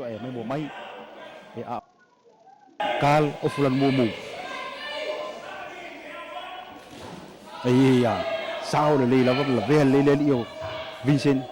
May bộ máy Cal Ofulan Mumu sao để lì là về lên yêu Vincent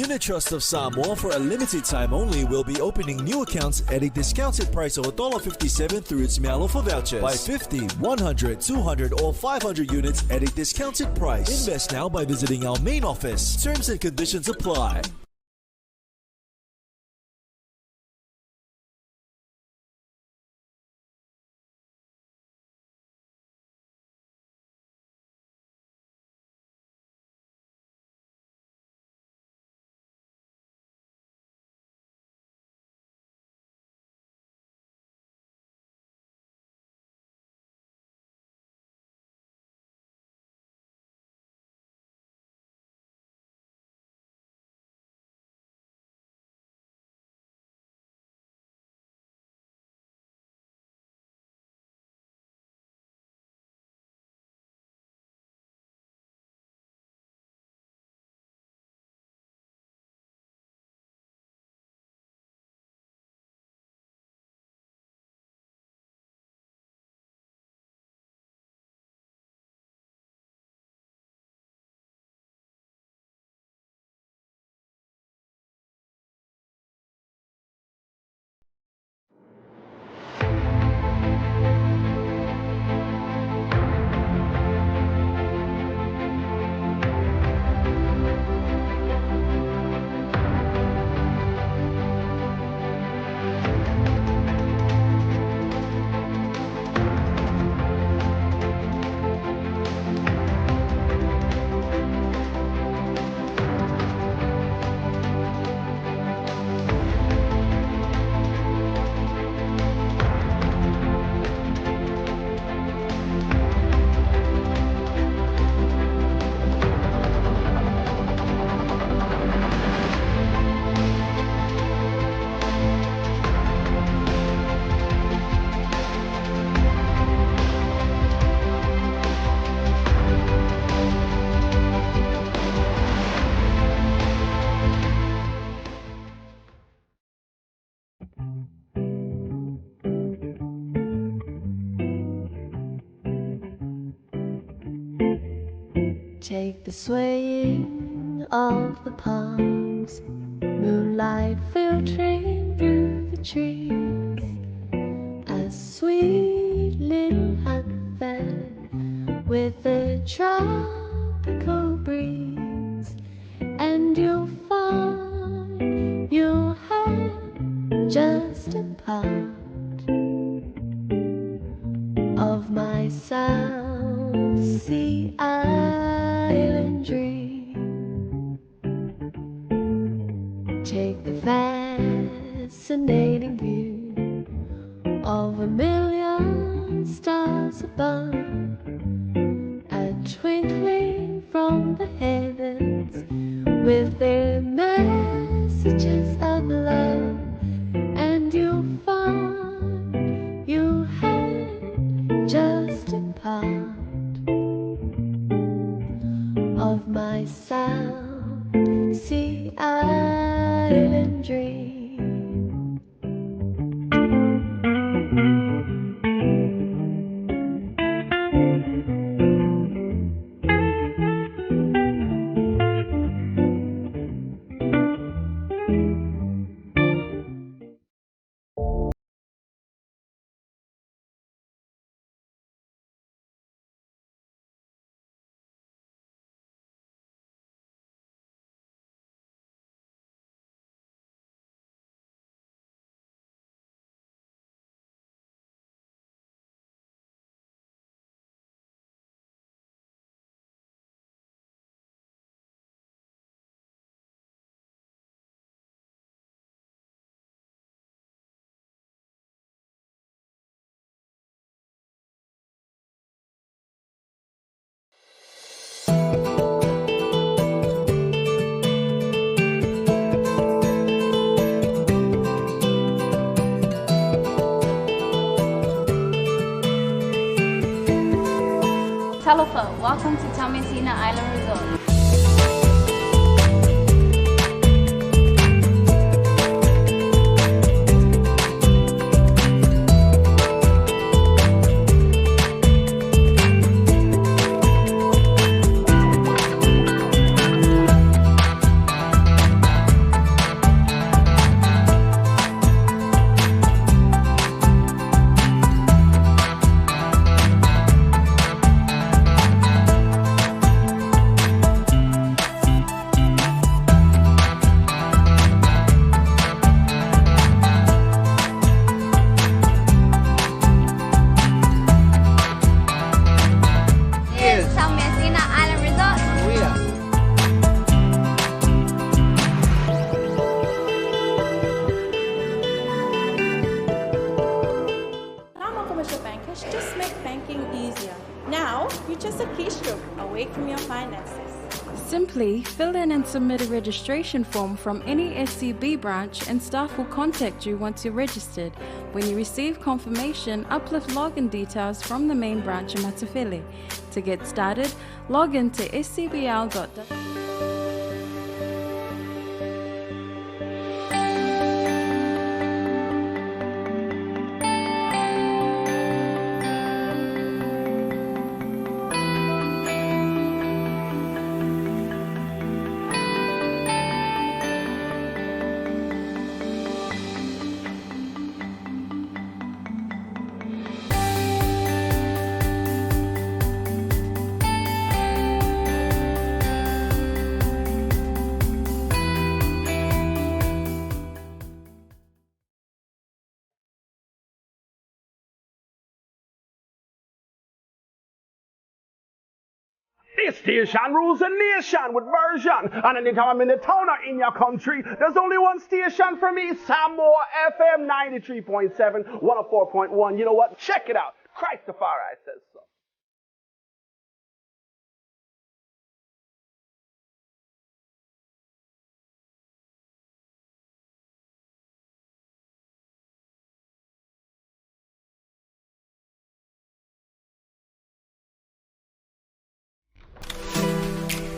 Unit Trust of Samoa for a limited time only will be opening new accounts at a discounted price of $1.57 through its mail offer vouchers. Buy 50, 100, 200 or 500 units at a discounted price. Invest now by visiting our main office. Terms and conditions apply. Take the swaying of the palms, moonlight filtering through the trees, a sweet little huntsman with a tropical breeze, and you'll find you'll have just a part of my South Sea Island dream. Take the fascinating view of a million stars above, a twinkling from the heavens with their messages of love, and you'll find you had just a part of my South Sea Island dream. Lafao, welcome to Tamasina Island Resort. Simply fill in and submit a registration form from any SCB branch and staff will contact you once you're registered. When you receive confirmation, uplift login details from the main branch in Matufele. To get started, log in to scbl.com. This station rules the nation with version. And anytime I'm in the town or in your country, there's only one station for me, Samoa FM 93.7, 104.1. You know what? Check it out. Christafari says so.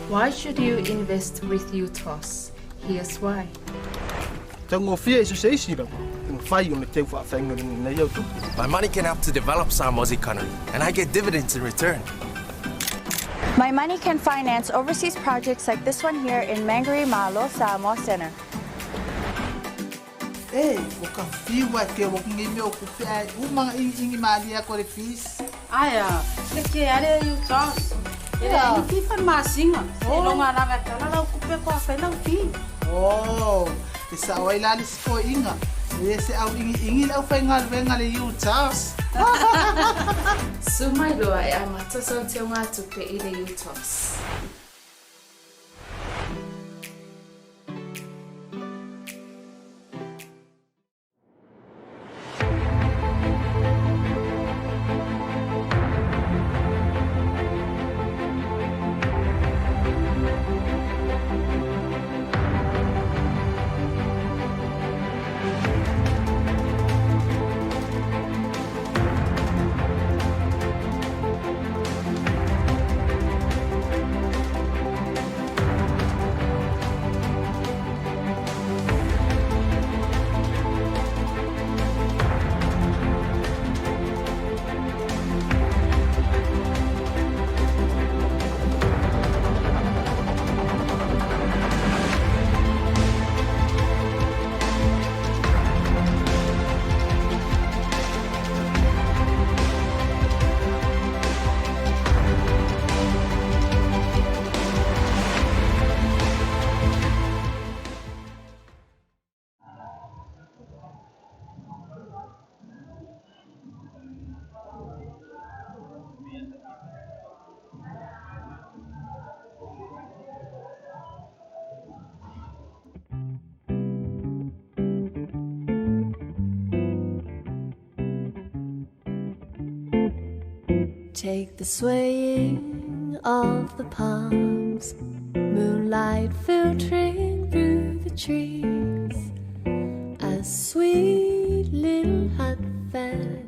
Why should you invest with UTOS? Here's why. My money can help to develop Samoa's economy, and I get dividends in return. My money can finance overseas projects like this one here in Mangere Malo, Samoa Center. Hey, Aya, que área you toss? Ele fica masinha. Não arava tela, o cupe com a fenda fi. Oh, essa oi lá lis ko inga. Esse au ingi au fengal vengal you toss. Sumailo ai amata so te nga tupe ile you toss. Take the swaying of the palms, moonlight filtering through the trees, a sweet little hut fed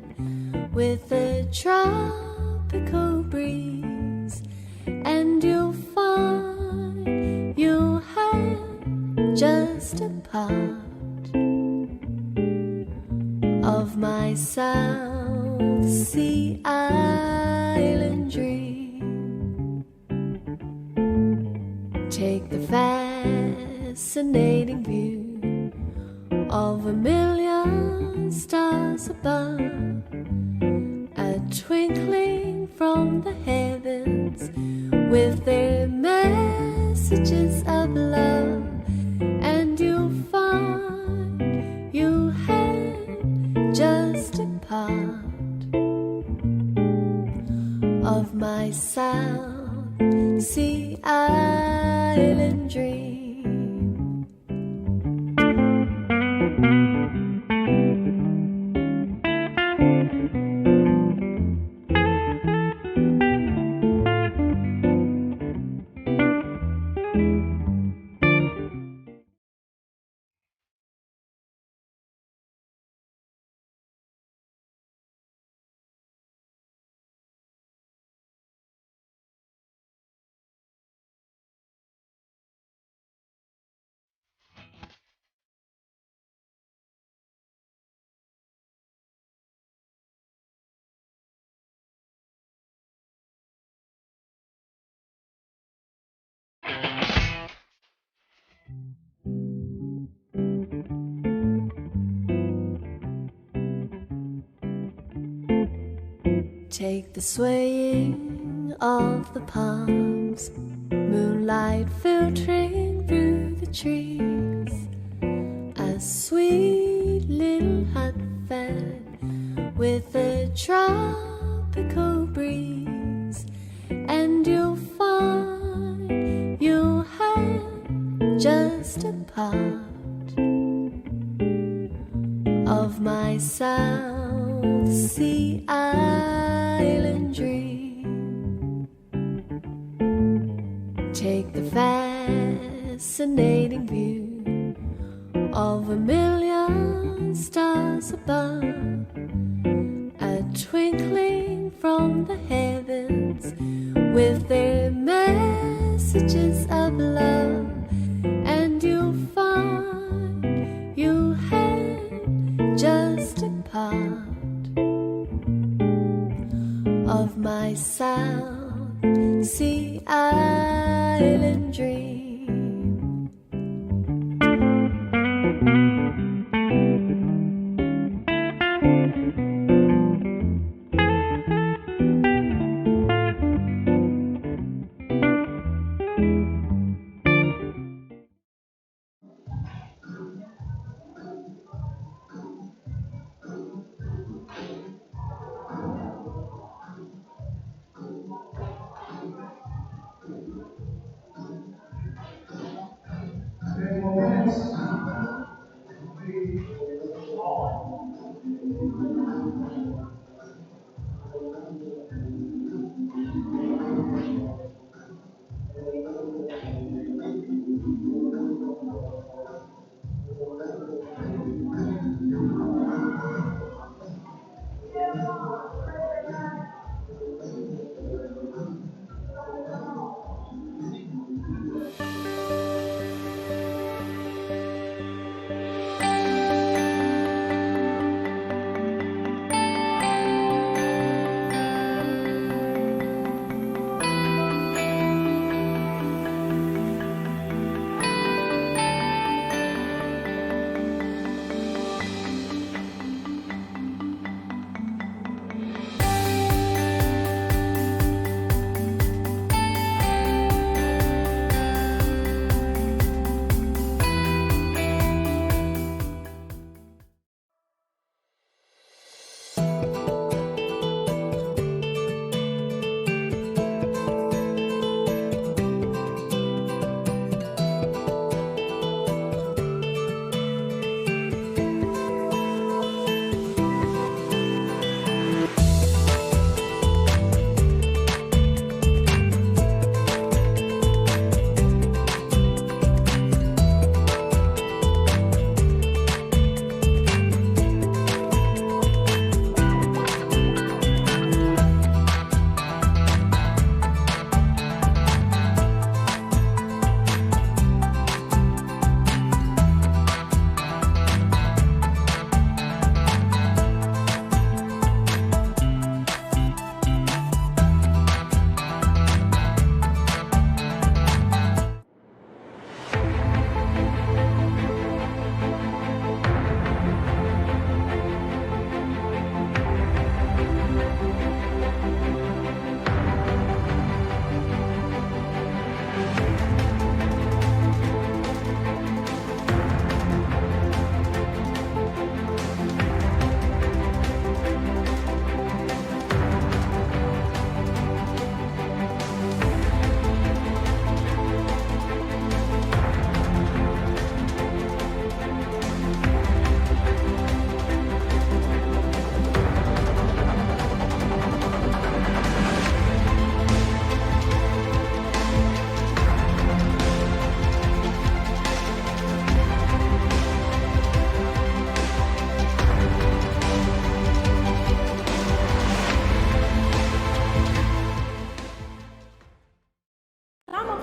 with a tropical breeze, and you'll find you'll have just a part of my South Sea Island dream. Take the fascinating view of a million stars above, a twinkling from the heavens with their messages of love, and you'll find you have just a part of my South Sea Island dream. Take the swaying of the palms, moonlight filtering through the trees, a sweet little hut fed with a tropical breeze, and you'll find you'll have just a part of my South Sea Island dream. Take the fascinating view of a million stars above, a twinkling from the heavens with their messages of love, and you'll find you have just a part of my South Sea Island dream.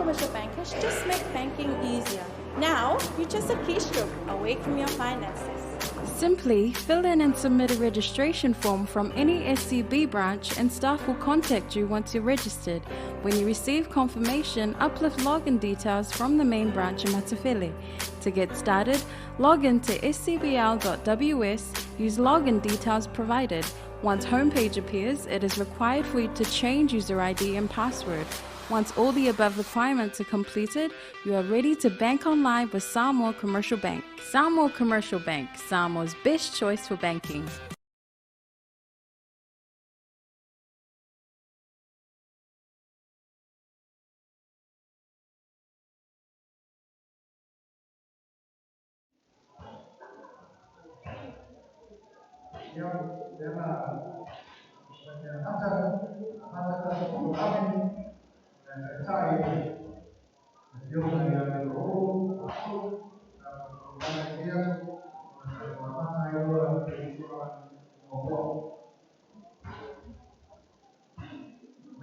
Commercial Bank has just made banking easier. Now, you're just a keystroke away from your finances. Simply fill in and submit a registration form from any SCB branch and staff will contact you once you're registered. When you receive confirmation, uplift login details from the main branch in Matafele. To get started, log in to scbl.ws, use login details provided. Once homepage appears, it is required for you to change user ID and password. Once all the above requirements are completed, you are ready to bank online with Samoa Commercial Bank. Samoa Commercial Bank, Samoa's best choice for banking.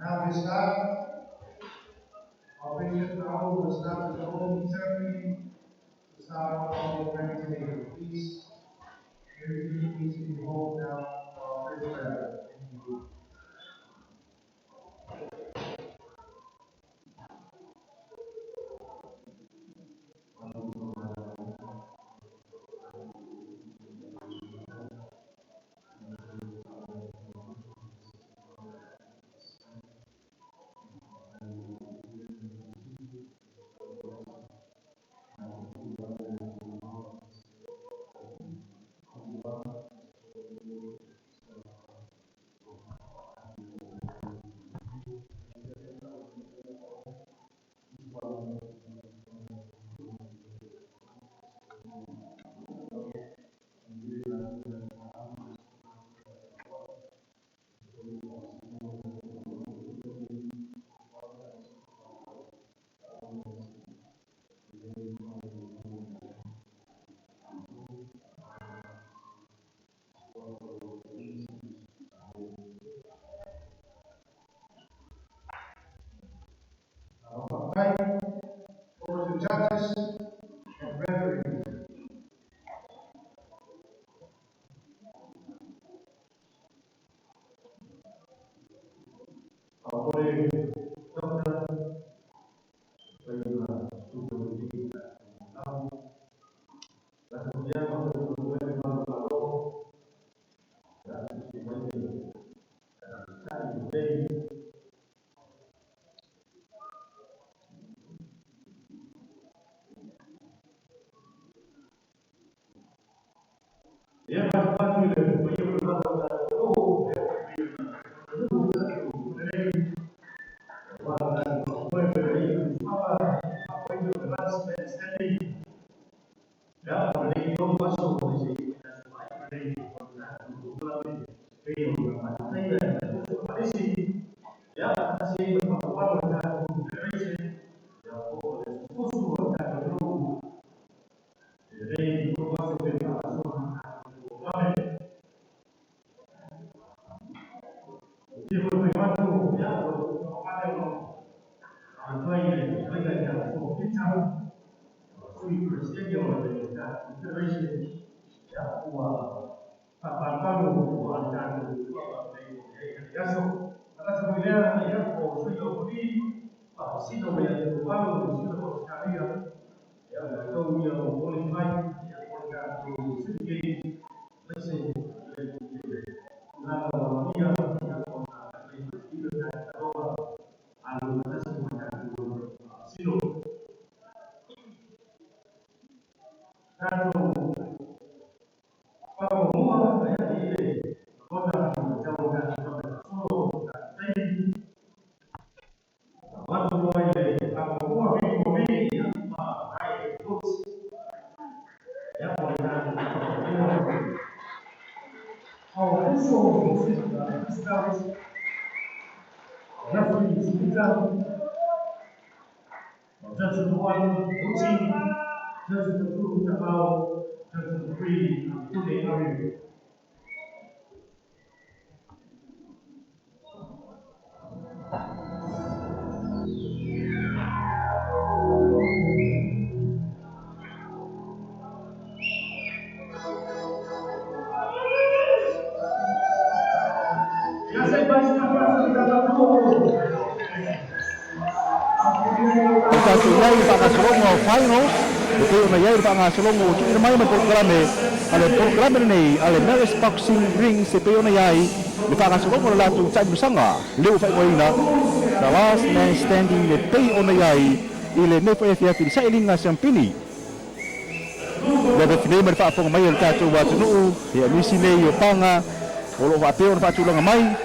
Now we start. Operation now will start with the opening ceremony. To start our activity, please. Everything needs to be hold down for our first prayer. Thank you. For the judges and referees. tato yai whakasolongo finals. E peo na yai whakasolongo o tui mai programe. Ale programe nei, ale Marist Boxing Ring se peo na yai. Le whakasolongo na latu taimu sanga. Leo whaikoina. The last man standing le peo na yai. I le nefo e fiafi sa ilinga Champini. Le whawhinei mai whaafonga mai le tato watu nuu. Ia nisi nei o panga. O lo whapeo na whaatulanga mai.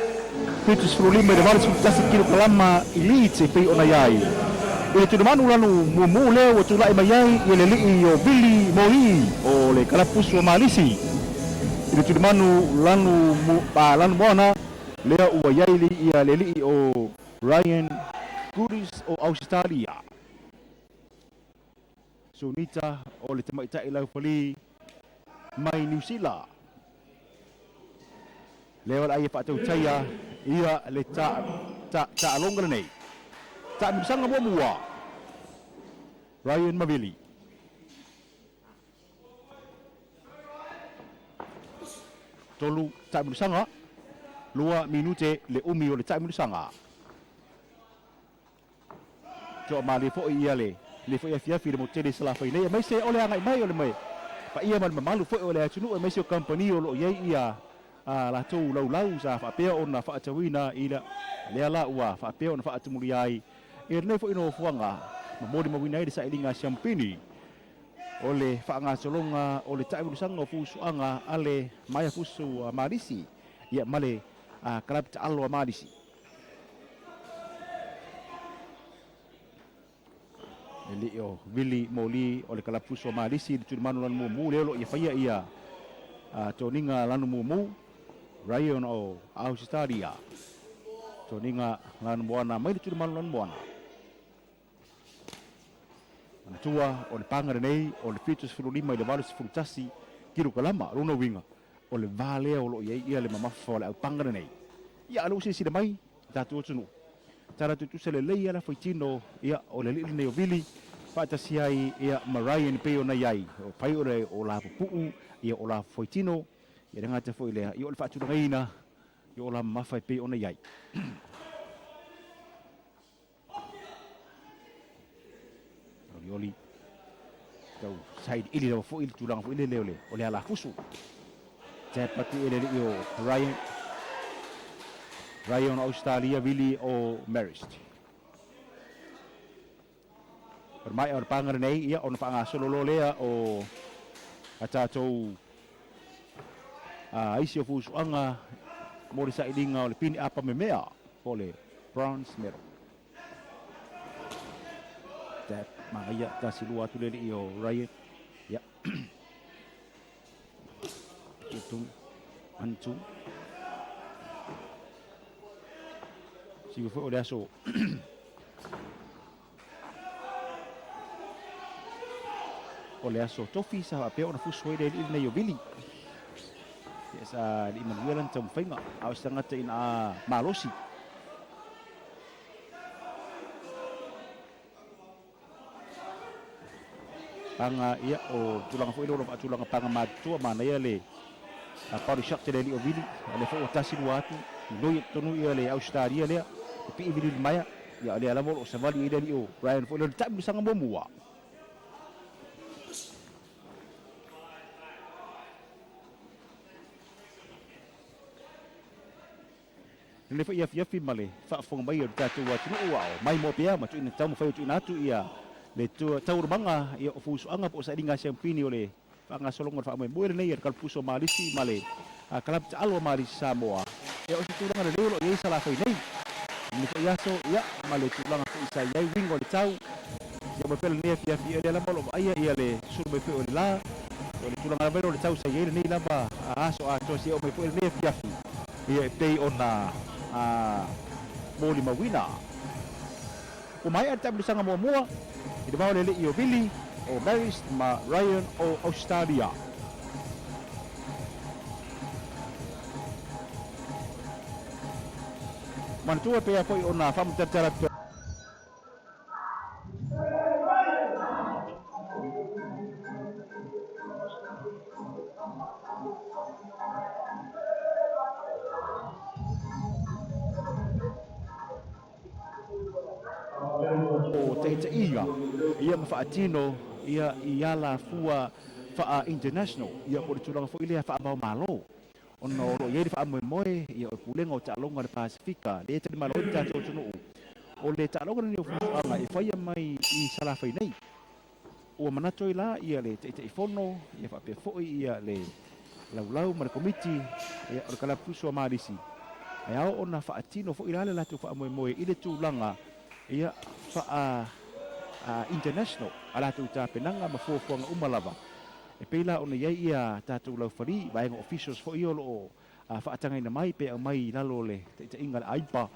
Pitus Frulima de Valis Tasi Kilo Kalama Elite pe ona yai. E tu manu lanu mumu leo o tu lai mai i le lii o Billy Moi o le kalapusu o Malisi. E tu manu lanu lanu moana leo ua yai li ia le lii o Ryan Goodies o Australia. Sunita o le tamaita i lau pali mai New Zealand. Leo la ia patau taya ia le ta longa nei. Ta misanga mua. Ryan Mavili. Tolu ta misanga. Lua minute le umi o le ta misanga. Jo mali fo ia le fo ia fia mo tele sala fa nei mai se ole anga mai ole mai. Pa ia man malu fo ole atunu mai se company o lo ia ia la tau lau sa whapea o na whaatawina ila lea la ua whapea o na whaatamuri ai e rene fo ino fuanga ma mori mawina i sa ilinga Champini o le whaanga solonga o le taiwurusanga o fusuanga ale maya fusu Marisi ia male kalapita alo a Marisi e li o Vili Moli o le kalapusu a Marisi le turimanu lanu mumu leo lo ia whaia ia toninga lanu mumu Ryan o Australia. Toninga lanu moana mai le turimanu lanu moana. Tua o le pangare nei o le Pitus Fululima i le Valus Fulutasi Kiru Kalama Runa Winga o le vale o lo ia le mamafa o le au pangare nei. Ia alu sisi le mai tatu o tunu. Tara tutu le leia la faitino ia o le lili nei o Vili faatasi ai ia Mariah ni peo na iai o pai o la pupuu ia o la faitino ia ngata foi le ia o le faatu ngaina ia o la mafai peo na iai. Oli tau side ili le fo ili tulang fo ili le o le ala fusu Jett pati ele o Ryan Australia Vili o Marist permai o pangar nei ia on panga solo lea o atatou isi o fusu anga mori sa idinga o le pini apa memea o le bronze medal Jett Maya tasilua tu le o Ryan ya itu antu si fo o le aso o le aso tofi sa pe ona fuso ile nei o Billy sa di manuelan tam fainga au sanga te ina malosi panga ia o tulang fo ilo tulang panga matua mana ia le pari shak te le o Billy le fo tasi watu noi tonu ia le Australia le pi Billy maya ia le ala mo o Savaii ile o Ryan fo le tam sanga bomua le fo ia fi male fa fo mai o tatu watu o mai mo pia ma tu ina tamu fa tu ina tu ia le tau manga ia o fusu anga po sa dinga Champini ole panga solongo fa mo ele nei kal puso malisi male kalap alo malisi Samoa ia o tu langa le lo ia sala fa nei ni ko ia so ia male tu langa fa isa ia wingo le tau ia mo pel nei fi ele la polo ia ia le sur me fe ole la ole tu langa vero le tau sa ia nei la ba aso a to si o me fe nei fi ia tei ona moli mawina o mai ata bisanga mo i mau le i o Billy o Marist ma Ryan o Australia mantua pe foi ona fam tertera o te inga ia mawhaatino ia iala fua wha international ia po le tulanga fo ile wha mau malo ona o lo ieri wha moe ia o pulenga o Ta'alonga le Pasifika le te malo i tātou tunu o le Ta'alonga ni o fuanga e whaia mai i salawhai nei ua manato i la ia le te ifono ia wha pe foi ia le laulau ma le komiti ia o le kalapusu a Marisi e ao ona whaatino fo i la le latu wha moe i le tūlanga ia wha international a latu tā penanga ma fuafuanga umalava e peila ona iai ia tātou lau whari vaenga officials fo i o loo whaatangaina mai pe au mai lalo le te inga le aipa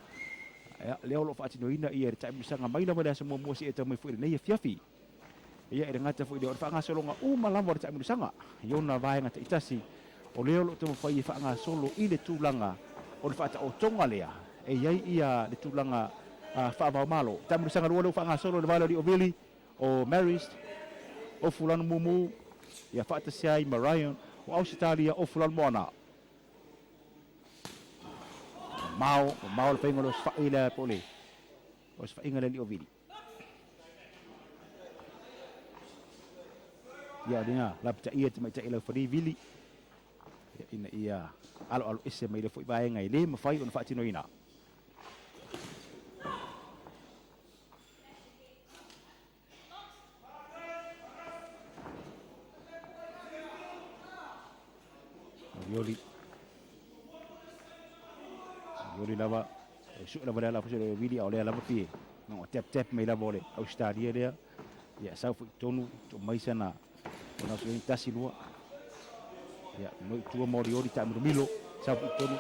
leo lo whaatino ina ia le taimusanga mai lawa le asa mua si e tau mai fo i le nei e fiafi ia e ngata fo i le o whaangasolonga umalava le taimusanga iona vaenga te itasi o leo lo te mawhai e whaangasolo i le tūlanga o le whaata o tonga lea e iai ia le tūlanga whaavao malo taimusanga lua leo whaangasolo le valo li o vili o Marist o fulano mumu ia whaatasiai Marion o Ausitalia o fulano moana Mao le whainga lo sfaila pole o sfainga le li o vili ia ringa lapita ia te mai te ilau whari vili ina ia alo ese mai le foi vaenga i le mawhai o na whaatino ina Yoli lava su lava la fuso le vili o le lava pie no tap mai lava le Australia le ya sa fu tonu to mai sana ona su tasi lua ya no tu mo ri ta milo sa fu tonu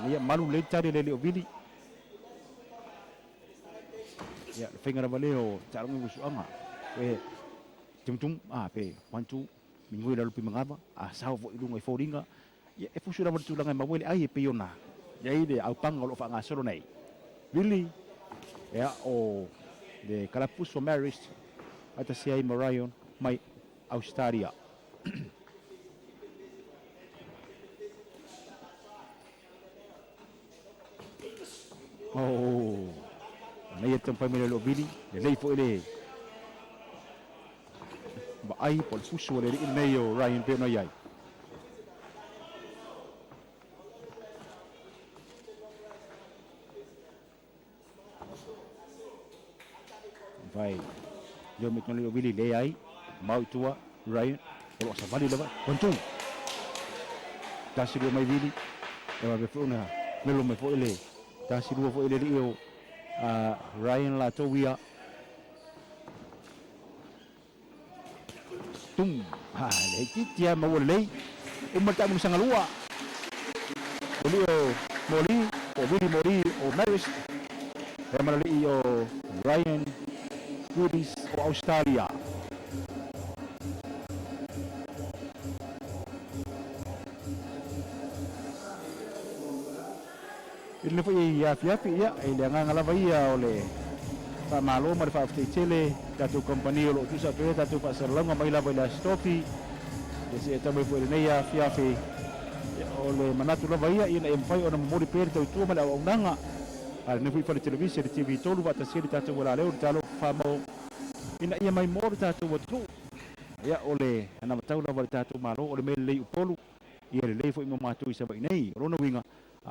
ni malu le tare le o vili ya fingara valeo tarungu su ama e tum pe wantu mingui la lupi mangaba sa fu ilunga i foringa ya e fuso lava tu langa mawele ai pe yona ya ide au panga lo fa ngasoro nei Billy ya o de kalapuso Marist ata siai Marion mai Australia oh nei tempai me lo Billy le lei fo ele ba ai pol fuso le nei o Ryan pe no yai vai yo me tonu vili le ai mau tua Ryan o sa vali leva kontu tasi do mai vili e va be fona melo me fo ele tasi do fo ele io Ryan la towia tum le titia ma le o mata mo sanga lua o moli o vili mori o Marist e ma le io Ryan Goodies o Australia. Ile foi ia fiafi ia ele nganga lava ia ole pa malo mar fa tele datu company lo tu sa pe datu pa Salelologa mai lava ila stoki desi eta mai foi nei ia fiafi ole manatu lava ia ina emfai ona mori per tu tu mala o nanga al ne foi fa televisi di TV tolu va tasiri tatu wala leo talo famo ina ia mai mor tatu watu ia ole ana matau lava tatu malo ole mele lei Upolu ia le foi mo matu isa bai nei rona winga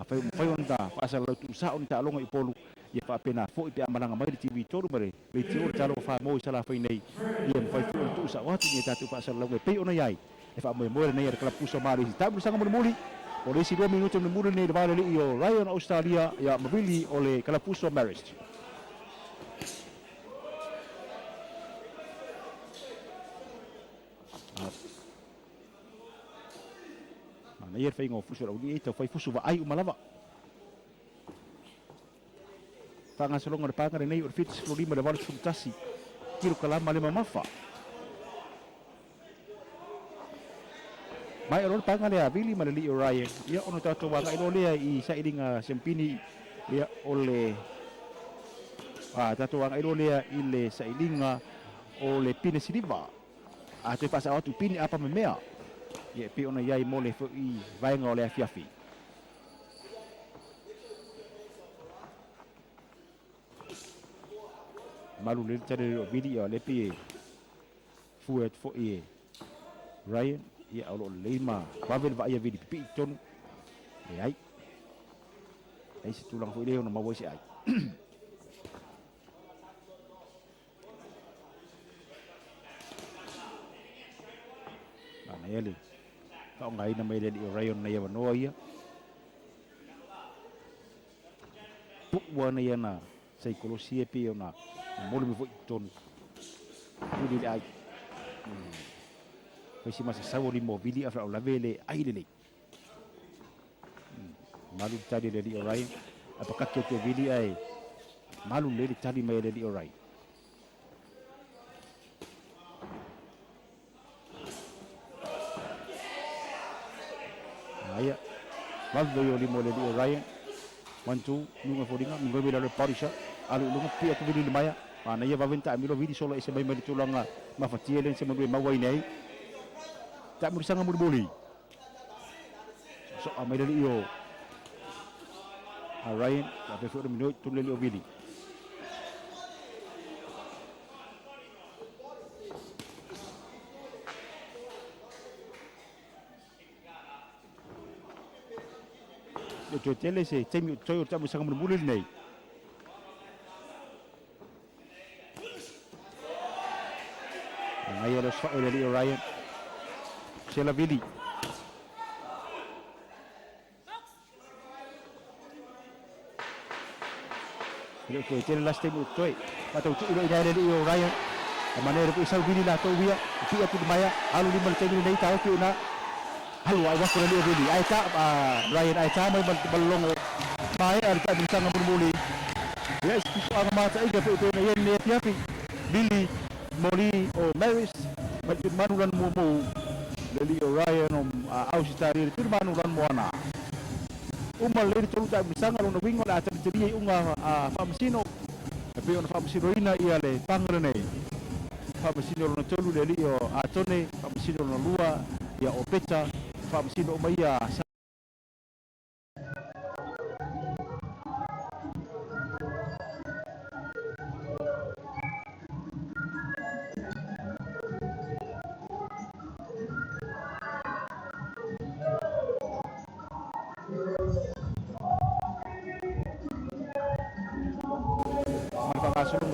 fai onda pasa lo tu sa on Ta'alonga Upolu ia fa pena foi pe amalanga mai di TV tolu bare le tio talo famo isa la fai nei ia fai tu sa watu ni tatu pasa lo pe ona yai e fa mo mo nei kala puso mari tabu sanga mo muli ole si 2 minuto mo muli nei vale io Ryan Australia ia mobili ole kala puso Marist na ia fai ngo fuso au ni fai fuso va ai umalava panga solonga de panga nei o fits lo lima de vale tasi kilo kalama le mafa mai ro panga le avili ma le li Ryan ia ono tato wa ngai le i sa iringa sempini ia ole tato wa ngai le i le sa iringa o le pine siliva te pasa o tu pine apa memea ia pe ona iai mole fo i vaenga o le afiafi malu le tare o vidi o le pi fuet fo e Ryan ia o le ma pavel va ia vidi pi ton e ai se tulang fo ile ona ma voice ai ana ele ka ngai na mai le Ryan na ia no ia wana ia na saikolosia pi ona mole me vo ton udi ai pesi masa sawori mo vidi afra o lavele ai le malu tadi le di orai apakah ke vidi ai malu le di tadi mai le di orai aya malu yo li mo le di orai 1 2 nunga fodinga nunga bila le parisha alu lunga pia ku vidi maya ana ia vaventa milo vidi solo ese mai mai tulanga mafatie len se mai mawai nei tak mursanga murboli so amai le io Ryan la pe fo minute tu le io vidi yo tele se temi toyo tamu sanga murboli nei Ayo los fa ele io Ryan se la vidi Yo que tiene las temu toy patau tu ile ile io Ryan a manera ku isa vidi la to via pi atu maya alu di mal temu nei tau ku na halu ai wa ko le vidi ai ta Ryan ai ta mai balong mai ar ta bisa ngambuli yes ku ang mata ai gapo to na yen ne piapi Billy Murry o Marist manuran mo Leli Ryan ausitari tu manuran mo na umal le tu ta bisanga no wingo la ta tiri unga famsino tapi on famsino ina ia le pangrene famsino no tolu leli o atone famsino no lua ia opeta famsino maia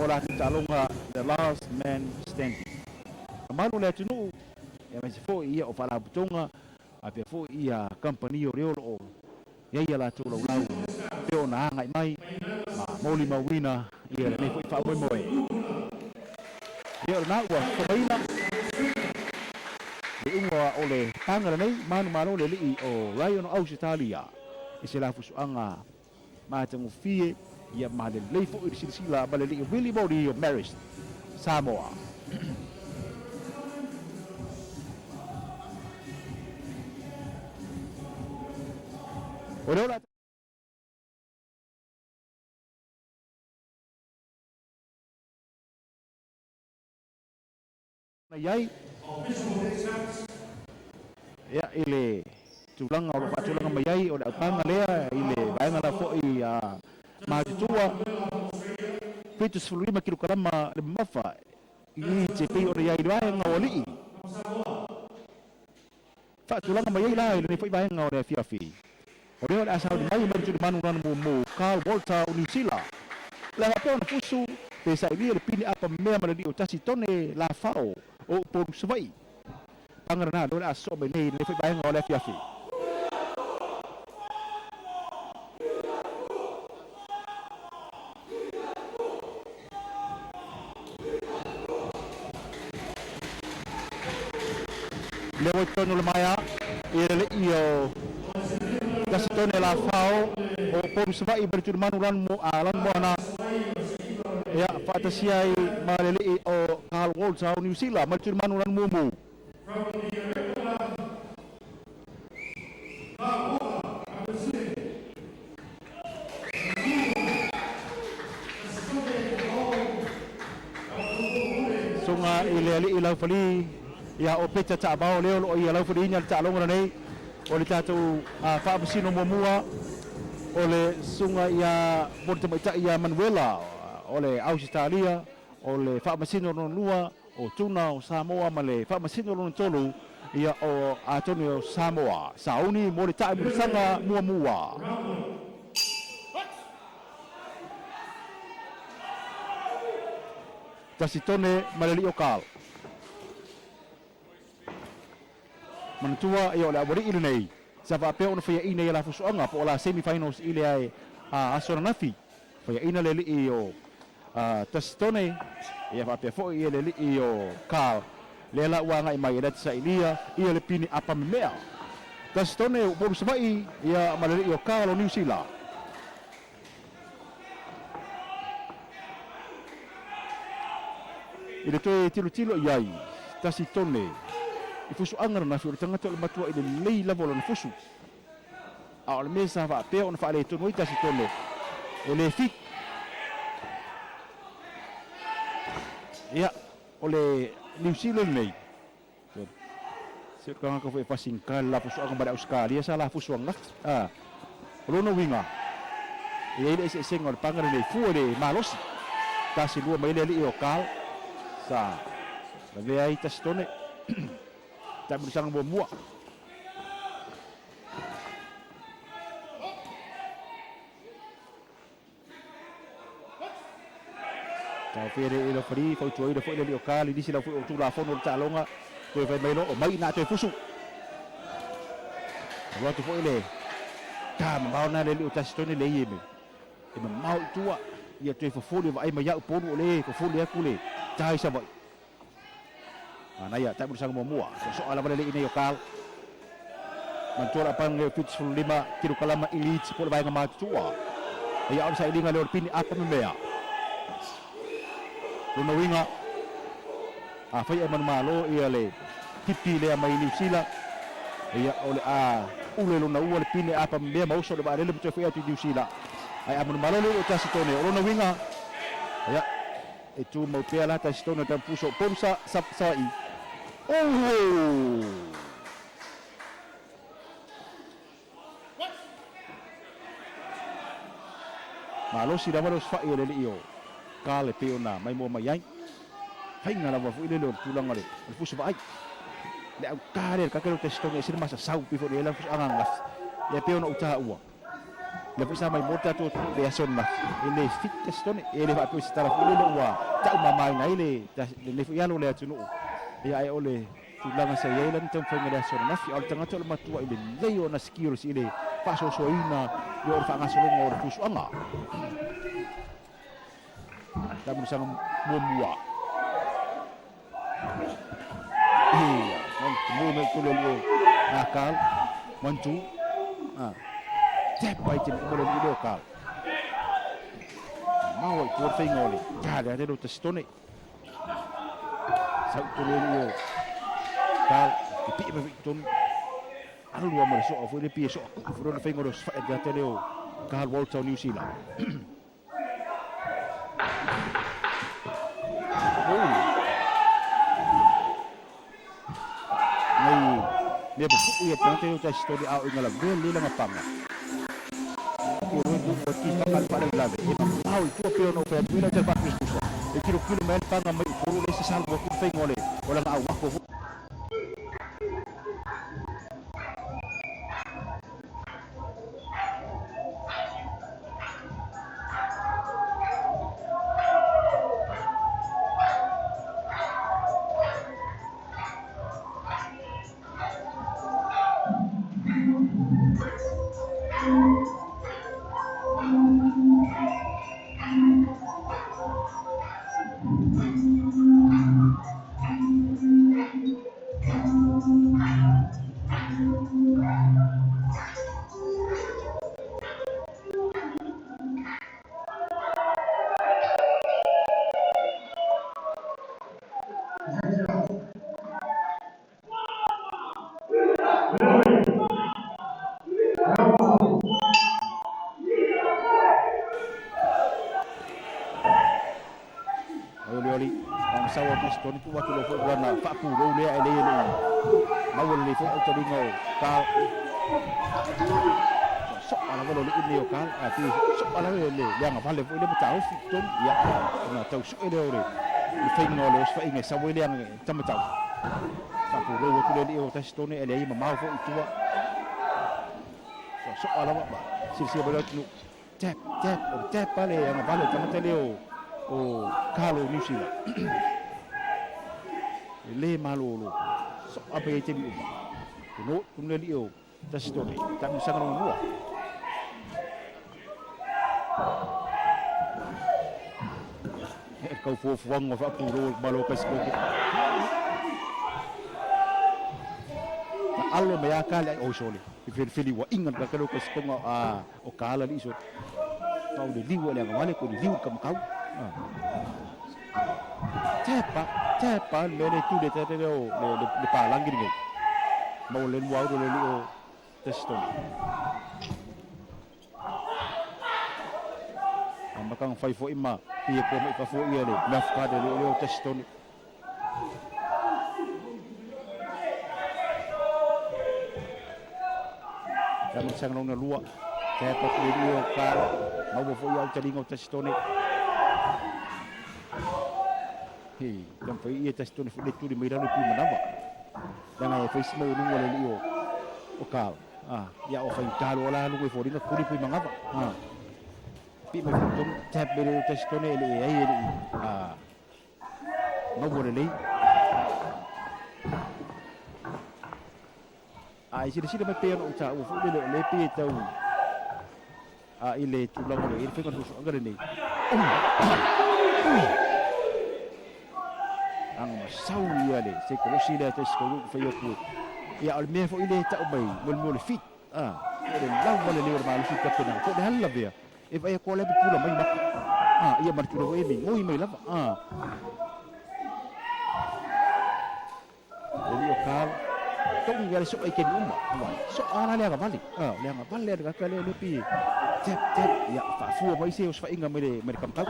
Bola Talamua, the last man standing. Malu le tunu e mai fo ia o pala butonga a pe fo ia company o reo o ia la tu lau pe ona ngai mai ma moli mawina ia le fo fa mo moe ia na wa ko baina e unga ole tanga nei manu le li o Ryan o Australia e se la fusu anga ma tangu fie ia male le fo i sila male li Willie Body o Marist Samoa Ora yai ya ile tulang o tulang mayai o da panga lea ile baenga la fo i ma tua Petus fulima kilograma le mafa i te pe o yai baenga o li fa tulang mayai la ile foi baenga o le fiafi o le asa o mai mer tu manu ran mo Carl Volta o New Zealand la pe ona pusu pe sa ile pini apa mea mala di o Tasitone Lafao o por Savaii pangarana do la so be nei le foi baenga o le fiafi le votono le maya ile io Tasitone Lafao o por Savaii bertu manuran mo alan mo na ya fatasiai maleli o Carl Volta New Zealand bertu manuran mo sunga ile ila fali ya opeta ta bao leo o ia lau fali nya ta longa nei o le tatu fa busino momua o le sunga ia porta mai ta ia Manuela o le Australia o le whaamasino no lua o Tuna o Samoa ma le whaamasino no tolu ia o atoni o Samoa. Sauni mo le tae musanga mua. Tasitone ma le lio kal. Manatua ia o le awari ili nei. Sa whapea ona whaia ina ia la fusuanga po o la semifinals ili ai asona nafi. Whaia ina le li o Tasitone ia whapea fo ia le li o kal. Le la uanga i mai e sa ilia ia le pini apa mea. Tasitone Upolu Savaii ia ma le li o kal o New Zealand. I le toe tilo iai, Tasitone, i fusu angara na fiori tangata o le matua i le lei lavo na fusu. A o le mesa whaapea o na whaale tono i Tasitone, o le fit. Ia, o le New Zealand nei. Se kanga ka foi pasingkal la fusu angara ba Australia sa la fusu anga. O lona winga. E ele se senga o pangara nei fu le malosi. Tasilua mai le li o kal. Sa la vea i Tasitone ta bersang mua. Tau fere ilo fari fau tuai da foi le kali di sila foi o tu la fono ta longa toi vai mai no o mai na toi fusu. Wa tu foi le ta ma na le Tasitone le yeme. E ma mau tua ia toi fo vai mai ya Upolu le fo le aku le. Cai Savaii. Naya tak bersang mua. Soal apa le ini lokal. Mantua apa le pitch 5 kilo kalama elite por vai ngama tua. Ya on sai linga le pini apa memea. Luna winga. Fai man malo ia le tipi le mai New Zealand. Ya ole ule luna le pini apa memea mau so le ba le betul fai New Zealand. Ai man malo le Tasitone luna winga. Ya itu mau piala Tasitone dan pusok pomsa Savaii. Oh. Malo si dawa los fai le io. Kale peona mai mo mai ai. Hai ngala wa fu ile lo tulang ale. Fu Savaii. Le au kare ka kelo Tasitone sir masa sau pi fo le la fu angas. Le peona uta ua. Le fu sama mota to le asonna. Ile fit Tasitone ele va pu stara fu le ua. Ta mamai na ile le fu yalo le tunu. Ia ai ole tulanga sa ia lan tam fanga da sona fi al tanga tol matua ile leo na skills ile paso soina yo fa ngaso ngo ro fusu anga ta bersang mua iya non temu ko le akal mantu cepai cin ko le lokal mau ko fingole ja da do Tasitone sau tolong kal pipi beton alu wa so of le pi so fro le fengo dos fa da teleo kal Walter New Zealand ne bu ya tante Tasitone au ngala bel le nga panga yo do ko ti pakal para lave e au tu pe no pe tu le te pa pisu e kilo mel panga mai por le se salvo ku fengole wala nga wa ko Tasitone tu waktu lo fo na fa pu lo le ele ele ma wol le fo to dingo ka so ala lo le ile ka ati so ala le le nga vale fo le tau fiton ya na tau so ele ore Fengo los fa inge sa wele ang tamatau. Fa puro tu le o Tasitone ele ai mamau fo itua. So ala ba. Sisi ba tu tap pale ang bale tamatele o Carlo Nusila. Le malolo. So apa ye te bi. No tu le o Tasitone. Tak bisa ngomong dua. Kau fuang of Upolu Lokesi. Allo me akala o sole. Fili wa ingat ka Lokesi ko o kala li so. Kau de liwa le ngale ko liwa kam kau. Tepa le tu de te le palang gini. Mau len wa le o Tasitone. Makang 5 ima pia ko mai ka fo ia le lafka de le Tasitone kami sang long na lua kaya pa video ka mau fo ia talingo Tasitone hey kam fa ia Tasitone fo de tu di meirano pi manava dan ai fo mo no le lio o ka ya o fa intalo la lu fo ringa kuri pi mangava Pi mai tum tap bere Tasitone ele ai ele no bore lei ai sida mai pe no ta u fu le pe tau ile tu lang le ele fe kan su agare nei ang masau ia le se ko si le Tasitone fe yo ku ya al me fo ile ta mai mol fit ele lang wala le ma lu fit ka pena ko de halla bia if ay ko le pula mai mak ia martiro e mi ngoi mai lava ele o kal tong ya so ai ken umma so ara le vale le vale de ka le pi tep ya fa fu mai se os fa inga mai de kam kau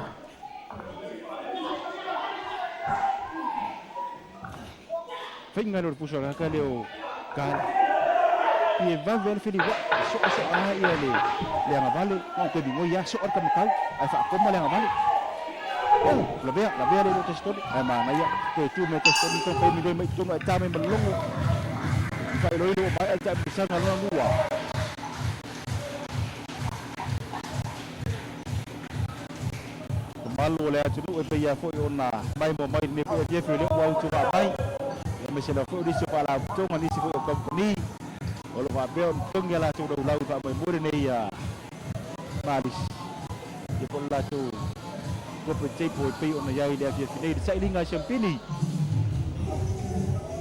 finga no puso ka le o kal e va ver fili so ia le vale o te bingo ya so ar kam kau ai fa ko le vale la vea le Tasitone ai ma ya te tu me Tasitone to pe mi mai tu ta me melongo fa lo mai ta bisa ngalo lua malu le atu e pe ya fo ona mai mo mai me ko je fe le wa tu ba mai me se la fo di so pa la to mani si fo company Olo va beo tonga la tu do lau fa mai mure nei Marist. Ye pon la tu ko pe te po pe ona yai le afia finei sai linga champini.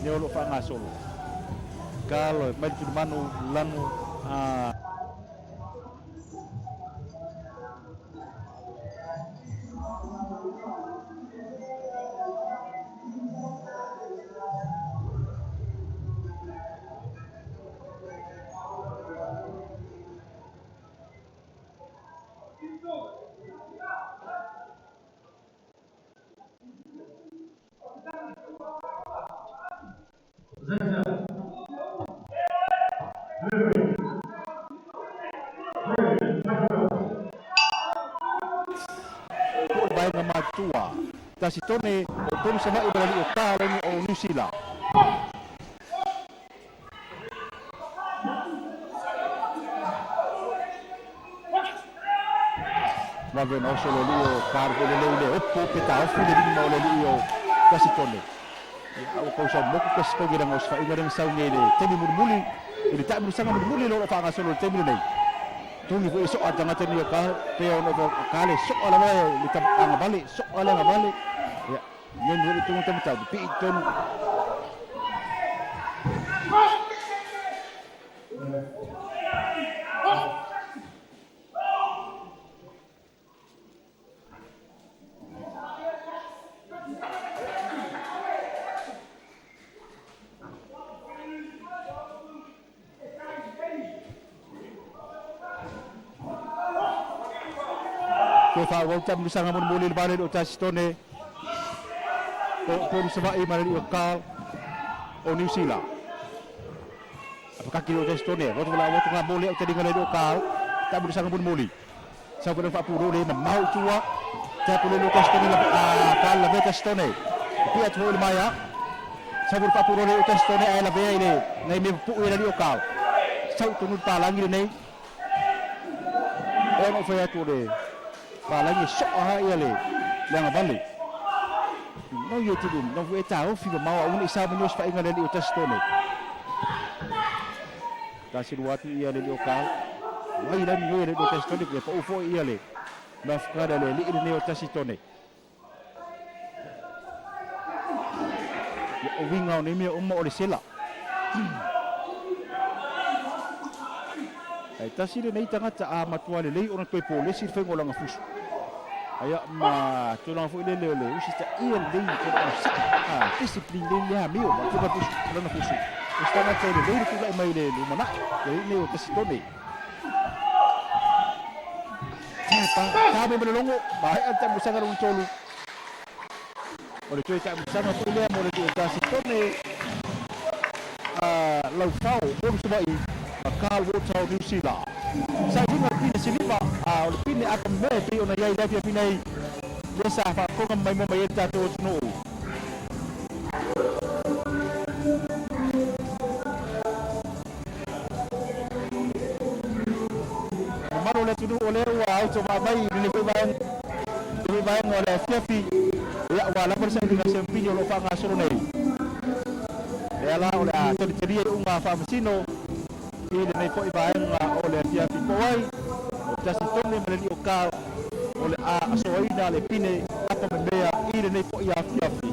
Ne olo fa ngasolo. Kalo mai tu manu lanu Tua Tasitone o tonu Savaii bali o kala ni o Nusila ma ven o solo lio cargo le oppo peta fu le di mo le lio Tasitone o ko sa mo ko sa gira ngos fa inga ring saung ele temi murmuli ele ta mu sanga murmuli lo fa nga solo temi nei tungi fu so atanga temi ka pe ono ko kale so ala ba li ta anga bali so ala nga bali ya yen ri tungu temi ta pi ton fa wa tam sanga mon molil bale do Tasitone o Savaii mari o kal o New Zealand apakah kilo Tasitone waktu nga moli o tadi ngale do kal tam sanga mon moli sa ko fa puro le mau tua Pule Tasitone kala ve Tasitone. Pia tu le maya. Sabur papuro le Tasitone ai la ve ile nei me pu ile dio kal. Sau tu nut palangi nei. Ono fa tu le. Palangi so ha ile. Yang bali. No ye tu dum, no ve ta o fi ma o ni sa menyos fa inga le dio Tasitone. Kasih dua tu ia le dio kal. Wai dan yo le dio Tasitone ke pa ufo ia le. Nafkada le li ile ne Tasitone. O winga ni me o mo le sela. Ai tasire nei tangata a matua le lei ona toi pole sir fengo langa fusu. Aya ma tuna fu le usi ta ia le ko sa. Discipline le ya mio ma ko fusu langa fusu. Estava tendo le ku lai mai le mana. Le ne o Tasitone. Sabe melongo baik anta musanga un tolu. Oleh tu tak musanga Pule mo le Tasitone Lafao bom Savaii bakal wotau New Zealand. Sa ingat pina silipa oleh pina akan mepi ona yai dia pinai desa fa ko mai mo mai ta to no. Maro le tudu ole wa auto mai ni bayang oleh Fiafi ya wala persa dengan sempinyo lo fa ngasoro nei. Ela oleh atau diteria unga fa mesino ile nei foi bayang oleh Fiafi poai Tasitone meleli okal oleh asoina le pine apa membea ile nei foi ya Fiafi.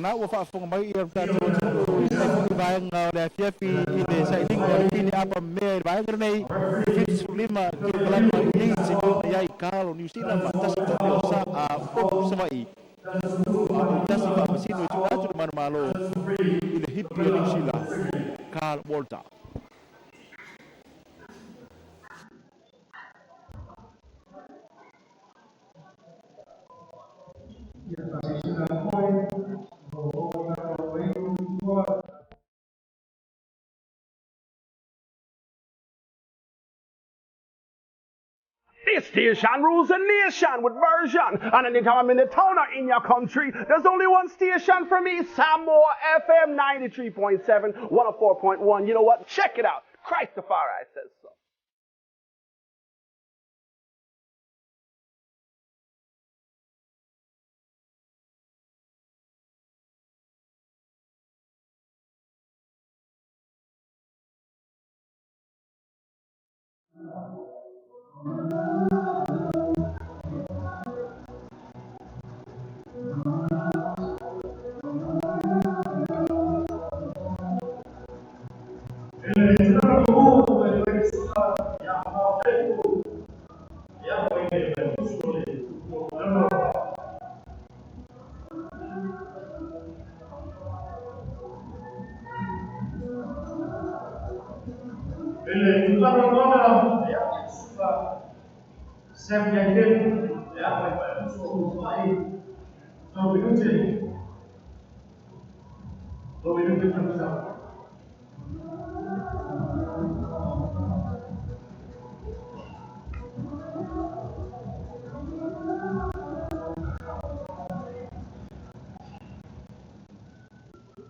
Nak wafa fong mai ia ta tu bayang oleh Fiafi ile sa iling ini apa me bayang nei 55 kilo ini sebelum ia kalau New Zealand Tasitone sa Savaii Tasitone mesino tu atu mana malo ile hippie New Zealand Carl Walter. This station rules a nation with version. And anytime I'm in the town or in your country, there's only one station for me, Samoa FM 93.7, 104.1. You know what? Check it out. Christafari says so.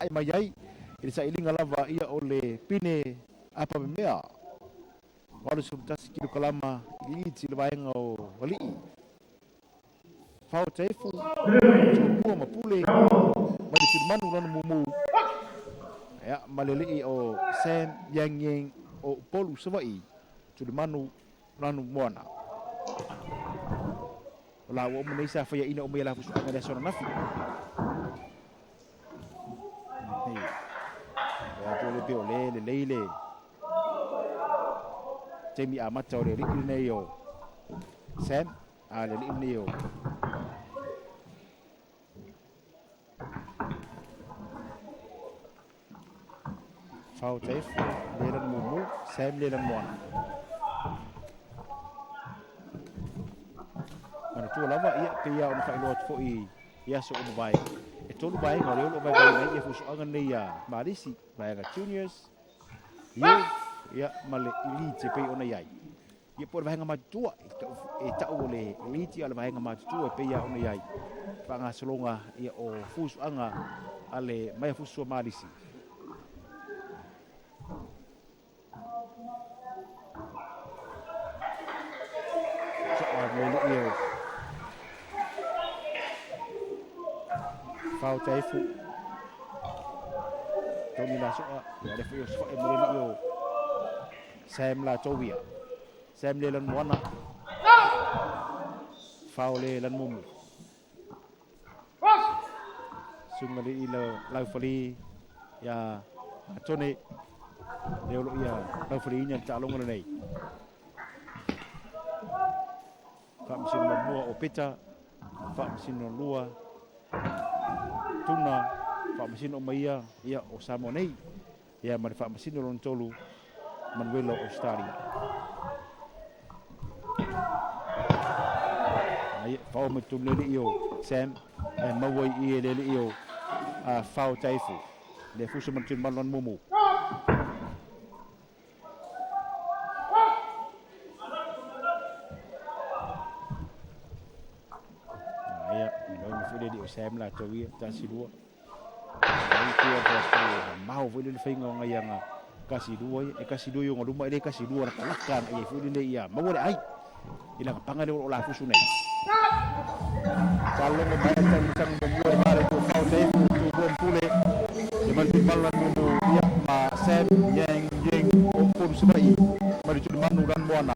Ai mai ile sa ilinga lava ia ole pine apa memea. Walau subtas kilo kalama ini sila bayang o wali. Fao Taefu, Tumua Pule, madi manu lan mumu. Ya maleli o Semiueta o Upolu Savaii, manu lan muana. La wo Monise fa ya ina o mela fu ngada sona nafi. Ya tole pe ole leile. Temi amata o le rikine yo. Sam ale le yo. Lafao Taefu lelan mumu Sam lelan moana mana Tuulava ia pia ona failot foi ia so o vai e tolu vai ngore o vai vai ia fuso anga nei ia Marist vai ga juniors ia male elite pe ona iai ia por vai ngama tua e ta ole elite ala vai ngama tua pe ia ona iai panga solonga ia o fuso anga ale mai fuso Marist Lele Fao Taefu Tony la soa ya le fio soa emele yo Sam la towia Sam le lan moana Fao le lan mumu Sungale ilo lau fali ya Tone le lo ya lau fali nya ta longa nei Fa mesin mua o peta fa mesin lua Tuna fa mesin o maia ia o Samoa nei ia ma fa mesin lon tolu Manuelo Australia ai fa o metum le io Sam e mawai i le io a Fao Taefu le fuso metum malon mumu o Sam la tawia tasidua ai tua pastor mau foi le fainga ngai anga kasidua e kasidua yo ngoluma ile kasidua la kalakan ai foi le ia mau le ai ila panga le o la fusu nei sallo mo mai tan mo mare ko Fao Taefu tu bom Pule e mal mal no ia ma Sam yang o por Savaii mari tu manu dan moana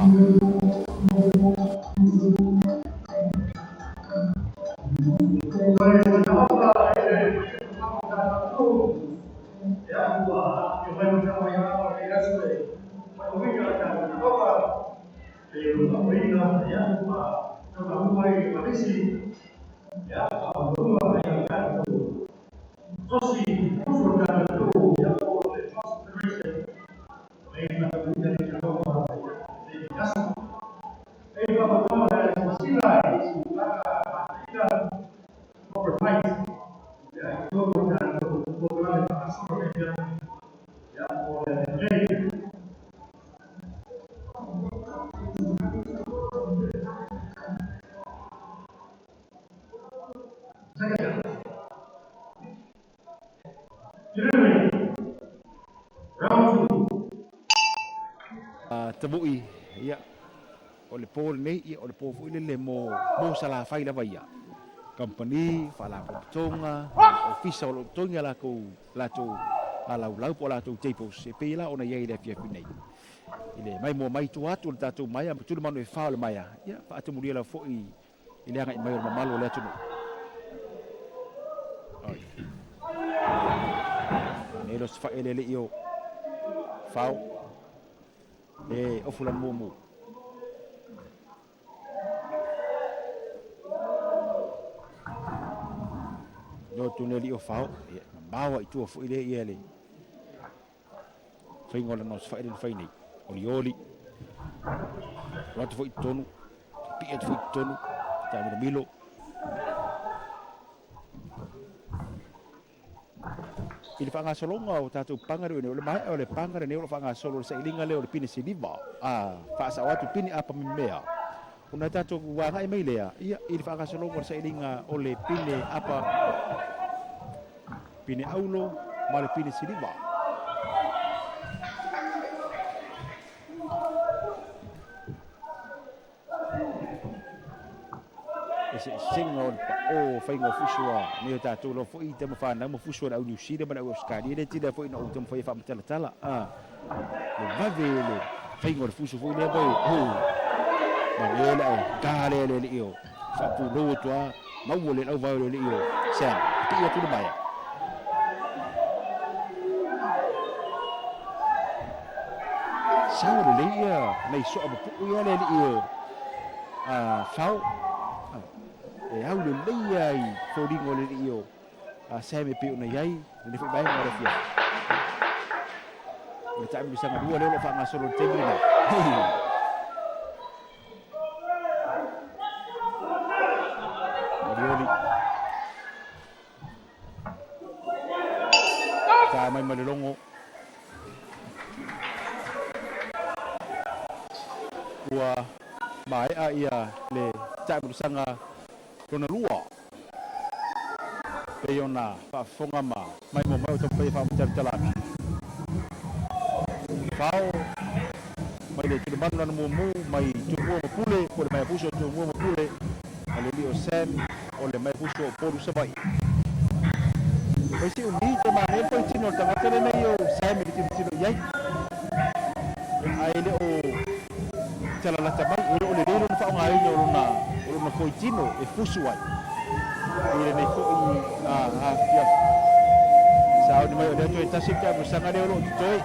Tabui ia o le pole nei ia o le po fu le mo sala fai la vai company fala tonga ofisa o tonga la ko la to ala ulau po la to tipo se pela ona ia ile fia nei ile mai mo mai tu atu ta tu mai tu manu e fa le mai ia fa atu muri la fo i ile nga mai ma malo le tu ai ne lo fa ele io fa o fulan mumu no tuneli o Fao bawa itu fu ile ile foi ngola nos fa ile foi nei oli wat foi tonu piet foi tonu ta mi milo il fa nga solonga o tatu pangare ne o le mai o le pangare ne o fa nga solo se ilinga le o le pini siliva fa sa watu pini apa mimea una tatu wa nga mai lea ia il fa nga solonga se ilinga o le pini apa pini aulo ma le pini siliva ese singo o faingo fusua ne tatu lo foi te fa na mo fusua au New Zealand ma o skadi le tida foi no te foi fa tala tala le vavele faingo fusu foi le boy ma le la kale le io fa pu lo to ma wo le au va le io sa ti ya tu mai sa le ia nei so pu ia le io Fao e au le leia i fōringo le io a seme pe una iai le foi bai ngora fia le taimi bisa ngadua leo lo fa ngasolo tebri na Orioli ta mai malelongo ua mai a ia le taimi sanga kona lua Peyona fa fonga ma mai mo mai to pe fa mutala Fao mai le tu manu mo mai Tumua Pule ko le mai puso Tumua Pule ale li Olsen o le mai puso Upolu Savaii Pesi uni te mane po tino tanga tele nei o sai me tino yai ai le o tala la tabai o le relo fa ngai no na foi tino e fusu ai ile nei fo ya sao ni mai o le to tasika mo sanga le o toi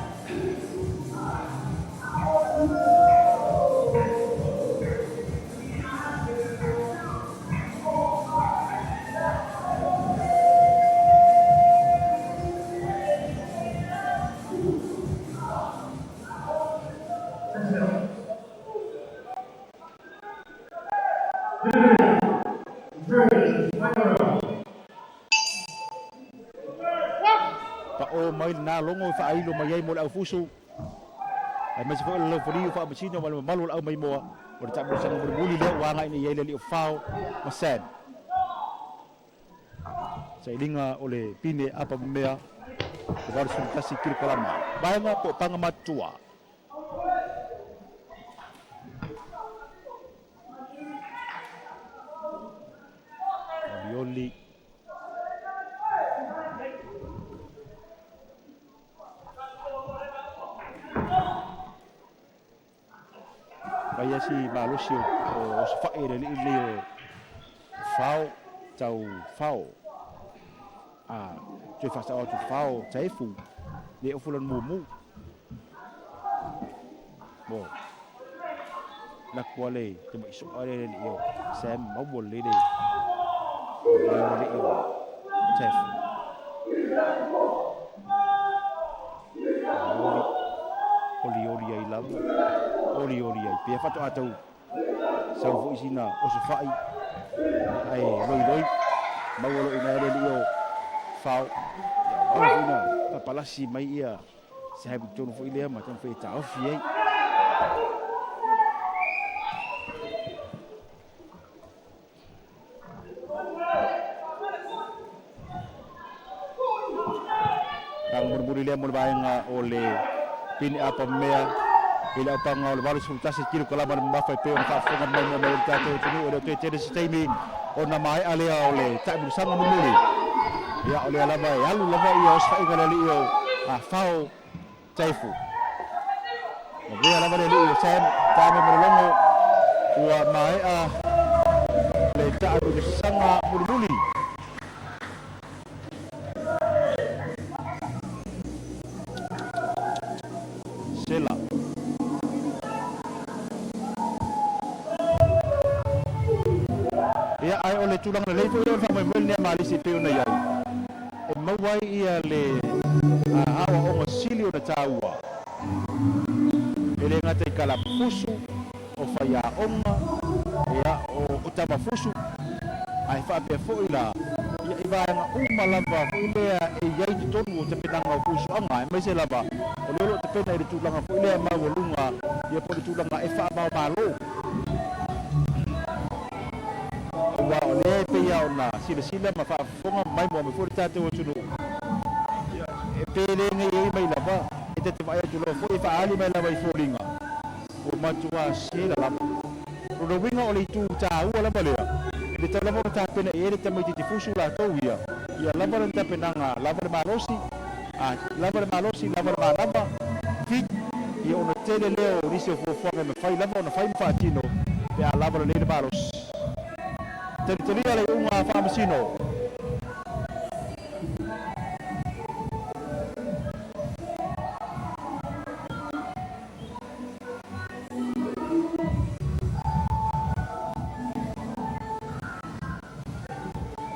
mai na longo fa ai lo mai mo la fusu ai mas fo lo fori fa bacino mal malu au mai mo o ta mo sang berbuli le wa ngai ni yele li fao masen sai linga ole pine apa mea ko var sun kasi kir kolama bainga po pangamatua Yoli Kaya si Malusio o Savaii le leo Fao tau Fao tu fasa o tu Fao Taefu le ofulan mumu bo la kuale te mo iso ale le leo Sam mo bol le le Taefu Oli ai lavu Oli ai pe fato atau sau fu isina o Savaii ai loi mau lo ina le lio Fao ya ina papalasi mai ia sai tonu fu ile ma tan fe ta ofi ai Kang berbudi le mo baenga ole pini apa mea ila panga o valu sultasi kilo kalama mafa pe on fa fonga mai mo mai ta to tinu o te te sistemi ona mai ale ole ta bu sanga mumuli ya ole lava ya lu lava ya os fa ngala li yo Fao Taefu o vea lava le yo sam ta me longo ua mai le ta bu sanga mumuli Sela ya ai ole tulang le leifo yo fa mai mel mali si pe ona ya e mawai ia le awa o silio na taua ele ngata kala fusu o fa ya onga ya o utama fusu ai fa pe fo ila ya iba nga uma lava fo ile e yai tonu te penanga fusu anga mai se lava o lolo te pena i tulang fo ile ma volunga ya po tulang e fa ba malo wa ole pe ya ona sila ma fa fonga mai mo me fori tate o tunu e pele nge mai lava e te vai tu lo fo e fa ali mai lava i foringa o matua sila lava o winga ole tu ta u la balea e te lava ta pena e te mai te fusu la to ia ya lava ta penanga lava malosi lava malamba fit ia ona tele leo risi fo fonga me fai lava ona fai fatino pe lava le malos Teritoria le unga famasino.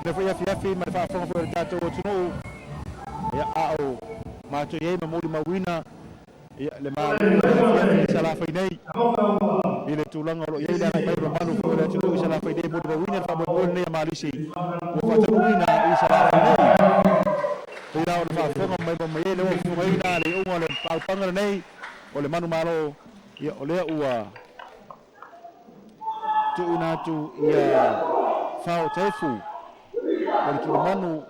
Le foi afi ma fa fonga for dato o tunu. Ya ao ma to ye ma muli mawina Ya le mau le Salafai nei. Ile tulang lo ya ile mai romano ko le tu Salafai dei mo do winner fa mo ne malisi. Wo fa tu wina i Salafai nei. Ira o fa fonga mai mo mai le o fonga ina le o le panga nei o le manu malo ya o le ua. Tu ina tu ya fa o Taefu. O le tu manu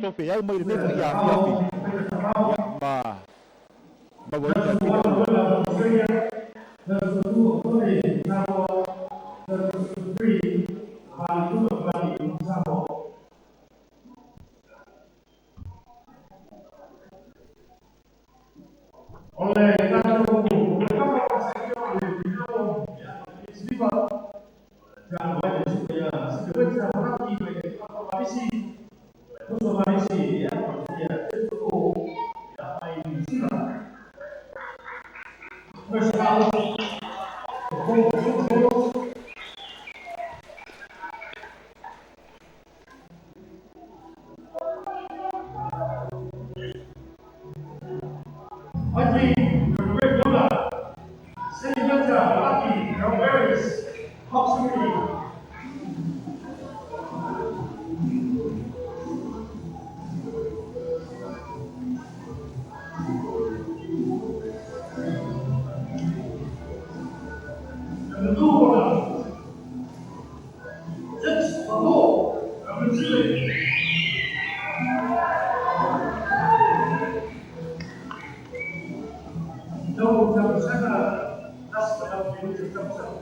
tope ya mai ne ya ya ma bo ina Semiueta, Malaki, Darius, Hartley. McDougall, Jett, Varcoe, لو تمسنا أسفل في وجه التمسك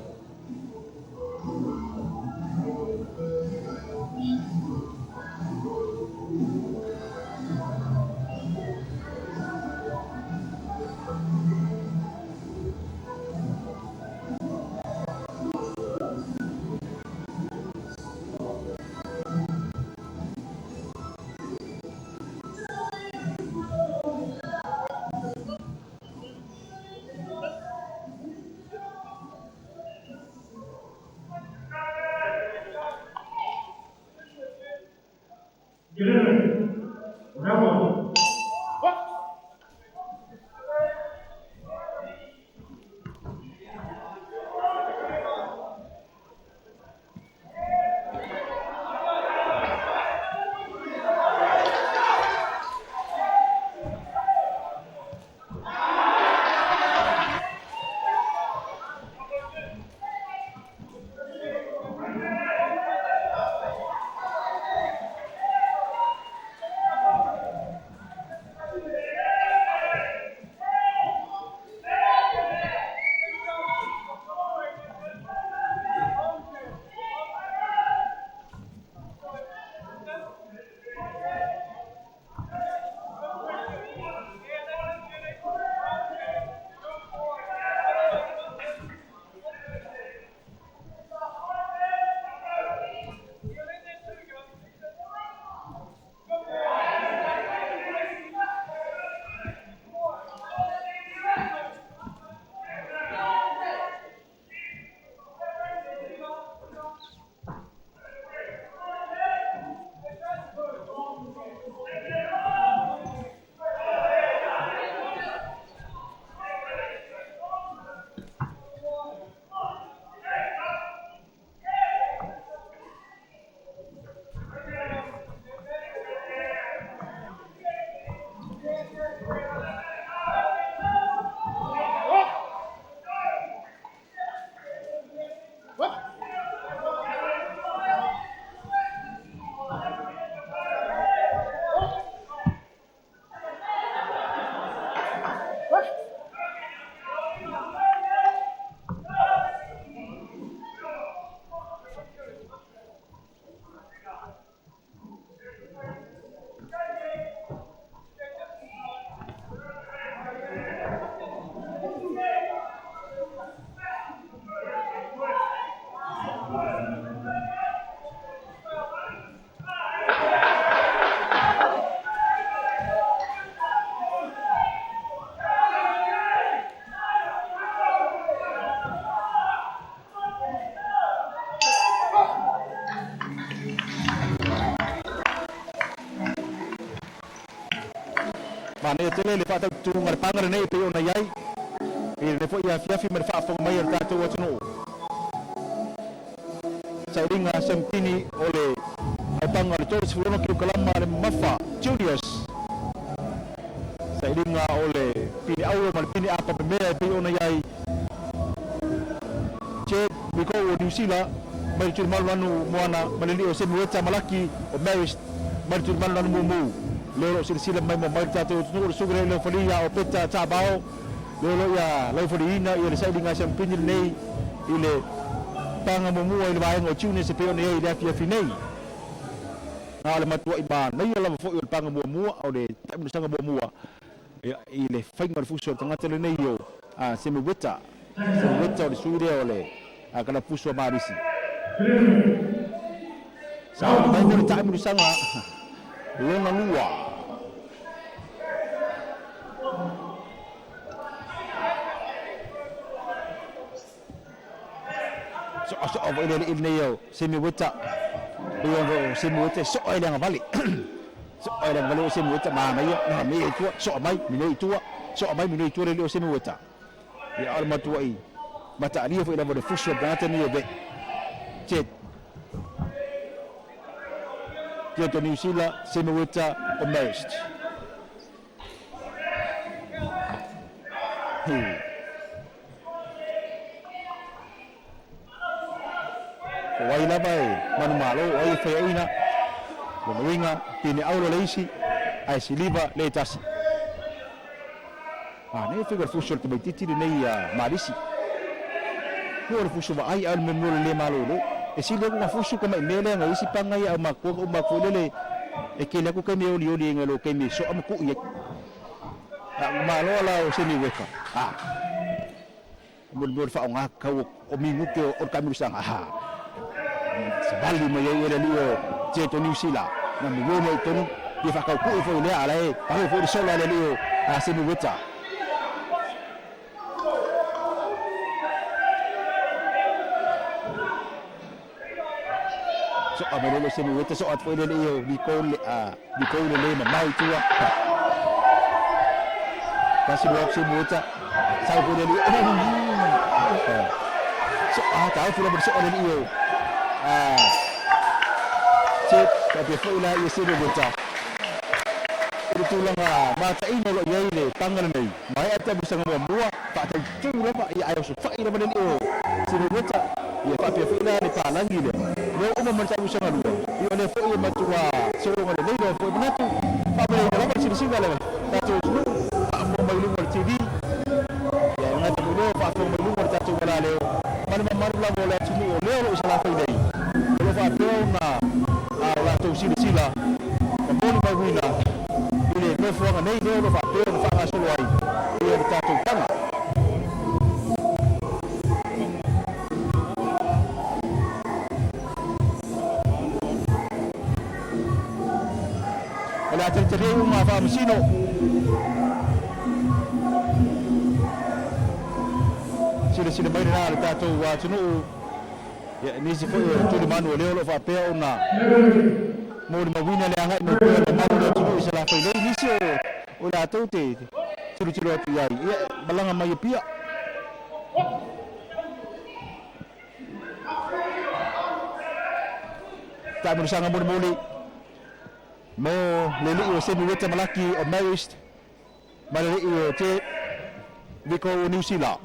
Mana tele le fa ta tunga pangara nei pe ona yai. Ile fo ia fiafi mer fa fo mai ta to watu. Sairinga sempini ole apanga le tore sifurano ki kalama le mafa Julius. Sairinga ole pini au mal pini apa pemea pe ona yai. Jett biko New Zealand mai tu malwanu moana malili o Semiueta Malaki o Marist mai tu malwanu mumu. Lero silsila mai mo mai tatu tu sugre le folia o peta tabao. Lelo ya lai fodina ia le sairinga sempini nei ile panga mumu ile vai ngo tune se pe ona yai le fia finei. Ale matua iban nei la fo il panga mumu o le tamu sanga mumu. Ile fainga fuso tangata le nei yo Semiueta o le suide o le kana puso marisi sa mai mo tamu sanga longa lua so o ile nei yo Semiueta yo Semiueta so ile nga vali so ile nga vali Semiueta ma mai tu so mai minoi tu so mai minoi tu le Semiueta ya alma tu ai mata ali fo ila mo fuso data ni be Jett to New Zealand Semiueta o Marist wai la bai manu malo wai fe ina lo winga tini aulo leisi ai siliva le tasi ne figure fuso te mai titi nei marisi ko fuso va ai al memor le malo e si le ko fuso ko mai mele ngai si panga ia ma ko le e ke le ko ke me oli ngelo ke me so am ku ye malo la o Semiueta bur fa nga ka o mingu ke o kamiru sanga sabali mo ye le lio Jett New Zealand na mi mo tonu di fa ka ku fo le ala e pa fo solo le lio Semiueta so amelo Semiueta so at fo le lio di ko le mai tua kasi lo Semiueta sa fo le lio so ta fo le so le lio Jett tapi fo la ye Semiueta itu lang mata ino lo yai le tangan nei mai ata bisa ngomua pa ta tu pa ia ayo so fa ina manen o Semiueta ia pa pe fo la ni pa langi le lo o mo ta bisa ngalu io le fo ia matua so lo le le fo binatu pa be la pa si singa le ta tu pa mo mai lu TV ya ngata mo pa mo mai lu ta tu wala le man la bola tu le lo sala fa dei lo fa pe na la tu sila mo ni ba wina ile me fo nga nei lo fa pe lo fa solo ai ia ta tu tanga ala tertere uma fa masino sila mai na ta tu wa tunu ya ni si fo tu di manu le lo fa pe ona mo di mawina le anga no pe na manu le tunu sala fa le ni si o la tu te turu atu yai ya balanga mai pia ta mo sanga mo moli mo leli o Semiueta Malaki o Marist maleli o Jett biko New Zealand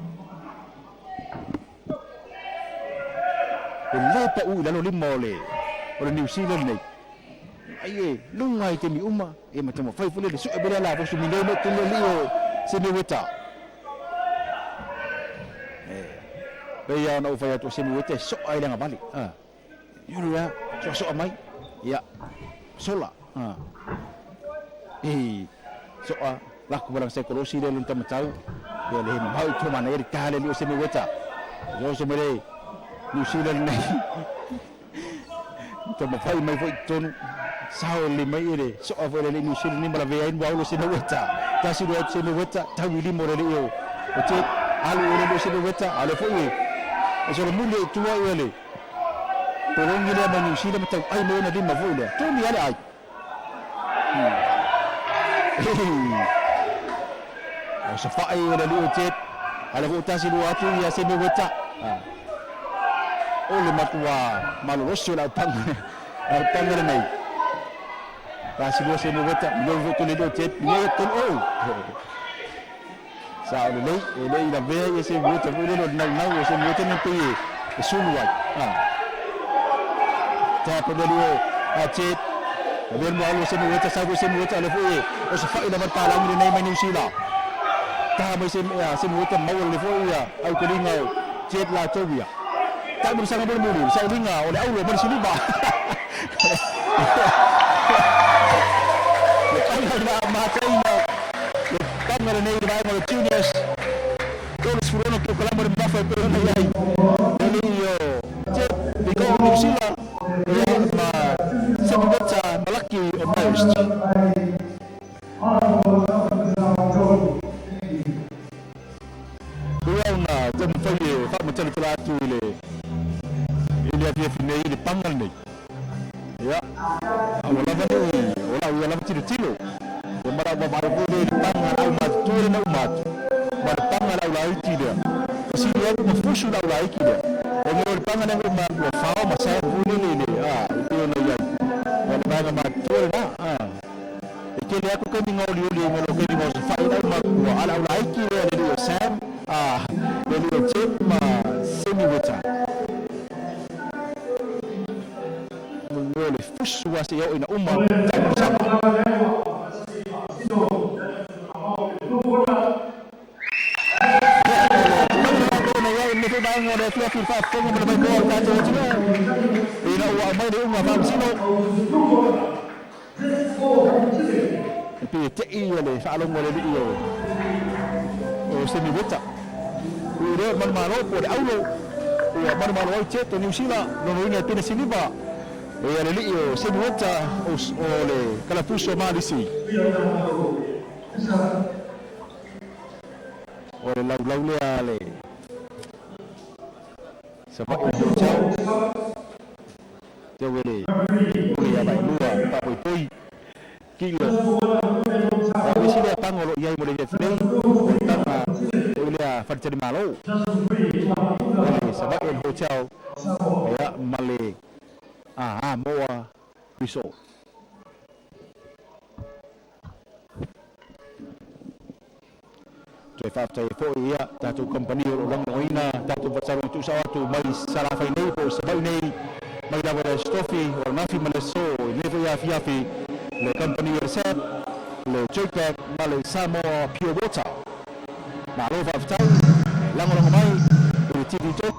le pa u lalo limo le o New Zealand nei ai lungai te mi uma e matamo fai fule le su e bela la fo su mino no tulo li o Semiueta be ya no fai to Semiueta so ai langa bali yuru ya so mai ya sola so la ko bala se ko si le lun tamatau ya le mai to mana eri kale li o Semiueta yo so mere New Zealand nei to ma fai mai foi tonu sao le mai ere so avo le New Zealand ni mala vea in waulo Semiueta kasi do Semiueta tawili mo le o Jett alu le Semiueta ale foi e so le mule tua ele Polongi le ma New Zealand ta ai mo na di ma foi le to mi ale ai Savaii le liu Jett. Ala ko tasi lu atu ya Semiueta. Ole matua malolosi la pang. Pang nei. Tasi lu Semiueta, lu tu le liu Jett, ni tu Sa le la ve ya Semiueta le lo na Semiueta ni pi suluai. Ta pedalio Jett. Kemudian malu Semiueta sabu Semiueta le foi. Savaii la bertalang ni nei New Zealand. Ta mai Semiueta mau le foi ya. Au kelinga Jett la tobia. Tak bersama bermula. Saya dengar oleh Allah di sini bah. Kalau makai mau. Kalau ni dah mau juniors. Kalau sebenarnya kita kalau berbuat apa pun ayai. Jadi yo, Jett di kau New Zealand. Ya, Semiueta Malaki Marist. Kau na jam pagi, tak macam terlalu le. Ini dia finai di pangal ni. Ya, awalnya ni, awalnya ciri-ciri. Berapa baru ni pangal umat, turun umat. Berpangal awalnya dia. Sini aku berfusu awalnya dia. Orang pangal yang umat, Lafao masa bulan ni. Itu yang dia. Orang umat turun Jadi aku kan ngoli-ngoli Lokesi mau Savaii umat awalnya dia dia Sam. Dia Jett Semiueta. Oleh fusuasi yo ina umma bersama. Tapi cek le falong oleh dia. Semiueta. Udah mana-mana pun aulo. Mana-mana Jett New Zealand, nunggunya pindah sini ba. Ya lelio Semiueta oleh kalapuso malisi. Oleh lau le. Sebab itu jauh le. Boleh apa dua, tak poi kilo. Tapi sini pangol yang boleh jadi tanpa boleh farcari malu. Sebab itu hotel ya Malaki. Moa Resort. Taefu ya satu company orang Noina satu pasar untuk satu mai Salafai ni po Savaii ni mai dapat stofi orang nafi maleso ni tu ya fiafi le company reset le Jett malai Samoa pure water. Malu fatau lang mai di Digicel.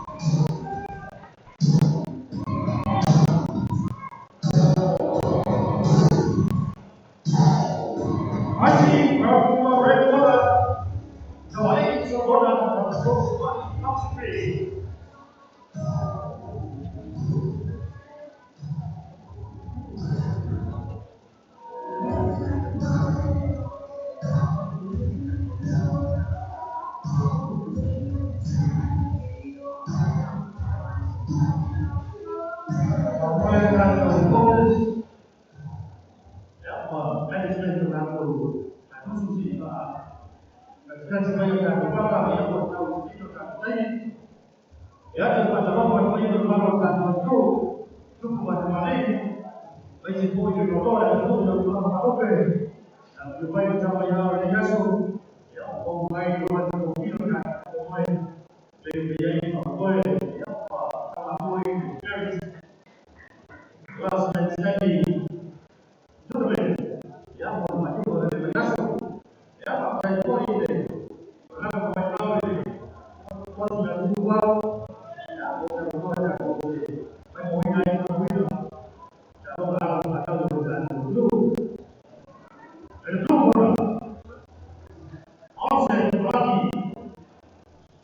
Olsen, Malaki,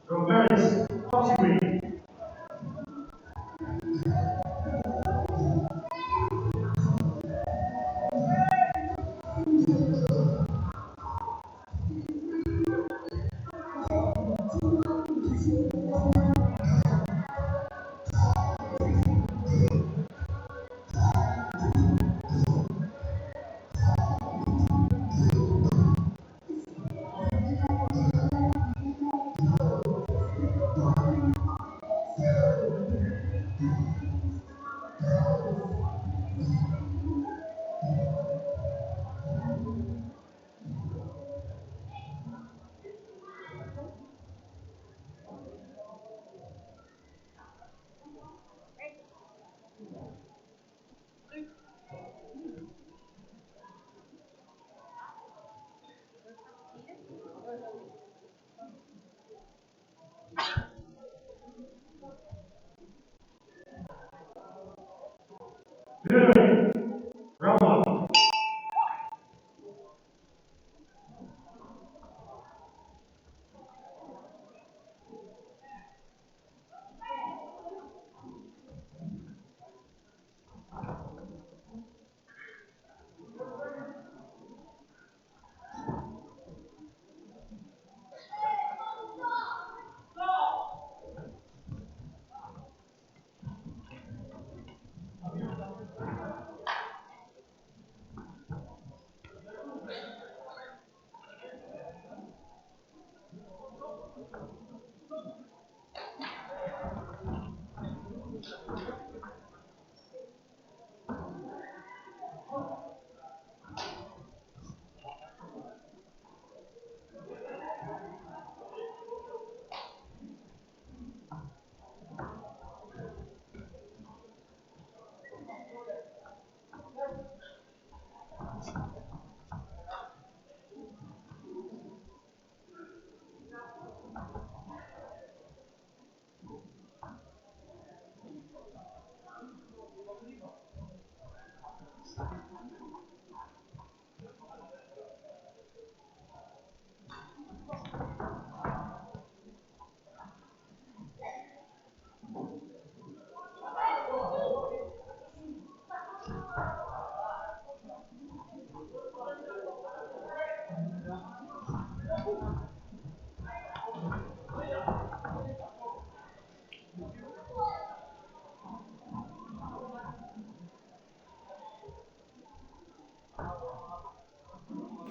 from Marist,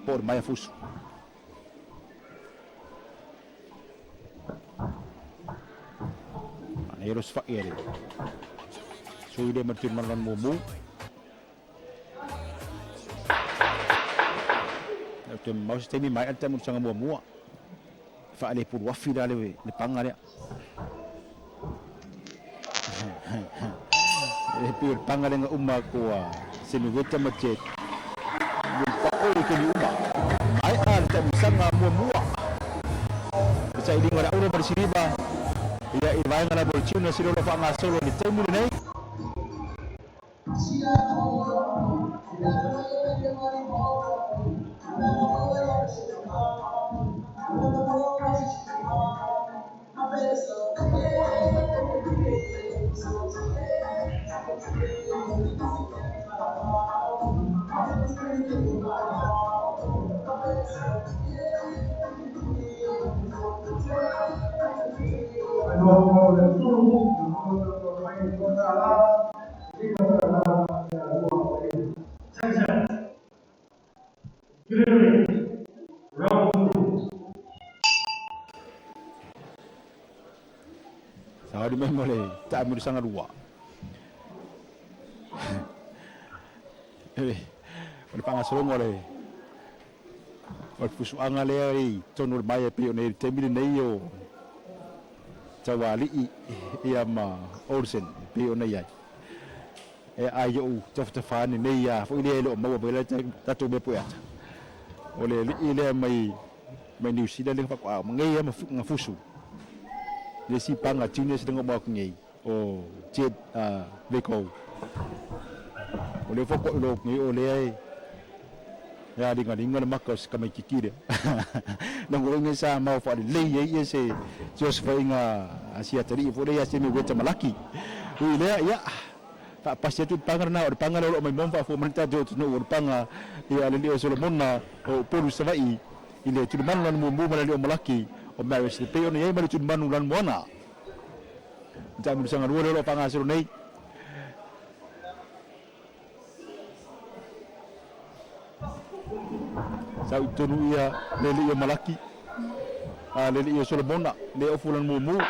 por mai fusu Eros fa ele so ide martin malan mumu tem mau sistemi mai ante mun sanga mumu fa ale pur wafi dale le pangare e pur pangare nga umma ko Semiueta ma Jett pa oi ke umma ai ante mun sanga mumu sa iding ora ora bersiriba ia irvai ngana bolchuna silo lo fanga solo di temu nei Saudi memole tak ambil sangat dua. Oleh pangasolong oleh pusu angale tonur maya pio nei tembil nei yo Taualii ia ma Olsen pio nei ai ayo tafani nei ya fo ile lo mau bela tatu be poeta oleh ile mai New Zealand le fa ngai ma fusu Desi panga Tuna sedang bawa ngai oh Jett Varcoe oleh fokok lo ngai oleh ya dengan makas kami kikir nang orang sa mau fa le ye se Joseph inga Asia tadi fo dia Semiueta Malaki ile ya tak pas itu pangarna or pangalo mai momfa fo merita jo no or panga ya le Solomona Upolu Savaii ile tuman lan mumbu malali Malaki o Marist pe on ye mari tuman lan mona jam sangat dua lo pangasur nei sau tonu ia leli Malaki leli Solomona le ofulan mumu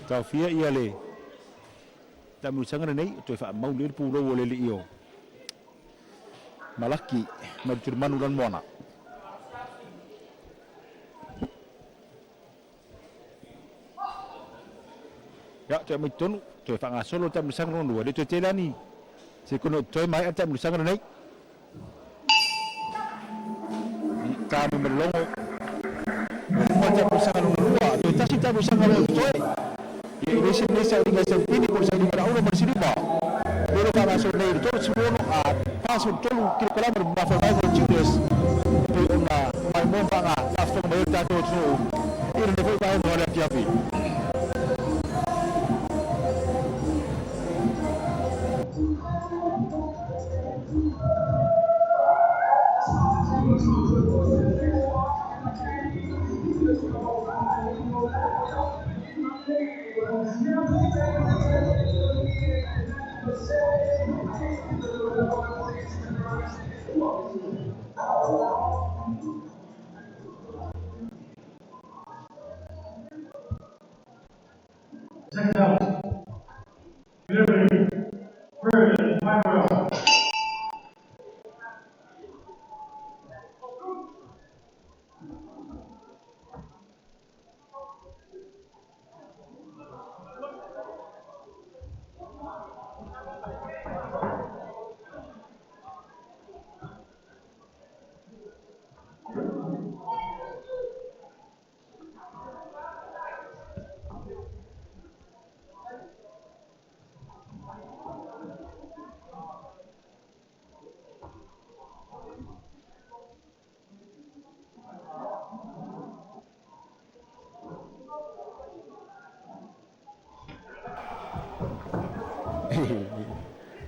tau fia ia le tamu sangat nei tu fa mau le puro leli io Malaki mari tuman lan mona ya tu mai tonu tu fa ngasolo tam sang ron dua tu telani se kono tu mai tam sang nei kami melongo macam sang ron dua tu tasi tam sang ron tu ini semasa ini sempini pun sang dibera orang bersiriba baru fa ngasolo nei tu semua pasu tolu kilo kolam bermafa bago judes tu ona mai mo fa ngasolo mai tu tu ini dia foi bago olha tiapi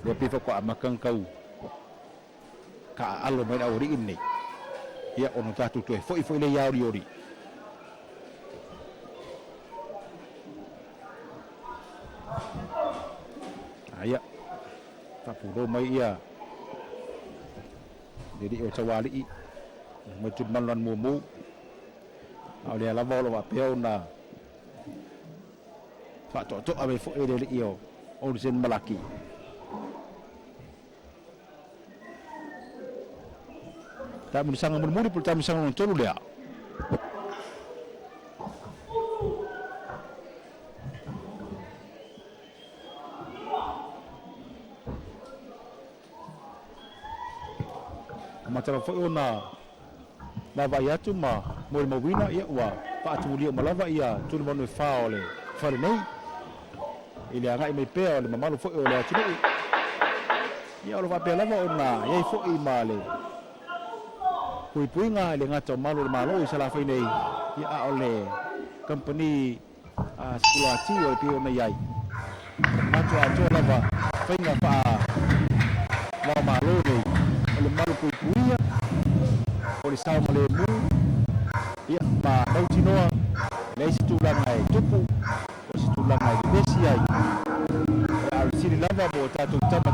dia pifa ko amakan kau ka alo mai ori ini ia ono tatu tu foi le yauri ori Iya. Tapulo mai ia. Jadi o Taualii. Mai tu malan mumu. Ole ala volo va peo na. Fa to ave fo ele io. Olsen Malaki. Tak bersama bermuri pertama sama tolu dia. Macam foi ona lava ia tu ma mo wina ia wa pa tu lia malava ia tu mo no faole fare nei ile anga mai pe ole mamalu foi ole tu ia ole va pe lava ona ia foi male pui nga le ngata malu malo sala foi nei ia ole company skulati o pe ona iai atu lava foi nga pa wa malo nei ole malu pui ia ole sa male mu ia pa tau tinoa nei situ langai tupu o situ langai besi ai al siri lava bo tatu tama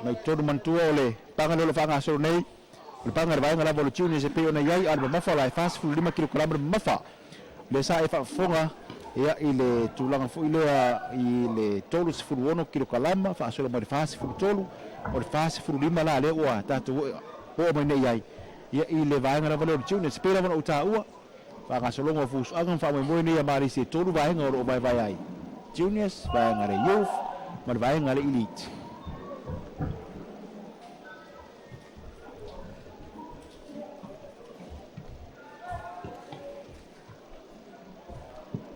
mai tonu mantua ole panga lo fanga so nei le panga vai ngala bolo tune se pe ona yai al mafa la fast food 5 kg mafa le sa e fa fonga ia ile tulanga fu ile tolu se fu 1 kg fa so le fast food tolu o fast food 5 la le wa tatu o mai nei yai ia ile vai ngala bolo tune se pe la o ta ua fa ga so longo fu agan fa mai nei mari se tolu vai ngoro vai vai ai juniors vai ngare youth mar vai ngare elite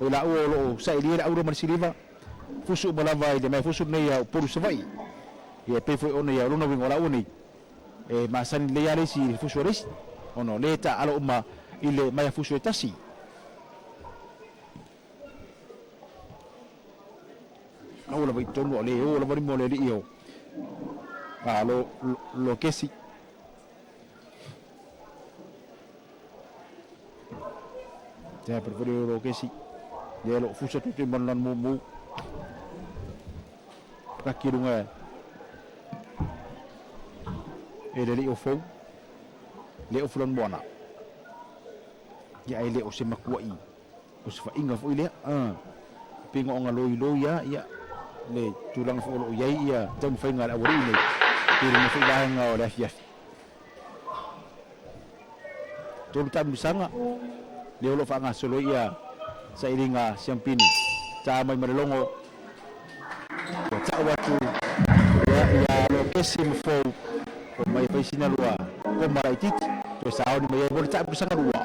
o la o sai dia la uro marsiliva fusu balava de mai fusu nei Upolu Savaii e pe foi ona ia lona wingola uni e masan le ale si fusu ris ono leta alo uma ile mai fusu tasi no la vai tonu le o la vai mo le io lo Lokesi ya per vedere Lokesi dia lo fusa tu timbalan mumu kakirunga ele ofo le oflon bona ya ele o se makuai o se fa inga fo ile pingo nga loi ya le tulang fo lo yai ya tam fa nga awri ni tiri mo fa nga o la fiaf tolu tam sanga le lo fa nga solo ya sa iringa siampini sa may marilongo sa watu ya Lokesi mfo ko may sinalua ko maraitit to sa ni may bol sa busanga ruwa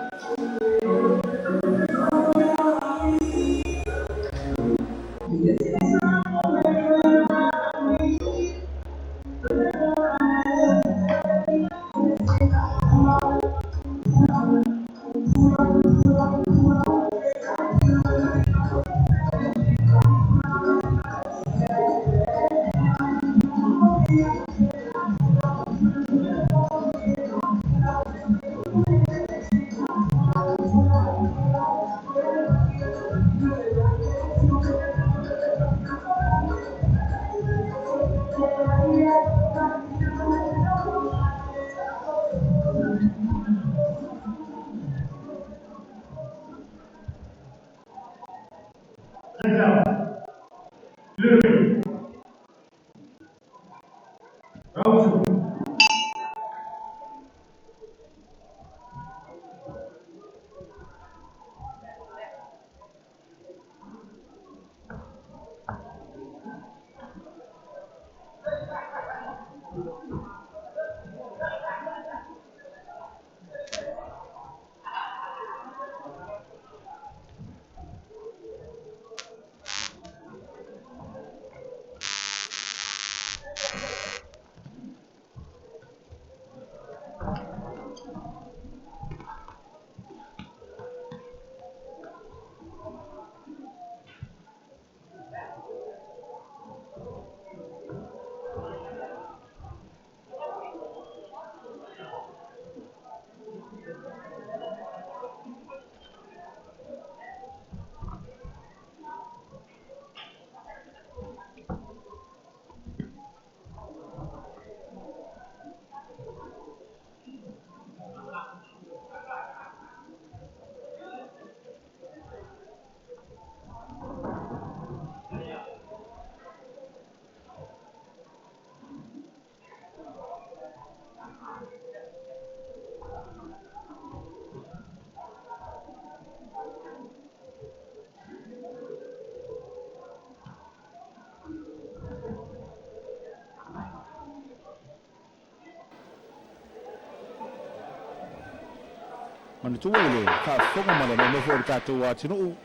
mana tu ile fa fonga mala no fo tato wa tinu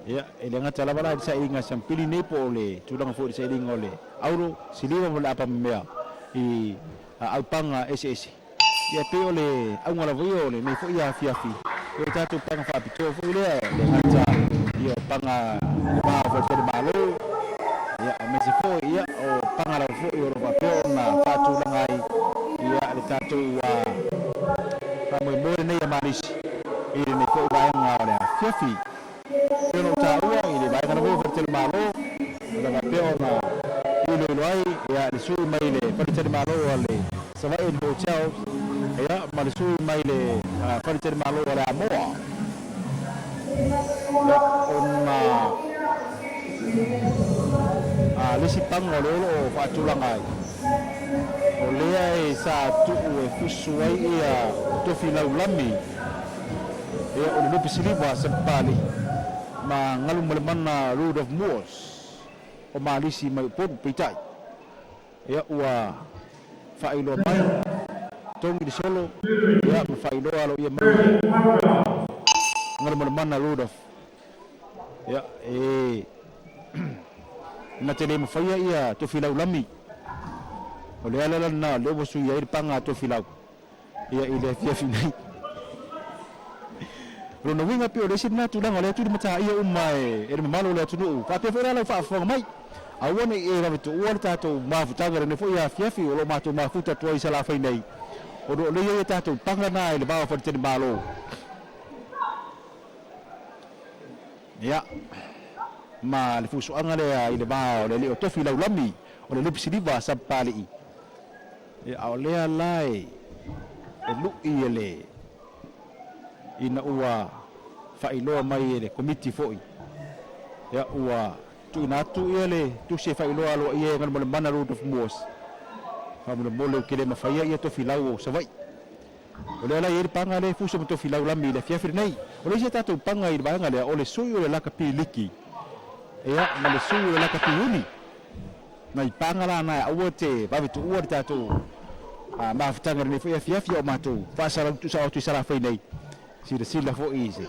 ya ele ngata la bala sa inga sampili ne pole tu lang fo sa inga ole auro siliwa mo apa mea I alpanga SS ya pe ole au ngala voyo ole me fo ya fiafi o tato panga fa pito fo ile le ngata yo panga ba fo se malo ya me se fo ya o panga la fo yo ba pe na fatu langai ya le tato wa mai mo ne ya Marist ile ne ko ba nga ole fiafi no ta ua ile ba kana vo fertel malo da ba mai le Paritari Malo ale Savaii Hotel ya malusui mai le Paritari Malo ale Amoa ya lesi panga lolo fatulangai olea sa tu fusuai ia tofi laulami ya ulu pisiliba sepali ma ngalu malemana Road of Moors o malisi mai pon pitai ya ua failo mai tongi di solo ya failo alo ia mai ngalu malemana Road of ya na tele mo faya ia to filau lami o le ala na le bo su ia ir panga to filau ia ile fia finai rono winga pio le sina tu danga le tu mata ia umai e malo le tu fa te fera la fa fa mai a wona e ra tu o ta to ma futanga ne fo ia fia fi o lo ma to ma futa to isa la fa nei o do le ia ta to panga na le ba fa te malo ya ma le fuso anga le ile ba le o tofi lau lami o le lupisi diva sapali ya o le lai e lu ile ina ua failoa mai le committee foi ya ua tu na tu ile tu se failoa lo ia ngal mo mana Road of Moors fa mo le kele ma faia ia tofi lau Savaii o le lai panga le fuso mo tofi lau lami le fiafir nei o le ta tu panga i ba ngale o le sui o le laka piliki ya malesu la katiuni mai pangala na awote ba bitu uor tatu ma futanga ni fia o matu fa sala tu sa tu sala fa nei sila fo easy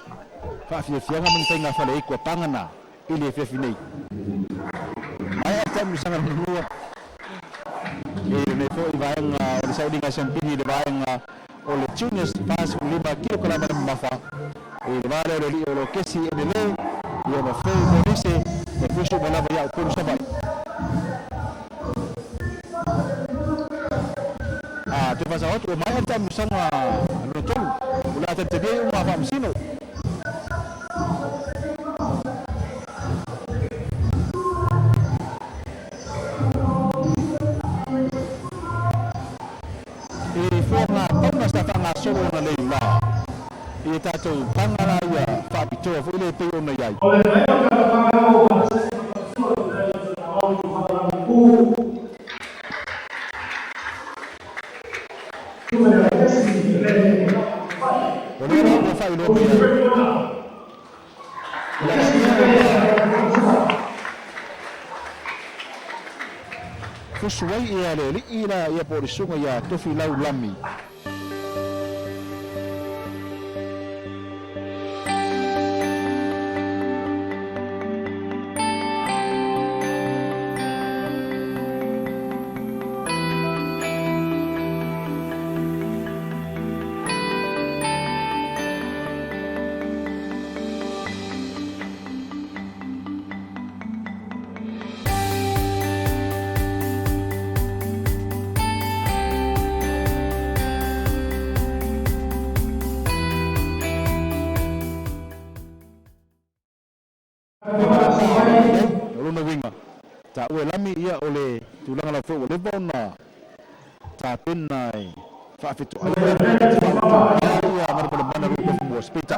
fa fia ngam tenga fa le ko pangana ile fia nei ai ata mi sanga no ne fo ivanga o sa dinga champini de vanga o le juniors pass 5 kilo kala mafa e vale le Lokesi Enele ia ma fei Monise e fuso Poulava ia Upolu Savaii te fasa watu o mai ata musanga no tolu ula ata te dei uma fa msino e forma pona sta fanga solo na leila e tato pangala ia fa bitoa fu le pe ona yai Fusuai ia le ila ia po sunga ia tofi lau lami ue lami ia ole tulanga la fo le bona ta penai fa fitu ia ngar bana Road of Moors pita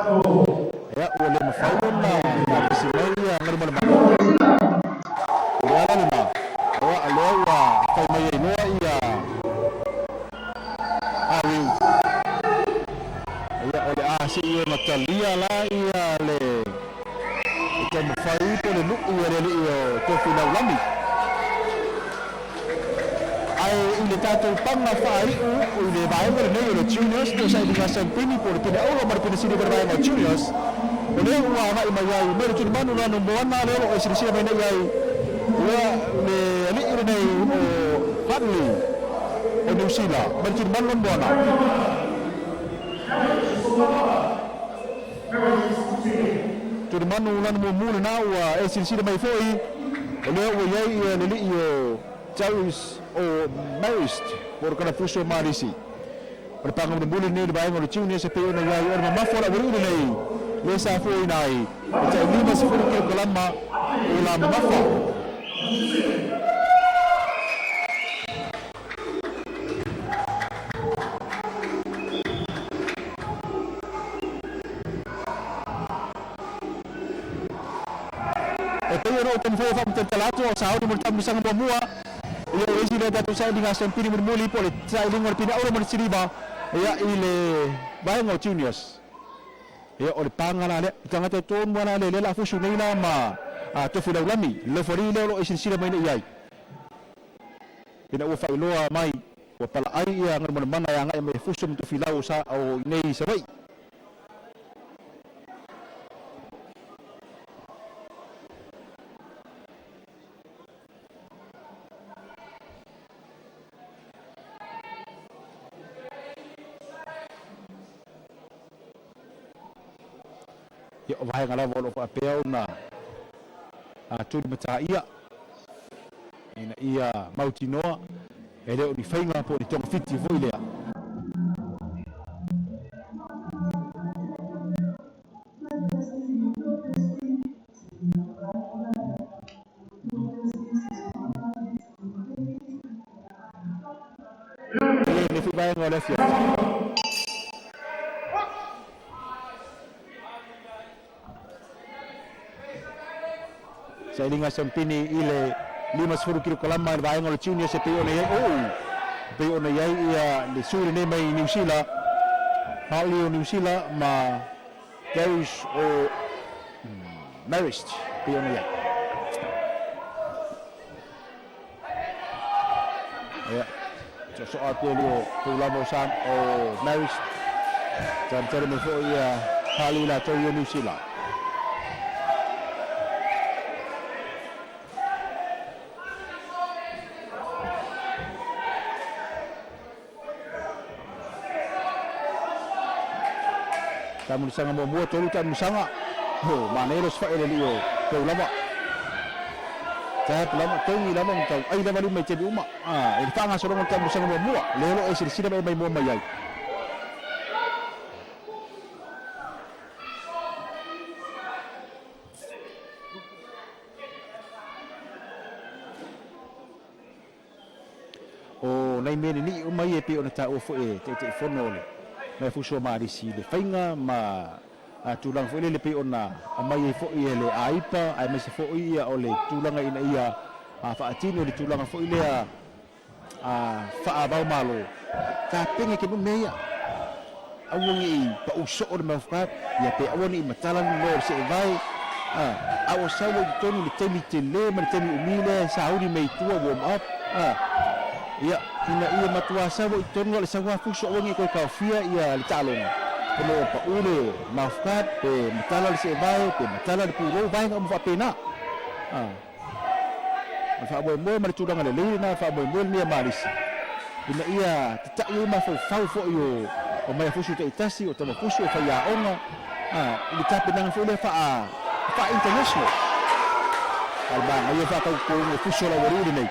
ya ole ma fauna ya simaia ngar bana ya lama wa alewa fa mai no ia awi ya ole asi ia matalia la ia le ita ma faipo le lu ia le io to fina lami ile tato panga fai u ile vai per noi le juniors to sai di Sampini por te au mar por sini per vai juniors ole u ama i mai ai mer tu manu na no bona le o sini sini mai ai wa le ali ile nei o Hartley o New Zealand mer tu manu bona tu manu na no mu na wa e sini sini mai foi ole u ai le io Darius o Marist por kana fuso Marisi por pangam de bulin ni ba ngol chiu ni se pe na ya or ma fola buru nei le sa foi nai ta ni mas fu ke kalama ula ma fa Pero no kan foi fam tentalato sa uri mo tamu sang mua. Ia isi le datu sa dinga sempini muli pole sa lingor pina ora mo siriba. Ia ile baingo juniors. Ia ole pangala le tanga te ton wana le la fusu nei la ma to fu lami le fori le lo isi sira mai nei. Pina u fa iloa mai wa pala ai ia ngar mana yang ai me fusu to filau sa o nei Savaii. Ya vai ngala volo pa peo na tu mata ia ina ia mautinoa ele o ni fainga po ni tong fiti foi lea ele fi vai ngala fia Saya ingat sempini ile 50 kilo kalama bae ngol junior se peo nei peo nei ia le suri nei mai New Zealand Hartley New Zealand ma Darius o Marist peo nei ya so Upolu Poulava san o Marist dan terme fo ia Hartley la to New Zealand Tamu sanga mo tolu tamu sanga ho maneros fa ele lio Poulava Taefu lama tongi lama tau ai lama lima tebi uma ele tanga solo tamu sanga mo lelo e sira mai mo mai o nai meni ni mai e pe ona ta o fo e te fonole me fuso marisi le fainga ma tulang fo le pe ona mai fo ile aipa ai me se fo ia ole tulanga ina ia fa atino le tulanga fo ile fa abau malo ka penge ke no meia awongi pa uso o mafka ya pe awoni matalan no se vai awo sawo tonu le temi tele ma temi umile saudi me tua warm up ia ina ia matua sawo tonu le sawa fuso awongi ko ka fia ia le talonga Pelo pa ule mafkat pe matala se vai pe matala de puro vai ngam fa pena fa bo mo mar tudang le na fa bo mo ni Marist ina ia ta ia ma fa fo yo o mai fusu te itasi o tama fusu fa ya onga ni ta penang fo le fa international alba ia fa ta ko fusu la wori nei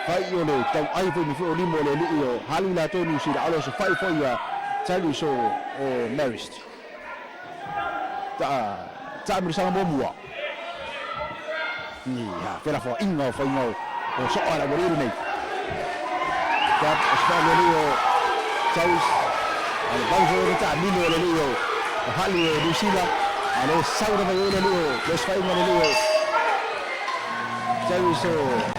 fai yo le tau ai fo mi fo limo le yo halu la to ni sira alo so fai fo ya tali so o Marist ta mi sanga mo ni ha fera fo ingo o so ala bori nei ta sta le yo chaus al banjo ta mi le yo halu ni sira alo saura le yo les fai mo le yo Darius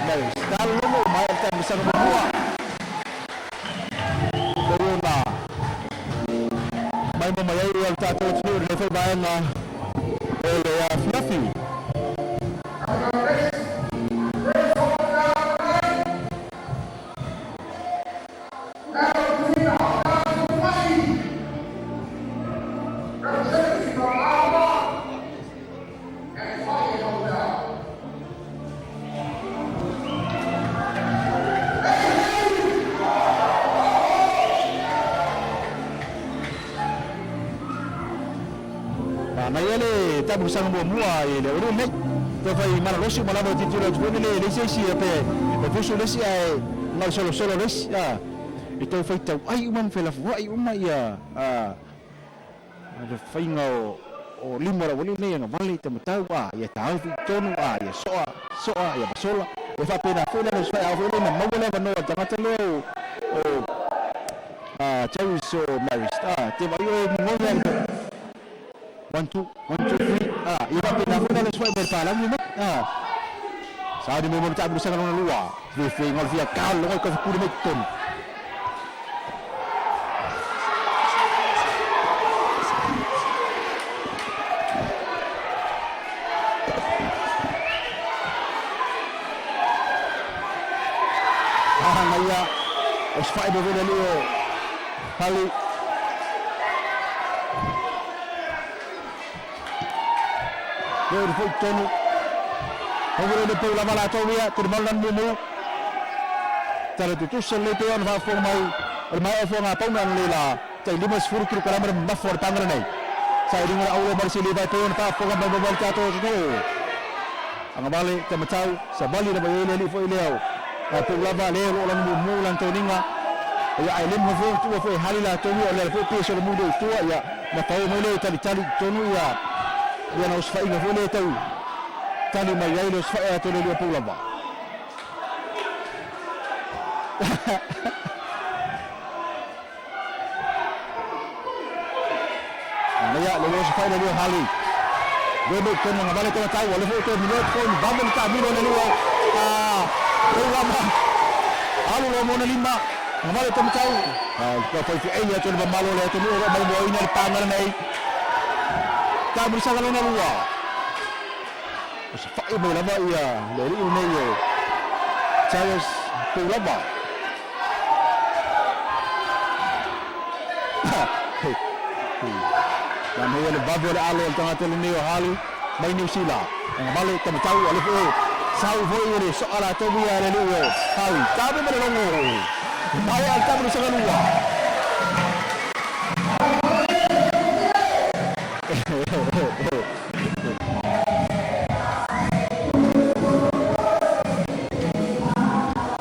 Marist. Kalau mai akan bersama Tumua. Corona. Mai memayai yang tak tahu tu level bayang oleh Fluffy. Bersama mua ele uru nek to fai mana rosu malabo titula tu le sesi pe fusu le si ai ngal solo les itu fai tau ai umam fela ai umma ia ada fai ngau o limora wali ne yang vale tamatau ia tau fi tonu ia soa ia basola e fa pena fula no fai au fula mo wala no tangata lo o Darius Marist te vai o mo 1 2 3 ia pena Savaii berpalang ni mak. Sa di mo tak berusaha dengan luar. Vif ngol via kal ngol ko ku de ton. Ngaya Savaii berbeda Leo. Kali Leo foi Tunu. Hongre de Poulava la Taualii terbalan mumu. Tara tu selete on va for mai. Mai for nga paunan lela. Tai 5 kilo kalamar mafor tangan nei. Sai ringa aulo bersili vai ton pa for nga babal ka to no. Ang bali tamatau sa bali na bayele li foi leo. Poulava leo ulang mumu lan toninga. Ya ailim mo tu foi halila tonu ole foi peso le mundo tu ya. Na tau mo le tali tonu ya. Ya na Savaii nga foi le tau. Tali mai ai lo Savaii to le Poulava. Naya lo Savaii le Hartley. Debe kon nga balik ko tayo wala to minute ko babel ka mino le lo. Poulava. Alu lo mo na lima. Nga balik to tayo. Ko foi ai ya to le malo le to no ba mo ina pangal nei. Ta berusaha dengan luar. Savaii Poulava ya dari Enele. Charles Poulava. Dan dia le babel alol tengah telneo halu mai New Zealand. Yang balik kami tahu alif sau foi ini soal atau biar le luo. Halu tapi melongo. Mai alta berusaha luar.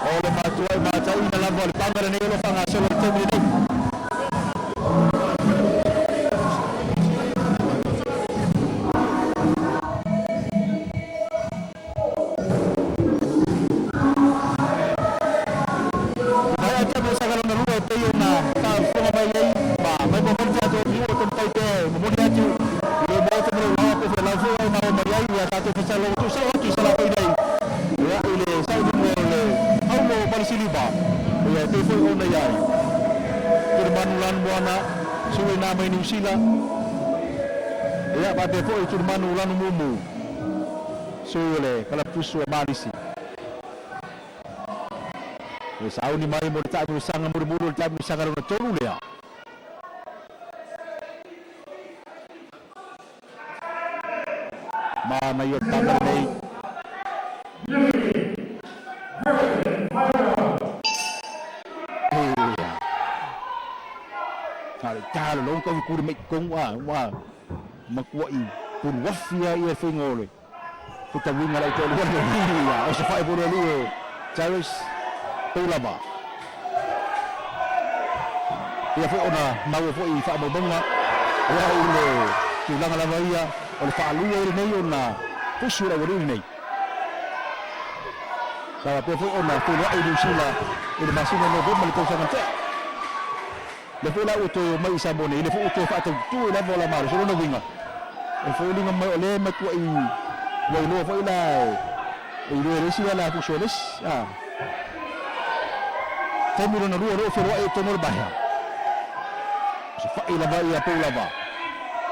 Oleh matuai macam ini dalam bola panggil ni kalau faham hasil tim ini. Saya akan berusaha kalau meluai tayo na tak semua bayai. Mai mohon jatuh ni untuk tayo mohon jatuh. Dia bawa semua lawan ke Lafao mau bayai ya satu pasal itu sahaja salah pidai. Ya ile saya dimole. Aulo Palesiliba. Ya Taefu ona yai. Turmanulan buana suwe nama New Zealand. Ya ba Taefu turmanulan mumu. Suwe kalau pusu Marist. Sau ni mai mo tak berusaha mur-mur tak berusaha kalau tolu dia. Mana yo tangan nei. Kalau long kau kur mek kong wa makwai pun wafia ia fingole. Kita winga lai tolu ya. Savaii boleh lu. Charles Poulava. Ia foi ona mau foi fa mo bonga. Ia ile tulang lavaya oleh fa lu ile nei ona pusu la wori nei. Sa pe foi ona tu lo ai New Zealand. Ile masih no bom le tau sangat. Le foi la uto mai sabone ile foi uto fa tu le bola mar so no winga. E foi linga mai ole makwai. Wa lo foi la. Ile resi la pusu les. Temuro na ruo fero ai tonor bahya. Savaii lava ia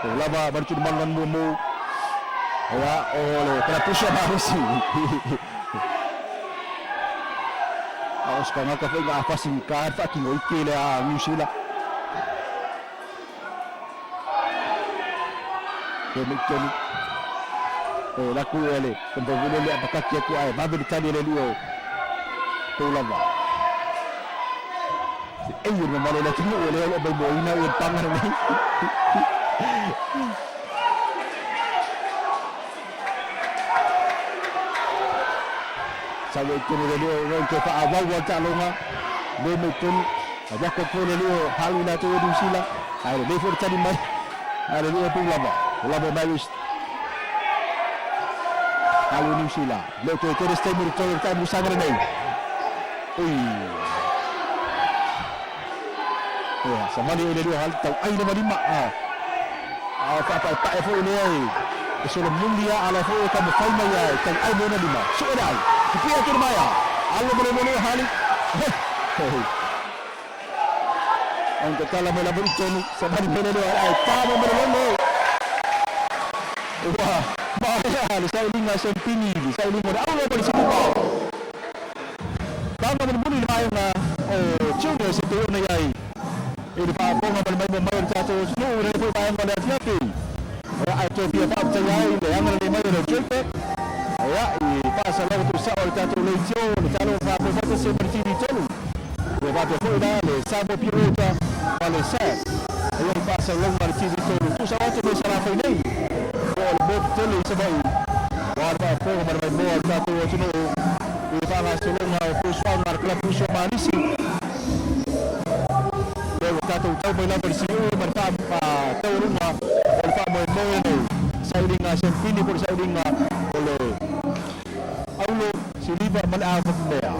Poulava bertu malan mumu. Ya ole kena pusha barisi. Aos kana ka foi apa singkat fa kinoi kele a New Zealand. Kemikeni. Laku ele kembali le apakah kia ku ai babel tadi le liu. Poulava. Ayun na malala tinu ole bay boy na yung pangar ni. Sabi ko ni Leo ron ko pa awaw wa ta longa. Bemitun aja ko ko Leo halu na to New Zealand. Ay be for tadi mai. Ay Leo Poulava Marist. Halu New Zealand. Leo to ko resta mo to ta musanga na nei. Ui. Ya, sama dia dia hal tahu ai nama lima. Apa Taefu ni ai. Solomona ala fo ka mo fai mai ai ka ai mo na lima so dai ki pia tu mai alo mo hali ang katala mo la bonito sa bani mo ai pa mo mo wah bahaya sa ilinga sa pini sa ilinga alo mo sa pa tama mo ni mai na chuno sa tuyo na ai ini pa po nga may mo sa to no re po ba ang wala tiati ay to pia pa sa ai le ang ni mai ro chupe ya i pasa logo tu sa o tato lezione talo fa po fa se per tiri tolo e va to foi da le sabo piruta vale sa e il pasa logo per tiri tolo tu sa otto me sarà fai nei o il bot tele Savaii guarda po ma mai mo tato no e fa la solonga o fu suon mar club fu suon Monise e tato tau mai la per si o mar fa tau ma o fa mo no sa ilinga sen fini por sa ilinga ole Aulo si Liver malabot niya.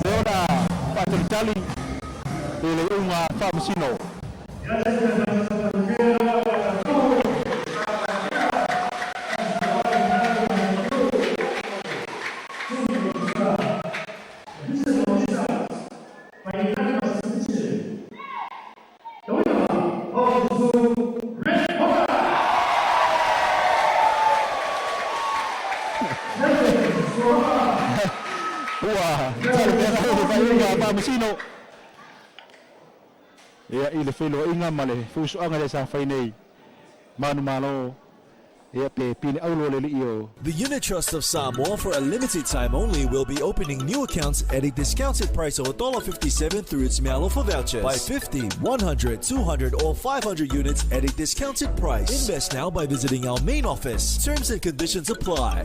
Leona Patritali dele uma Famsino. Famsino. Ya ile felo inga male fuso anga sa fainei manu ya pe pili aulo le io. The Unit Trust of Samoa for a limited time only will be opening new accounts at a discounted price of $1.57 through its Malaki vouchers. Buy 50, 100, 200 or 500 units at a discounted price. Invest now by visiting our main office. Terms and conditions apply.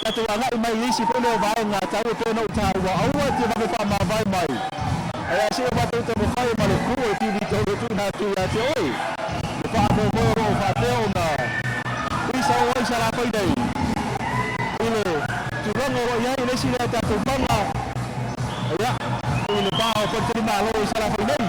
Tatu anga mai isi pole vai nga tau pe no tawa awa te na pa ma vai mai ai se ba te mo fai ma le ku ti vi to tu na tu ya te oi pa mo ro fa te ona isa oi sala pai dai ile tu rongo ro ya ile si ta tu banga ya ile ba ko te ma lo sala pai dai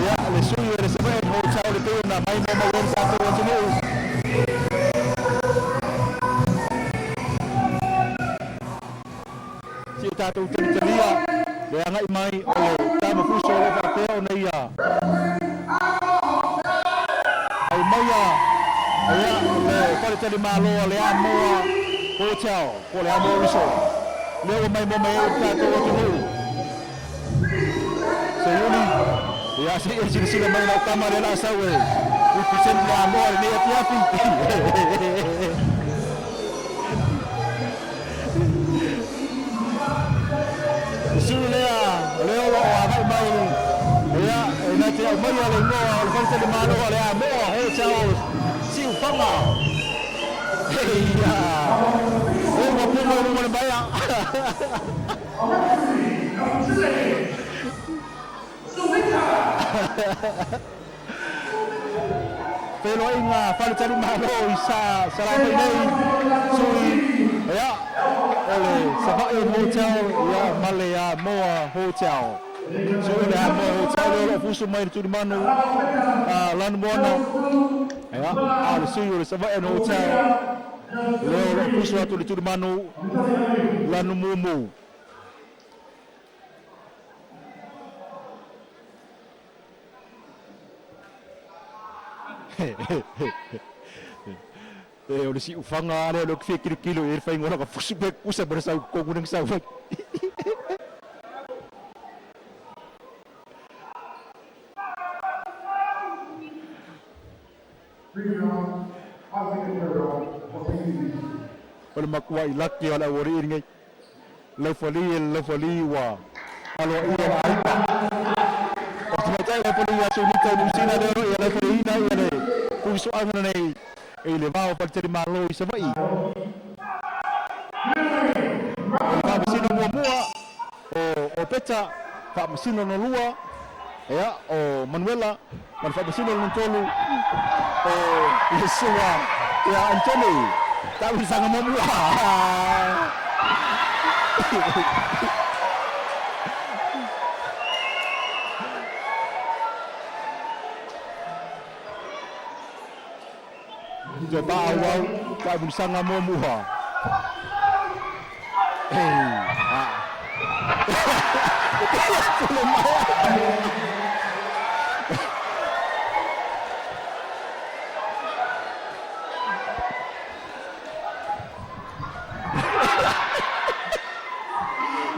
ya le suyo le Savaii mo chao le Tuna mai mo mo sa to tunu si ta tu teria le anga mai o ta mo fuso le pa o nei ya ai mai ya le ko le tele malo le amo ho chao ko le amo so le mai mo mai ta to tunu Sayuni ya sila mai na kama le la sawe represent la amor ni api Sulia leo lo abai mai ya na te mai le ngo al fonte de mano le amor he chao si ufanga ya o mo baya Pero inga falo tali malo isa salamat nei sui ya ole Savaii hotel ya male ya moa hotel so le amo hotel lo fusu mai tu manu lan bona ya al sui le Savaii hotel lo fusu tu manu lan mumu Oleh si ufanga le lo kilo ir fai ngora ka fusu be usa bersau ko gunung sawai Pada makuai laki ala wari ini lefali wa alo iya aipa. Osmacai lefali ya sunita musina dero ya lefali ina ya le kuiso angana nei Lafao pada malo Savaii. Pak mesino mua o peta pak mesino no lua ya o Manuela dan pak mesino no tolu o Yesua ya Antoni tak bisa ngomong mua. Coba awal tak bisa ngomong mua.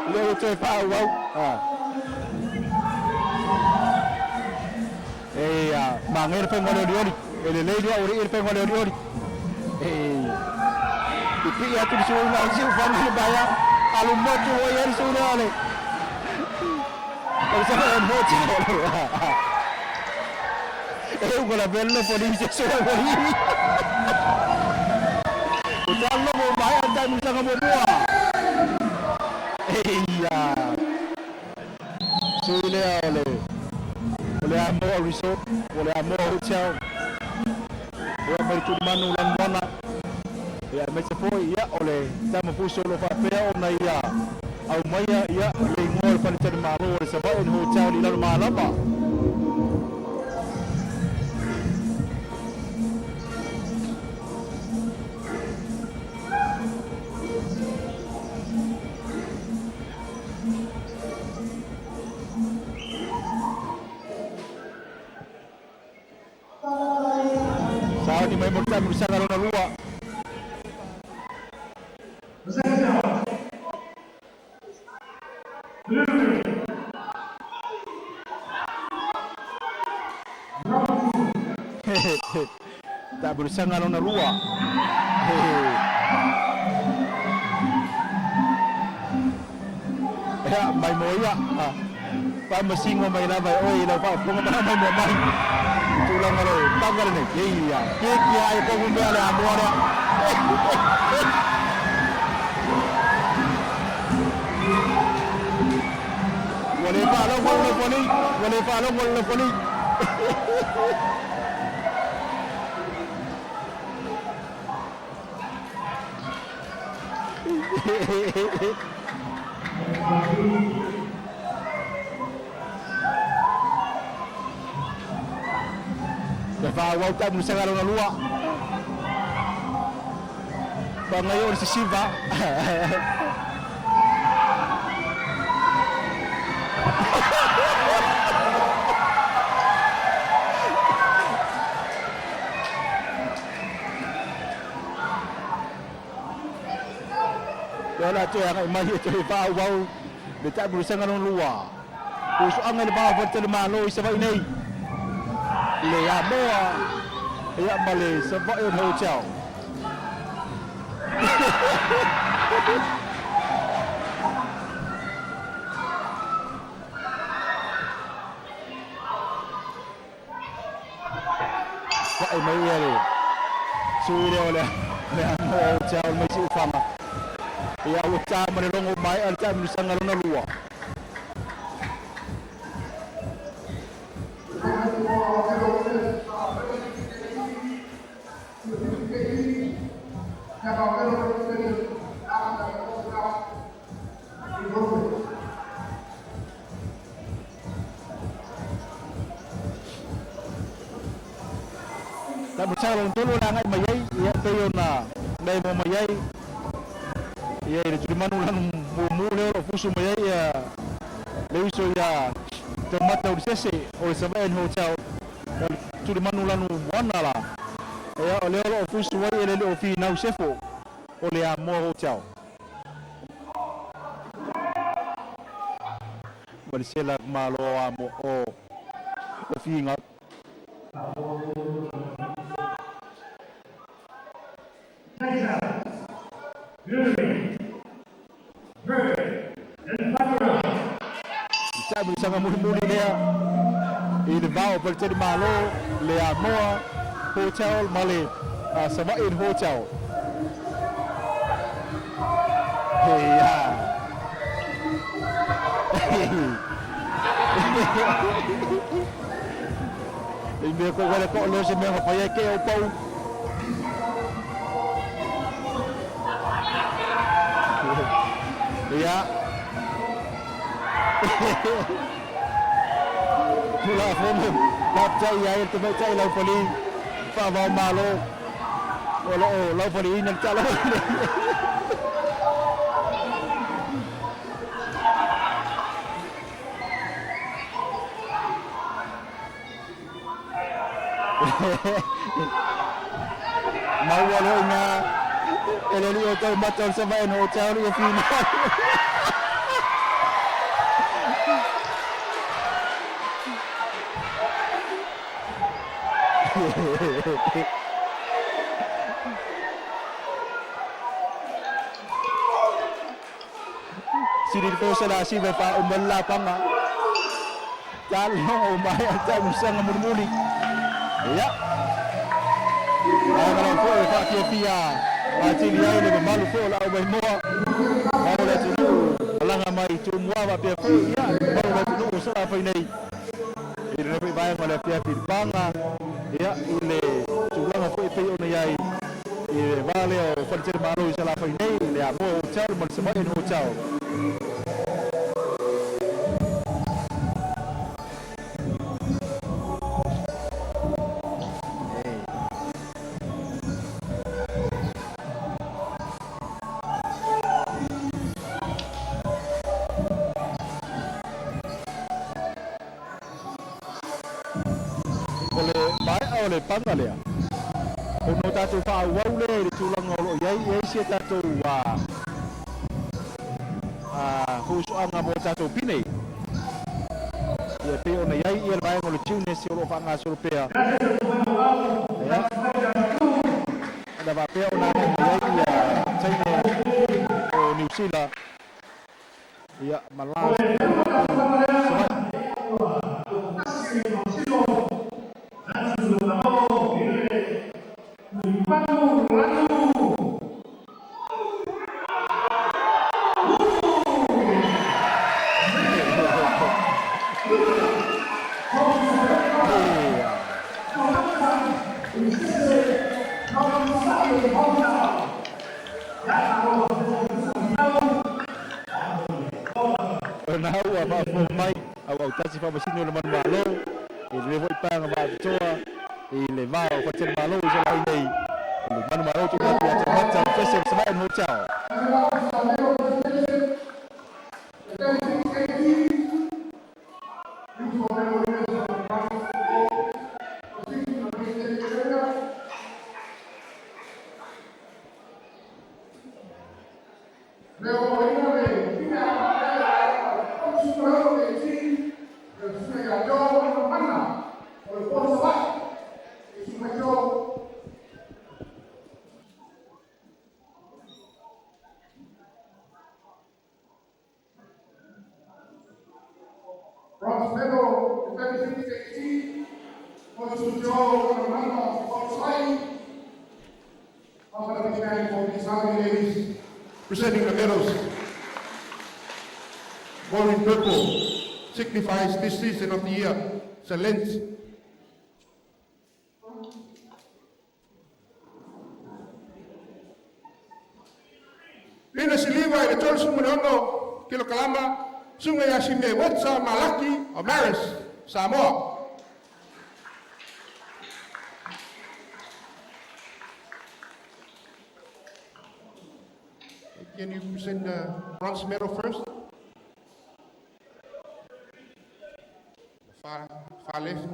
Leo coba awal. Mangir pengoleh diori. Enele dia ori pengoleh diori. Tapi ya tu disuruh nasi ufang bayar. Alumot tu wayar disuruh oleh. Kalau saya alumot je. Kalau bello polisi suruh beri. Udah lo mau bayar dan bisa kamu buat. Iya. Sudah oleh amor resort, oleh amor hotel. Oleh mereka mana ulang mana. Ya macam ya oleh sama puso lo papel na ya au maya ya lingol pada cari malu oleh sebab in hotel di dalam malam apa saat ini memang tak berusaha kalau nak luar. Tak berusaha ngalong na luar. Ya, mai moya. Pa masingo mai na mai oi la pa kung mana mai mo mai. Tulang ngalo, tanggal ni. Iya. Kiki ay ko mo ala amora. Wala pa lang wala poni. Lafao tak berusaha kalau luar. Pangayon si Siva. Wala tu yang mai tu Lafao dia tak berusaha kalau luar. Puso ang Lafao pada malo Savaii ni. Lea moa ya male sebab yang hotel. Vậy mấy người này xui đều là hotel mấy sự phàm à. Ya hotel mà nó ngồi máy ở trong mình sang nó lùa. Tak bersama untuk ulang ay mayay ya tayo na dahil mo mayay ya itu cuma ulang mumule o fuso mayay ya lewiso ya temat daw sese o Savaii hotel cuma ulang wana la ya oleh o fuso way ele o fi na sefo oleh amo hotel bersela malo amo o fi ngat Sabi sangat muli-muli dia. Ini Lafao bercerita malu lea moa hotel mali Savaii hotel. Iya. Ini kau ada kau Olsen yang apa ya ke Upolu. Iya. Pula phone lap cai air tu cai lau poli pa vào malo. Olo lau poli nak calo. Mau wala nga Enele hotel macam Savaii hotel ni final. Sini tu salah si bapa umalla panga. Kalau umay ang musang murmuli. Ya. Kalau pun fakir pia. Macam dia ini bermalu pun lah umay mo. Baru dah tunu. Alang amai Tumua bapa pun ya. Baru dah tunu usaha apa ini. Ini lebih baik malah pia panga. Ya, ile tulang apa itu yang ayai. Ile vale o percer malu salah apa ini. Ile amo hotel bersama hotel. Oleh pangal ya. Ono tatu fa waule tulang ngolo yai si tatu husu anga mo tatu pine. Ya pe ona yai el bai ngolo tune si olo fa ngasul pe ya. Ada ba pe ona yai ya Taine o New Zealand. Ya Malaki. Nahu apa mai awak tasi fa masino laman malo ile voi pa nga ba toa ile Lafao percer malu salah ini laman malo tu dia macam festival Savaii hotel. Presenting the medals. Gold in purple signifies this season of the year, Lent. Lina siliva ile tol sumunongo kilo kalama sungai ya Semiueta Malaki o Marist, Samoa. Can you present the bronze medal first? Far left.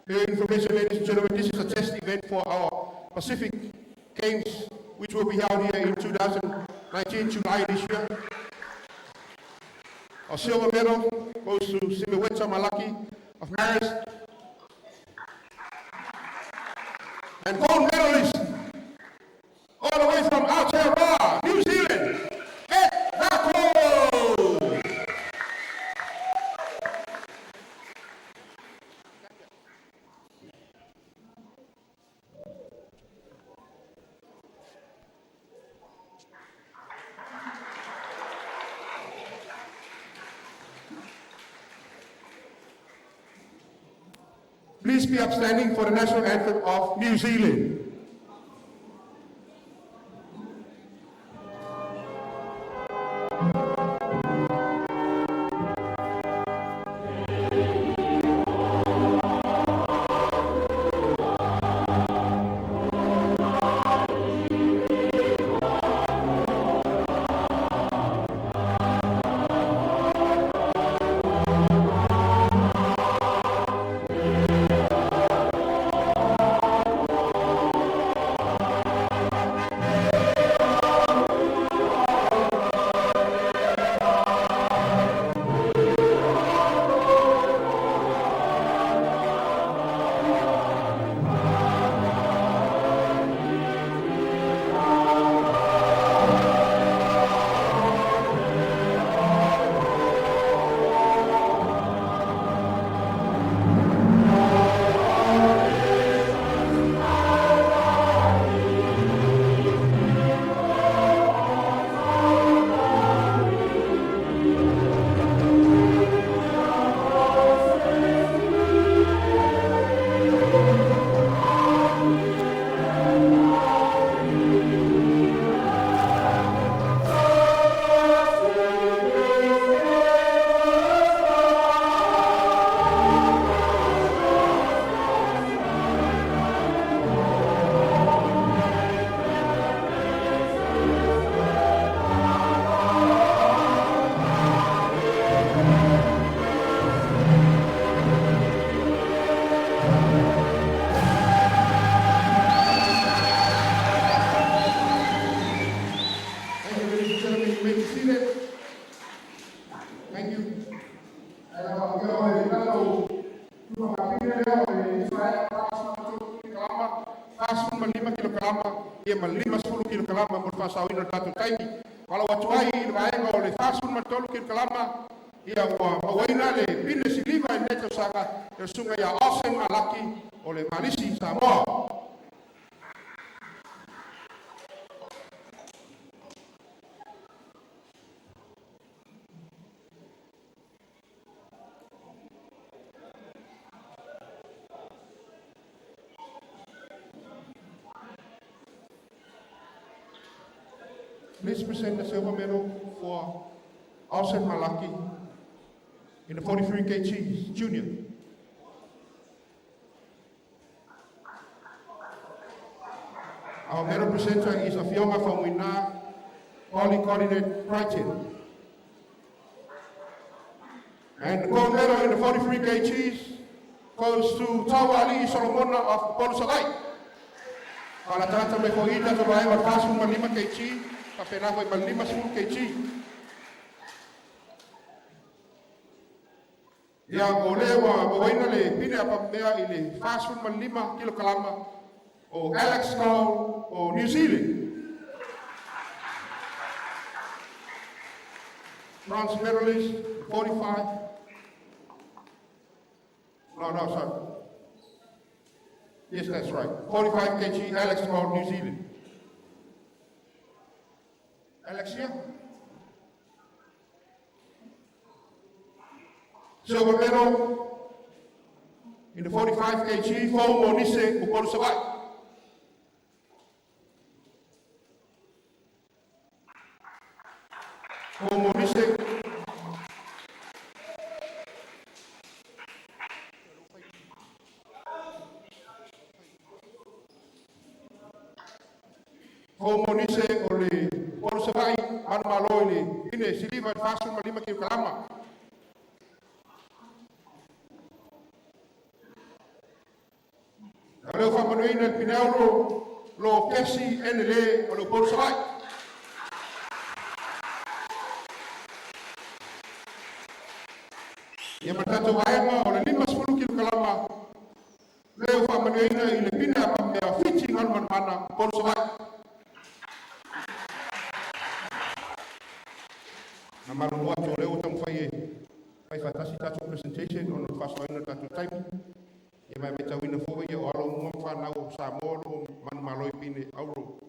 The information, ladies and gentlemen, this is a test event for our Pacific Games, which will be held here in 2019, July this year. Our silver medal goes to Semiueta Malaki of Marist. And gold medalist, all the way from Aotearoa, New Zealand, Please be upstanding for the national anthem of New Zealand. Ia malima 10 kilograma mo fasawina tatu Taine. Kalau watuai vaenga ole fasun matolu kilograma ia waina le pine siliva neto sanga e sunga ya Olsen Malaki ole Marist Samoa. Please present the silver medal for Olsen Malaki in the 43 kg junior. Our medal presenter is a Fionga from Wina, poly-coordinate writing. And the gold medal in the 43 kgs goes to Taualii Solomona of Savaii. Para trata me corrida to vai uma fácil uma 5 kg, para pegar vai uma 5 kg. Ya golewa boina le pine apa mea ile fácil uma 5 kg o Alex Cole o New Zealand. Bronze medalist 45. No, sorry. Yes, that's right. 45 kg, Alex Cole, New Zealand. Alex here? Silver medal in the 45 kg for Monise, Upolu Savaii. For Monise, Monise ole Upolu Savaii malo ile ine siliva fácil uma 5 kg. Aleu fa manuina el Pinello Lokesi Enele ole Upolu Savaii. Ia matatu vaenga ole 5 kg. Leu fa manuina ile pina pa mea fiti ngal mana Upolu Savaii. Namaru watu leo tamfai fatasi tatu presentation on the first one tatu time. Ia mai meta wina fo ia o alo mo fa na o Samoa o man maloi pine auro.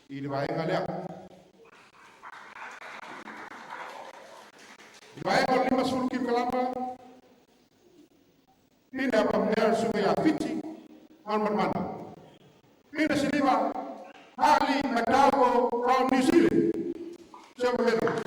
I le vaenga lea. I vaenga 5 kg. Pina pa mea sumea fiti man. Pina siliva Hartley McDougall from New Zealand. Semiueta.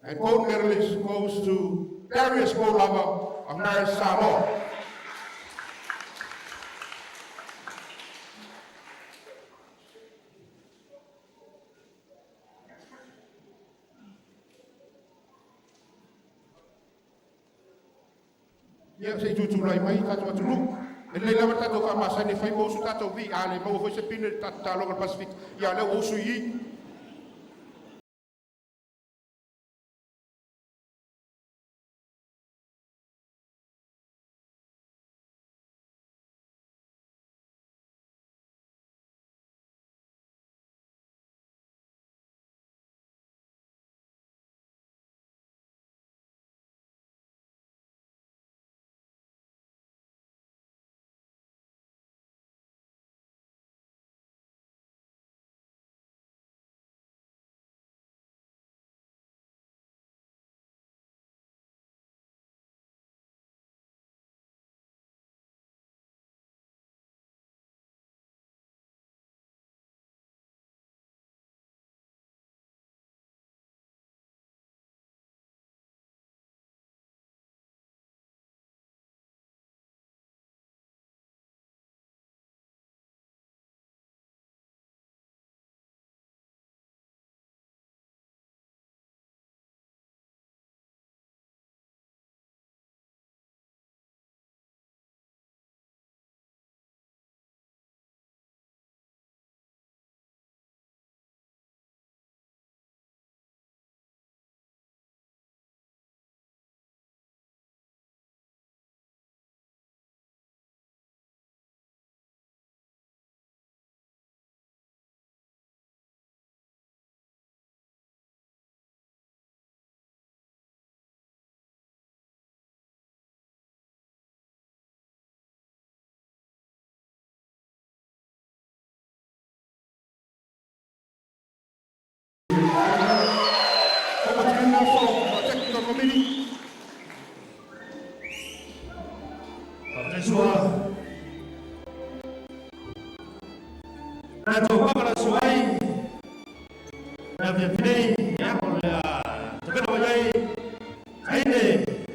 And gold medalist goes to Darius Poulava of Marist, Samoa. Ia se tutu lai mai tatu atulu. E le lama tatu ka masani fai mo su tatu vi ale mo foi se pine tatu Pacific. Ia le o su yi.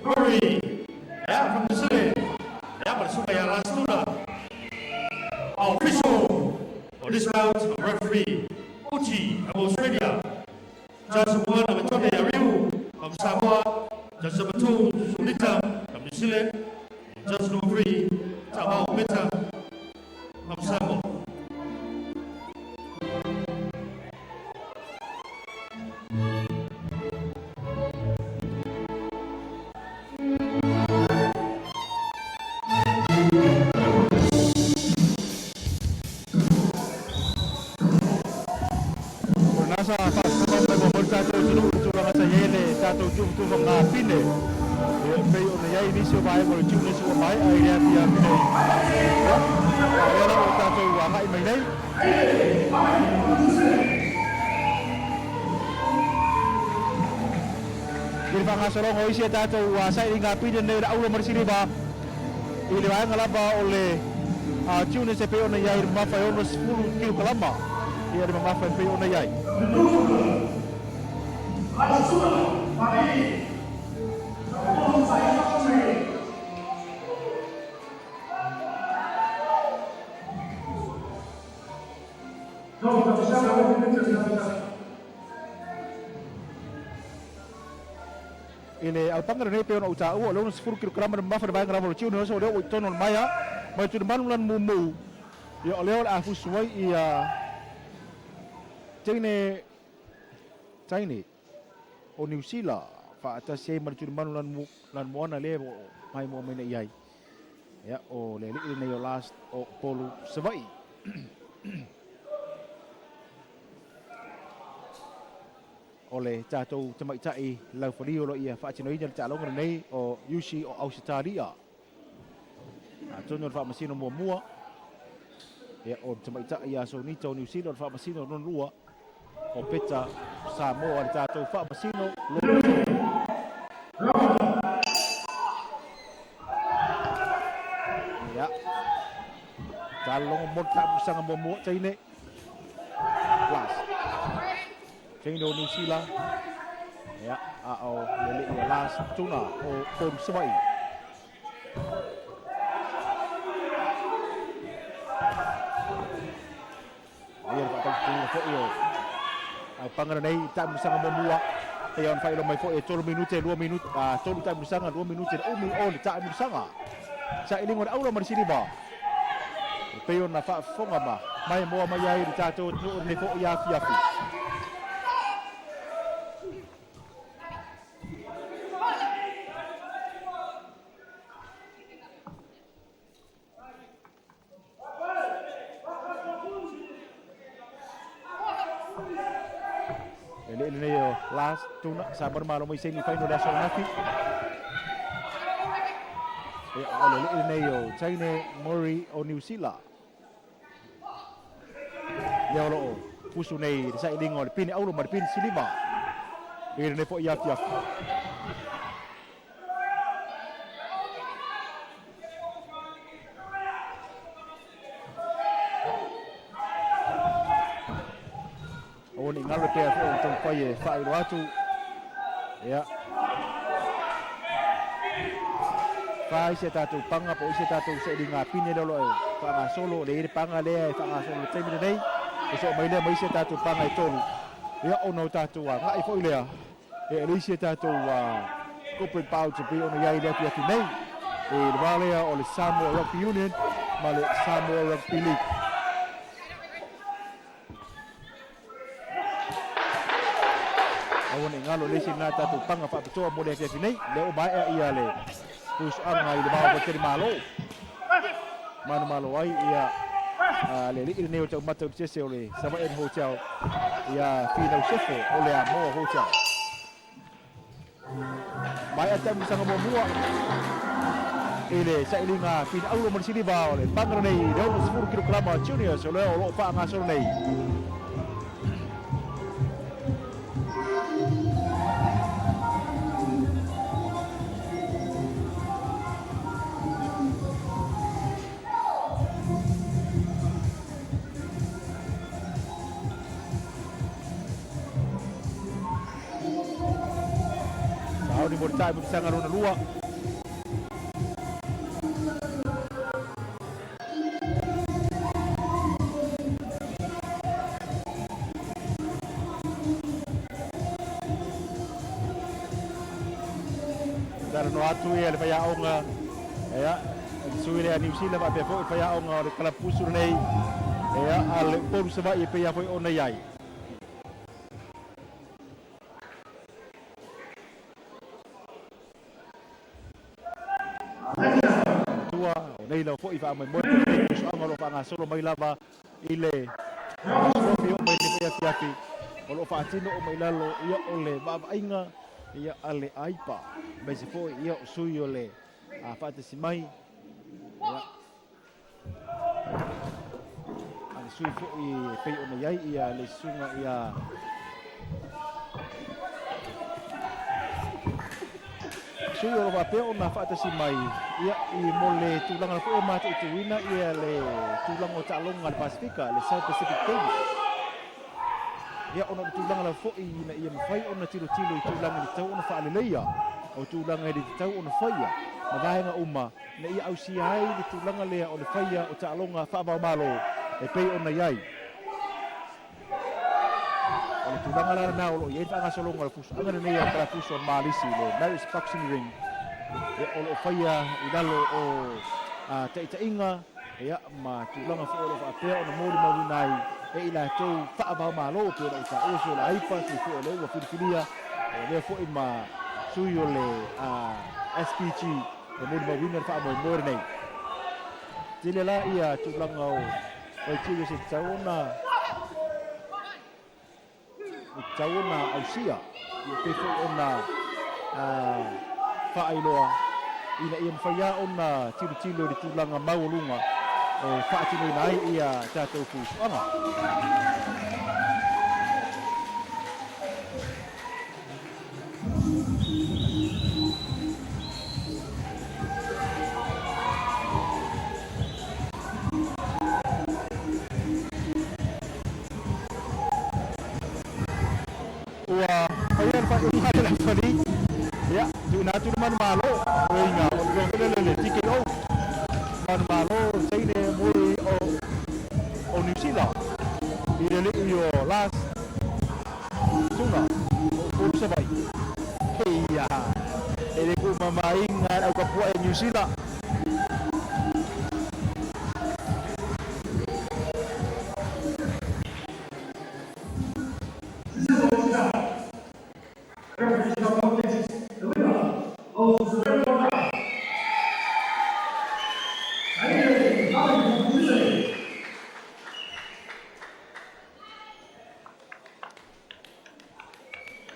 Murry, from the city, our official for this bout of referee, Uchi of Australia, Judge number 1 of Tune Ariu from Samoa, Judge number 2, Sulita from New Zealand, Judge number 3, Taualii from Samoa. Tato jumtu mga pine. Bayo na yay nisyo bahay mo jum nisyo bahay ay niya pia pine. Wala ko tato waka imay nay. Kira nga sorong hoy siya tato sa inga pine na ulo marsili ba. Ili ba ngalaba ole jum nisyo bayo na yay mafayo nos full kilo kalama. Iya mafayo bayo na yay. Ini altanga ni peon uca u lo 10 kg ma fa ba ngra chiu no so de uton on maya ma tu man lan mumu yo leo afu suai ia Taine o New Zealand fa ata sei martu man lan mo na le mai mo mena iai ya o le le yo last o Upolu Savaii ole tatou tamai tai lau fali o ia fa chino ia cha longa nei o Yushi o Australia a tono fa masino mo mua Ia o tamaita ia so nito New Zealand fa masino non lua. O peta Samoa le tatou fa masino ya talong mo ta busanga mo Taine plus Taine New Zealand ya o lele ia last Tuna o Savaii ia pa ta ko io ai pangana nei ta busanga mo e on fai lo mai fo e 3 minute 2 minute tolu ta busanga 2 minute o mi o ta busanga sa ilingo na aula marisini ba peyon na fa fonga ba mai mo mai ai ta to no ne fo ya fiafi Enele yo last Tuna sabar malo mo semi final national nafi Enele yo Taine Murry o New Zealand ya lo pusu nei sa ilingo le pini aulo mar pini silima Enele fo ya Oni ngalo pe fo tong paye fa ilo atu ya fa ise tatu panga po ise tatu se dinga pine lo fa nga solo le panga le fa nga solo te mi nei so mai le mai se tatu panga i tolu ya ono tatu wa nga i fo ile e ise tatu wa corporate Bouts pe ono ya ile atu nei e le vale o le Samoa Rugby Union ma le Samoa Rugby League Awon ngalo le sina tatu panga fa pitoa mo le ke nei le o ba ia le pus anga i le ba ko teri malo malo ai ia le li ne o tau mata se o le Savaii hotel ia fina sefo o le mo hotel mai ata mo sanga mo mua ele sa ilinga fina aulo mo sini ba o le panga nei le o 10 kg junior so le o fa nga so nei Di mortai bersama Rona Lua. Dar no atu ia le faya onga ya suile a New Zealand ba pe fo faya onga le kala pusu nei ya al Upolu Savaii pe ya foi ona yai nei lo fo ifa mai mo so angalo fa nga solo mai lava ile so o mai le fiafi o lo fa tino o mai lalo ia ole ba inga ia ale aipa mai se fo ia sui ole a fa te simai ya ale sui fo i pe o mai ai ia le sunga ia sui o va pe ona fa te simai ia i mole tulanga ko ma te tuina ia le tulanga o talonga le Pasifika le South Pacific Games ia ona tulanga la fo i na ia mafai ona tilo i tulanga ni tau ona fa le leia o tulanga di tau ona faia ma vaenga uma na ia au si ai di tulanga le o le faia o talonga fa ba malo e pe ona yai o tulanga la na o ia fa nga solonga le fuso anga nei para fuso malisi le Marist boxing ring o faia i dalo o te inga ia ma tulanga fo o fa pe ona moli mawinai e ila to fa ba malo pe o ta o so la ipa ki fo le o filifilia e le fo i ma suyo le SPG o moli mawinai fa mo mori nei tile la ia tulanga o tio se tauna ausia i pe fo ona fa ailoa ina ia mawhaia ona tilo di tulanga maulunga o whaatino nai ia tātou fusuanga. Ayan pa yung Lafao. Ya, Tuna naman malo. Oy nga, ang lele TKO. Man malo, Taine, Murry o New Zealand. Idali iyo last. Tuna. O Savaii. Iya. Ele ko mamaing nga ang kapwa New Zealand.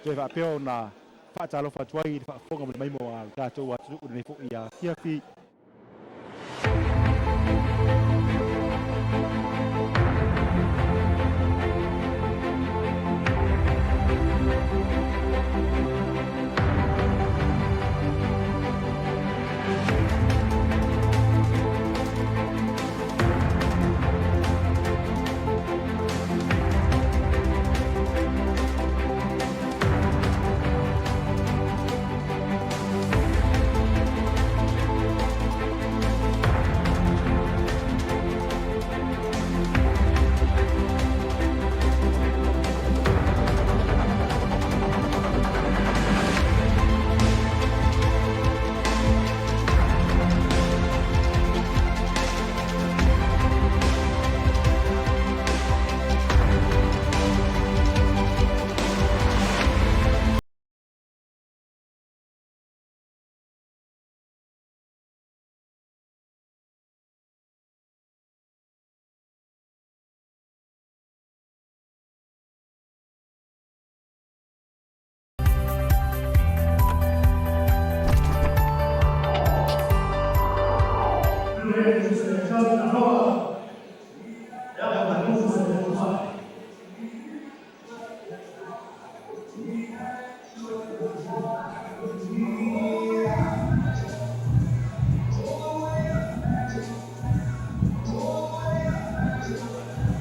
Jeva peo na whaatalo whatuai i whaafonga mo mai mo a tātou atu nei fo ia hiafi.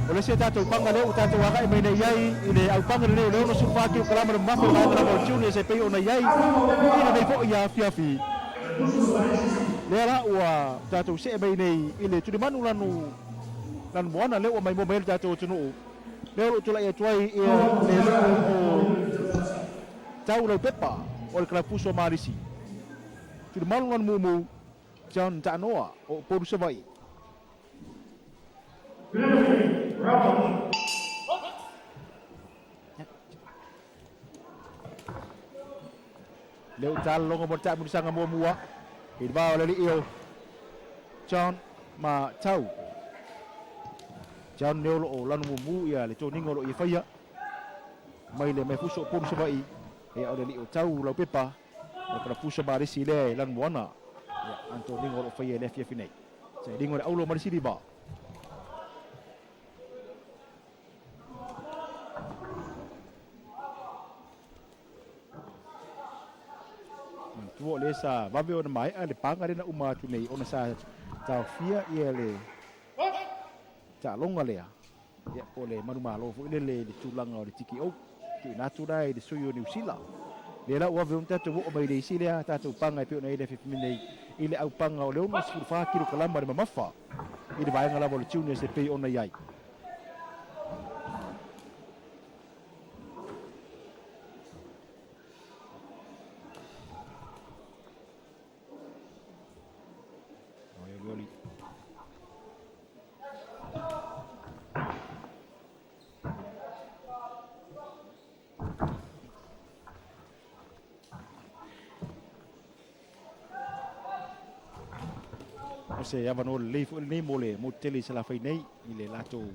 Oleh se tātou panga leo tātou waka mai nei iai I le au panga leo leo no sufaki o kalama le mafu la ngana mo tune se pei ona iai ina nei fo ia fiafi le la ua tātou se mai nei I le tuni manu lanu moana leo mai mo mai tātou tunu leo tula ia tuai ia le leo o tau lau pepa o le kalapuso marisi tuni manu lanu mumu John Tanoa o Upolu Savaii. Leo tal longo mo ta mo sanga mo mua. Idba ole iyo. John ma tau. John leo lo lanu mo mu ia le toningo lo ia faia. Mai le me fuso Upolu Savaii. E ole iyo tau lo pepa. Le kala fuso marisi le lan moana. Ya Antoningo lo faia le fia finai. Sai dingo le aulo marisi di ba. Tuo le sa vave ona mai ale panga rena uma tu nei ona sa tau fia ia le ta longa lea ia ole manu malo fo le tulanga o le tiki o tu na tu dai de suyo New Zealand le la wa vum tatu o mai le silia tatu panga pe ona ile fe nei ile au panga o le ona su fa kilo kalamba de mamafa ile vai ngala vol tune se pe ona yai se avano le nei mole mo tele sala fai nei I le lato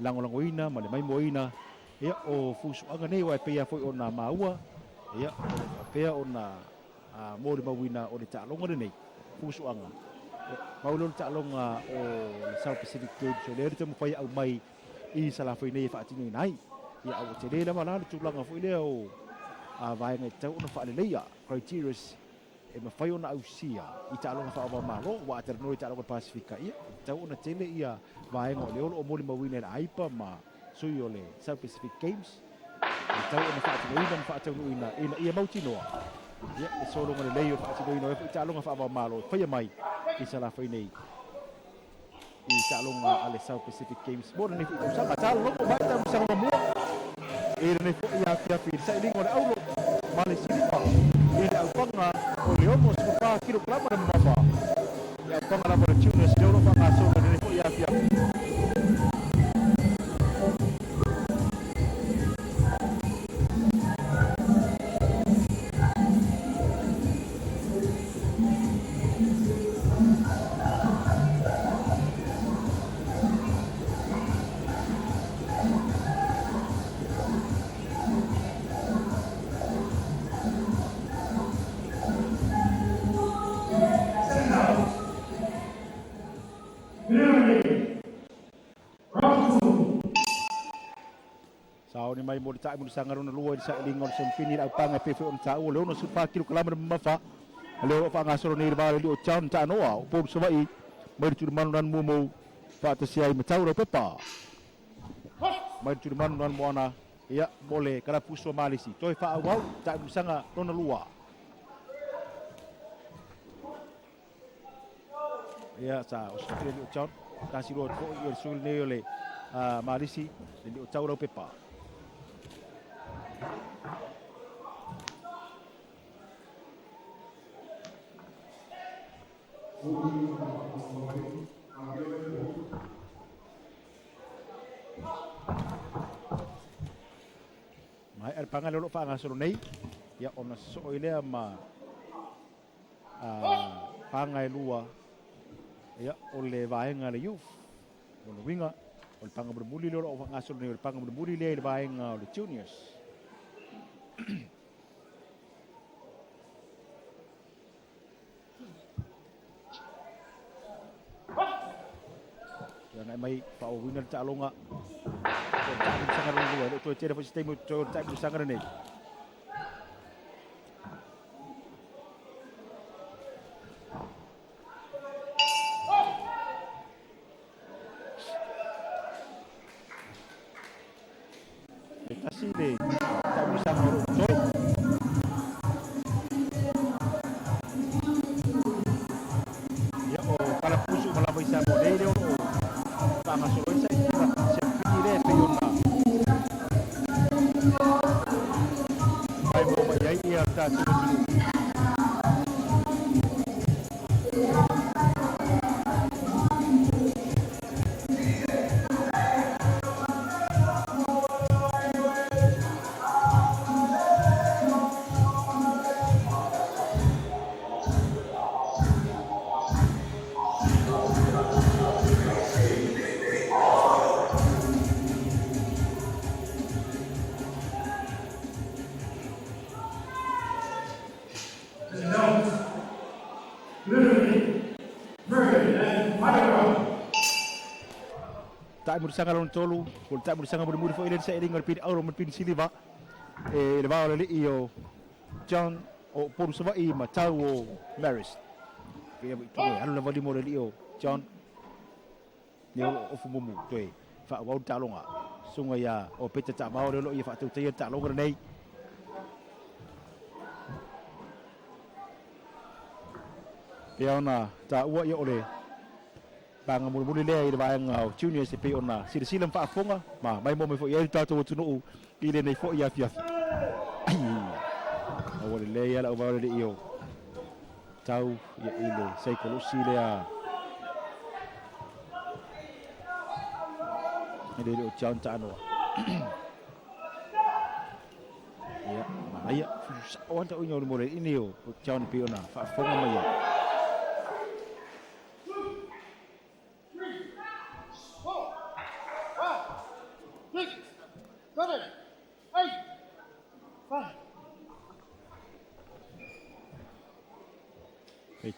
langolangoina ma le mai moina ia o fusu anga nei wa pe foi ona maua ia pe ona mo le mawina o le talonga nei fusu anga Maulon talonga o South Pacific Games so le te mo fai au mai I Salafai nei fa tinu nai ia au te le mana tu langa fo le o a vai ngai tau na fa le ia criteria e ma fai ona au sia I talonga fa ba malo wa te no talonga Pacifica ia tau na tele ia vai ngo le o mo le mawina na aipa ma sui o le South Pacific Games tau na fa tinu ina fa tinu ina ia mautinoa ia e solo ngale leo fa tinu ina e talonga fa ba malo fai mai I Salafai nei I talonga ale South Pacific Games mo ni fu sa ka talo ko ba ta sa mo e ne fu ia pia pia sa lingo le aulo male silipa e au panga o le omo su pa kilograma de mapa ia panga la por Tuna se lo panga so ne fu ia pia Sao ni mai mo ta mo sanga rona luo sa lingol sem fini au panga pe fe on ta o le no su pa kilo kalama ma fa le fa nga soro ni ba le o chan ta noa o po Savaii mai tu manu dan mo fa ta sia I matau ro pepa mai tu manu dan mo ana ia bole kala puso malisi toi fa au ta mo sanga rona luo ia sa o su le o chan ta si ro ko I sul ne le malisi le o tau ro pepa mai er pangalo lo fa nga solo nei ya ona so ile ma pangai lua ya ole vaenga le youth ono winga o panga berbuli lo o nga solo nei o panga berbuli le vaenga o juniors Yang mai pa o winner ta longa. Ta sangar lo to tere fo sistema to ta sangar nei. Kasi le ta sangar to. Ya o para puso malabay sa modelo tama solo sa ira se pide peyona ay mo ba yai ia ta tulo ta mo sanga ron tolu ko ta mo sanga mo mo fo ile sa iring pin auro mo pin siliva e le va le io John o por Savaii matau o Marist ke tu alo le vali mo le io John ne o fu mo to e fa wa ta longa sunga ya o peta ta ma o lo ia fa tu te ta longa nei Piona ta ua ia ole banga mo le le vai nga junior se piona si silam fa fonga ma mai mo me fo ia ta to tunu ile nei fo ia fia ai o le le ia la o va le io tau ia ile sei ko si le a ile o chan ta no ia ma ia o anta o mo le ini o chan piona fa fonga mai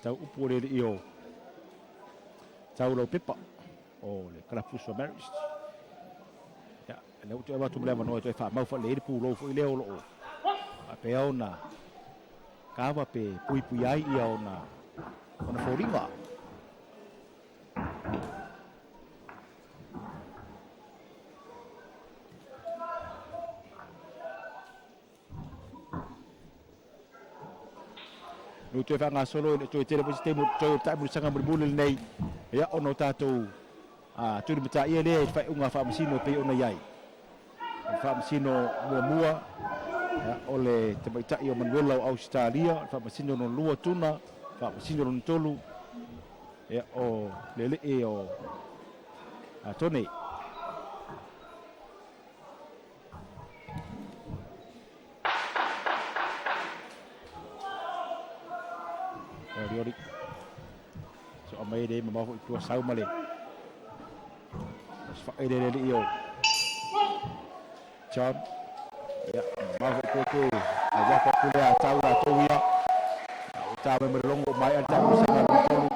Tau Upolu io Taulo pepa o le kalafuso Marist. Ya, le utu e watu mlewa no e fa mau fa le pu lo fo ile o lo. A pe ona kawa pe pui pui ai ia ona foringa. No te fa nga solo le to tele po sistema to ta bu sanga bu nei ya ono tatou a tu mata ia le fa unga fa masino pe ona yai fa masino mua ya ole te mai ta io manuela Australia fa masino no lua tuna fa masino no tolu ya o le e o a tone Riori so amai de mama fu tua sau male fa ede le io John ya mama fu ko aja fa Pule a tau la toia ta me longo mai ata usanga tolu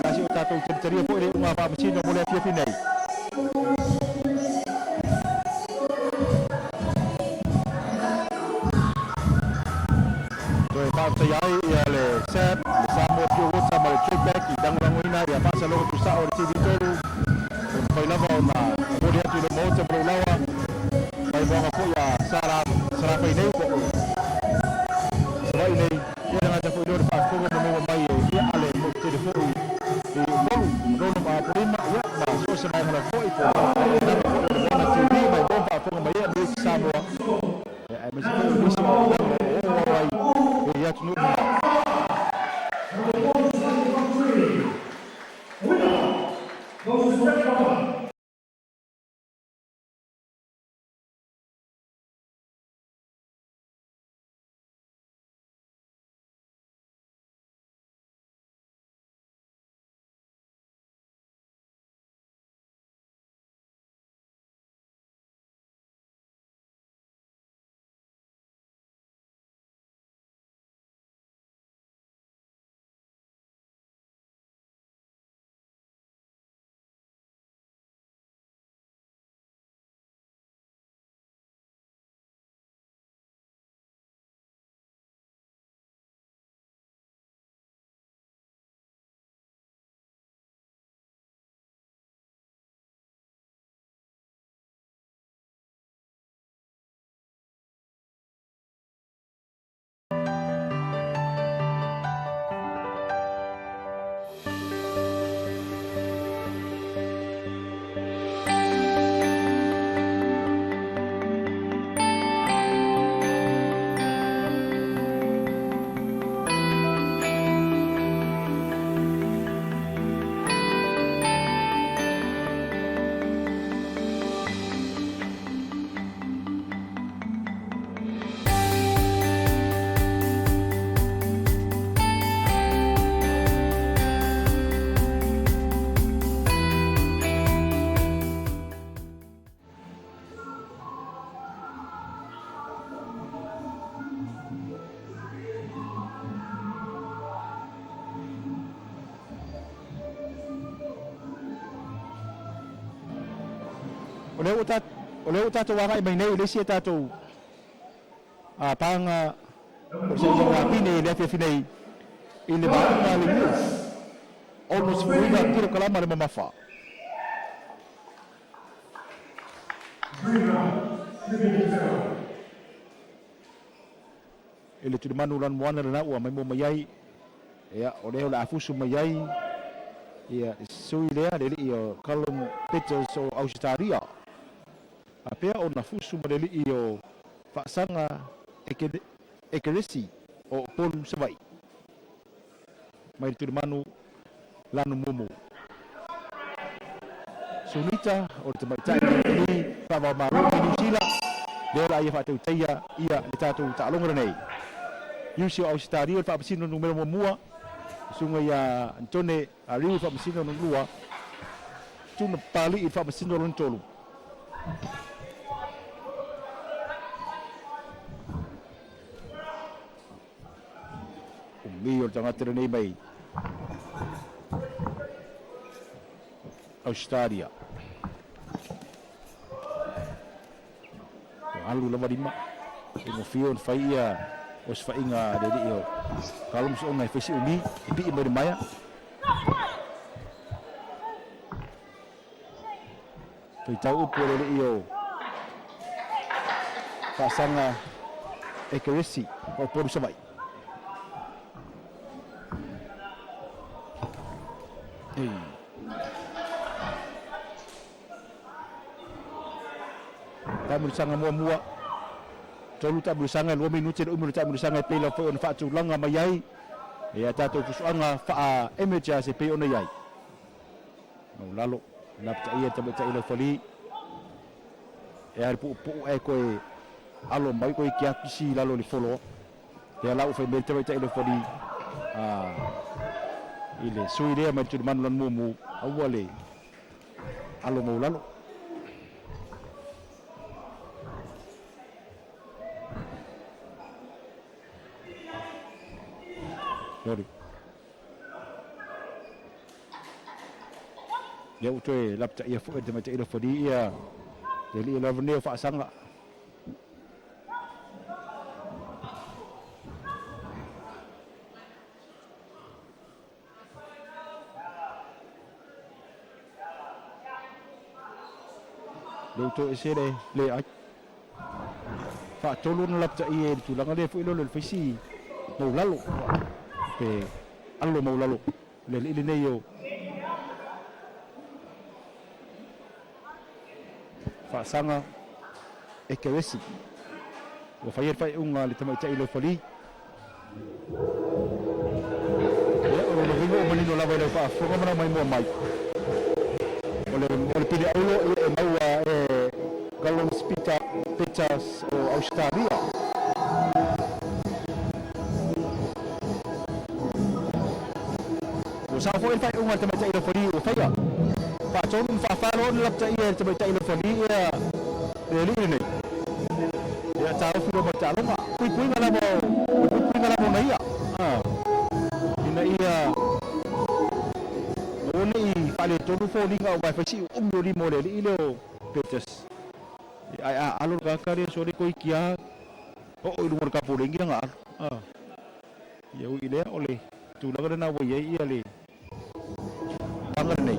kasi ta tu ceria po ile uma fa machine mole fi finai Bouts ai ia le set Samoa pio wota ma le trip back I dang ina ia pasa lo tu sa o TV tolu Poulava na ori atu le mota Poulava mai bonga po ia sara pai nei ko Savaii nei ia nga ta foi do pa ko no mai ia ale mo telefoni I no ma prima ia ma so se mai na foi ko na ko na TV mai bomba ko mai ia ni Samoa e me se ko ni Samoa ya tunu o leo tatou waka I mai nei le sia tatou a panga o se ia pine le fe finei I le maunga le mu o no se fuiga tiro kalama le mamafa ele tu manu lan moana na ua mai mo mai ia o leo la afusu mai ia sui lea le io Colum Peters o Australia apea o na fusu maleli o faasanga ekeresi o Upolu Savaii mai tu manu lanu mumu sunita o te maitai ni pava maru New Zealand le la ia fatu taia ia le tatu taalonga nei Yusi Australia fa pasino numero mua sunga ia Antone ariu fa pasino no lua tuna pali fa pasino no tolu mi o tanga tere nei mai Australia. Alu lama lima. Tengok Fion Faia. Os Fainga dari yo. Kalau musuh ngai fesi umi, ipi imber maya. Tahu Upolu dari yo. Pasanga accuracy Upolu Savaii. Tak bersangka mua-mua. Tolu tak bersangka 2 minit umur tak bersangka pela fo on fa tu langa mayai. Ya tato kusuanga fa emeja se pe on yai. No lalo nap ta ia tabe ta ilo foli. Ya pu ko alo mai ko kia kisi lalo li folo. Ya lau fe mete ta ilo foli. Ile sui dia mai tu man lon mumu awale. Alo mau lalo. Murry. Dia utoi lap tak ia fu de macam ilo fodi ia. Jadi ilo venir fa sang. Dia utoi ese le ai. Fa tolun lap tak ia tu lang dia fu ilo le fisi. Mau lalu. Allo mau lalu le ile yo fa sanga ekewesi o fai unga le tama ilo foli ya o lo vingo bali no lava le fa fo mana mai mo mai ole pili aulo e mau galon spita pictures o Australia. Sa foi fai unga te mai ilo foli o fai. Fa chon fa faron lap ta ia te mai ilo foli ia. Ele ni. Ya tau fu ba ta longa. Pui ngala mo mai ia. Ina ia. Oni pale chon foli nga wa fa si umuri mo le ilo petes. Ai alur ka kare sori koi kia. O lumor ka puling nga. Ya ile ole. Tu la na wa ia le. Bangun ni.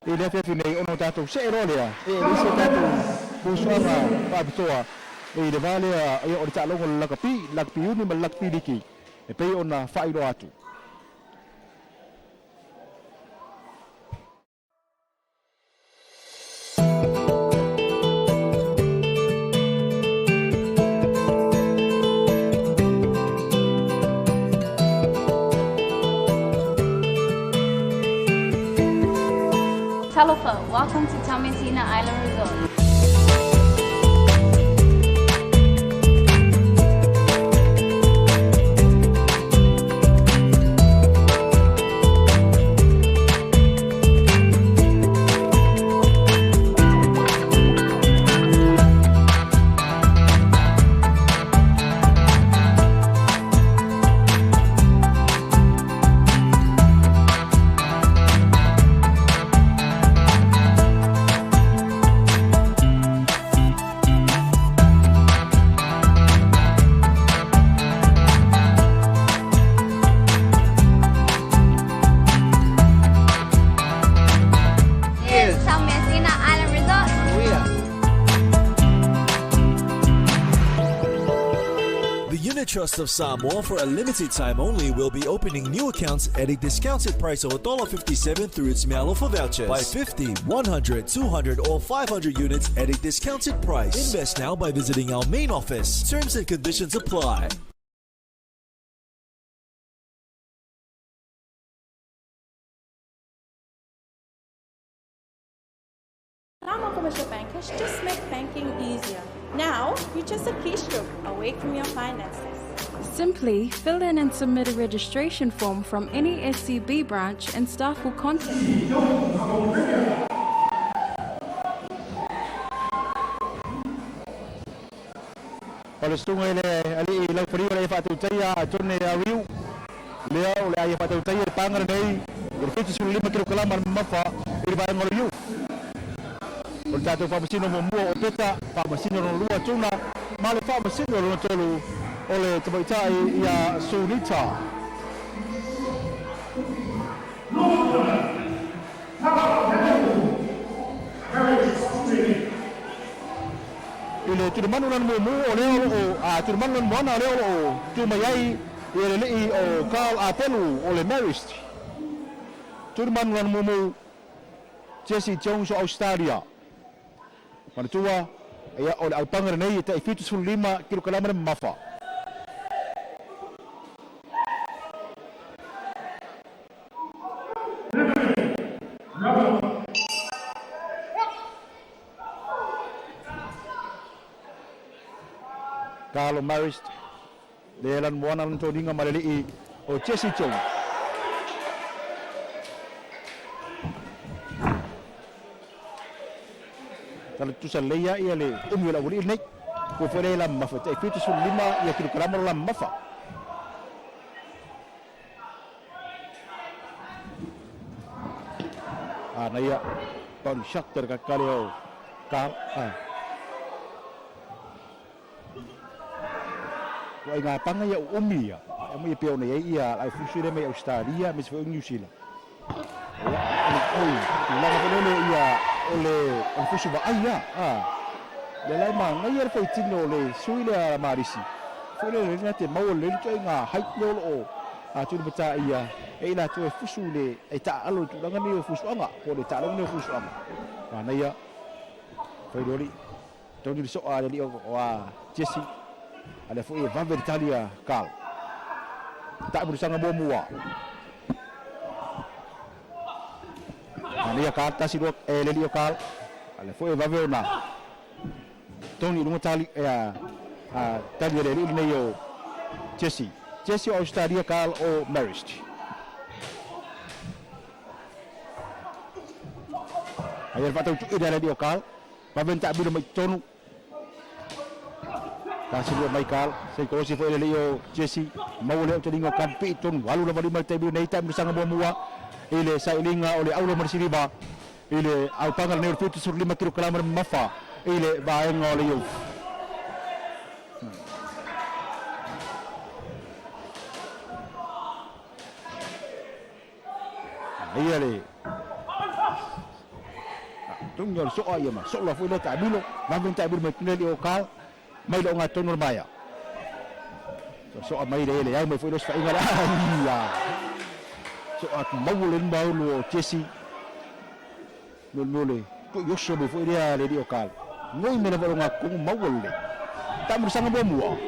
Ele fez finei ono tato se rolia e disse tato busanga pa bitoa e de vale e o ta longo lakpi uni mal lakpi diki e pe ona failo atu. Lafao, welcome to Tamasina Island Resort. Trust of Samoa for a limited time only will be opening new accounts at a discounted price of $1.57 through its Malaki vouchers. Buy 50, 100, 200 or 500 units at a discounted price. Invest now by visiting our main office. Terms and conditions apply. Rama Commercial Bank cash just make banking easier. Now, you're just a keystroke away from your finances. Simply fill in and submit a registration form from any SCB branch and staff will contact you. Palestunga ile ali ilang pari wala ifatu taya atunne awiu leo le ay ifatu taya pangar nei irfiti sul 5 kilo kalamar mafa irba ngoriu Portanto fa masino mo opeta fa masino no lua tuna male fa masino no tolu ole tabaitai ya sunita ile turmanu nan mo ole o turmanu nan mo na ole o tumayai ile li o kal Upolu ole Marist turmanu nan mo Jesse Jones Australia Martua ya ole au pangar nei ta ifitu sul 5 kilo kalamar mafa Kalau Marist Delan buana lan todinga malali o Jesse Jones Kalau tu salaya ia le umula wuri nek ko fere la mafa ta fitu sul 5 ya kilo kalamar la mafa naya ton shatter ka kaleo kal Wai nga panga ya umi ya mai peo na ia ai fusire mai Australia mis fo New Zealand la ngole ia ole on fusu ba aya le lai ma ngai fo tino le suile marisi suile le nate mau le toi nga hai lo o tu bata ia e la tu fusu le e ta alo tu nga ni fusu anga ko le ta lo ni fusu anga na ia fo dori tonu so ale li o wa Jesse Ada foi Vaver Italia kal. Tak bersama bomua. Dia ke atas itu Lelio kal. Ada foi Vaver na. Tony lungo tali tali Lelio ni yo Jesse. Jesse Australia kal o Marist. Ayar patau tu ida Lelio kal. Vaver tak bila mai tonu Kasih buat Michael, saya kalau si foi Leo Jesse mau leo telingo kan pitun walu la bali tebu nei time bersama bomua ile sai linga oleh aulo marsiriba ile au pangal ne fitu sur 5 kilo kalamar mafa ile baeng oleh yo iya le tunggal soa ya mas sola foi tak bilo mabin tak bilo Leo kal mai lo nga tonor maya so mai le ai mai foi los fa ingala ya so at mawulen bawlo Jesse lole ko yoso be foi dia le dio kal ngoi me le nga ko mawul le ta bersama bomua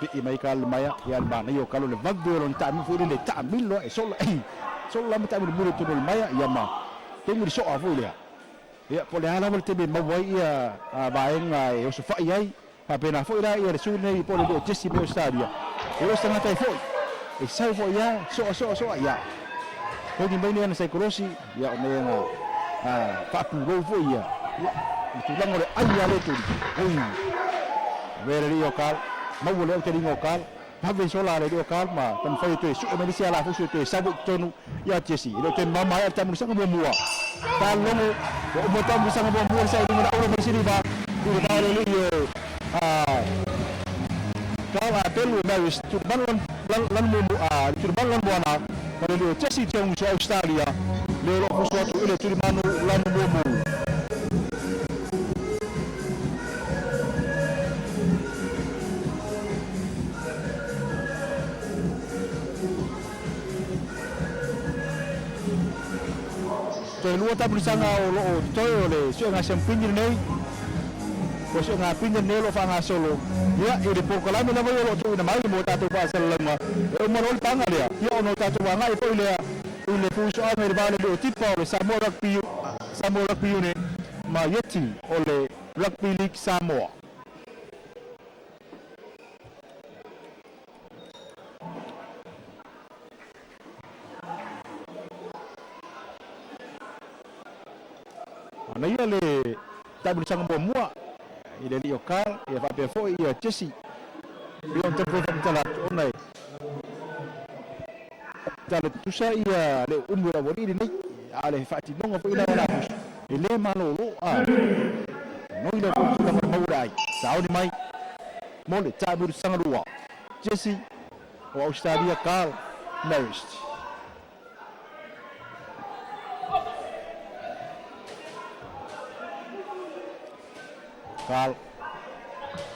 bi mai kal maya ya ba na yo kalo le vagdo ta mi foi le ta millo e solo ta mi muro tonor maya ya ma Tengok di soal pun dia. Ya, boleh halam tebe mawai ia baeng yo Savaii ai. Tapi na foi ia sunai boleh do Jesse be stadia. Yo setengah Taefu. Sai foi ya, so ya. Kau di mana psikologi ya menga pak puro foi ya. Itu lang oleh ayah le tu. Very lokal. Mau boleh jadi lokal. Habis solar radio kalma tan foi tu su Malaysia la fu tu sabut tonu ya Jesse lo ten mama ya tamu sang bomua talongo bo tamu sang bomua sai dengan orang bersini ba di bawah le yo kala telu Marist turban lan mumu turban lan buana pada le Jesse jong so Australia le lo fu suatu ile turmanu lan mumu Luar tak bersama lo toyo le so nga champagne nei ko so nga pinje nei lo fa nga solo ya ide pokola me na lo tu na mai mo ta tu pa salama e mo ol tanga dia ya no ta tu nga e foi le ile fuso ame le vale do tipa o le Samoa Rugby Union ma yeti o le Rugby League Samoa. Ana ia le tabu sanga mua ile li okal ia fa pe fo ia Jesse Bion tempo tala onai. Tala tusa ia le umura bori ni ale fati nonga fo ila la pus. Ele malolo a. No ile ko tuka fa maurai. Saudi mai. Mole tabu sanga rua. Jesse o Australia Carl Marist. Carl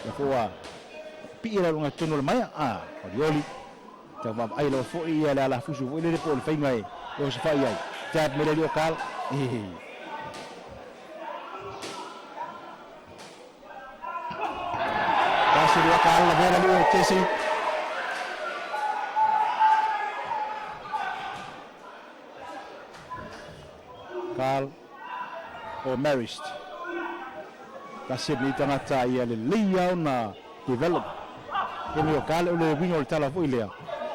Lafao pira lunga tono le mai Orioli tava ai lo fo ia la fusu fo le pol fai mai o se fai ai tat me le local pasi le local la vera le Tesi Carl o Marist kasi ni tangata ia le lia na develop Emi o kale o le wingo o le tala fo ilea.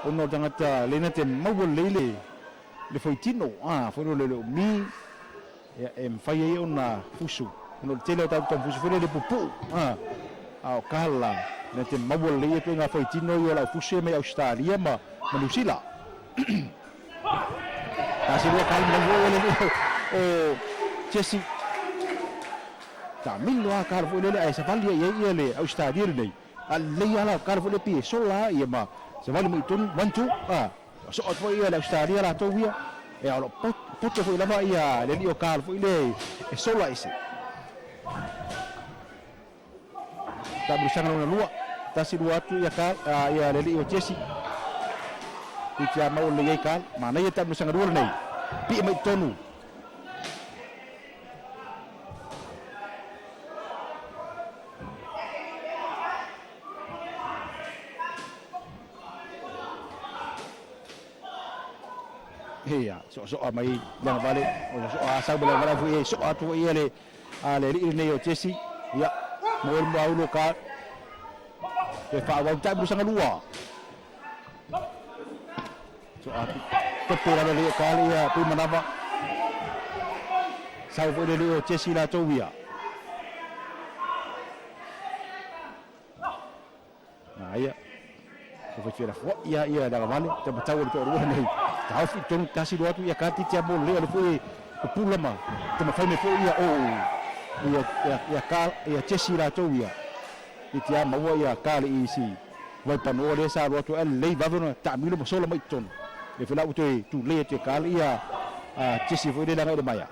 O no tangata le na te maua leile le foitino. Fo no le mi e mwhai e o na fusu. No le tele o tau tau fusu fo le pupu. O kala na te maua leile pe ngā foitino i o la fusu e me Australia ma Nusila. Kasi lua kale na vo le o Jesse. Ta milo a kale fo le ai sa valia ia le Australia nei. Alei ala kar fo le pi sola ia ma se vale mo tun 1-2 so o foi ia le Australia la to via e alo potto foi lava ia le io kar foi le e sola ese ta busanga na lua ta si lua tu ia kar ia le io Jesse ia mau le ia kar mana ia ta busanga lua nei pi mo tonu Iya, so mai lang balik. So asa bala bala fu so atu ia le le ne o Jesse. Ya, mo mau loka. Ke fa wa ta busanga lua. So atu tepura le kali ya tu manaba. Sau fu le o Jesse la to via. Nah, ya. So fa fo ia da vale, te batau to ru nei. Tau fi tonu tasi do atu ia kati tia mo le foi Poulava te ma fai me foi ia ia ka ia Jesse la to ia i tia ma ia ka le isi vai pa no le sa do atu el le va no ta mi lo solo mai ton e fela u tu le te ka ia Jesse foi le la de maya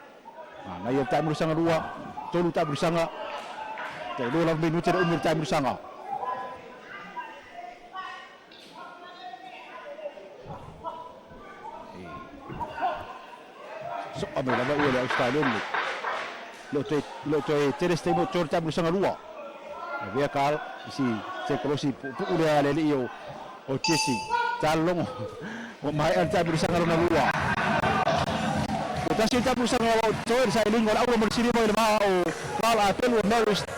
na ia ta mi sanga rua tonu ta sanga te lo la minuto de umur ta mi sanga so ame la vai le Australia lo te tereste mo torta busanga lua via Carl si se colosi pule ale io o Jesse talong o mai alta busanga lua o tasi ta busanga o toer sa lingo la ulo mo siri mo le ma o Carl Upolu Marist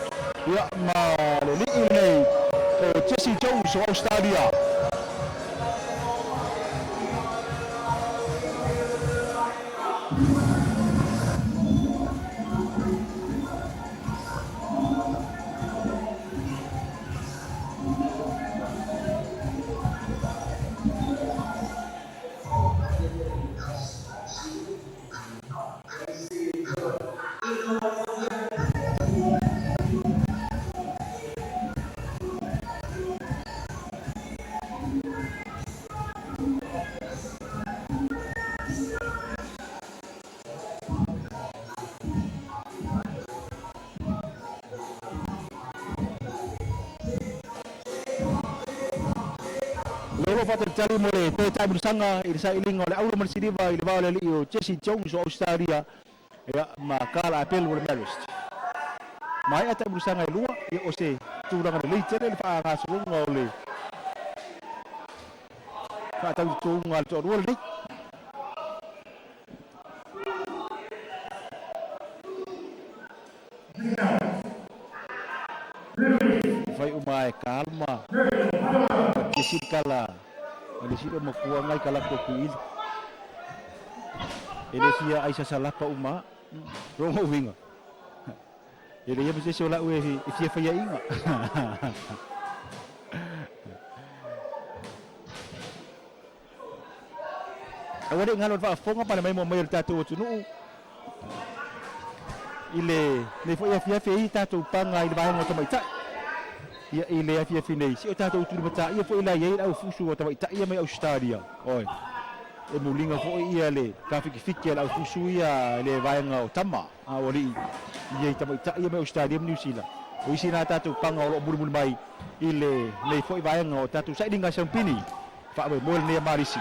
ya ma le ni o Jesse Jones o Australia Fatul cari mulai peta bersanga irsa iling oleh awal mersidiva ilva oleh Leo Jesse Jones Australia ya maka Upolu Marist mai ata bersanga lua ya ose turang le cere fa ngasulung oleh fa tahu tungal to rol ni e kalma. Kesit kala. Ada siro makua ngai kala kokuil. Ele fia ai sasalapa uma. Rongo winga. Ele ia bisa sola we fia fia inga. Awak ngalor fa fonga pada mai mo mai tatu tunu. Ile ne fo ia fia fia tatu panga ile ba mo tamai ta. Ia ile fia fia nei. Si tatu tunu bata ia fo ila ia au fusu o tamai ta ia mai Australia. Oi. E mulinga fo ia le ka fiki au fusu ia le vainga o tama. A oli ia tamai ta ia mai Australia New Zealand. O isina tatu panga o bulu mai ile le fo vainga o tatu sai dinga sampini. Fa mo ne Marist.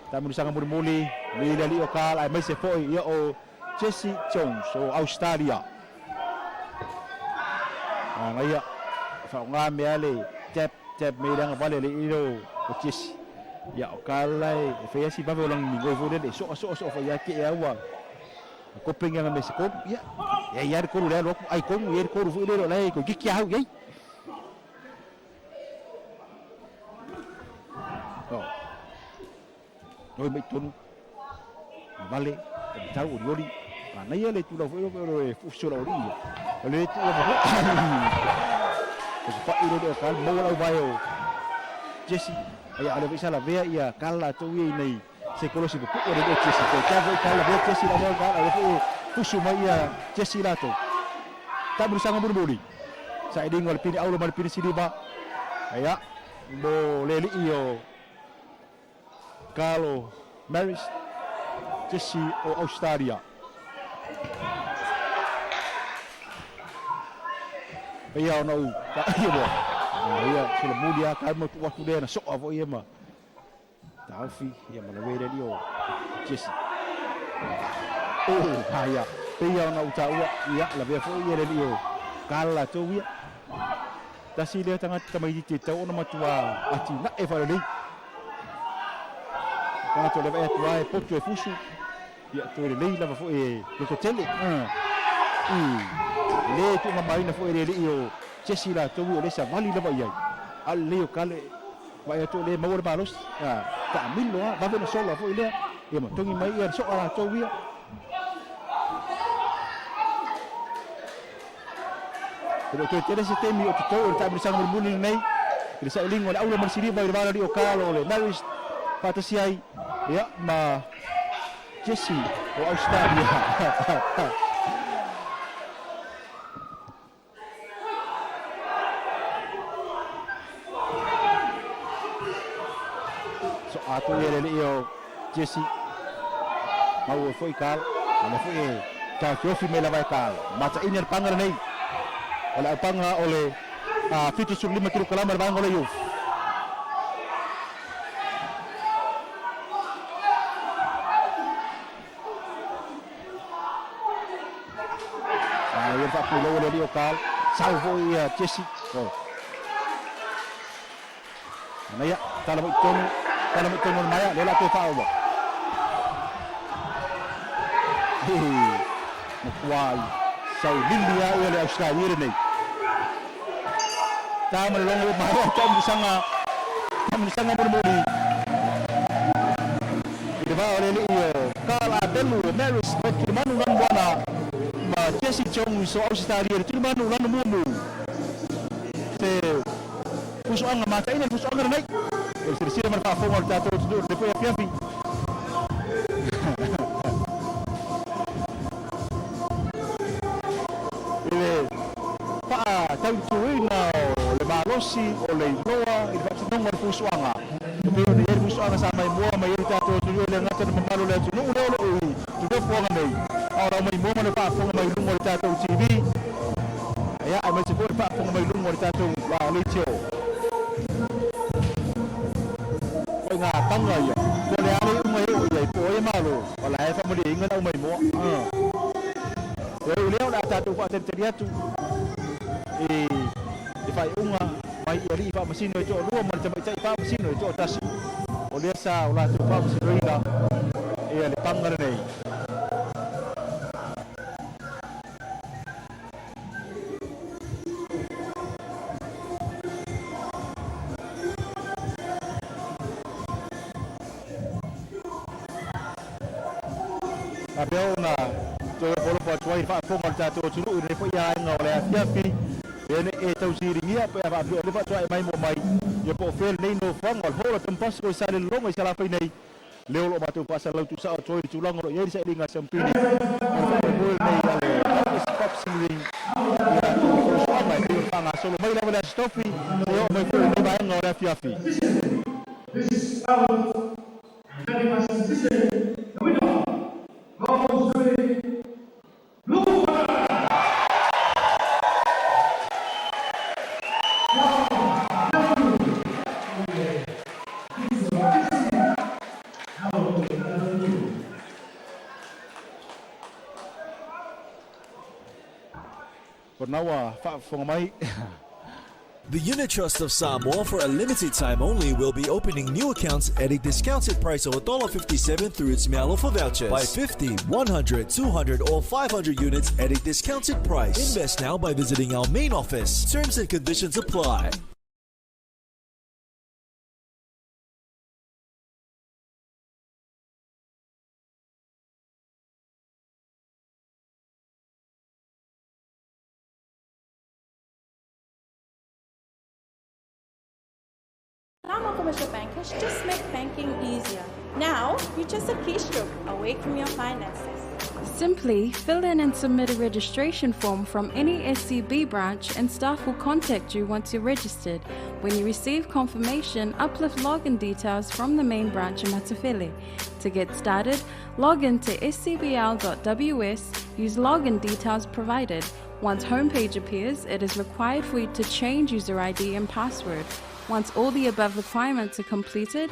Tamu sangat muli li okal ai mai se foi ia o Jesse Jones o Australia. Ngai fa nga meale tap me dang vale le iro o Jesse. Ya okal ai fe si ba ulang ni go vo de so fa ya ke ya wa. Ko penga me se ko ya ko le lo ai ko ye ko vo le le ko ki ya ye. Noi mai tonu vale tahu ori ana ia le tu la foi o fusura ori le tu la ko fa iro de kal mo la vai o Jesse ai ala bisa la vea ia kala tu ia nei se kolosi bu ori de Jesse ko ta vai kala vea Jesse la vai kala o fusu mai ia Jesse la to ta bersama berbudi sai ding wal pini aulo mal pini sidiba aya mo le li io Kalau Marist Jesse o Australia. Iya no tak iya bo. Iya sila mudia kalmo tu waktu dia na sok avo iya ma. Taufi iya malawe dia Jesse. Oh haya. Iya no utawa iya lebih fo iya dia. Kala tu iya. Tasi dia tengah tamai dicita ona matua ati na evalali. Quando leva é tuai pouco fuso e a tua lei leva foi do tele le tu mamai na foi ele io Jesse la tu o le Savaii leva ia al leo kale vai tu le mau balos ta millo va bene solo foi le e mo tongi mai ia so ala tu ia pero que tere se temi o tu o ta bersang berbunyi nei ele sai lingo la aula marsiri vai bala di o kalo le Marist patasiai ya ma Jesse o Australia. So atu ele io Jesse mau foi kal ana foi ta Jofi me lava kal mata iner pangar nei ola panga ole 55 km bang ole yo Ia fa pulo le lokal salvo ia Jesse. Oh. Naya talamu maya le la te fa oba. Wai sau India ia le Australia nei. Tamu longo maya tamu sanga bermodi. Dia ole le io kala belu Marist betul manu nan buana. Jesse Jones so Australia tu mana ulan mumu te puso ang mata ini puso ang naik sila man fa fo ta to depois a fiafi ele pa tau tuina le malosi o le loa il fa tu non puso anga depois ele puso anga sa mai mo mai ta to le ngata mamalo le tu no tu do fo ngai orang mai mo mana pa fo mai lungo ta to TV ya ai mai se ko pa fo mai lungo ta to la le tio ko nga tanga ya ko le ale mai o ye ko ye malo wala ai fa mo de ngan au mai mo ko le o ta to fa teria tu fa unga mai iri fa masino jo ruo man te mai fa masino jo tas o le sa o la to fa masino ila e le pangar nei Abel na to polo po tuai fa fonga tato tulu ni po ya nga ole afiafi ene e tau siringia pe aba le fa tuai mai mo mai ye po fel nei no fangol hola tempas ko sale longa sala fa nei leo lo batu pasal lau tu sa toi tulang ro ye sa linga sampini mo nei ale boxing ring ya to so mai pe fanga solo mai la stofi yo mai ko ni ba nga ole afiafi. This is out. Very much consistent. The winner goes to Lafao. The Unit Trust of Samoa, for a limited time only, will be opening new accounts at a discounted price of $1.57 through its Malaki vouchers. Buy 50, 100, 200 or 500 units at a discounted price. Invest now by visiting our main office. Terms and conditions apply. Samoa Commercial Bank has just made banking easier. Now, you're just a keystroke away from your finances. Simply fill in and submit a registration form from any SCB branch and staff will contact you once you're registered. When you receive confirmation, uplift login details from the main branch in Matafele. To get started, log in to scbl.ws, use login details provided. Once homepage appears, it is required for you to change user ID and password. Once all the above requirements are completed,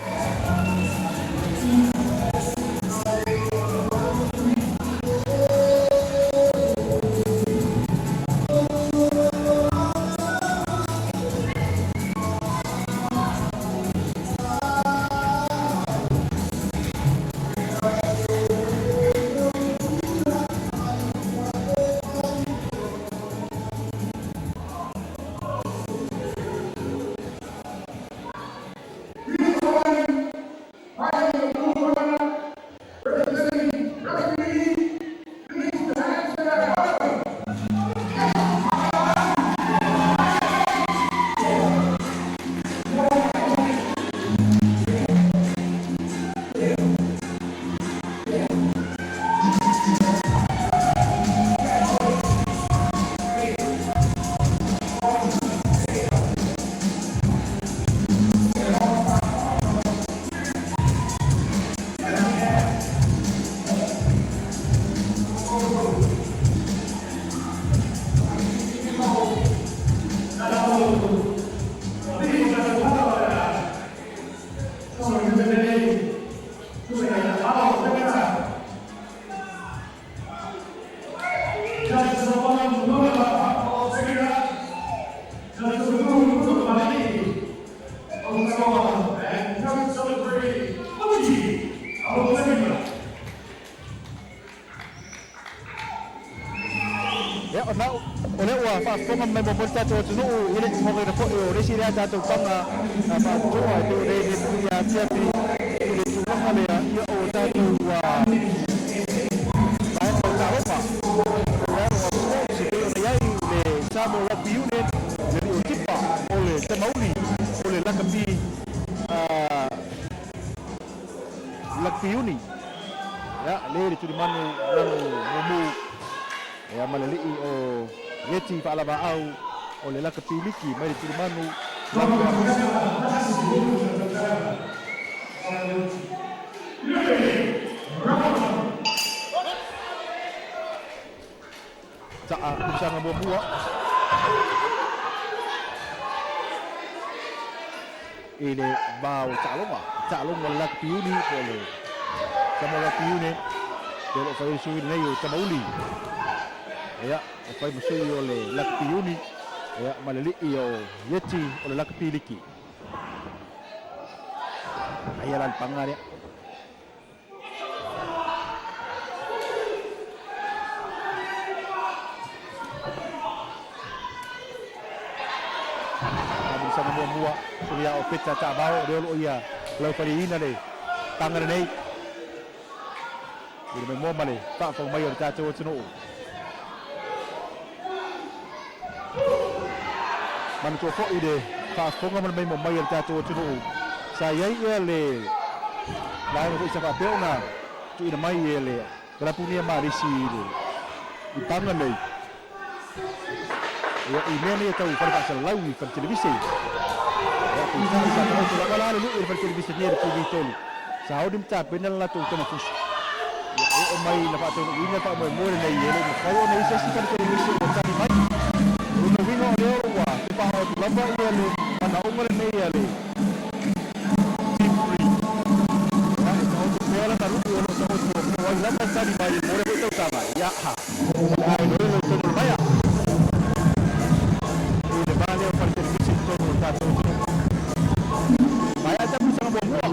Ponga mai mo porta to tunu ile mo ga ko o resi ra ta to panga ba to ai to re ni ya tia pi ile tu ma le ya o ta to wa ba ko ta ropa ya o si pe o ya ile samo rugby unit le o tipa ole Taualii ole Lokesi rugby unit ya le tu di manu mu ya malali o Yeti Poulava au ole Lokesi liki mai tu manu ta bisa ngomong ini bau Salelologa Lokesi ni boleh sama Lokesi ni kalau saya suruh ni Taualii ya fai musui ole Lokesi uni ya malali o Yeti ole Lokesi liki ayalan pangaria bisa ngomong suria o peta ta bao de lo ya lo farina de pangar nei Ini mai mo male tak fong mai or tato tunu. Man ko fo ide tak fong mai mo mai or tato tunu. Saya le lai mo isa pa peona. Tu ina mai le grapunia marisi ide. Itangan nei. Ya ini tahu pada pasal lawi pada televisi. Ya kita bisa tahu tu kalau lalu pada televisi ni ada betul. Saudi minta penal lah tu kena fus. Ya mai lepas tu ini tak mau mula ni ya. Kalau ni sesi pada televisi macam ni mai. Rumah wino dia wah. Tiba tu lama ia le. Pada umur ni ya le. Ya itu tu orang baru tu orang tu orang lama tadi mai mula betul sama. Ya ha. Ya itu tu lumayan. Ini balik pada televisi tu satu. Bayar jam sama buah.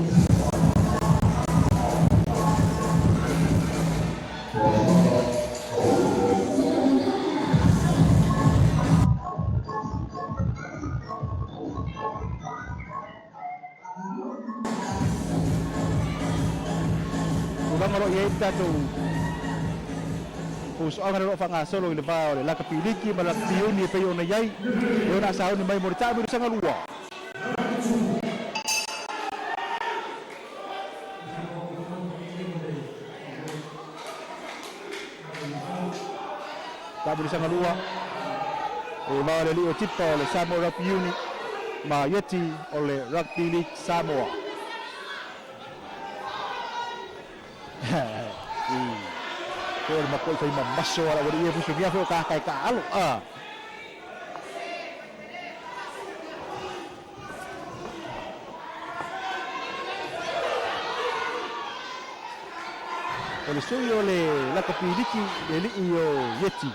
Kalau ia itu pusokan ro fanga solo Lafao la kapiliki Malaki ni peyo na yai yo na sao ni mai morta bi sanga lua tabu sanga lua o ma le li o tipo le Samoa Rugby Union ma yeti ole Rugby League Samoa. Kau makoi saya masuk orang beri pusu dia tu kah kai kalu Kalau suyo le la kapiliki le iyo yeti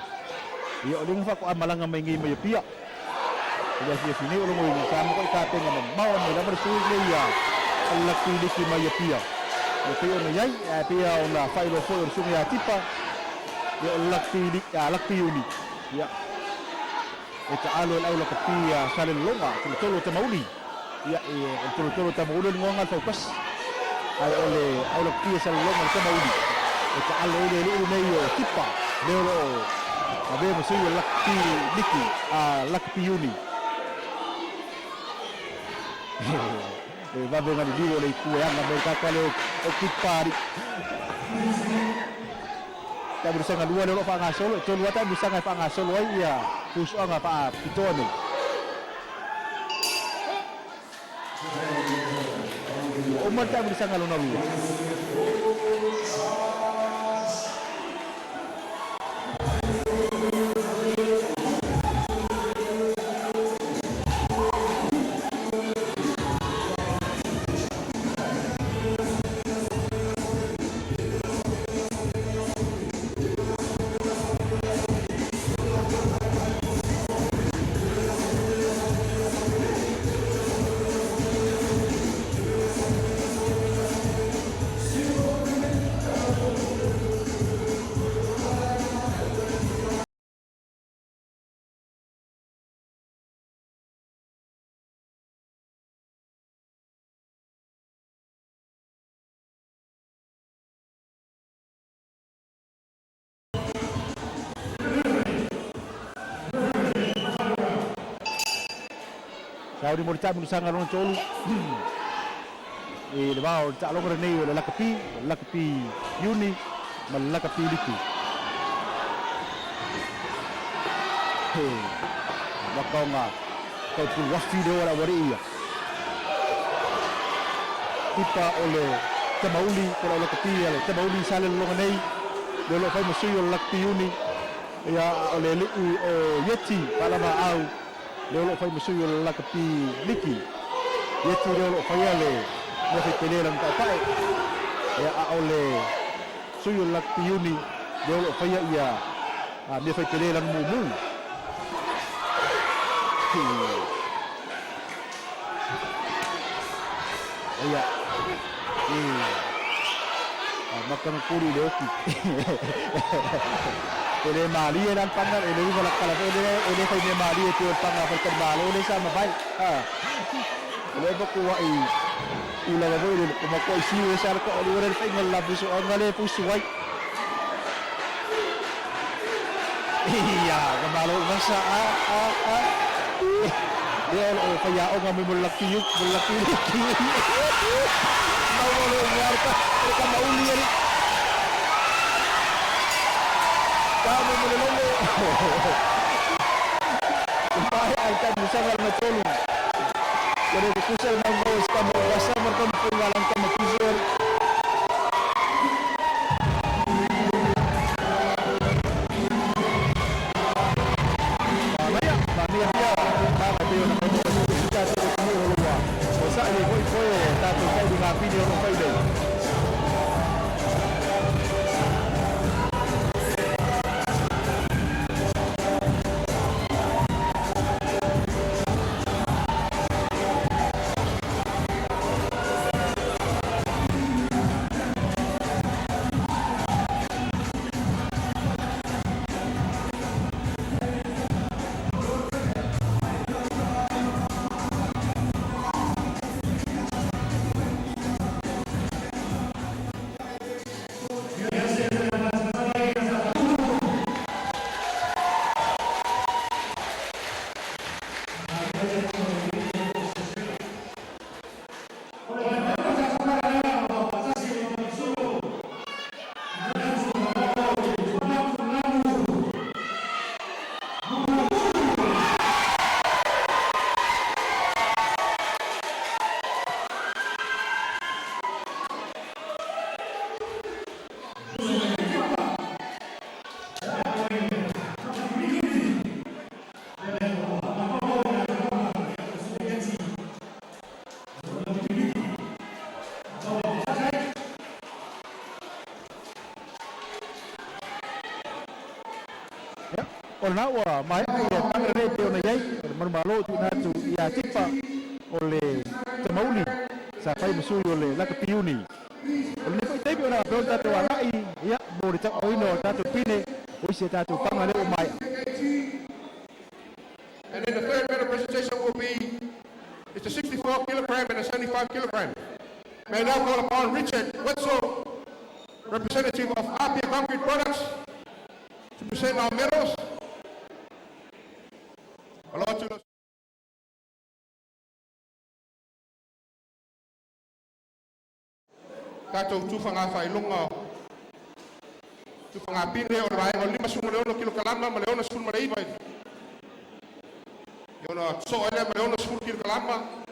iyo le ngfa ko amalanga mengi me pia dia sini ulung ini sama ko ikate ngam mau me la bersuyo le ya la kapiliki me pia Lokesi na yai pia ona failo fo ursunga tipa ya lakti uni ya eta alo la Lokesi Salelologa tolo tamauli ya tolo tamauli ngonga fokus ai ole Lokesi Salelologa tamauli eta alo ile meio tipa leo abe musuh lakti liki lakti uni va venga di vivo le cue hanno mercato le occupari ta bersama dua le fa ngasolo to luata bisa ngai fa ngasolo ya puso nga pa pitone umar ta bisa ngalo na luwa Saudi morita berusaha ngalung colu. Lafao tak longgar ni Lokesi Uni, Lokesi Liki. Bakau ngah kau pun wasi dia orang beri. Kita oleh Taualii kalau Lokesi oleh Taualii Salelologa ni, dia Lafao musuh Lokesi Uni. Ya oleh Yeti Palama au. Lolo fai musuh Lokesi Liki. Yeti lolo fai le mo fai pelelan ka pai. Ya ole suyo Lokesi Uni lolo fai ya me fai pelelan mumu. Ya. Makan puri Loki. Ele mali dan pangar ele wala kala ele fay ne mali to pangar fay kan ele sama bai ele ba ko ila ba ele ko ko isi sar ko ele fay ngal labu so ngale pusu wai Iya, kabalo nasa dia kaya o kami mulaki. Taualii warta, mereka mauli yan. Kami mulolongo. Kumpaya ang tabusangal na tulong. Jadi kusel ng bawis kamu rasa mertempuh walang kamu kusel. Nawa mai ai tangre te ona yai marmalo tu na tu ya tipa ole tamauli Savaii masui ole lakatiuni ole pai tebi ona pronta te wanai ya bori ta oino tatu pine oise tatu pangale o mai. And then the third medal presentation will be it's a 64 kilogram and a 75 kilogram. May I now call upon Richard Wetzel, representative of Apia Concrete Products, to present our medals. Tatou tufanga whailonga tufanga pine o rai o 5 kilo kalama ma leona sul marei vai yona so ele ma leona sul kilo kalama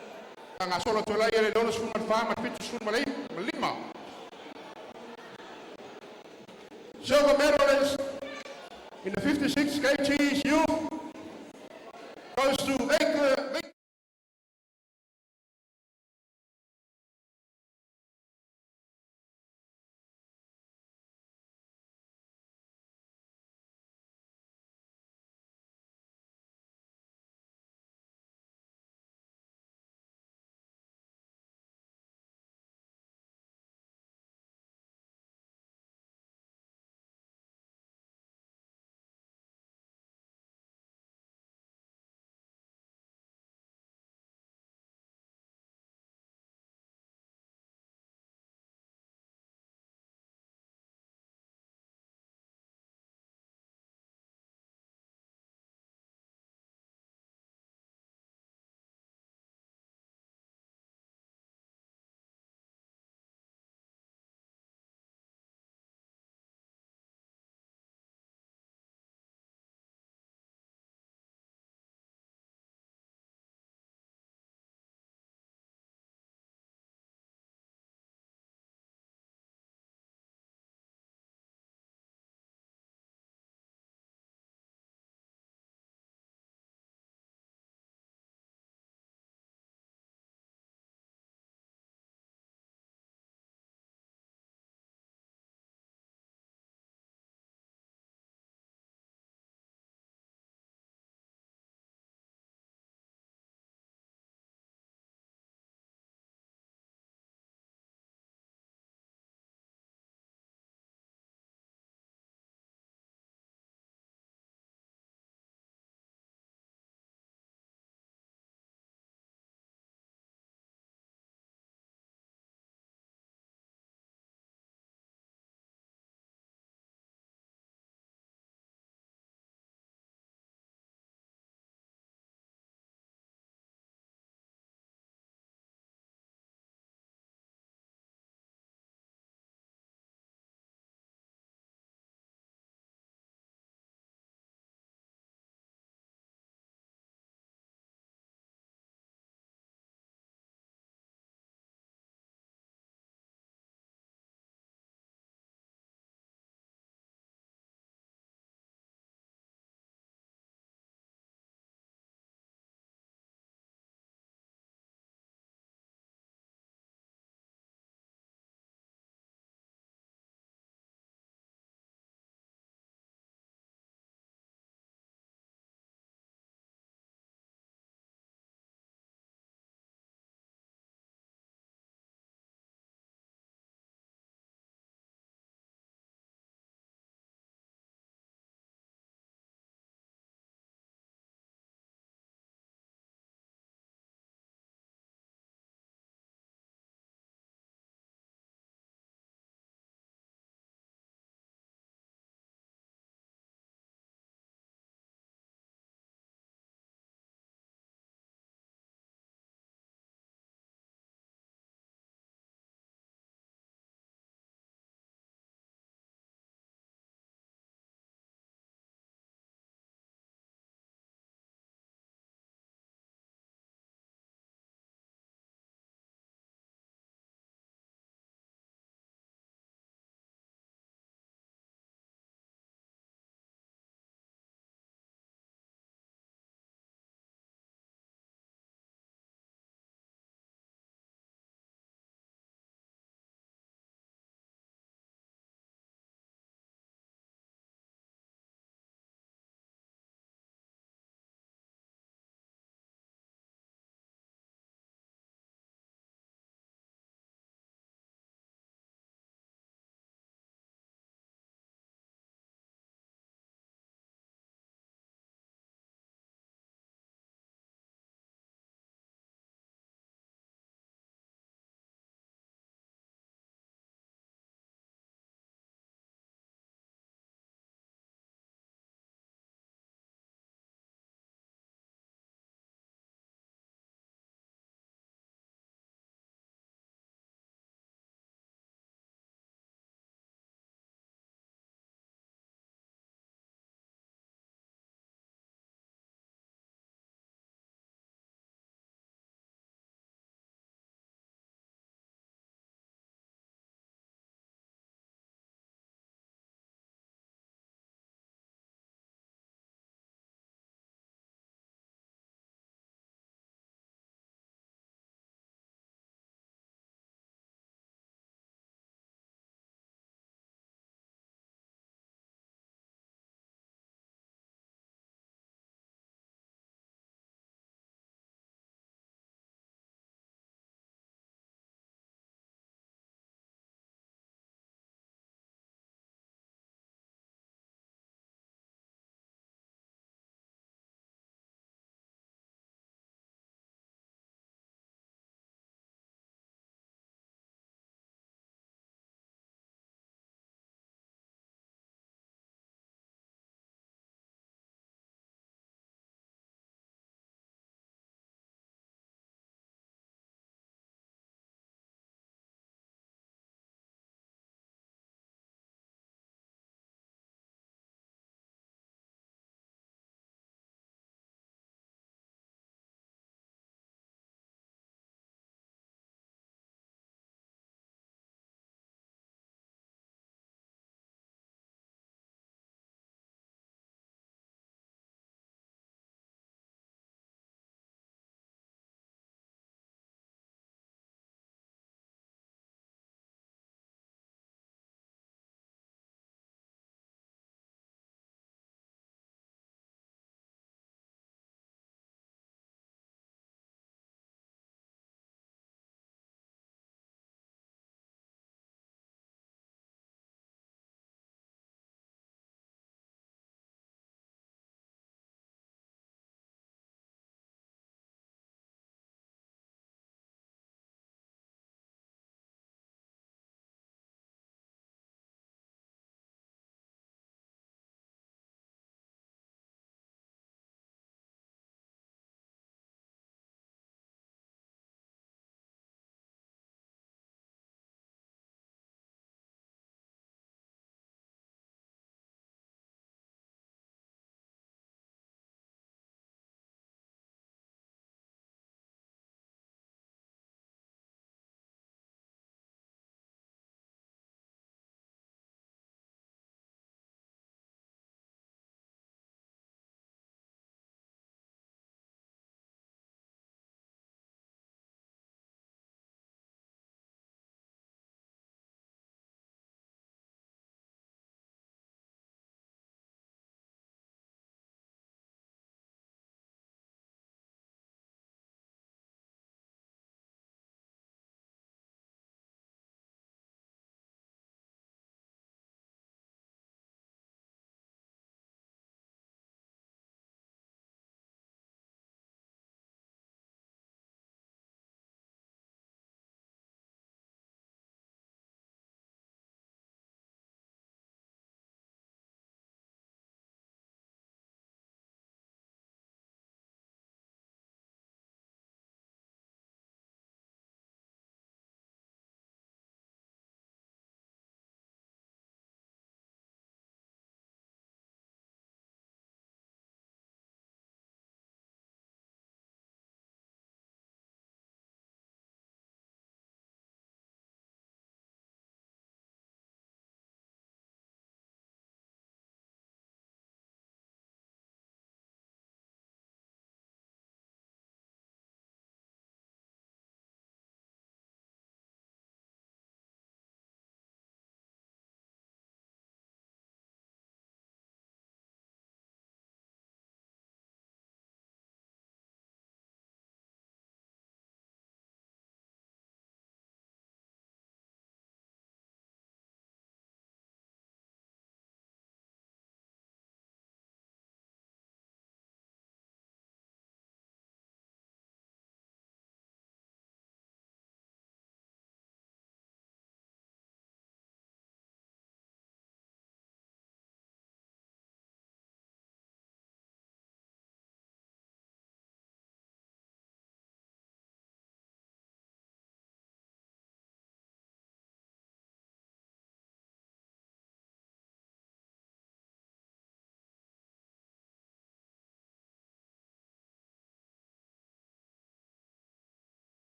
anga solo to lai ele leona sul marfa ma pitu sul marei ma 5. Silver medalist in the 56 kgs youth goes to Eke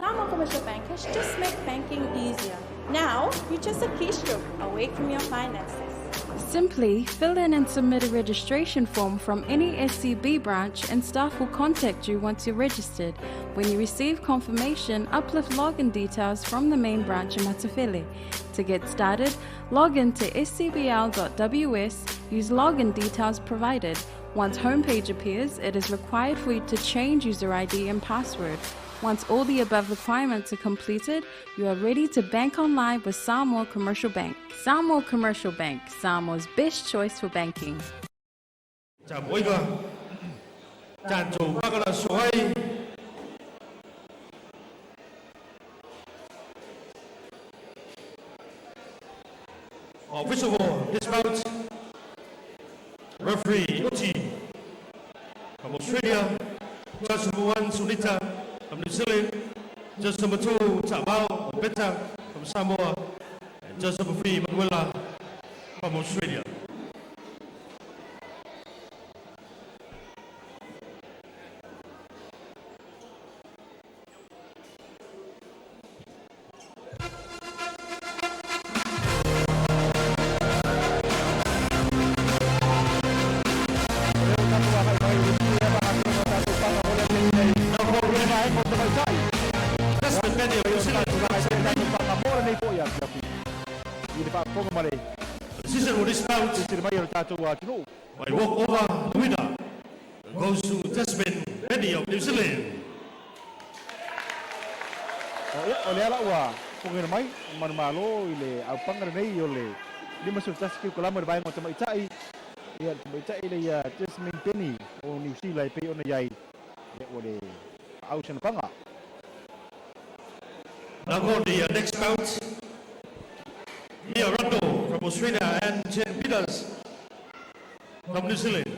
Samoa Commercial Bank has just made banking easier. Now, you're just a keystroke away from your finances. Simply fill in and submit a registration form from any SCB branch and staff will contact you once you're registered. When you receive confirmation, uplift login details from the main branch in Matafele. To get started, log in to scbl.ws, use login details provided. Once homepage appears, it is required for you to change user ID and password. Once all the above requirements are completed, you are ready to bank online with Samoa Commercial Bank. Samoa Commercial Bank, Samoa's best choice for banking. First of all, this bout, referee Uti from Australia, judge number 1 Sunita from New Zealand, judge number 2 Tabao Beta from Samoa, and judge number 3 Manuela from Australia. Decision with this bout, by walkover, the winner goes to Tasman Benny of New Zealand. Oleh ala ua pungir mai manmalo ile au pangar nei ole lima sultas ki kolama de baingo tama itai ya tama itai ile ya Tasman Benny o New Zealand pe ona yai ya ole Ocean panga. Now go the next bout. Mia Rondo from Australia and Jen Peters from New Zealand.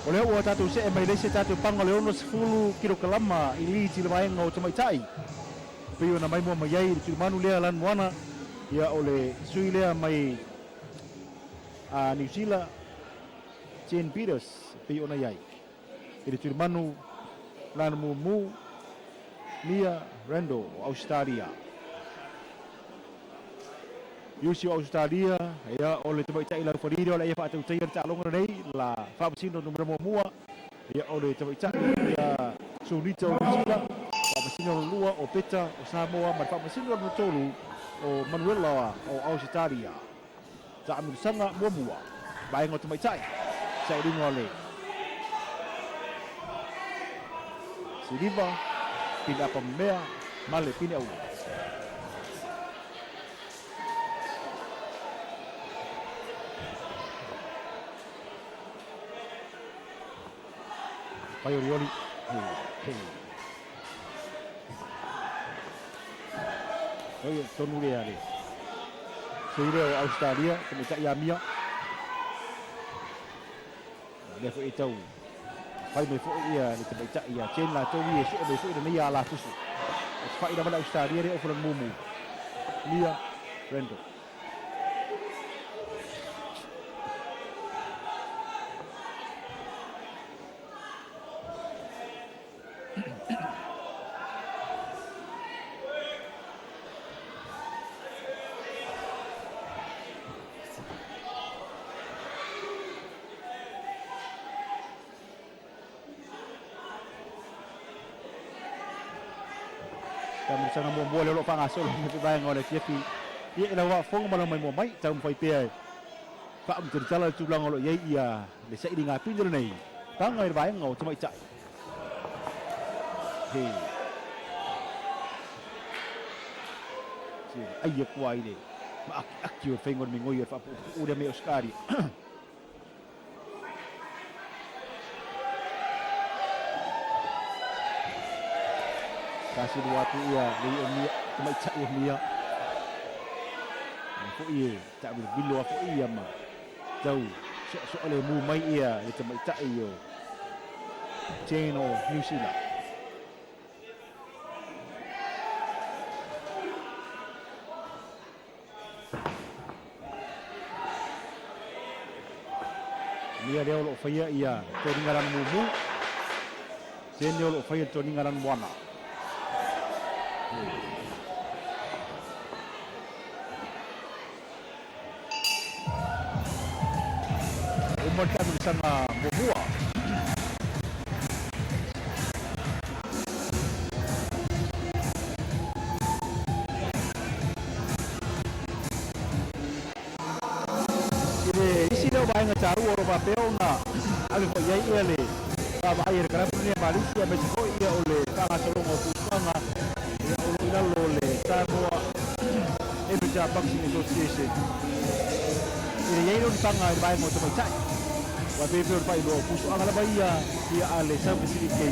Oleh ua tatu se mai dese tatu panga le ono 10 kilo ili ti mai ngau tama itai. Pio na mai mo mai ai ti manu le lan moana ya ole sui le mai a New Zealand Jen Peters pio na yai. Ile ti manu lan mu Mia Rando Australia. Yusi Australia ya oleh tama itai la fori ole ya fa tu tayar ta long nei la fa basino numero mua ya oleh tama itai ya Sunita Australia fa basino lua o Peta o Samoa ma fa basino no tolu o Manuela o Australia ta amu sanga mua bai ngo tama itai sai ring ole Sidiva pindah pemea male pindah u Paiorioli. Oye, tonu le ale. Seire Australia, kami tak yamia. Le fo itau. Pai me fo ia le kami tak ia chen la towi esu be su de ia la tusu. Fai da bala Australia re ofran mumu. Mia Rendo. Kami sana mua lelo pangasol ni bayang oleh Fifi. Ia elawa fong malam mai mai tam fai pe. Fa am terjala tulang olo ye ia le sai di ngapi jero nei. Tangai bayang ngau cuma cai. Hei. Si ayak kuai ni. Ma akio fengon mingoi fa udah me Oscari. Kasih dua tu ia dari Omia cuma cak Omia. Aku ia tak boleh bilu aku ia mah jauh soal mu mai ia cuma cak iyo. Cheno New Zealand. Dia dia lo faya ia tu ngaran mumu. Senyo lo faya tu ngaran buana. Umur kami bersama Bobua. Ini isi dah banyak cara orang papel na. Abi kau jai ele. Bapa air kerana punya Malaysia Mexico ia oleh tangan selong opusanga. Ia oleh Samoa. Itu cabang sini association. Ini jai orang tangan banyak macam macam. Wabe berpai do pusu angala baia dia ale sampai sini ke.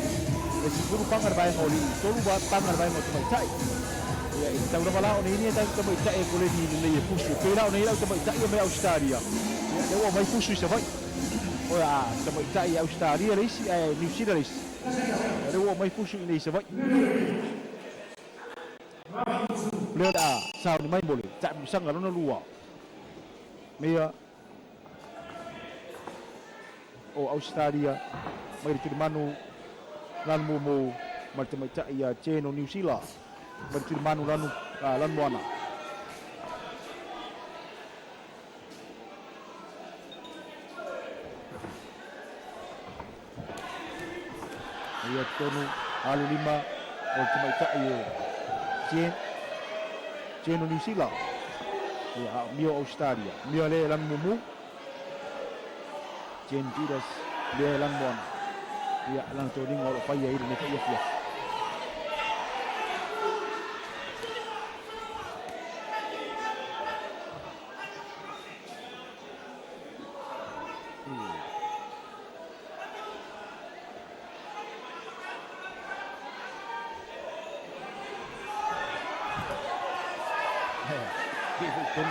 Sepuluh pangar banyak oli. Tolu buat pangar banyak macam macam. Ya, kita udah malah ini tak macam macam boleh di ni pusu. Pela ni lah macam macam ia mai Australia. Dia orang mai pusu Savaii. Oh ya, macam macam ia Australia ni si New Zealand. Dia orang mai pusu ini Savaii. Lihat sao ni main boleh. Tak bisa kalau nak luar. Mia oh Australia mai di manu lan mumu macam-macam ia Cheno New Zealand berarti manu lan buana ia tonu halu 5 macam-macam ia Cheno New Zealand ya mio Australia mio le lan mumu Tidas dia lang bon dia lang tu ding orang payah ini ni payah dia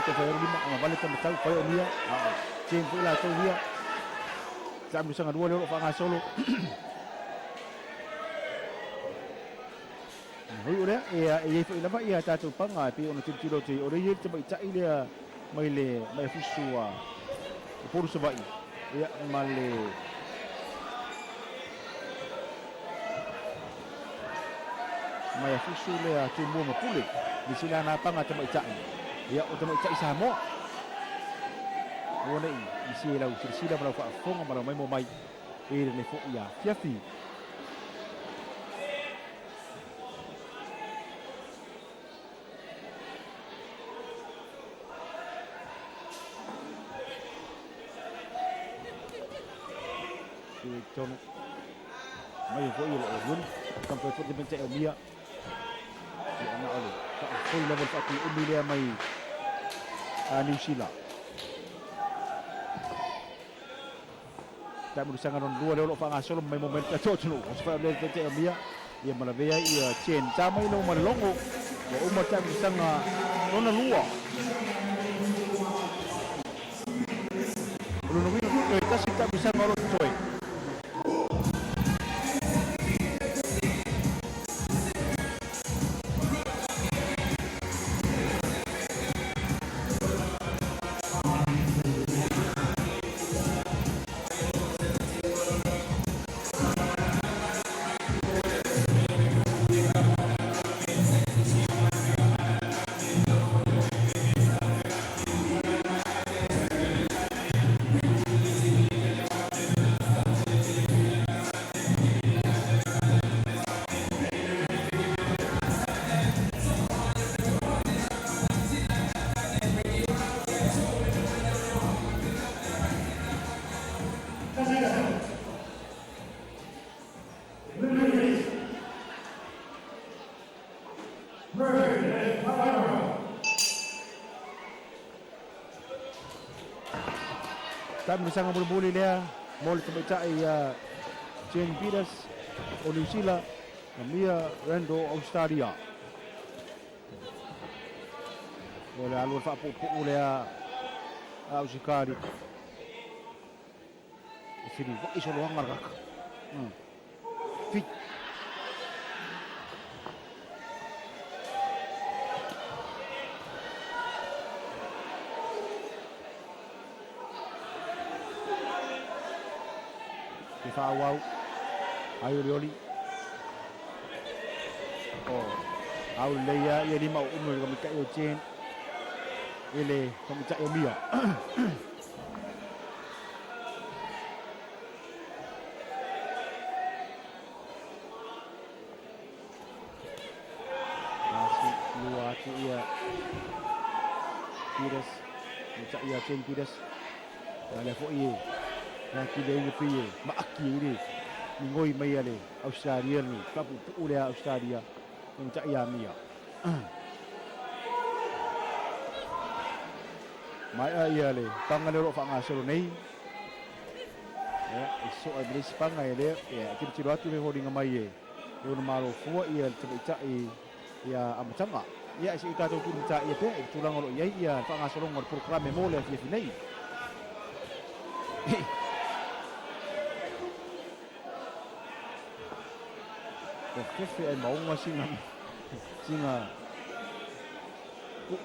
Kita bayar 5 balik ke betul payah dia cing pula tu dia Jam sangat dua lewat Fanga Solo. Hui udah, ia itu lama ia tahu pangai, pi orang ciri-ciri tu, orang ye cuba cai dia, mai fusua, Upolu Savaii, ia male. Mai fusu le Tumua Pule, di sini anak pangai cuba cai, ia cuba cai Samoa. Ona isi lau sila malau fa fonga malau mai mo mai e le fo ia fiafi e ton mai fo ia o yun kam fo fo de bente o mia e ana ole fa fo level fa ki umile mai New Zealand tak berusaha dengan dua dia orang ngasol main moment kacau tu sebab dia kecil dia ia malabaya ia chen sama ini umar longo umar tak berusaha nona luar lu nunggu kita sih tak bisa ngorot coy Time bersama boleh dia. Mol terbaca Jane Peters, Olusila, Mia Rando Australia. Boleh alur fa pupu boleh Ausikari. Fili, kok iso luang marka. Fit. Lafao, ayo Lioli. Oh, ayo Leia, ia lima umur kami kat Eugene. Ele kami cak Mia. Masih luar tu ia. Pires, cak ia Jane Pires. Lafao ia. Yang kita ingin pilih, maki ini, mingoi maya le, Australia ni, kapu Pule Australia, yang cak ya Mia. Maya ia le, pangan lorok fang asal ni. Ya, esok ada sepangai le, ya kita ciri waktu le holding maya. Orang malu fua ia cak ia macam apa? Ya, si kita tu cak ia pe, tulang lorok ia fang asal lorok program memole dia ni. Kefe ay maunga singa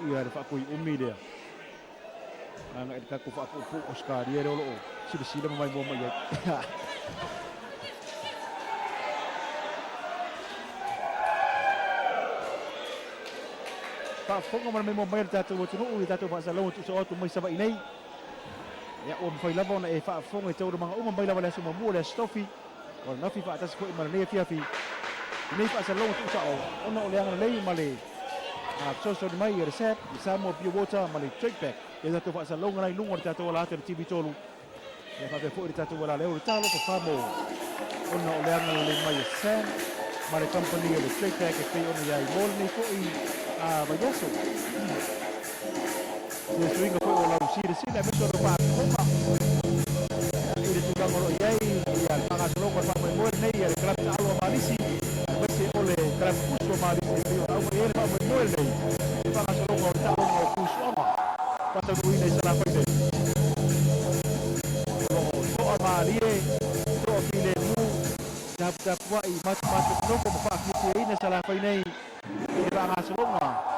iya ada fakui umi dia anak kita ku faku Oscar dia dulu sila mamay mo mayat Pak Fong man may mo mayat tato tuno uli tato ba sa lawo so auto may Savaii nay ya fay labaw na Pak Fong ito mga umambay wala sumamula stofi or nafi pa atas ko imalay fiafi ini Pak Salong tu sao, ono yang lei male. So di mai resep, Samoa pure water male check back. Ia tu Pak Salong ngai lungo tato wala ter TV tolu. Ia fa fo tato wala leo talo ko famo. Ono yang lei mai sen, male company le check back ke ono ya mol ni ko I bayaso. Dia swing ko wala usir sila beso do pa koma. Ia tu gang ono yai, ia Pak Salong ko fa mol nei ia club alo malisi. Oleh kerana pusu mari itu, aku ini pak menjual ni. Kita nak selalu kau tak mau pusu apa? Pasal tu ini salah pada. Kalau mari itu filemu dapat buat macam-macam tu buat kita ini salah pada ni. Kita nak selalu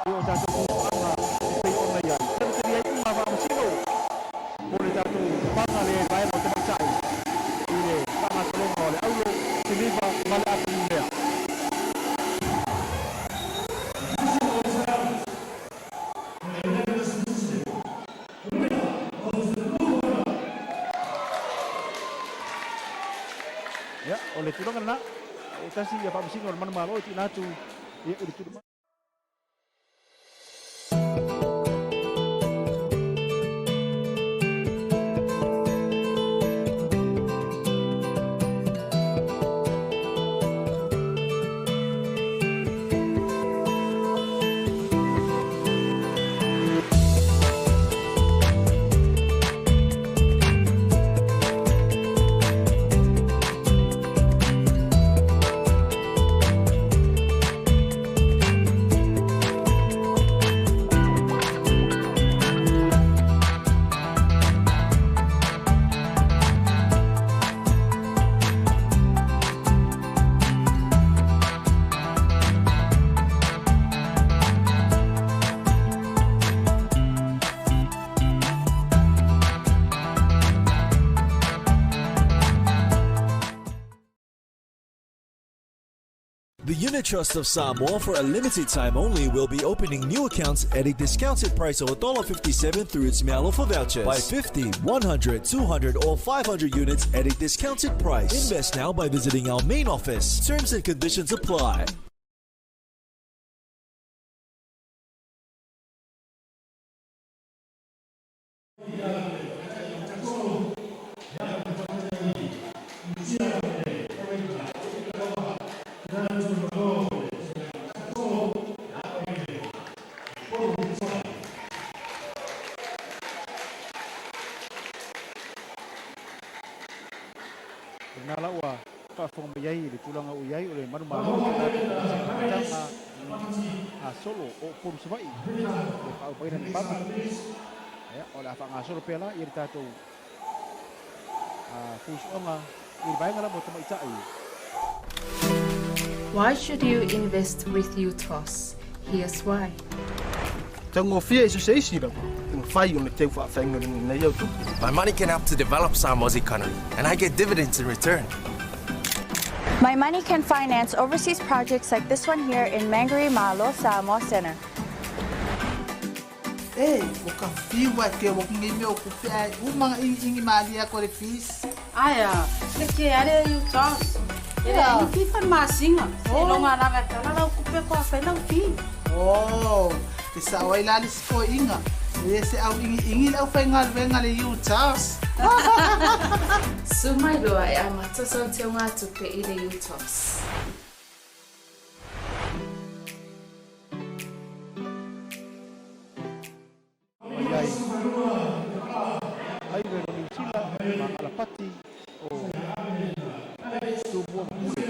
dia tak pusu apa? Kita orang lain. Tapi dia itu apa mesti boleh tak tu bangga le bayar macam macam. Ini tak nak selalu oleh Allah seliva Malaki dia. Oleh tu kan nak, kita sih ya Pak Mesin orang mana malu itu natu, ya udah tu. The Unit Trust of Samoa, for a limited time only, will be opening new accounts at a discounted price of $1.57 through its mail for vouchers. Buy 50, 100, 200, or 500 units at a discounted price. Invest now by visiting our main office. Terms and conditions apply. pa fong mayai le tulanga uyai ole manu malu a solo o por Savaii le pa pa ni pa ya ola fa nga solo pela ir tato fusonga ir bainga la mo tama itai. Why should you invest with UTOS? Here's why. My money can help to develop Samoa's economy, and I get dividends in return. My money can finance overseas projects like this one here in Murry, Samoa Center. Hey, waka fiwa ke wakingi me okupia uma ingi mali ya kore fees. Aya, leke are UTOS. Era fi farmasinga. Longa na tana la okupia ko afela fi. Oh, te Savaii la lispo inga. Ese au ingi la fengal venga le UTOS. Sumaido ay amata sonte nga tupe ile UTOS. Ai vero ni sila ma ala pati o Tumua Pule.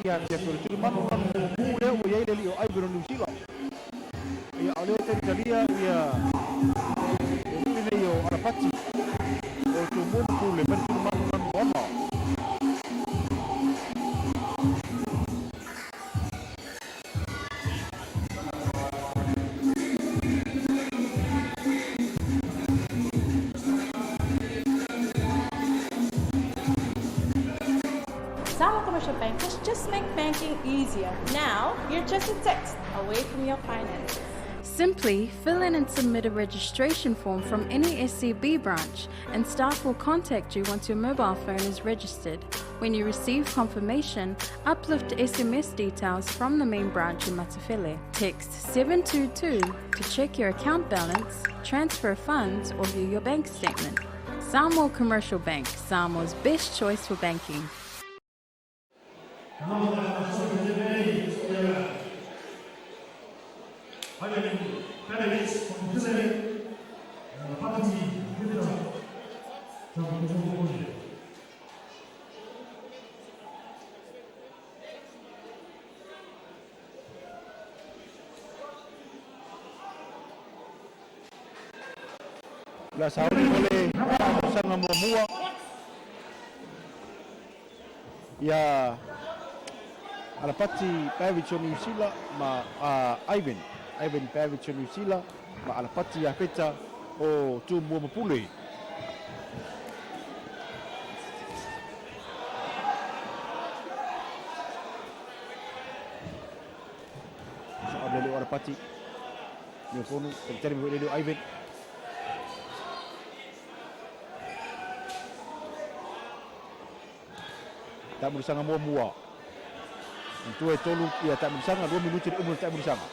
Ya pero mano Pule o ya ile ai pero ni sila. Ya ale tentaria ya ile yo ala pati o Tumua Pule pero mano nan bona. Samoa Commercial Bankers just make banking easier. Now, you're just a text away from your finances. Simply fill in and submit a registration form from any SCB branch, and staff will contact you once your mobile phone is registered. When you receive confirmation, uplift SMS details from the main branch in Matafele. Text 722 to check your account balance, transfer funds, or view your bank statement. Samoa Commercial Bank, Samoa's best choice for banking. La sauri boleh sama mua ya alapati pavicho New Zealand ma Ivan pavicho New Zealand ma alapati ya peta o Tumua Pule. Abdul alapati ni ponu terjadi boleh Ivan. Tak bersama mua-mua. Itu tolu ia tak bersama 2 minit umur tak bersama.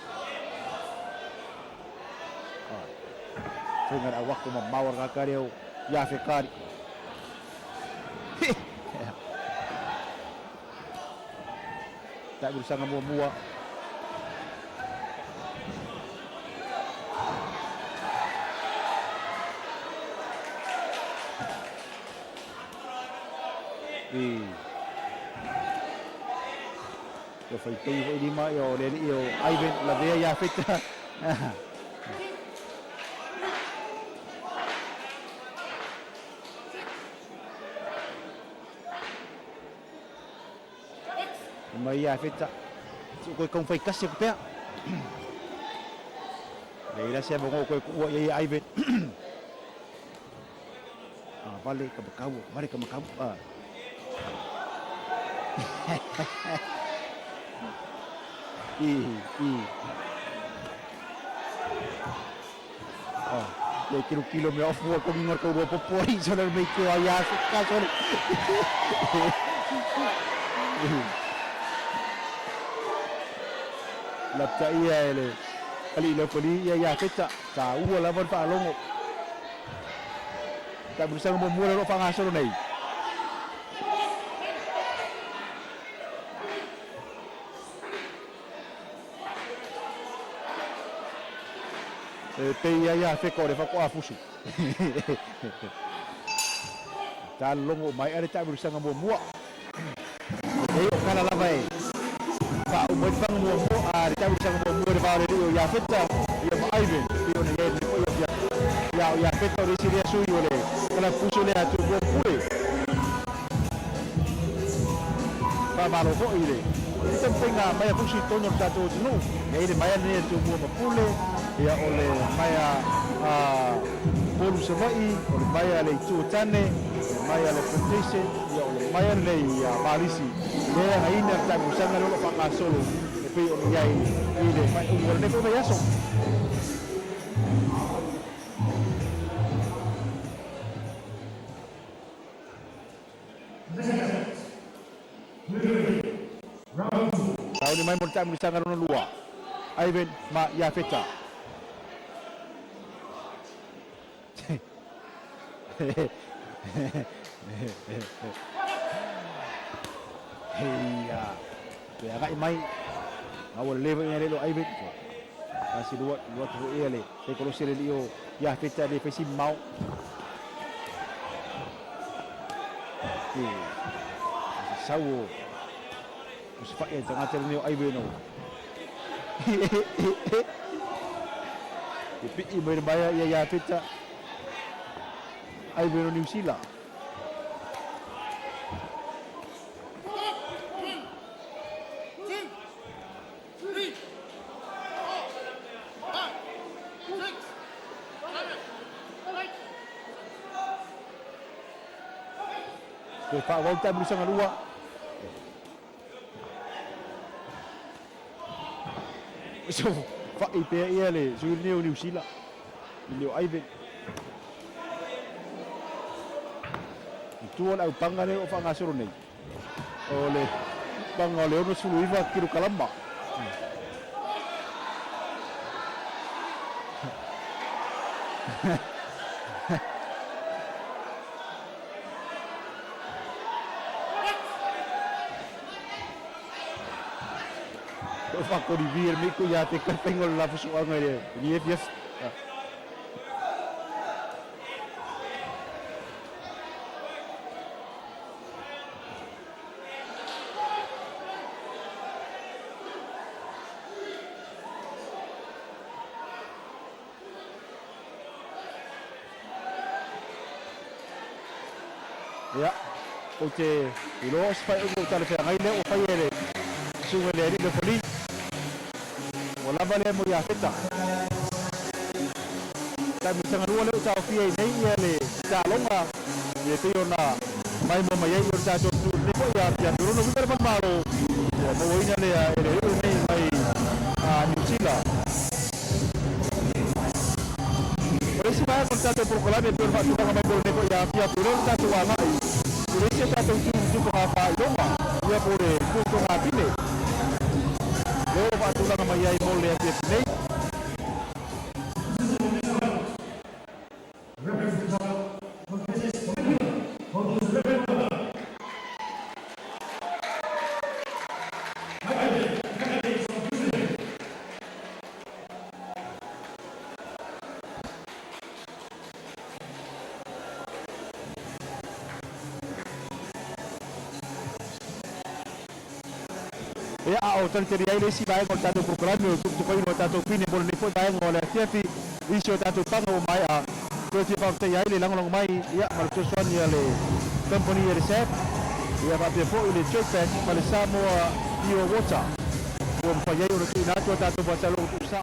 Dengan awak ko mawar ka dia ya fikar. Tak bersama mua-mua. Yo fai tei ho lima yo le yo Ivan la vea ya feta. Mai ya feta. Ko kong fai kasi ko pea. Le ira sia bongo ko ya Ivan. Vale ka bakau, mari ka makau. Le kilo me ofu ko ngor ko bo popori so na me ke ya ka so. La taia ele. Ali le poli ya feta sa ua la von fa longo. Ta berusaha mo mura ro fa ngaso nei. Pe ya fe ko le fa ko afusu. Ta longo mai are ta berusaha mo mua. Ei o kala la vai. Fa o mo fang mo are ta berusaha mo mua va le ya feta ya mai ben. Io ne ko ya feta ri siria su yo le. Kala fusu le atu go pule. Fa malo ko ile. Itu penga mai fusu tono ta to no. Nei de mai ne tu mo pule. Ya oleh maya Polu Savaii, oleh maya le Taine, maya le Monise, ya oleh maya le Marist. Dia haina tak bersama lo pak solo. Tapi oleh ya ini mai umur ne ko ya so. Tahu ni mai mo tak bersama lo luar. Aiben ma ya feta. Heya, ya agak mai awal level yang lelo aibet masih dua tu ele saya kalau sih leo ya peta de pesi mau sawo uspak ya jangan terleo aibet no tapi ibu bayar ya peta aibet no New Zealand. Pak Walter berusaha dua. So, Pak IPA le, so New Zealand. New Ivan. Itu orang panggane o fangasoro nei. Ole pangale ono suluiva kilo kalamba. Fakko di biir mi ko ya te ka pengol la fusu ngare ni yes ya oke ilos fa ugo tale fa ngai le o fa yere sungele ri le foli wala bale mo ya feta kami sangat dua le ucap fiai nei ya le Salelologa ye te ona mai mo mai yo ta to ni ko ya turun no bitar pamaro ya mo ina le ya ele nei mai New Zealand Marist ba ko ta to proklame to ba tu ba mai ko ne ko ya pia turun ta tu ala Marist ta to tu ko pa iloma ya pore tu ko ngapile Leo waktu lang mayay mo lihat dia sini. Ya, autor ceria ini si baik kalau tato proklame untuk tupai no tato pini boleh nipo baik oleh tiapi isu tato pango mai Kerja fakta ya ini lang mai ya malcusuan ya le company resep ya papi po ini Jett pada Samoa bio water bom payai untuk inato tato bahasa lo untuk sao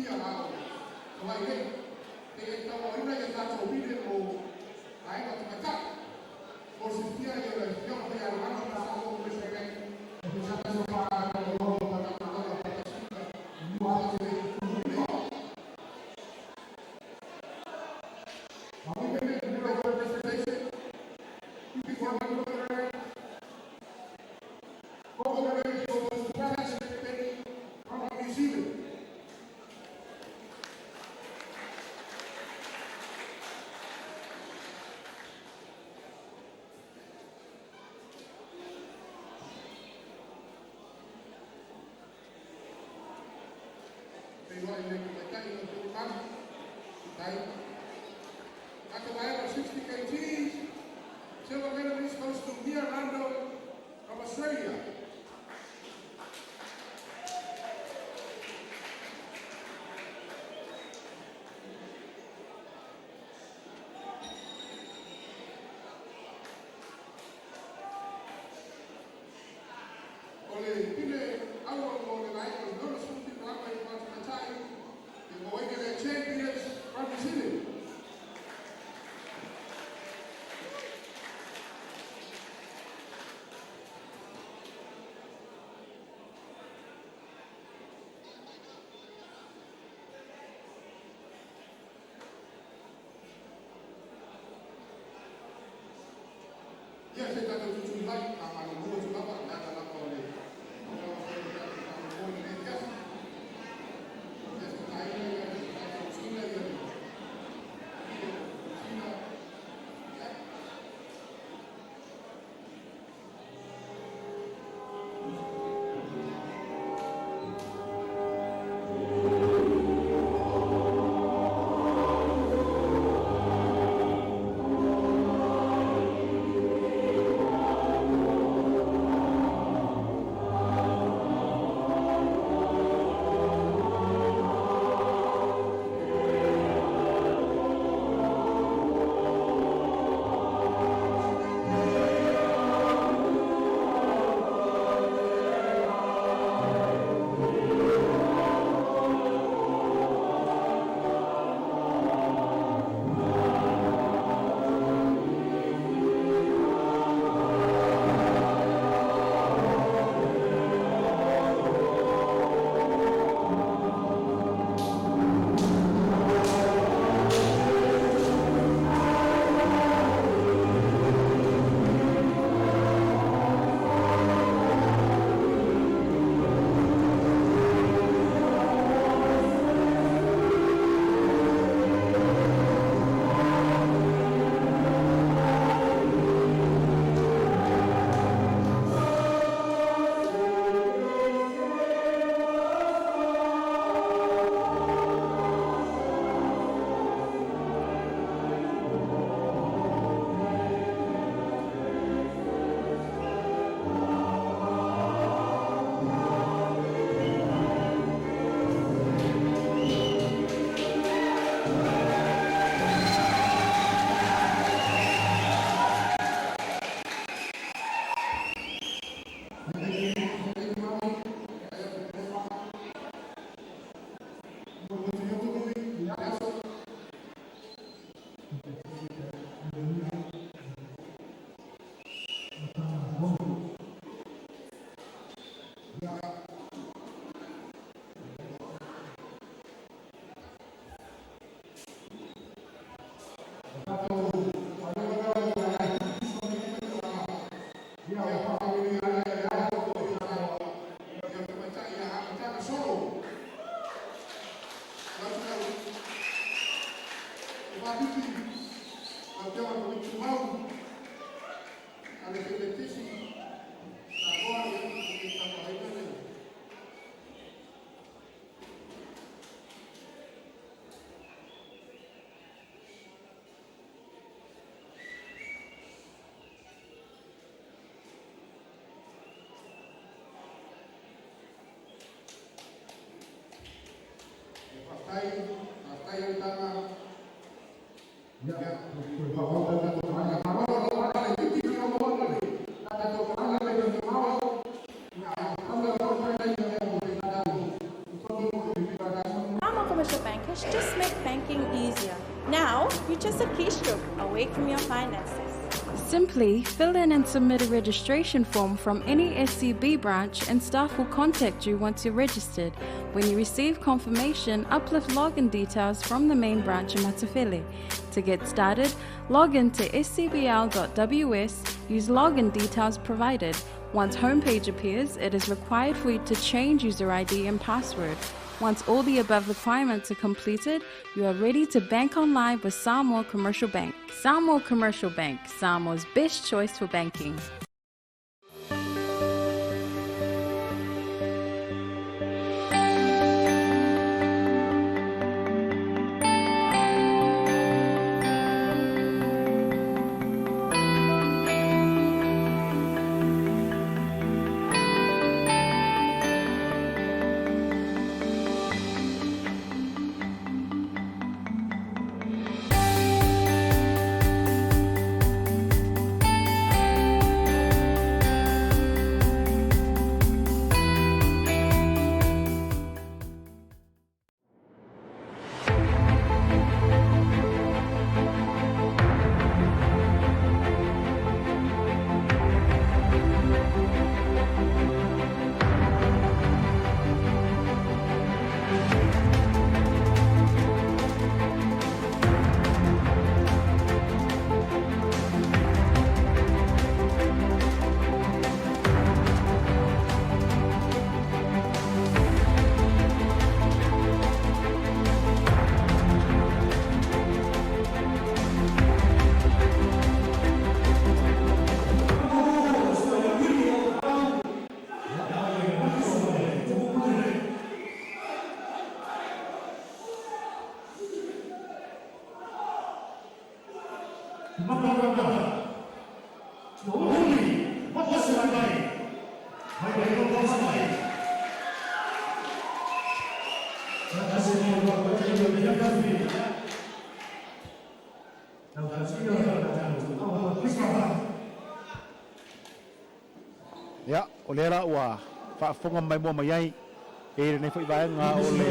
pia hao. Savaii le. Te Taualii ya tato bile mo ai ka taka. O si pia ya la yo ya la mano na sa mo me se ke. Sa ta so pa ka lo pa ta ta ta ta. Mo a se ni. Vamos ver el número de presentation. Y que vamos a ver. Como que ver los planes de como visible. Pero el comentario de Pulava, Taine. At the weight of 60 kg, silver medalist goes to Mia Rando from Australia. Ole Pule, our Ole Light, was not a smooth runway for the time. They were waiting at champions from New Zealand. Yes, it's got to like I'm a good lover, not a lot of it. Commercial Bankers just make banking easier. Now, you're just a keystroke away from your finances. Simply fill in and submit a registration form from any SCB branch and staff will contact you once you're registered. When you receive confirmation, uplift login details from the main branch in Matafele. To get started, log in to scbl.ws, use login details provided. Once homepage appears, it is required for you to change user ID and password. Once all the above requirements are completed, you are ready to bank online with Samoa Commercial Bank. Samoa Commercial Bank, Samoa's best choice for banking. Ya, olera wa fa fonga mai mo mai e ne foi vai nga ole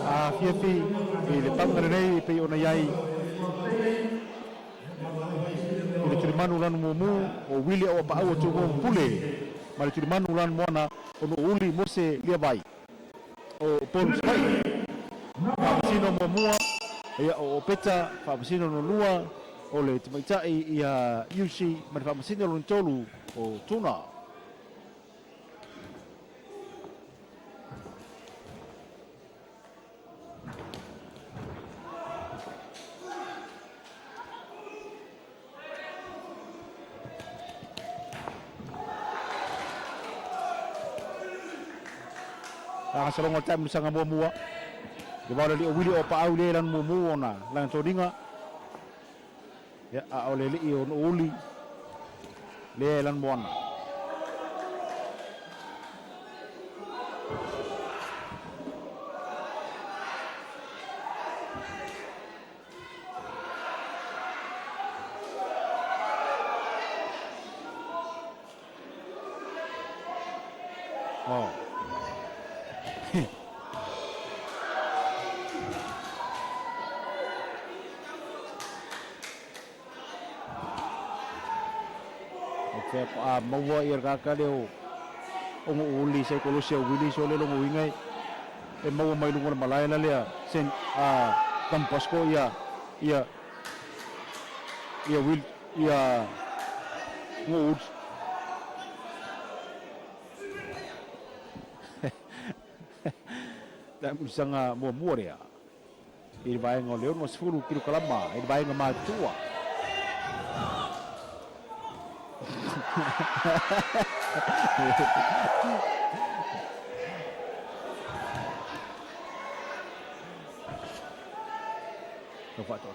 a fiefi e le pangare nei pe ona yai e le trimanu lan mumu o wili o pa o tu mo pule ma le trimanu lan mona o no uli mose lia vai o pon spai sino mo mua e o peta fa sino no lua o le tmaita i a yusi ma fa sino lo tolu o tuna. Ang salong time sa nga mua di ba li o wili o pa aule lan mumu ona lan todinga ya a ole li o uli le lan mona oh maua i raka leo o uli sai kolosia wili so le lo wingai e maua mai lunga malai la lea sen tam Bosco ia wil ia ngud tam sanga mo moria i vai ngo leo no sfuru kilo kalama i vai ngama tua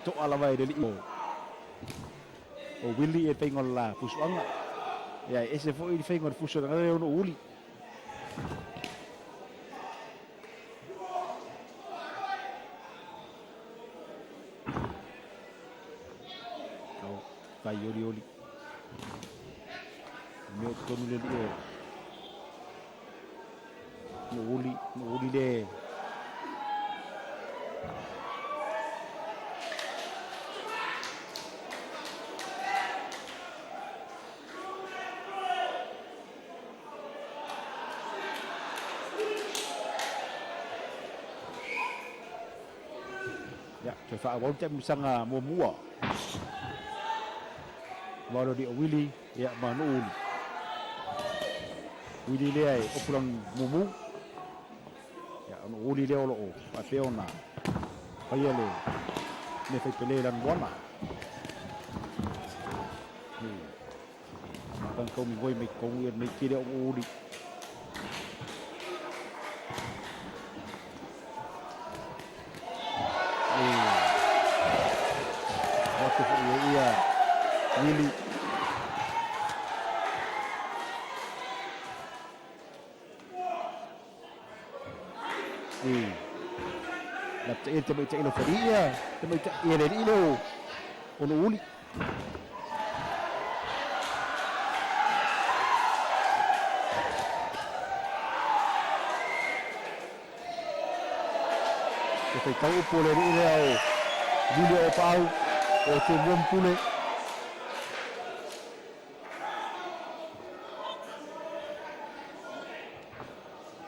to ala vai deli o willi e pengol la pusuanga ya ese foi il pengol fusuanga le no uli vai oli meu tonu le dio no uli le Ya, cefa awal tem sanga mua. Baru di Willy ya manul. Willy le ai opulang mumu. Ya Willy le olo pa peona. Paiele. Ne fai pele lan bona. Kan kau mi voi me kau me kire o Willy. Waktu ia Willy la te te te ilo faria te te ele ilo ono Willy te tau Pule ile au Willy o pau o te bom Pule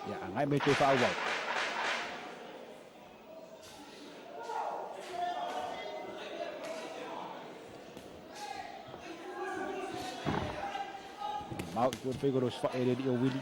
ya ngai me te fau wa mau tu pegoro sfa ele di o Willy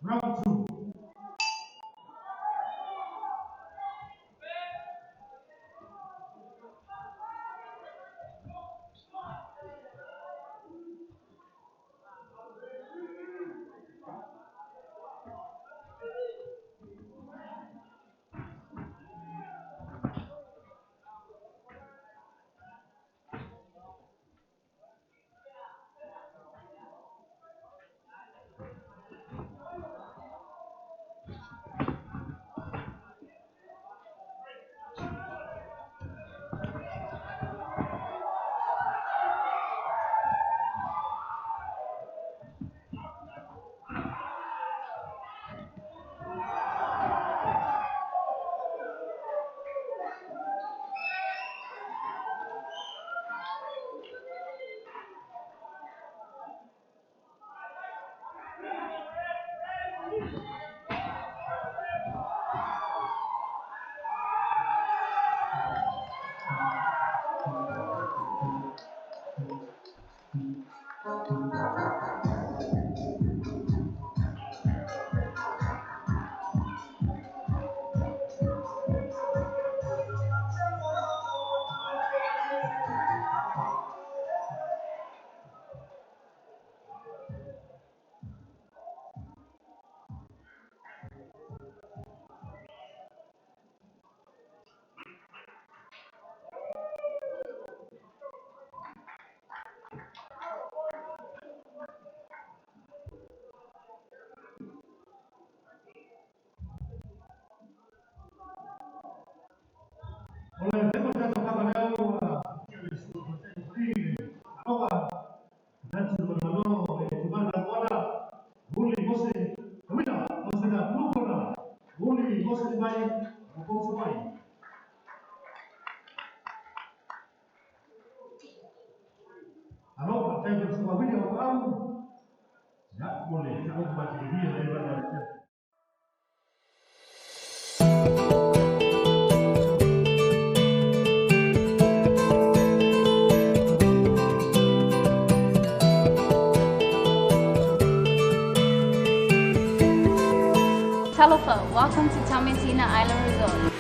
Round 2. Talofa, welcome to Tamasina Island Resort.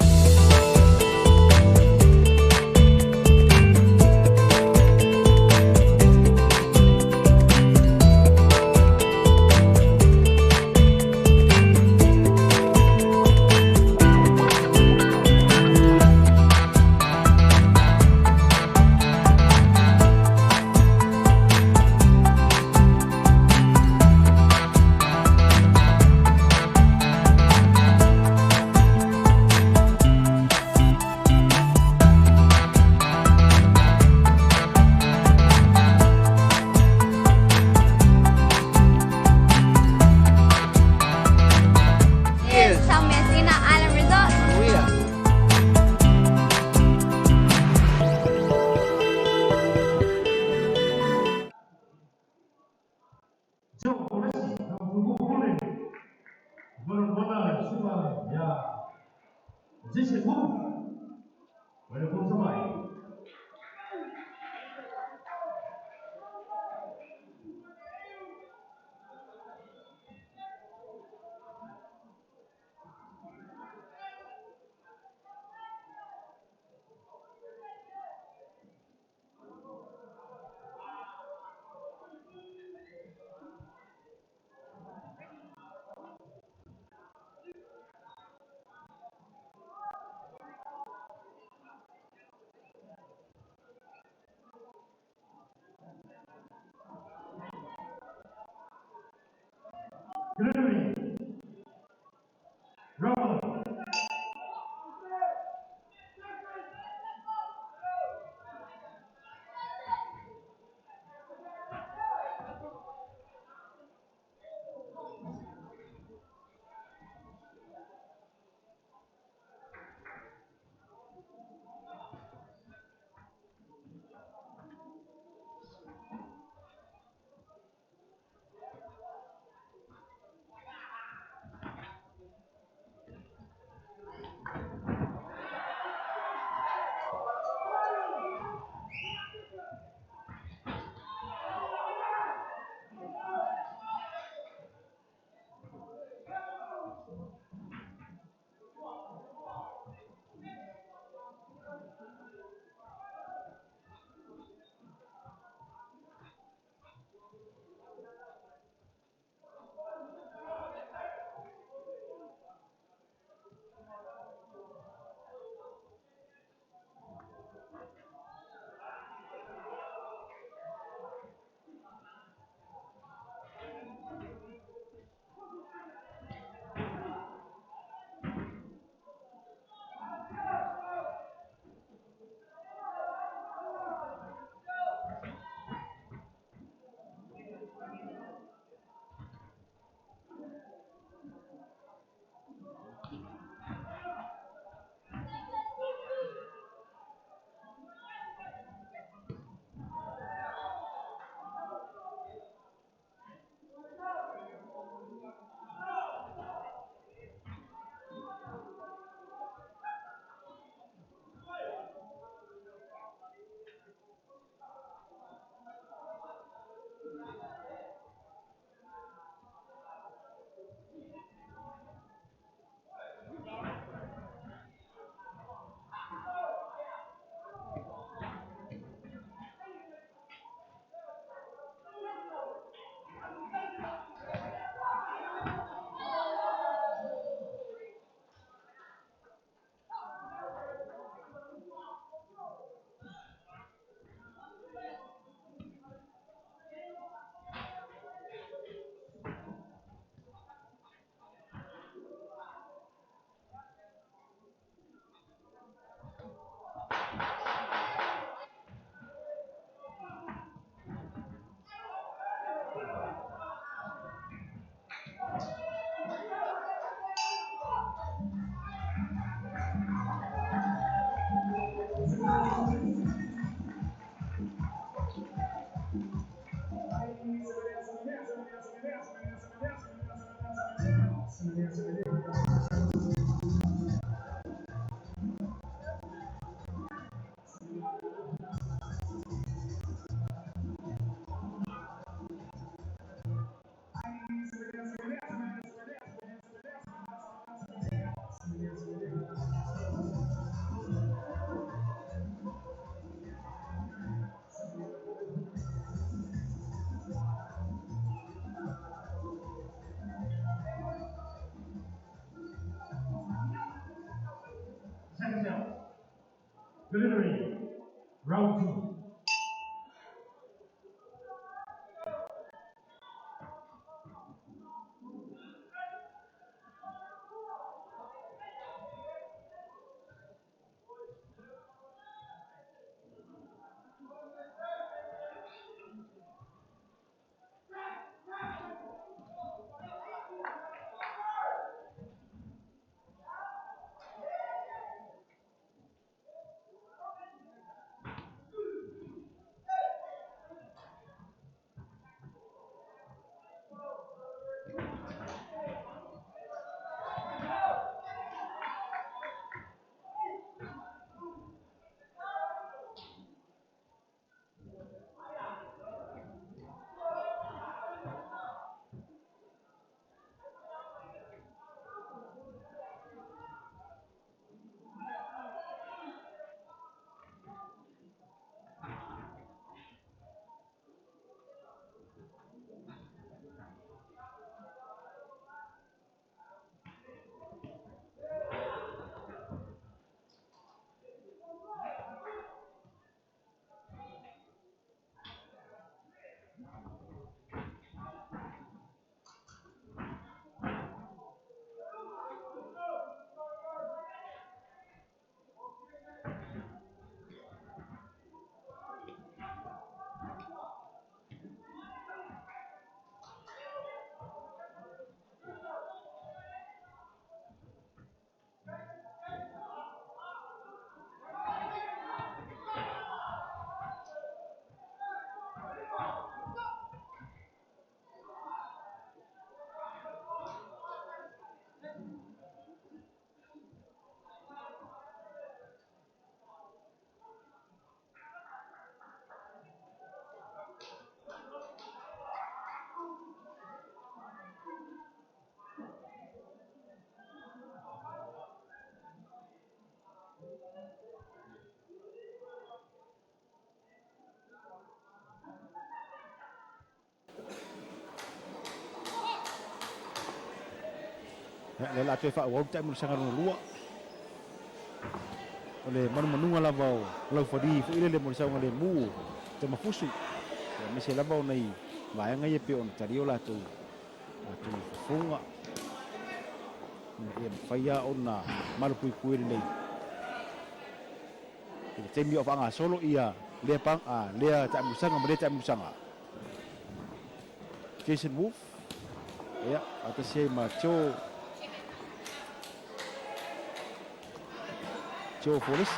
Delivery. Round 2. Le la te fa o te mo sanga no lua. Ole manu la vao lau fadi fu ile le mo sanga le mu te mafusu. Me se la vao nei vai nga ye pe on tario la tu. Tu funga. Ne faia ona malu pui nei. Te mi o fanga solo ia le pang a le ta mo sanga mo ta mo sanga. Jason Wolf. Ya, atas saya macho Joe Forrest.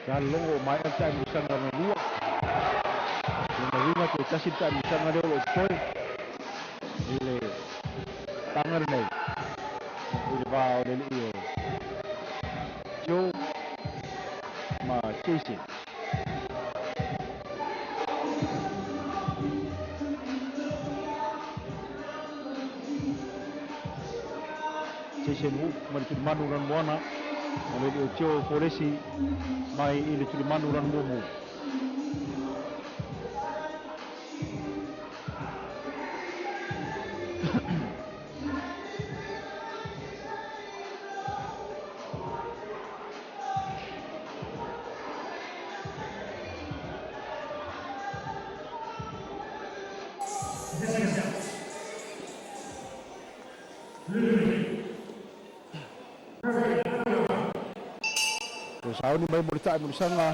Kalau mai time musang na dua. Yung ringa ko kasi time musang na dua spoil. Ile tangar na. Ile ba ile iyo. Joe ma chasing. Jason Wu mari manuran buana oleh Joe Foresi mai ini tu manuran bumu Sao ni mai berita bersama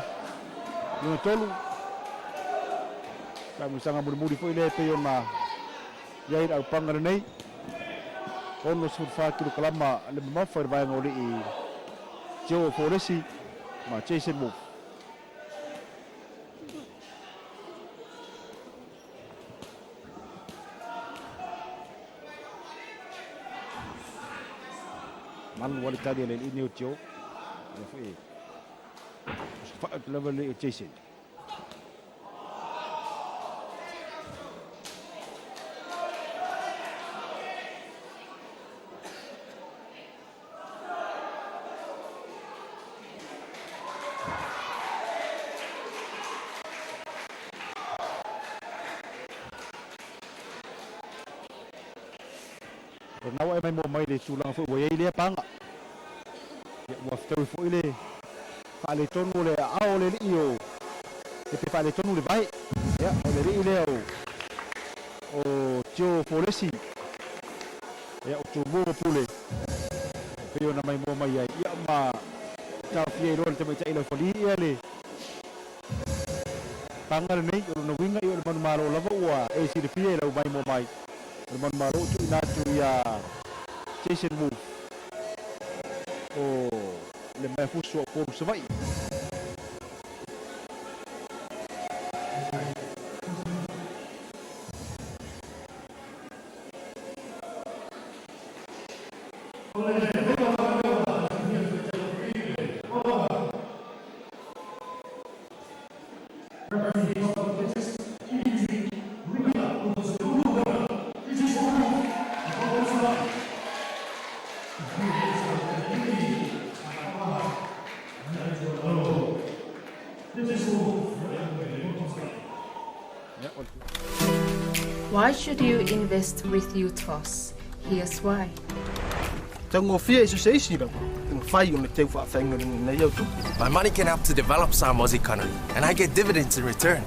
ni tolu kami sangat bermudi foi le pe ona yair au pangar nei ono surfa kilo kalama le mafar vai ngoli i Joe Foresi ma Jason Wolf man wali tadi le ini Joe foi level Jason. Nawa e mai mo mai le tulang fu wa ile panga. Ya wa fu fu ile. Fa le tonu le ao le io. E pe fa le tonu le vai. Ya o le ile o tio polisi. Ya o Tumua Pule. Pe ona mai mo mai ai ya ma ta fie ro te mai tai le foli ele. Pangal nei o no winga i o manu maro lava ua e si le fie le mai mo mai. Le manu maro tu ina tu ya Jason move. O le mai fuso ko Savaii. Why should you invest with UTOS? Here's why. My money can help to develop Samoa's economy, and I get dividends in return.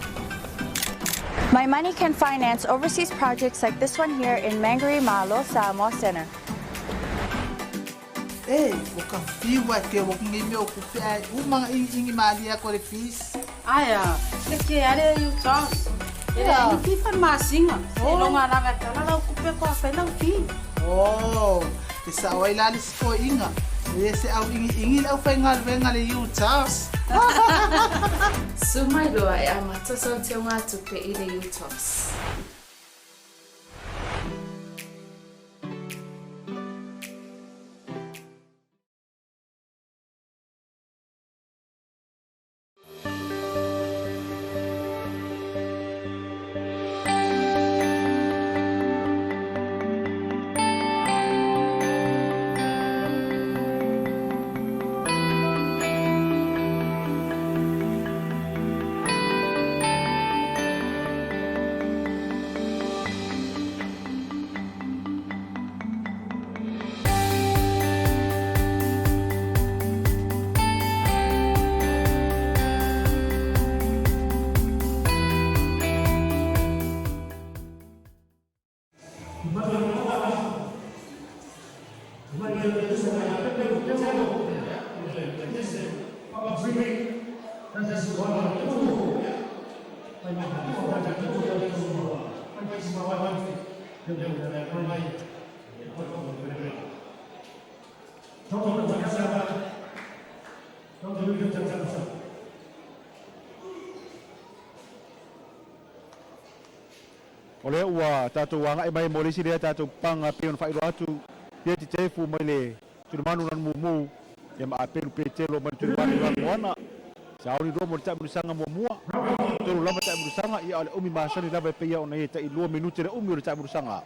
My money can finance overseas projects like this one here in Murry, Samoa Center. Hey, waka fiwa ke waka ngime o kupea uma ingi mali ya kore fees. Aya, leke are UTOS. Era ni FIFA masinga. Longa na vetana la kupe ko afela fi. Oh, te Savaii la lisko inga. Ese au ingi la fengal venga le UTOS. Sumaido ai amata sonte nga tupe ile UTOS. Ole ua tatou anga e mai molisi le tatou panga pe on fai atu ye te Taefu mai le tu manu nan mumu e ma apelu pe telo mai tu manu nan moana sa ori do mo tabu sanga mo mua tu lama tabu sanga ia ole umi masani lava pe ia ona ia tai 2 minute le umi ole tabu sanga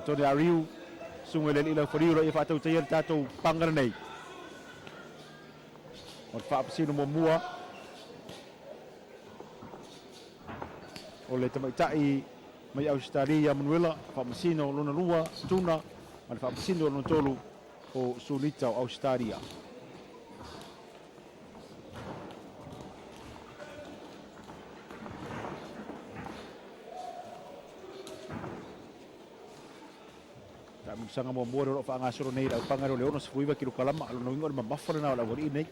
to de ariu sunga le ila foriu lo ia fa tatou panga nei o fa psino mo mua o le tamaitai mai Australia manuela fa masino lona lua Tuna ma fa masino lona tolu o Sulita o Australia ta mi sanga mo mo ro fa ngasoro nei la pangaro le ono sfuiva ki kalama lo no ngor ma bafara na la wori nei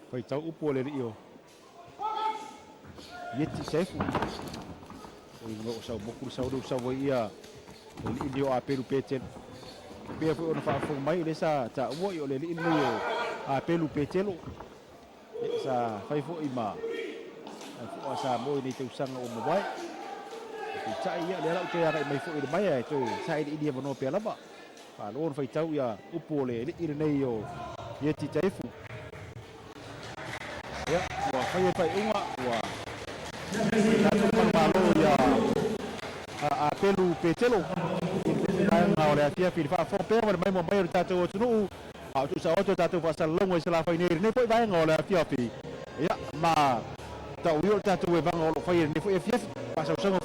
Pai tau Upolu le io. Jett Taefu. O no sa boku sa do sa ia. O li dio a pelu petel. Pe fo ona fa fo mai le sa ta mo yo le dio a pelu petelo. Sa fai fo ima. Fo sa mo ni te usanga o mobile. Sa ia le la te ya mai fo i mai ai to sa i dia no pe lava. Fa lo fai tau ia Upolu le nei yo Jett Taefu. Ya, wah kaya pai unga wah. Tato malo ya. pelu petelo nga ole atia fi fa fo pe mai mo mai tato tunu au tu sa auto tato fa salongo se la fa nei ne poi vai nga ole atia fi ya ma ta uyo tato we bang ole fa ne fo fi fa sa songo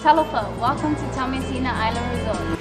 Talofa, welcome to Tamasina Island Resort.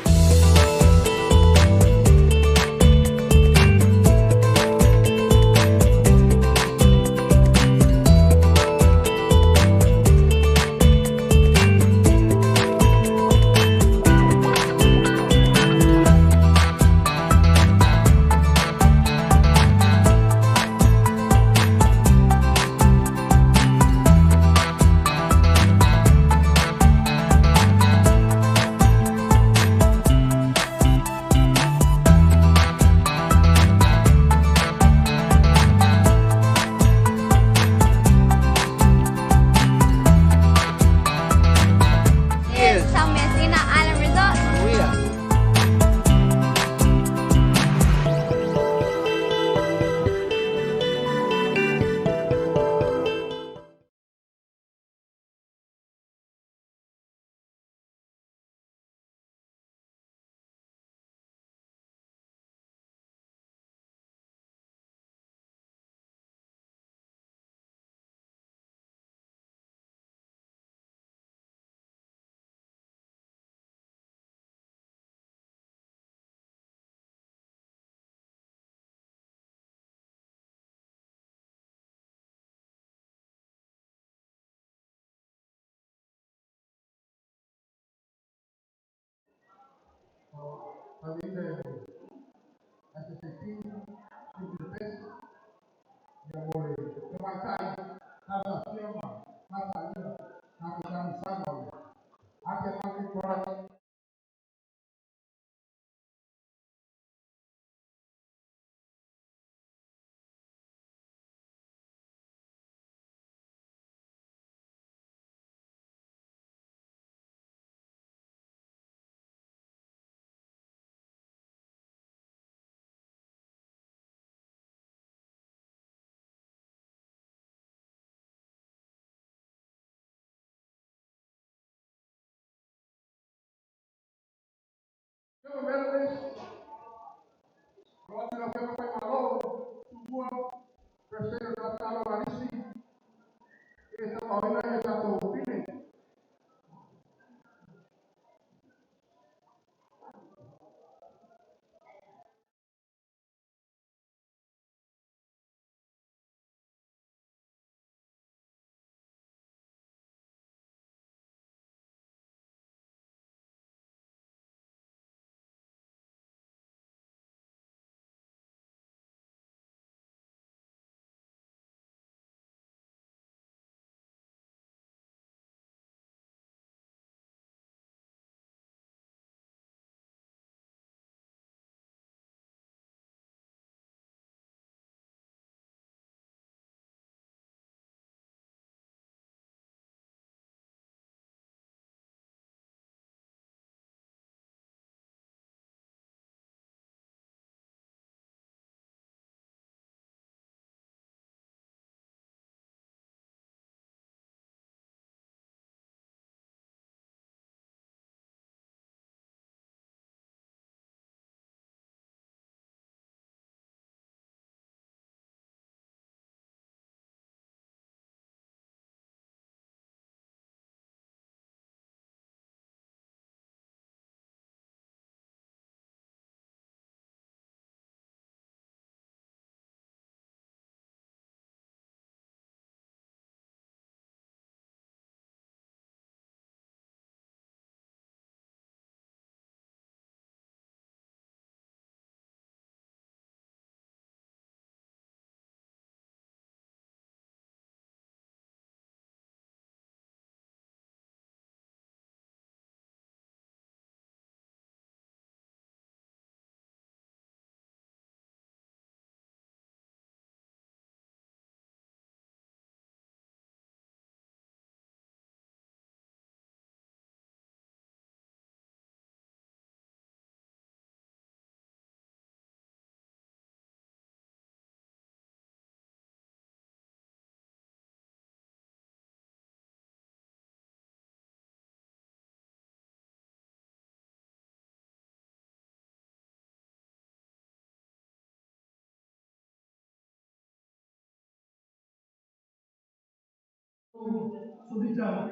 Sunita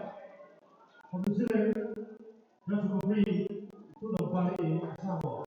from New Zealand, just for me, Taualii, Samoa.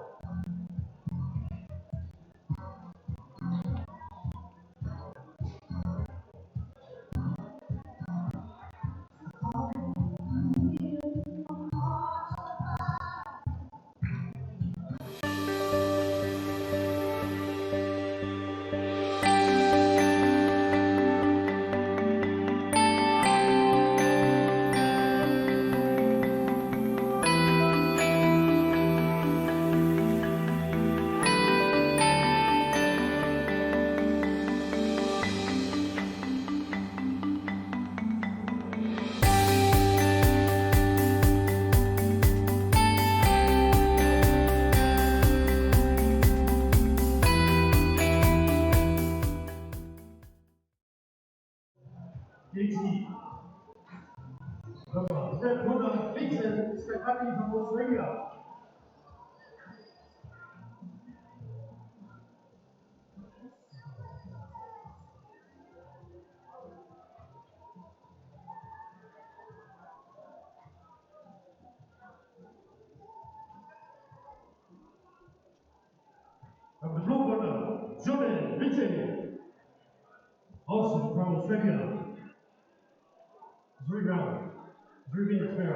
From Australia. From the blue corner, Jordan Richard, Olsen from Australia. 3 rounds, 3 minutes fair.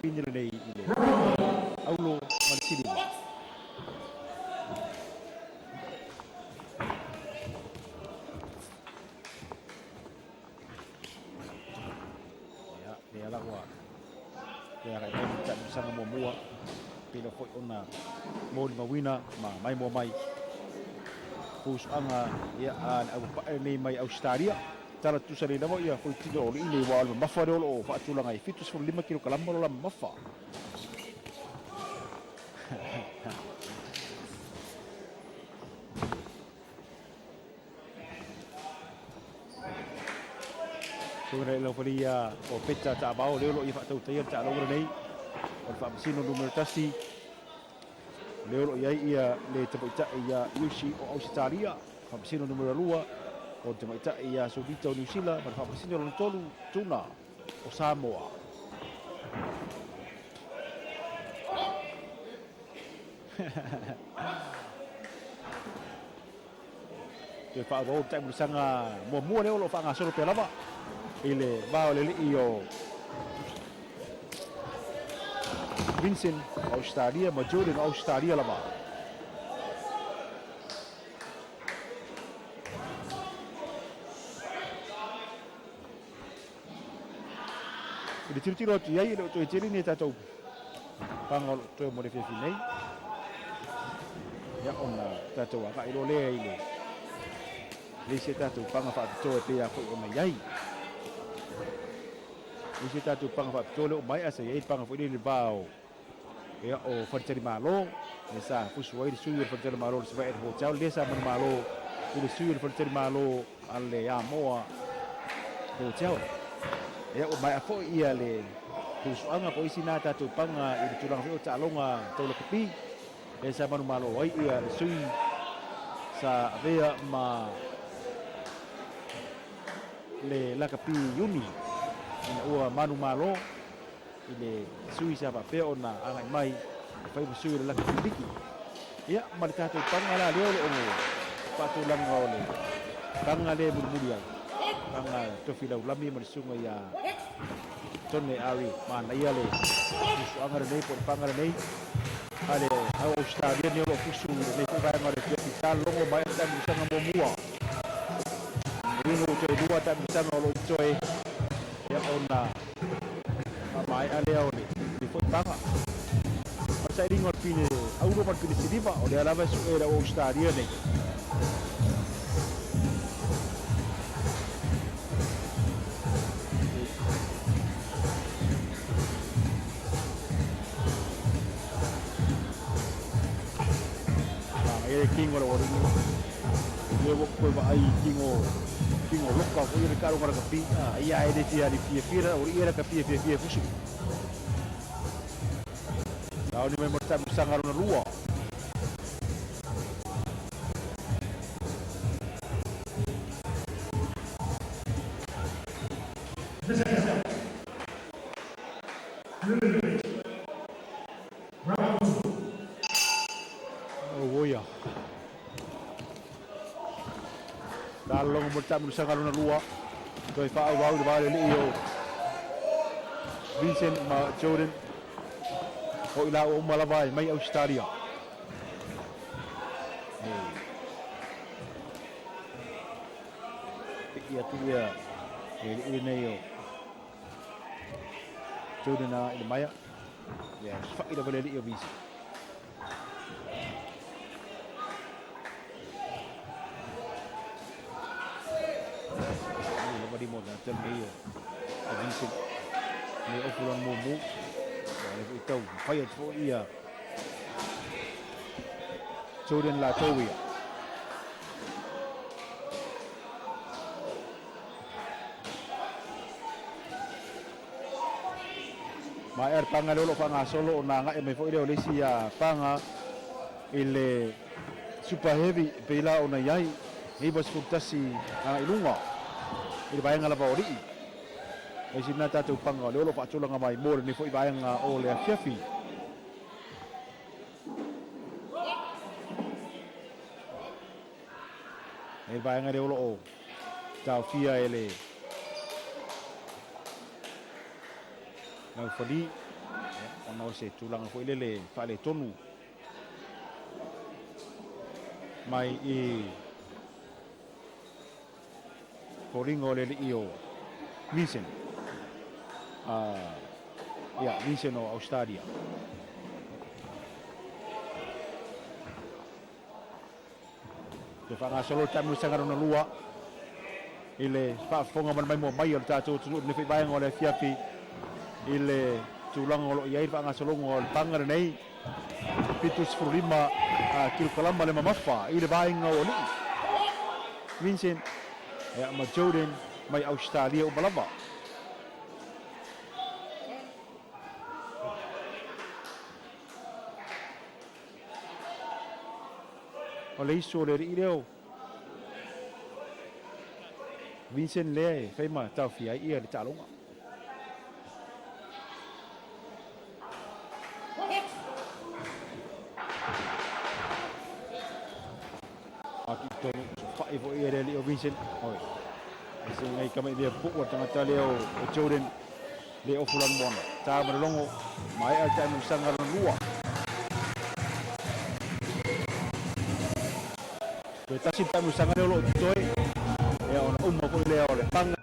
Pinilay ile aulo mansili ya la wa ya ka ta bisa ngomua pila foi ona mo mawina ma mai mo mai pus anga ya an au pa ni mai Australia tala tu sari na mo ia foi tino o ile wa ma fa o fa tu langa fitus fo 5 kilo kalamba lo ma fa Sura lo polia o peta ta bao le lo i fa tau tai ta lo nei o fa sino numero tasi le lo ia le te pita ia yushi o Australia fa sino numero 2 o te pita ia so dito New Zealand fa sino lo tolu Tuna o Samoa te fa go ta musanga mo le lo fa nga solo pelava ile bao le io Vincent Australia major in Australia lama ile tiro tu ai le to tiri ni tatou pangol to mo le fefinei ya ona tatou ka ilo le ile se tatou panga fa to te ya ko ona yai isi tatu pang fa tole o mai asa ye pang fo ni bao ya o farteri malo esa fusuai di suyu farteri malo sebae ho chau desa man malo di suyu farteri malo alle ya moa ho chau ya o mai afo ia le fusuanga ko isi na tatu panga i tulang fo talonga tole kopi esa man malo ai ia suyu sa avea ma le lakapi yuni ina ua manu malo ile sui sa papel ona angai mai fai sui la kiki ya marita tu pangala leo o patu langa ole pangale burburia panga to fila ulami marsunga ya tonne ari mana ia le su angare nei por pangale nei ale au stadia ne o fusu nei ko vai mare ke tal longo mai ta bisa ngomua ini to dua ta bisa ngolo coy ya ona mai ale ole di fot panga masa ring or pine auro par pine sidiva o de alava su era o stadia nei king ora ora ni le wo ko ba ai king o Kingo loka ko ira karo ngara kapi. Ia ede tia di fia o ira kapi fia fusu. Tau ni memang tak bersanggar na lua. Oh ya. Dalong bertak bersanggar na lua. Toi fa awal di bawah Leo. Vincent ma Jordan. O ila o Malavai mai Australia. Ia tu dia. Ini neo. Jordan na ila mai. Ya, fa ila boleh Leo visi. Ini lebih mo na tel Leo. Vincent. Ni ofulan mumu. Ito, fayat po iya. Jordan Latowi. Maer pangalolo pangasolo na nga may po ide olisia panga ile super heavy pila ona yai ibas futasi ilunga. Ile bayang ala baori. Kasi nata tu panga lolo pa tulang amay more ni fo ibayang ole fiafi. Ibayang ada lolo tau fia ele. Nau fadi ono se tulang fo ile fa le tonu. Mai i Poringo le io Vincent. Ya, Vincent o Australia. Defa nga solo tamu sangar na lua. Ile fa fonga man mai mo mai o tatu tu ni fi bayang ole fiafi. Ile tulang olo ia fa nga solo ngol pangar nei. Pitus furima kil kolamba le mamafa ile bayang oli. Vincent ya ma Jordan mai Australia o Poulava. Oleh isu dari dia, Vincent le, fema tahu fia ia di Talamua. Aku tu cepat ibu ia dari Vincent. Oh, sehingga kami dia buat tengah talio Jordan dia ofulan bon. Tahu berlongo, mai aja musangar dua. Tasitone tamu sangat dulu toy. Ya orang ko ile ole pang.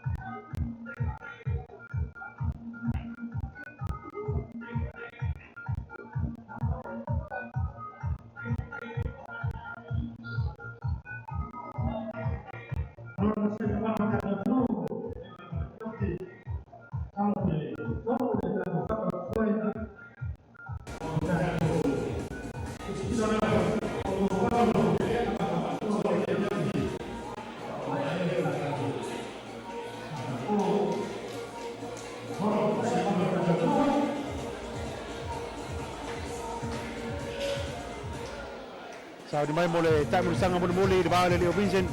Sau di mai mole tak bersang mole di bawah Leo Vincent.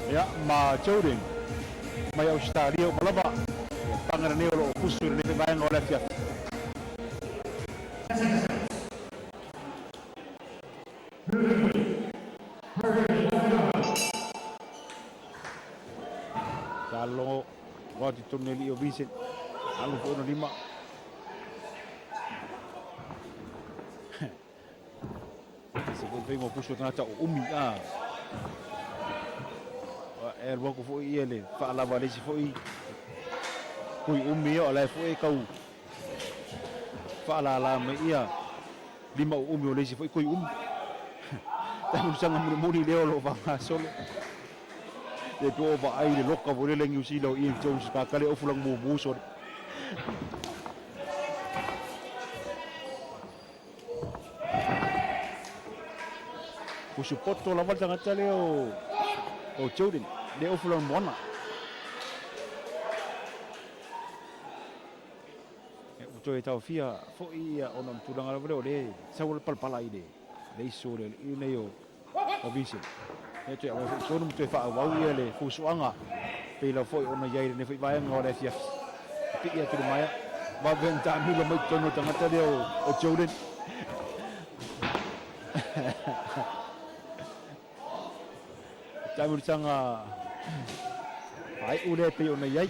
Ya, ma Jordan. Mai Australia Poulava. Pangaran ni lo kusur ni bayang oleh fiat. Kalau waktu itu Leo Vincent, kalau pun 5. Vengo puso tengah umi Varcoe foi ele falava desse foi umi olha foi kau fala lá ia lima umi oleh foi tapi sangat muni dia lo bang solo dia tu ba ai de loka boleh lagi usi lo in Jones kali ofulang bubu so Support la volta ngata leo o Jordan de ofulon mona. Uto e tau fia fo ia ona mtulanga leo de saul palpala ide. De iso de ineo o visi. E te awa fo tonu mtu e fa wau ia le fusuanga. Pe la fo ona yai ne fo vai ngore fia. Pi ia tu mai. Va venta mi lo mai tono tangata de o Jordan. Tamu sanga ai ule pe ona yai.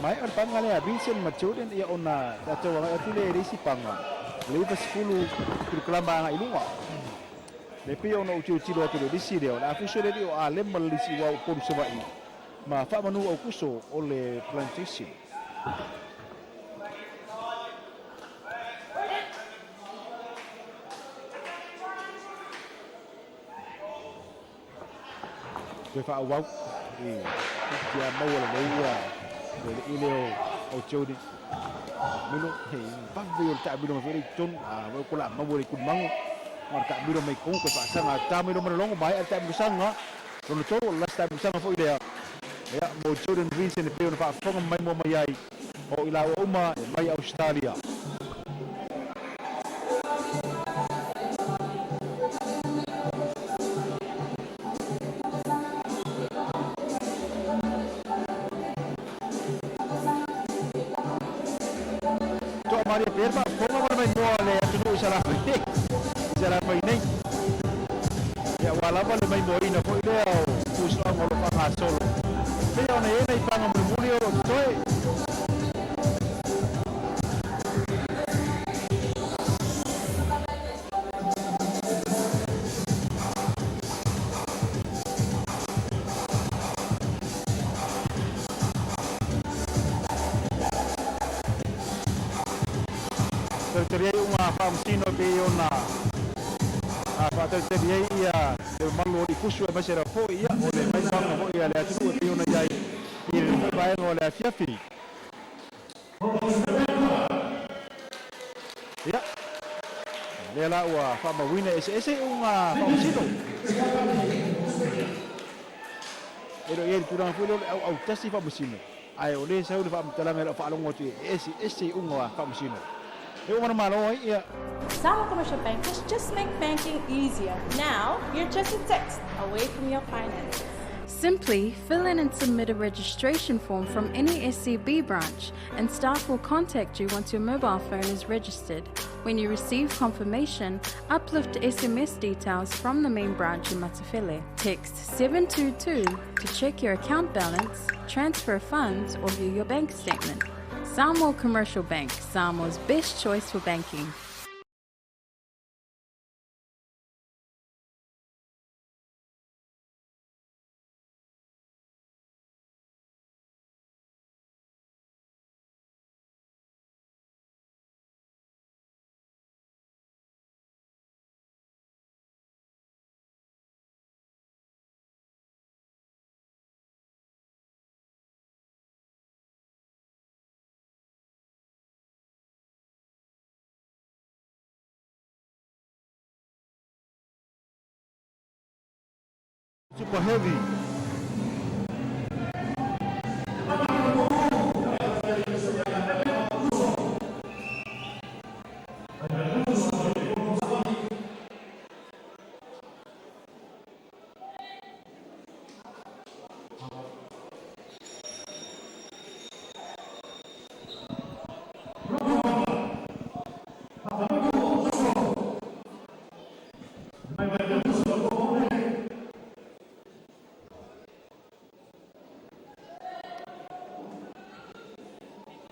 Mai on pangale Vincent Machoden ia ona tato wanga atule risi panga. Lepas 10 kelamba nga ilunga. Lepi ona uci lo tu risi dia. Na fuso dia o alem malisi wa pon Savaii. Ma fa manu au kuso ole plantation. Ke fa wa dia mau le ia. Ele ileo o Jody. Milo hei pavio ta milo mafiri ton wa kula mabori kunmango. Marka milo mai kong ko pasanga ta milo malongo mai ta milo sanga. Kono to last time sanga fo idea. Ya mo Jordan Vincent pe ona fa fonga mai mo mai ai. O ila o uma mai Australia. Maria Perma, como vai embora é tudo isso lá foi. Já lá foi nem. Ya wala wala mai moi na foi deo. Puso ang wala pa solo. Pero na yun ay pang mulio toy. Terjadi uma famsino biona. Apa terjadi ia malu di kusu masih rapo ia oleh mai bang ho ia le atu biona jai. Il vai oleh fiafi. Ya. Lela wa fama wina ese uma famsino. Ero ia turang fulo au tasi famsino. Ai oleh saya udah fam talamua fa alongo tu ese uma famsino. Samoa Commercial Bankers just make banking easier. Now, you're just a text away from your finances. Simply fill in and submit a registration form from any SCB branch, and staff will contact you once your mobile phone is registered. When you receive confirmation, uplift SMS details from the main branch in Matafele. Text 722 to check your account balance, transfer funds, or view your bank statement. Samoa Commercial Bank, Samoa's best choice for banking. Super heavy.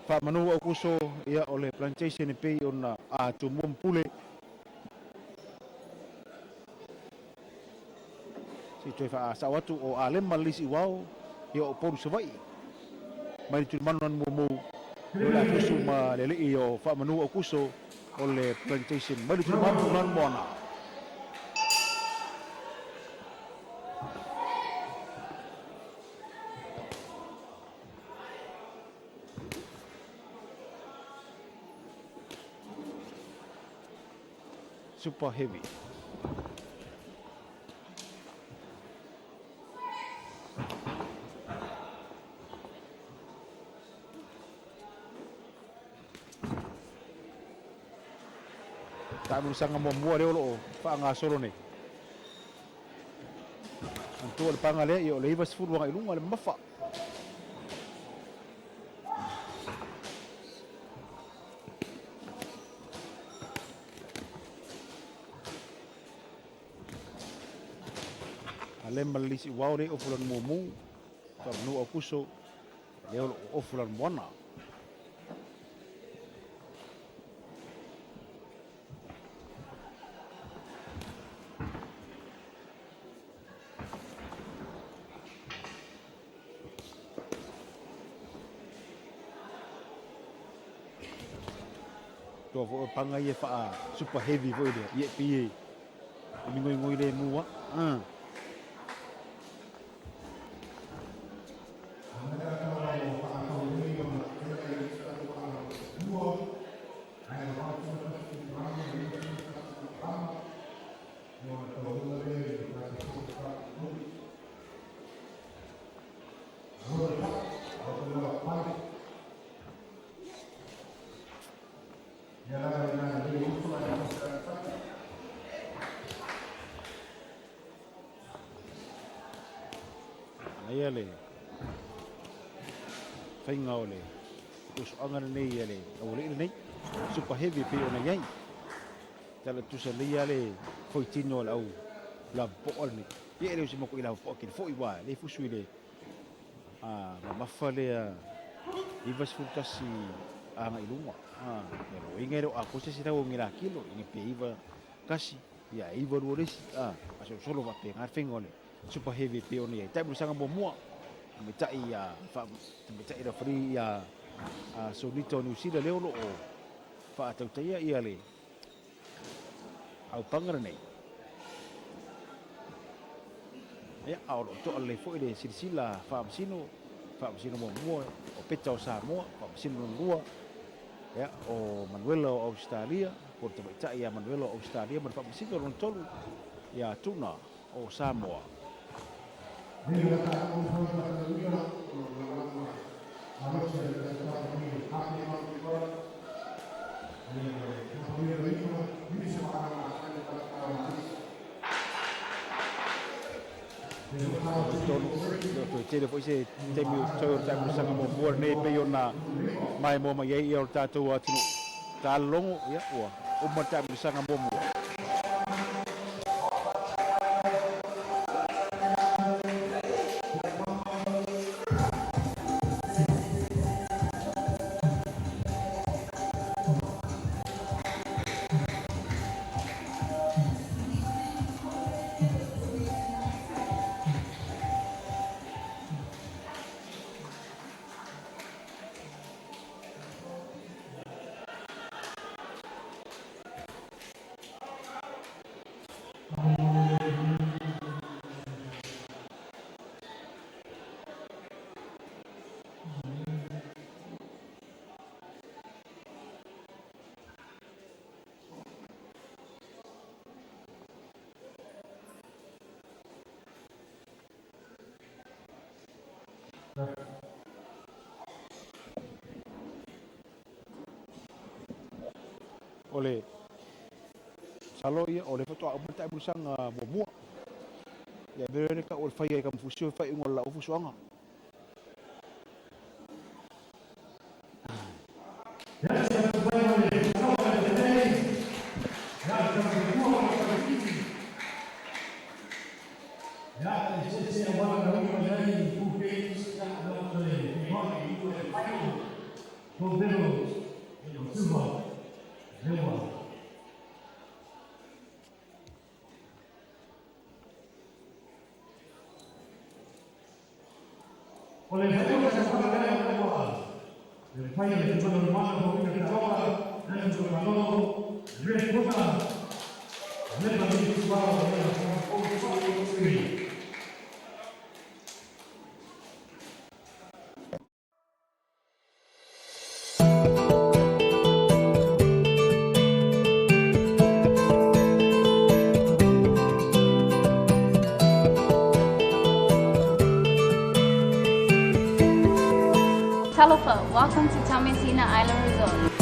Fa manu au kuso ia ole plantation pe ona a Tumua Pule. Si toi fa sa watu o alem malisi wao ia o Opolu Savaii. Mai tu manuan mo la kuso ma lele io fa manu au kuso ole plantation mai tu manuan mona. super heavy. Tak berusaha membuat dia lo pa nga solo ni. Untuk pangalia yo le ibas furu nga ilunga le mafa. Alem malisi waure ofulan momu ka no akuso le ofulan mona. Vo panga ye fa super heavy vo dia ye pi ngoi le mua le fainga ole us anga nei ele ole nei super heavy pe ona yai tala tu sa le ale foi tino au la bol ni ye le usimo ko ila fo ke fo iwa le fusu le ma fale i vas fultasi anga ilunga pero ingero ako se sira ngira kilo ni pe iva kasi ya iva ruores aso solo va pe ngar fingole super heavy pe ona yai tabu sanga bomua metai fa metai da free solito New Zealand le lo fa tau ia ia le au pangara nei ya au to le fo ile silsila fa msino mo o peta o Samoa fa msino rua ya o Manuela o Australia por te metai Manuela o Australia man fa msino ron tolu ya Tuna o Samoa. Jadi foi se temi tour tamu sanga mo buor nei pe yona mai mo mai e o tatu atu ta longo ya o mo tamu sanga mo mo Oleh salo ia oleh foto abu tak busang bomu ya bere ka ol fai kam fusio fai ngol la fusu anga Talofa, welcome to Tamasina Island Resort.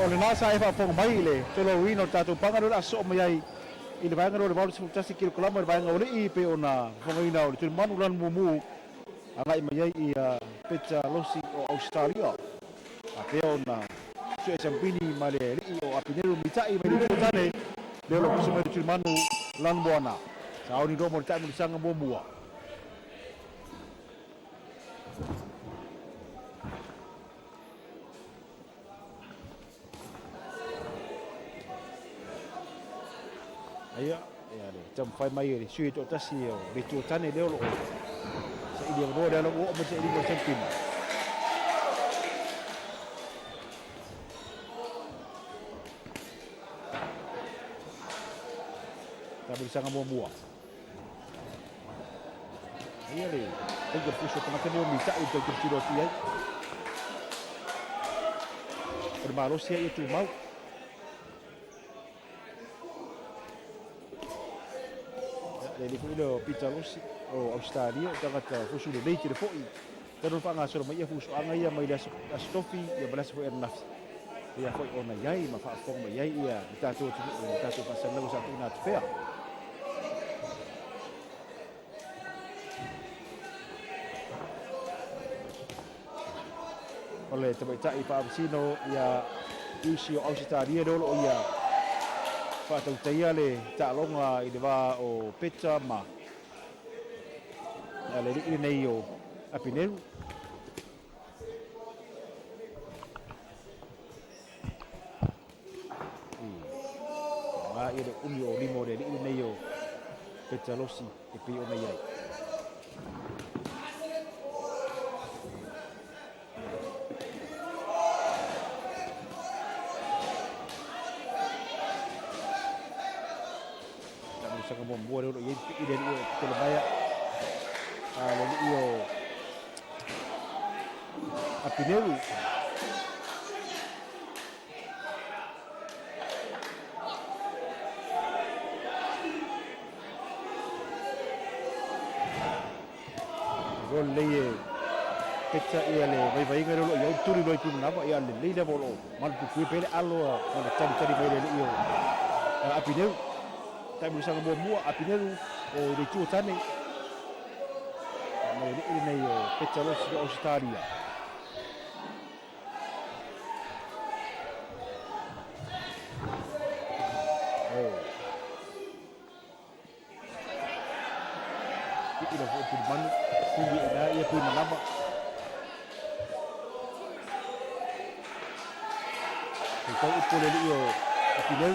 O le nasa e whapong mai le tolo wino tātou pangaro la so mai i le vaenga le maulu tasi kilo kalama le vaenga ole i pe ona whangaina o le tunu manu lan mumu anga i mai i peta losi o Australia a pe ona sue champini ma le ri o apineru mitai mai le tane le lo kusu mai le tunu manu lan buana sa oni domo le taimu le sanga mua Ia, le tam fai mai le sui to tasi o le tu tane le lo. Sa i le ro le lo o mo se i le champin. Ta bi sanga mo mua. Ia le, e ke puso tama te mo mi sa i to ke tiro ti ai. O malo sia i tu mau. Le fuilo pitalosi o Australia tangata fusu le leite le foi tano fanga so mai fusu anga ia mai las stofi ia balas foi erna ia foi ona yai ma fa fo mai yai ia tato pasal lagu satu na tfea ole te mai tai fa sino ia usi o Australia lo ia Fatau teia le talonga i le wā o peta ma le ri nei o apineru. Ngā i le umi o limo le ri nei o peta losi e pi o nei ai. Saka mo mo ro ye i le ko le baya le io apineru gol le pecca ia le vai ngaro lo ia turi lo ipuna ba ia le le bolo mal pu pele allo ona tari vai le io apineru tai bisa ngabo mua apineru o le tu tane ma le nei o pecca lo si Australia ila fo tu manu kundi ina ia pu nama Kau Upolu yo Upolu.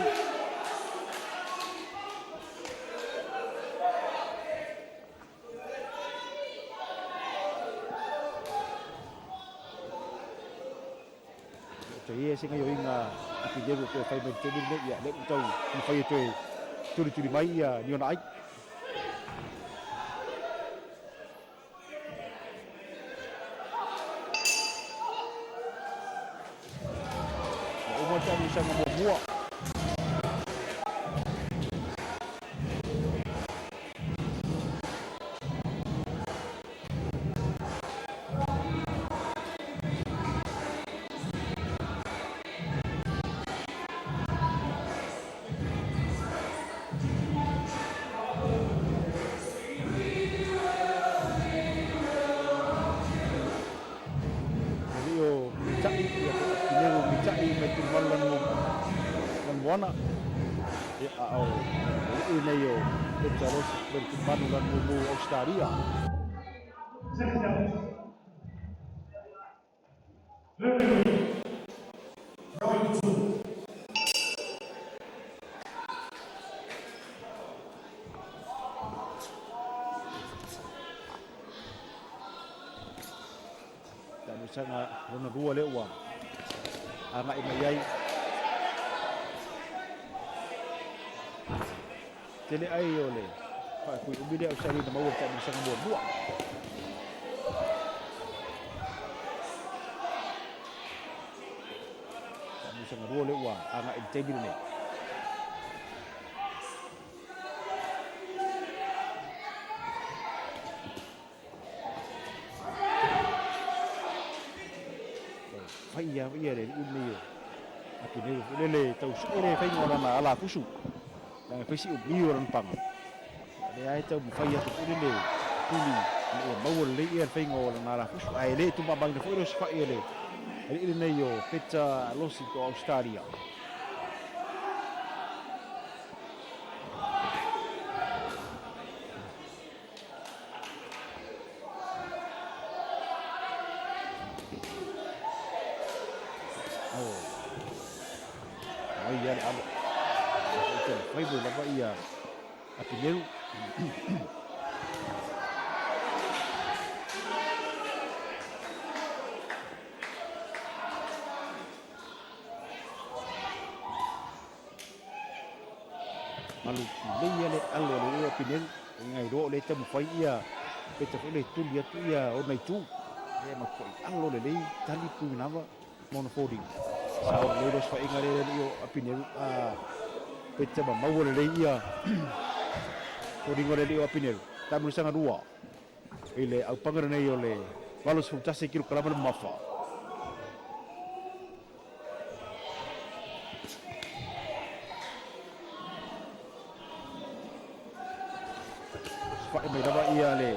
Jadi saya ngayo inga Upolu tu fai menjadi ni ya lek tahu fai tu turi mai ya ni ona ai. Umur bisa membuat Buana ya au ini yo terus berkembang dan bubu Australia dan misalnya rona dua lewat anak ini Jadi ayo le, Pak Kui ubi dia usah di bawah tak bisa buat. Tak bisa ngeruh le uang, anak integri ni. Faya le ini yo. Aku le tahu sore faya orang ala kusu. Yang pasti ubi orang pang. Dia itu mufaya tu ini Pule. Bawa le ia faya orang ala kusu. Aile tu babang de foros faya le. Ini yo peta losi to Australia. Iya, ada. Itu, fiber apa iya? Api biru. Malu, dia le alo le api biru. Ngai ro le tem fai iya. Peta le tu dia tu iya, o mai tu. Dia makoi alo le tali tu nava monofodi. Sao leros fa ingare yo apine pecca ba mawole le ia odi ngore le apine tamu sanga dua ile au pangare yo le valos fu tase kilo kala mafa fa me daba ia le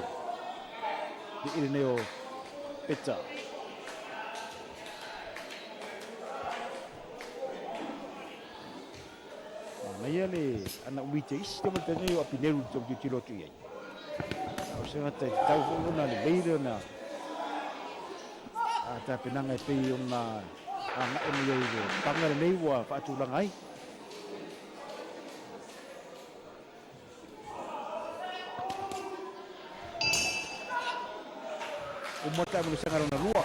di ile yo pecca Naya le anak wite is dia bertanya yo api neru jom kilo tu ye. Aku sangat tahu pun na le beira na. Ada penangai pe yo na anak ini yo yo. Pangal le wa fa tu langai. Umur tak boleh sangat na luar.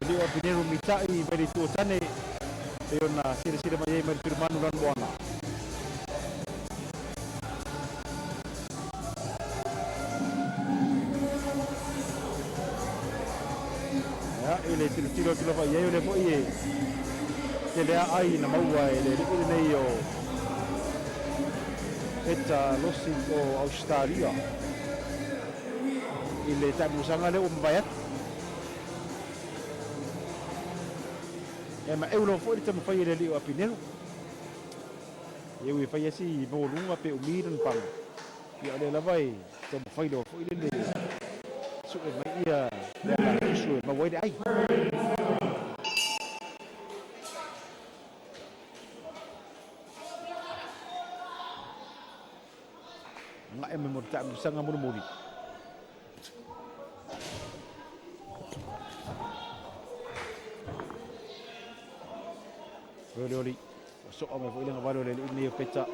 Dia pinero mitai beri tu tane dia na sira-sira mai mai firman dan buana ya ile tiro ba ya ile po ye ele ai na maua ele ile yo eta losi o Australia ile tamu sanga le umbayat ma euro foi te fai le lio apinelo eu fai assim bolunga pe umiran pang ya le lavai te fai do foi le su mai ia le su ma voi ai Ngai me mo ta sanga mo mo. Oli so ame fo ilenga valo le ni peta.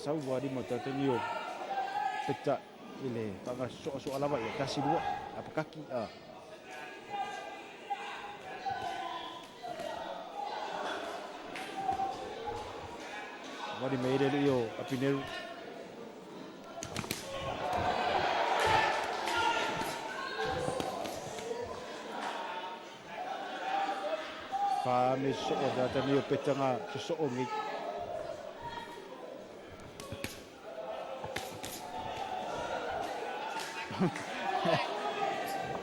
Sawa di mata tenio peta ile panga so alava ya kasih dua apa kaki Wadi meire yo apineru Fame so da tenio peta nga so ongi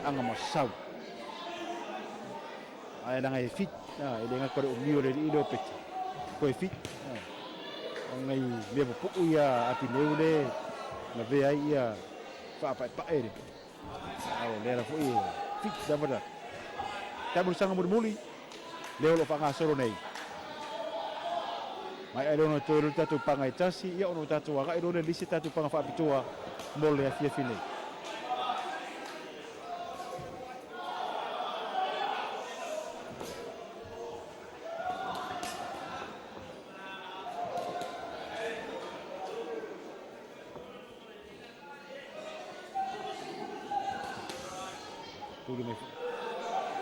Anga masau. Ai nang ai fit. Ile nga kore umio le ido pet. Ko fit. Ngai le po ia api neule. Na ve ai ia fa pa ere. Ai le ra fo ia fit da bada. Tabu sanga muli. Leo lo panga solo nei. Mai ai no to tatu pangai tasi ia ono tatu wa ai no le lisi tatu panga fa pitua. Mole afia fine.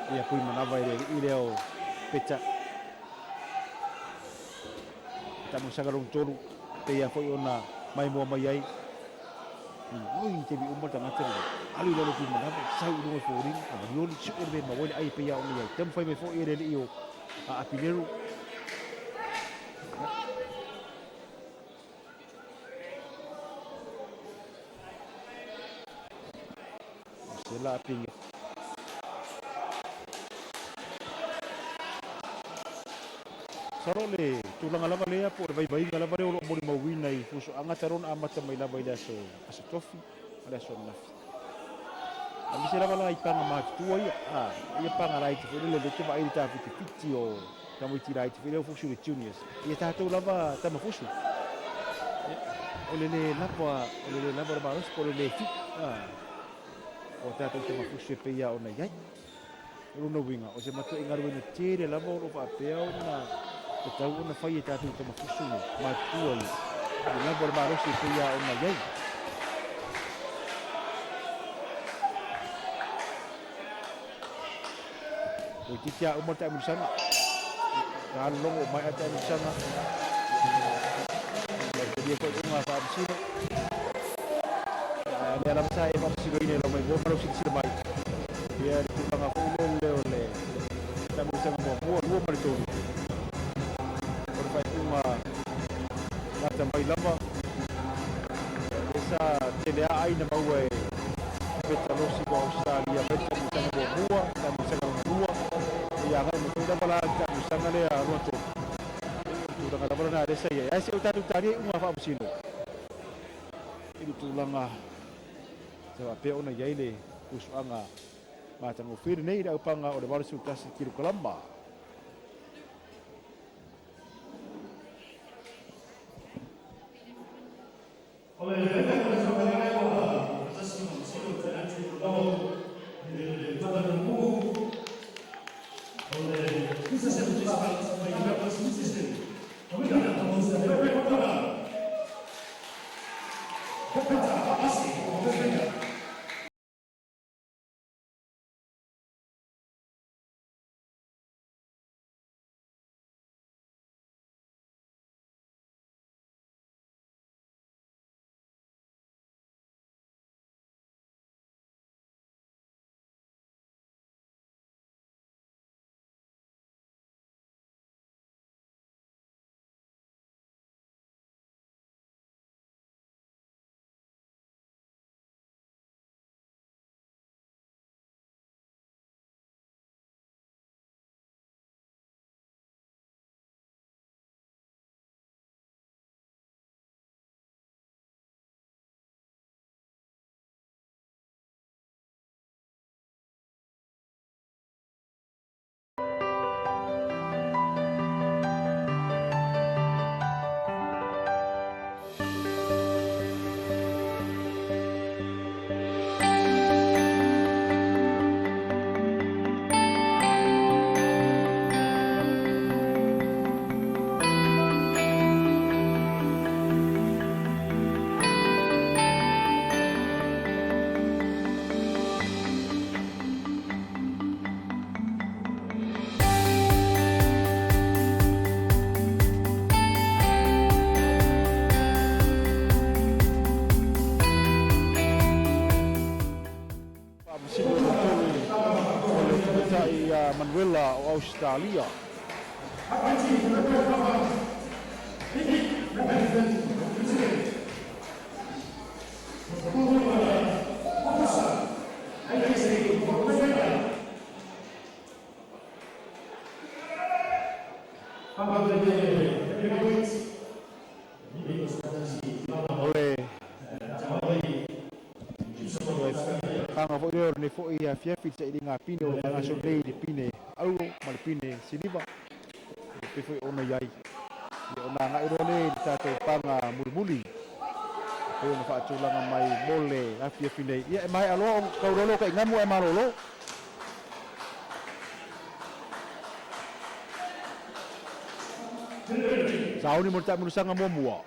Ia pui manava i leo peta. Tamu sagarong tolu te ia foi ona mai mua mai ai. Oi te bi umar tanga tere. Ali lolo pui manava sau no mo forin. Yoli super be ma wole ai pe ia ona ai. Tem foi me foi ere io a apineru. Sela aping Sarole tulang alama lea po vai alama le lo mori mawina I fuso anga taron amata mai lava ida so asa tofi ala so nafi ami sera bala ipanga ma tua ia panga right fo le te vai ta fiti o tamu ti right fo le fuso juniors ia ta to lava tama fuso le lava ba os por le fit o ta to tama fuso pe ia ona yai no winga o se mato ingaru no tere lava o pa pe ona Tahu na fai tatu tama fusu ma tua na borbaro se pia ona yai o titia o mata musana dan longo mai ata musana dia ko uma pa sino dia lam sai pa sino ini lo mai borbaro se mai dia di tanga fulo le tamu musana mo marito Mata mai lava esa telea ai na maue peta losi ko Australia peta musanga boa ta musanga rua ia ga mo tunda bala ta musanga le a roto tu da bala na desa ia ai se utatu tari uma fa busino ini tulanga se va pe ona yaile usanga mata ngo fir nei da upanga o de bala su tasi kilo kalamba Manuela o Australia. Kanga fo reo ne fo ia fiafi tsa ili ngā pine o kanga so rei de pine au ma le pine siliva pe fo ona yai i ona ngā iro le di tātou panga murimuli pe ona whaatulanga mai mole a fiafi nei ia e mai aloa o kaurolo ka ingamu e marolo sauni mo ta munusanga mo mua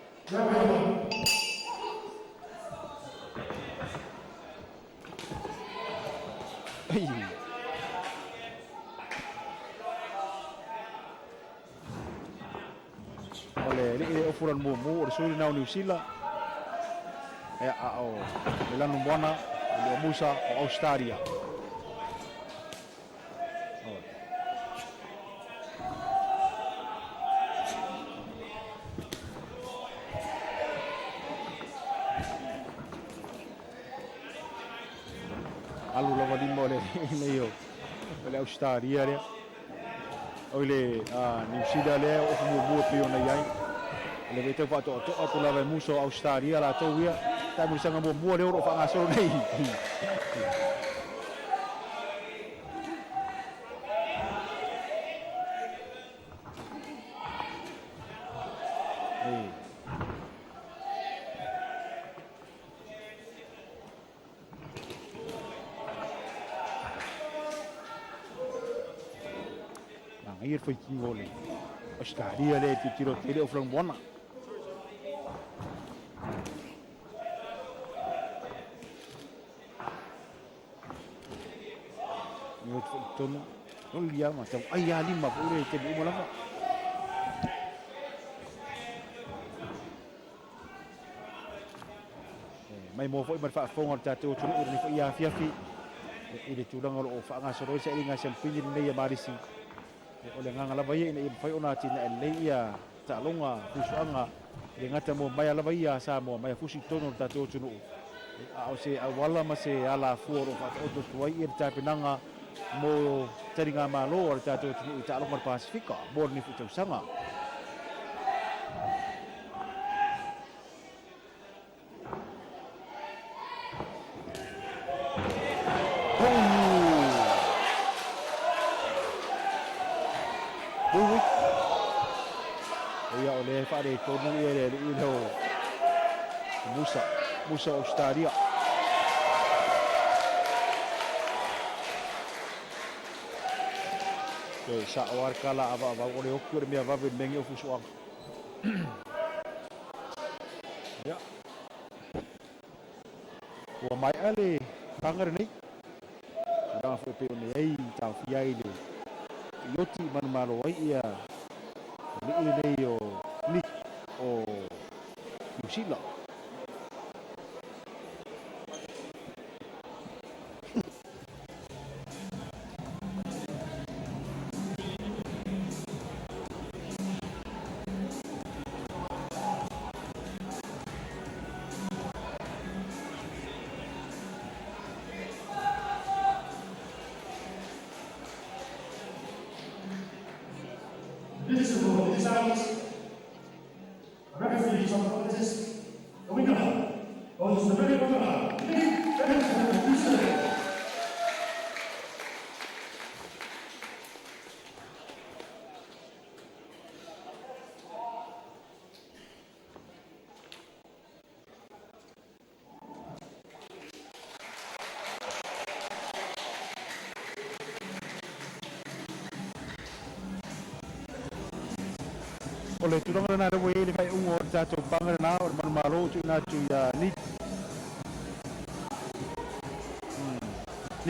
Ole le ofuran mo o suri na New Zealand e a o lanu bona le musa o Australia alu lava di mole io le Australia le ole New Zealand le o mo pe ona yai le vete fa to Poulava muso Australia la to ia ta mo sanga mo le ro fa ngaso nei Hier foi que gole. Australia le tiro tele o flang bona. Yo Tuna. Non dia macam ai ali ma pure te bu mala. Mai mo foi mar fa fonga tatu tunu ni foi ia fiafi. Ile tudang o fa nga so se inga sem pilin nei ya Marist. Ole nganga lava ia ina fai ona tina ele ia talonga fusuanga le ngata mo mai lava ia Samoa mai fusi tono tatu tunu au se awala ma se ala fuoro fa o tuai ia tapinanga mo taringa malo o tatu tunu ta along Pasifika bor ni futu sanga le fare torno le musa Australia ke sa war kala ava ole okur me ava bengi o fusuang ya o mai ale tangar ni da fu pe ni ai ta fiai le yoti man malo ai ia ni yo ni o New Zealand Oleh turang na na way ni fai ungor sa to pangar na or man malo tu na tu ya ni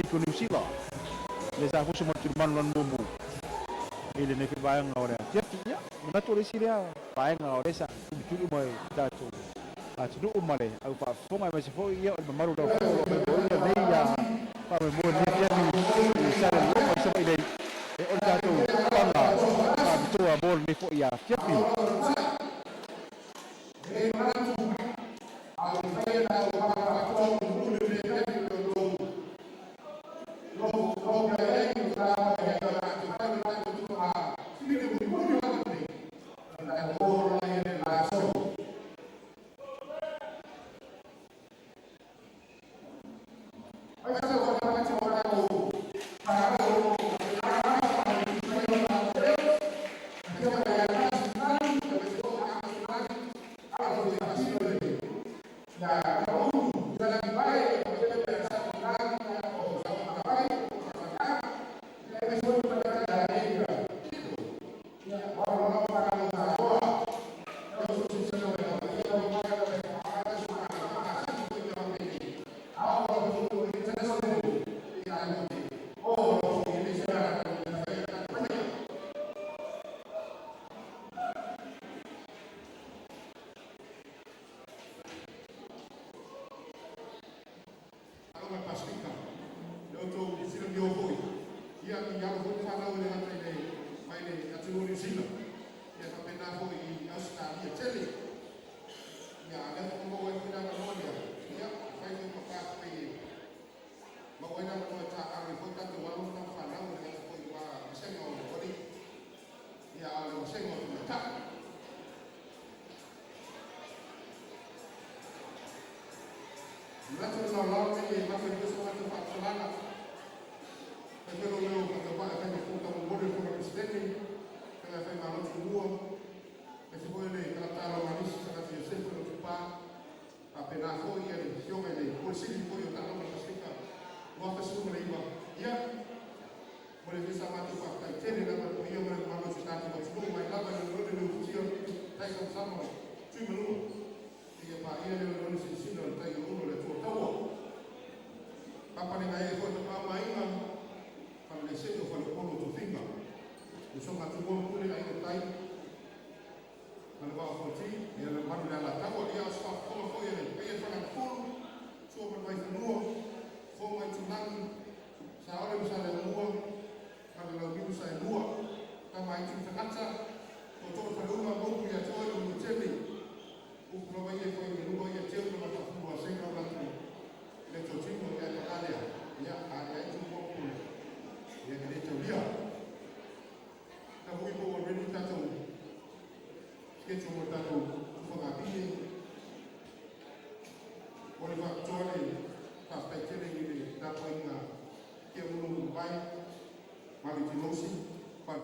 ko New Zealand le sa fu suma turman lan mumu ele ne bayang ora ya ya na to le siria bayang ora sa tu mai ta to a tu umale au pa fo mai se fo ya or maru da fo me bo ya ne ya pa me bo ni ya ni sa le lo sa ile ia fiapi.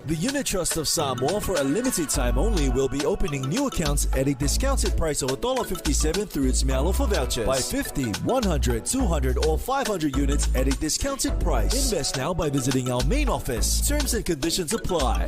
The Unit Trust of Samoa, for a limited time only, will be opening new accounts at a discounted price of $1.57 through its mail offer vouchers. Buy 50, 100, 200 or 500 units at a discounted price. Invest now by visiting our main office. Terms and conditions apply.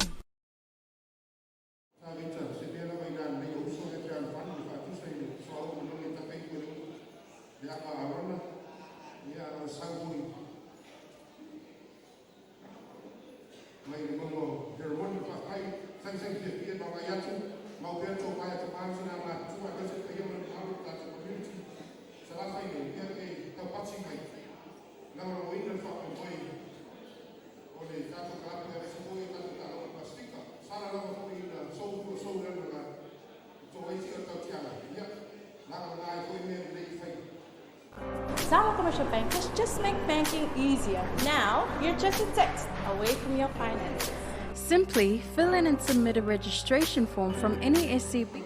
Samoa Commercial Bankers just make banking easier. Now, you're just a text away from your finances. Simply fill in and submit a registration form from any SCB.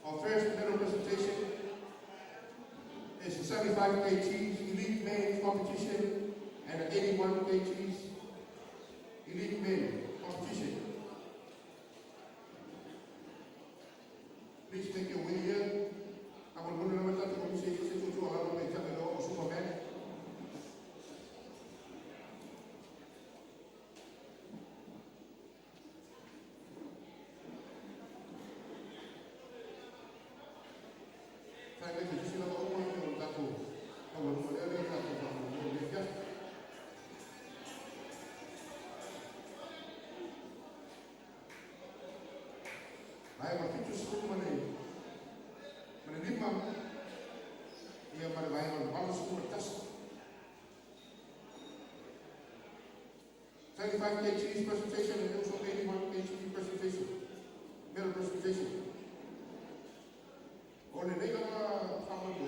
Our first medal presentation is the 75 kgs Elite Men competition and the 81 kgs Elite Men competition. Please make your way here. I will go to the conversation to allow me to tell you Superman. 95 kg presentation and also 81 kg presentation. Medal presentation. Ole nei lava whamago.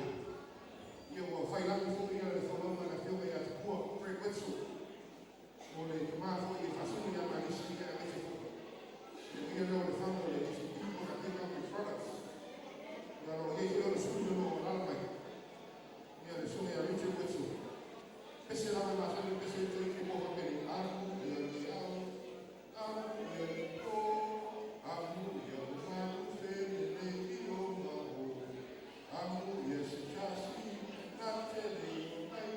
Ia o whailangi fōi ia le whanonga na whiunga ia te pua pre-wetsu. Ole te maa fōi i whasuni ia Marist ia e te fōi. Ia leo le whanonga le isi kiko na pick up his products. Ia lo iei leo le sūna no o lalamai. Ia le sūna ia Richard Wetsu. Pese lama ma sani pese i tui ki moha peri. Amu ia le au. Amu ia le tō. Amu ia le whanu whene ne ki o maho. Amu ia se kasi. Na te leo mai.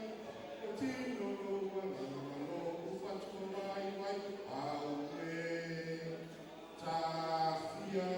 O tino no wala malo. Ufatu mai mai. Au me. Tafia.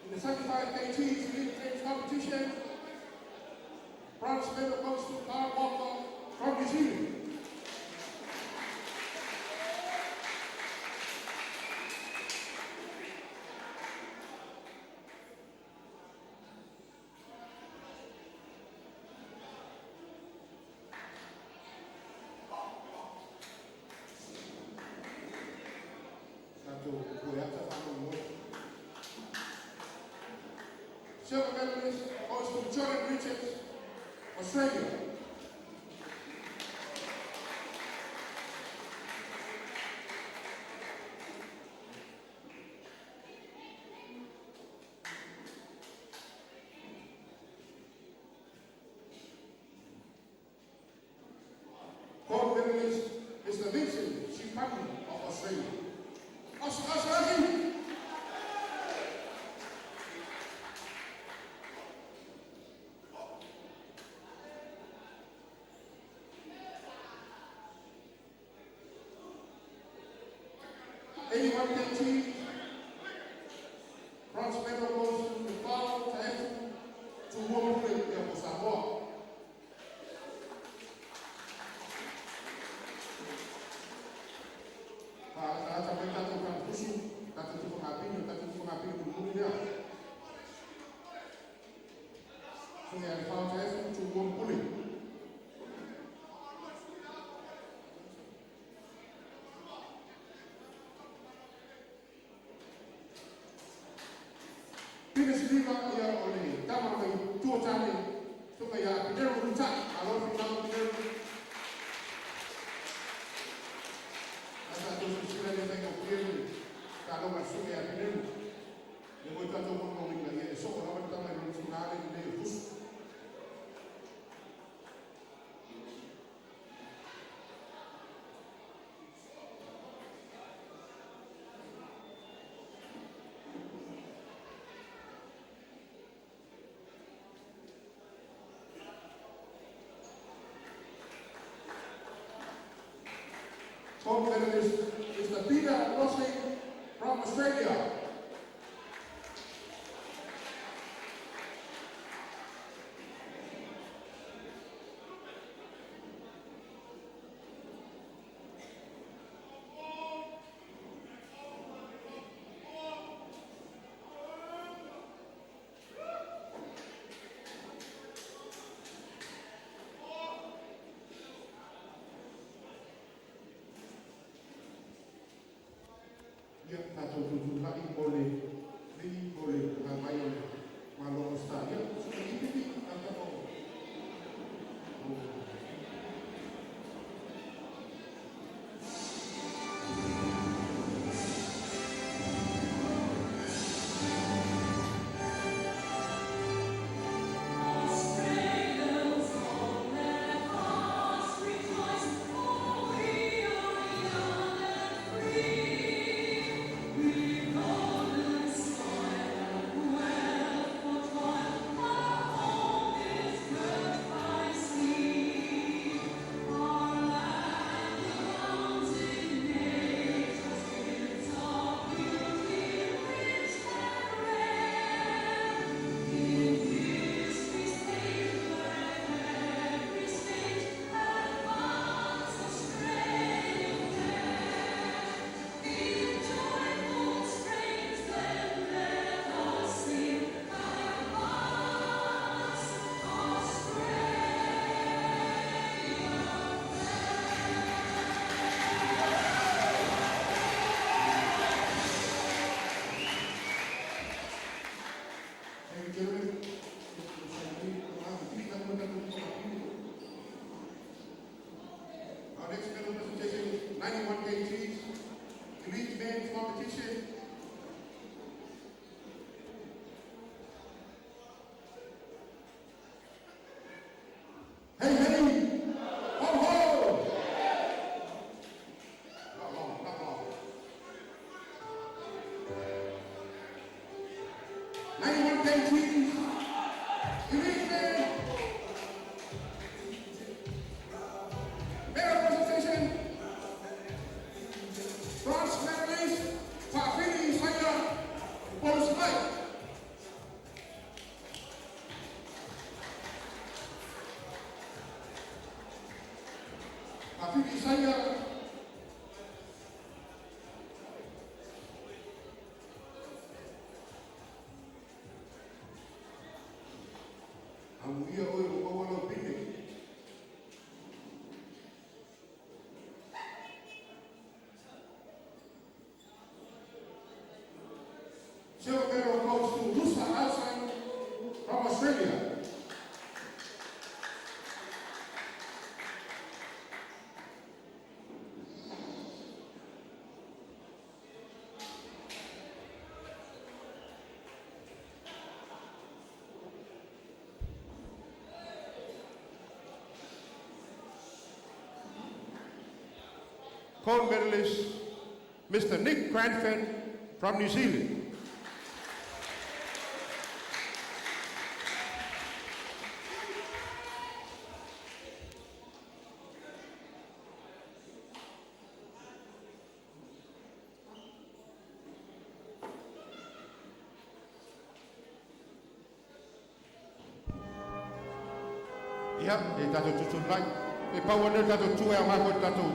In the 75 kg elite competition, bronze medal goes to Varcoe from New Zealand. Silver medalist goes to Richards, Australia. Gold medalist is the Vincent Shipani of Australia. Australia! 81 kg, bronze medal goes to Lafao, Taefu, Tumua, Pule, Samoa. Sampai tato kan khusus, tato tu pengapinya dulunya. Sungai Lafao, Taefu, Tumua, Pule. Siliva ia oleh tama mai tua tane suka ia pinero ruta alor final pinero asa tu sila dia tengok pinero kalau masuk ia pinero dia boleh tahu mau lagi esok orang tama mai final ini bus gold medalist is the Peter Rossi from Australia. Tato tujuh lagi 91 Taine, Mayor presentation, France Marist, Papini saya, Savaii. Papini saya, ang iya oy mawala pili. Silver medal goes to Olsen from Australia. Gold medalist, Mr. Nick Cranford from New Zealand. Ya, tato tutun lai. Pawana tato tuwe amako tato.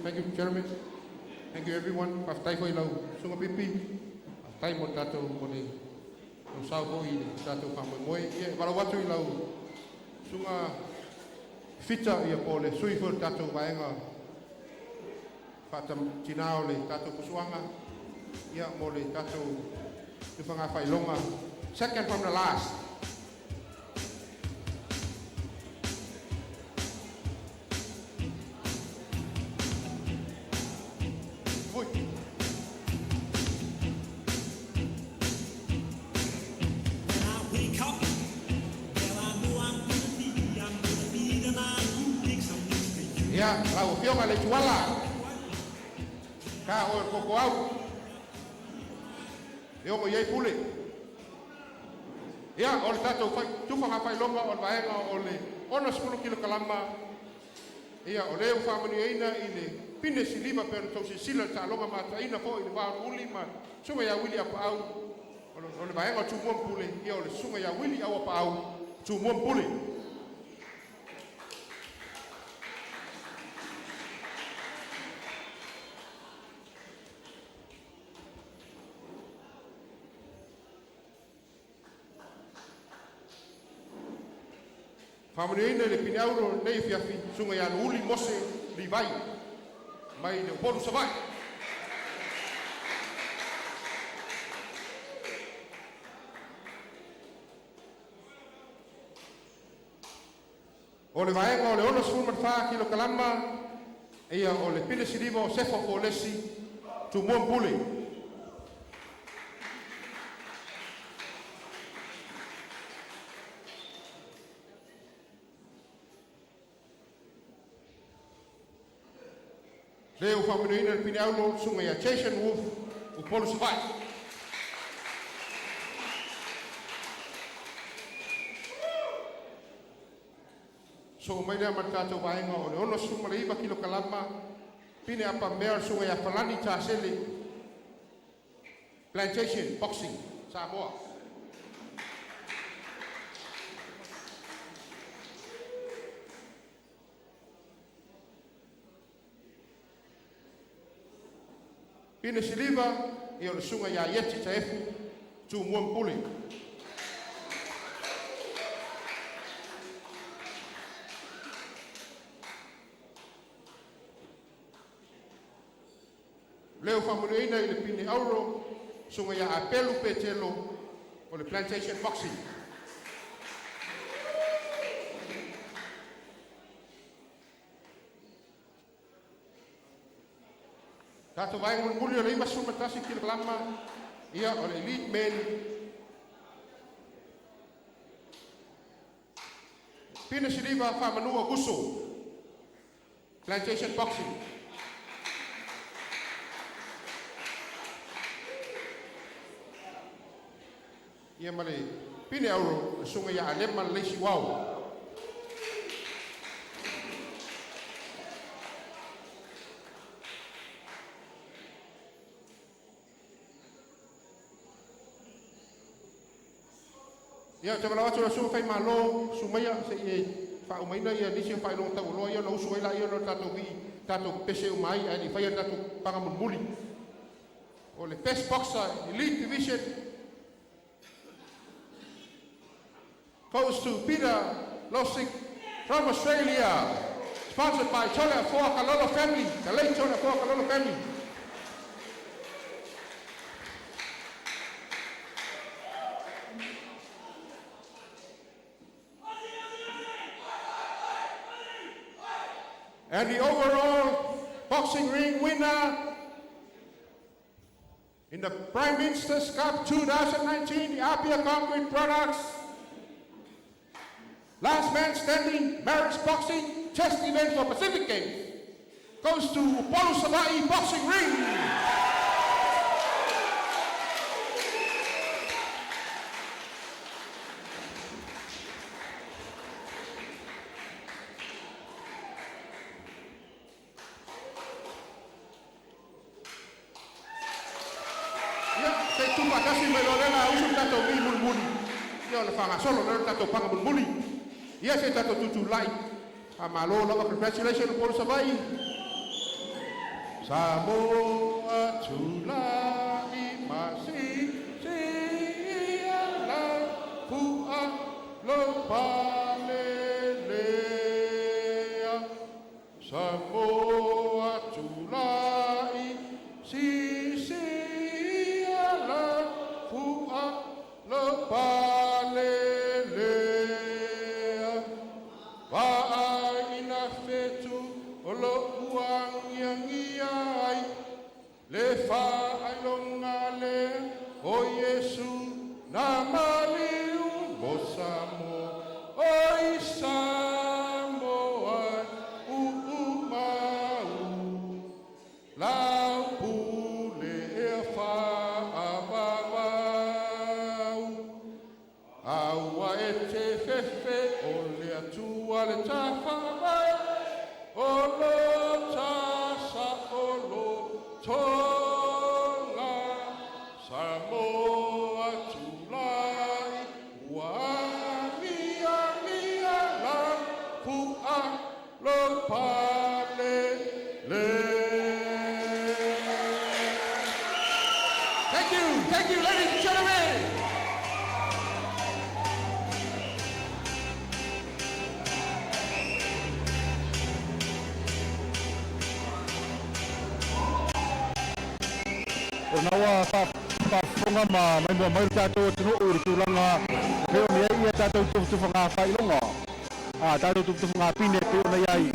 Thank you, Chairman. Thank you, everyone. Pastai ko ilaw. Sunga pipi. Pastai mo tato mo ni. Usau ko ini tato pamoy. Ia para watu ilaw. Sunga fita ia pole. Sui for tato baenga. Fatam tinao le tato kusuanga. Ia mo le tato tufanga failonga. Second from the last. Ya, lau fio ngale chuala. Ka o koko au. Yo mo yai Pule. Ya, o tato fai tufa nga fai longa o vaenga o le ona 10 kilo kalama. Ya, o le fa mani ina ile pine silima per to si sila ta longa mata ina fo ile va uli ma. Suma ya wili apa au. O le vaenga Tumua Pule. Ya o le suma ya wili au apa au. Tumua Pule. Family le pinauro nei fiafi sunga ya uli mose li vai mai de Upolu Savaii O le vaenga o le ono sfuma fa kilo kalama ia o le pile siliva o sefo o lesi Tumua Pule. Leo whamenuina le pine aulo sunga ia Jason Wolf Upolu Savaii. So mai lea matata vaenga o le ono sunga le iwa kilo kalama pine apa mea sunga ia falani tāsele plantation boxing Samoa. Pine siliva i o le sunga ia Jett Taefu Tumua Pule. Leo whamureina i le pine auro sunga ia Upolu petelo o le plantation boxing. Tato vai un mulio le imasu matasi kil lama ia o le elite men pina siliva fa manua guso plantation boxing. Ia male pina auro sunga ia alema leisi wau. Ia te wala watu na sunga fai malo sumaya se e fa umaina ia nisi fai long tau loa ia na usu ila ia no tato vi tato pese umai ai ni fai tato pangamulmuli. O le best boxer elite division goes to Peter Losik from Australia, sponsored by Tuna Kalolo family, the late Tuna Kalolo family. And the overall boxing ring winner in the Prime Minister's Cup 2019, the Apia Concrete Products Last Man Standing Marist Boxing Test Event for Pacific Games goes to Upolu Savaii Boxing Ring. Yes, it's a tutu light. Amalo, love, congratulations, Upolu Savaii. Samoa, Taulai, Masi, Siala, Pua, Lopalelea. Samoa, Taulai, Siala, Pua, Lopalelea. Le fa alongale o Yesu na maliu mosamo o Samoa umau la Pule fa ababau awa ete fefe o le atua le tafa o lo tasa o lo Tonga, Samoa, Taulai, Wamia, Mia, La, Pua, Lopalele. Thank you, ladies and gentlemen. Nawa whaponga mai tatou tunu uri tūlanga. Reo ni ia tatou tuwhanga whailonga. Tado tutu ngā pine pe ona iai.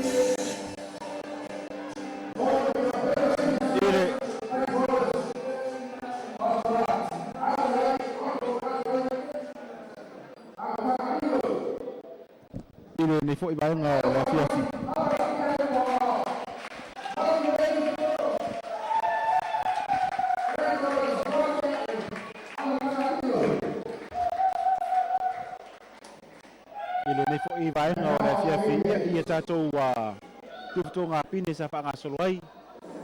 Ile nei fo I baunga o la fiafi. Ile nei fo I baunga o la fiafi ia tātou tutu ngā pine sa wha ngā Solomona.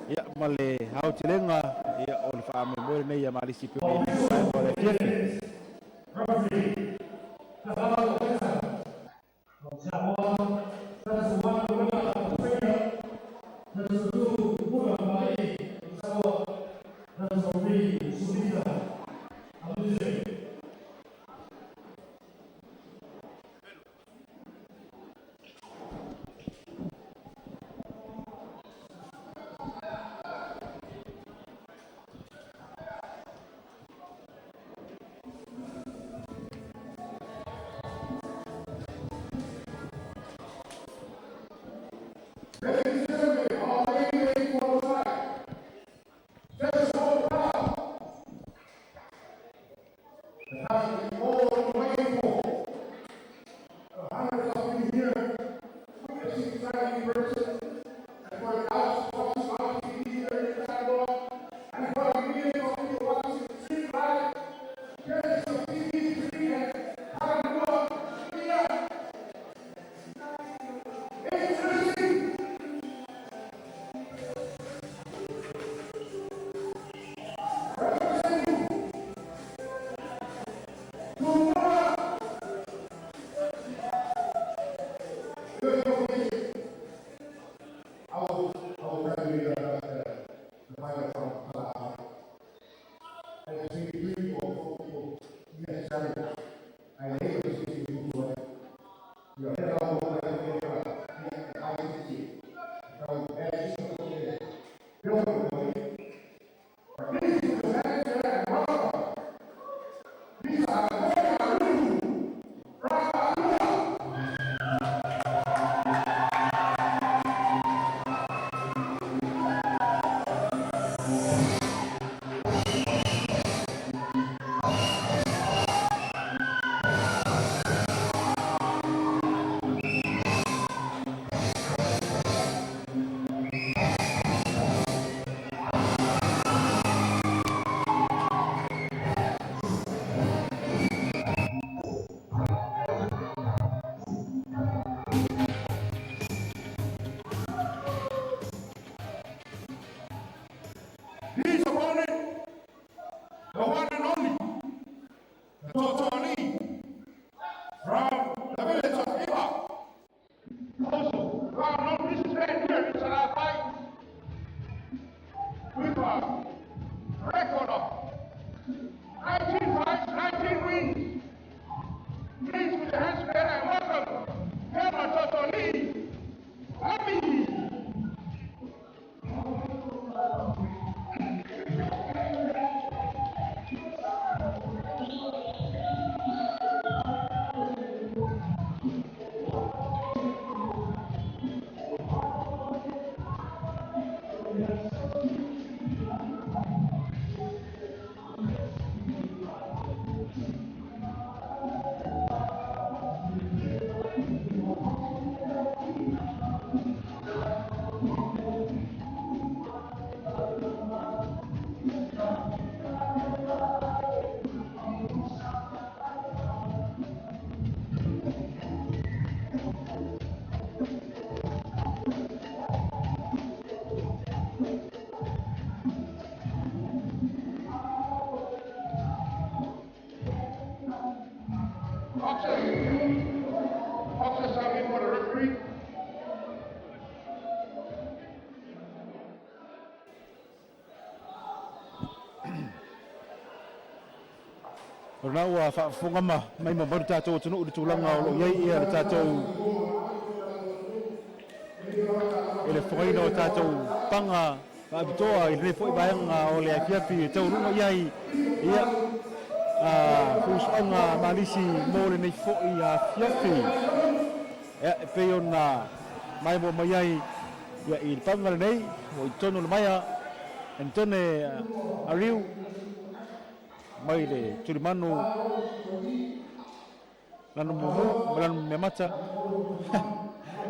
Ia male hau tilenga ia o le wha me nei ia marisi pe o la fiafi. Rau a whaafonga mai mabaru tātou o tunu uri tūlanga o lo iei ia tātou ele whangaina o tātou panga abitoa I le fwoi baenga o le afiafi e tau runga iai ia fusuanga malisi mo le nei fwoi afiafi ya pe ona mai mo mai ai ya I panga nei o tono le maia entone ariu mai le tulimanu lanu mo lanu me mata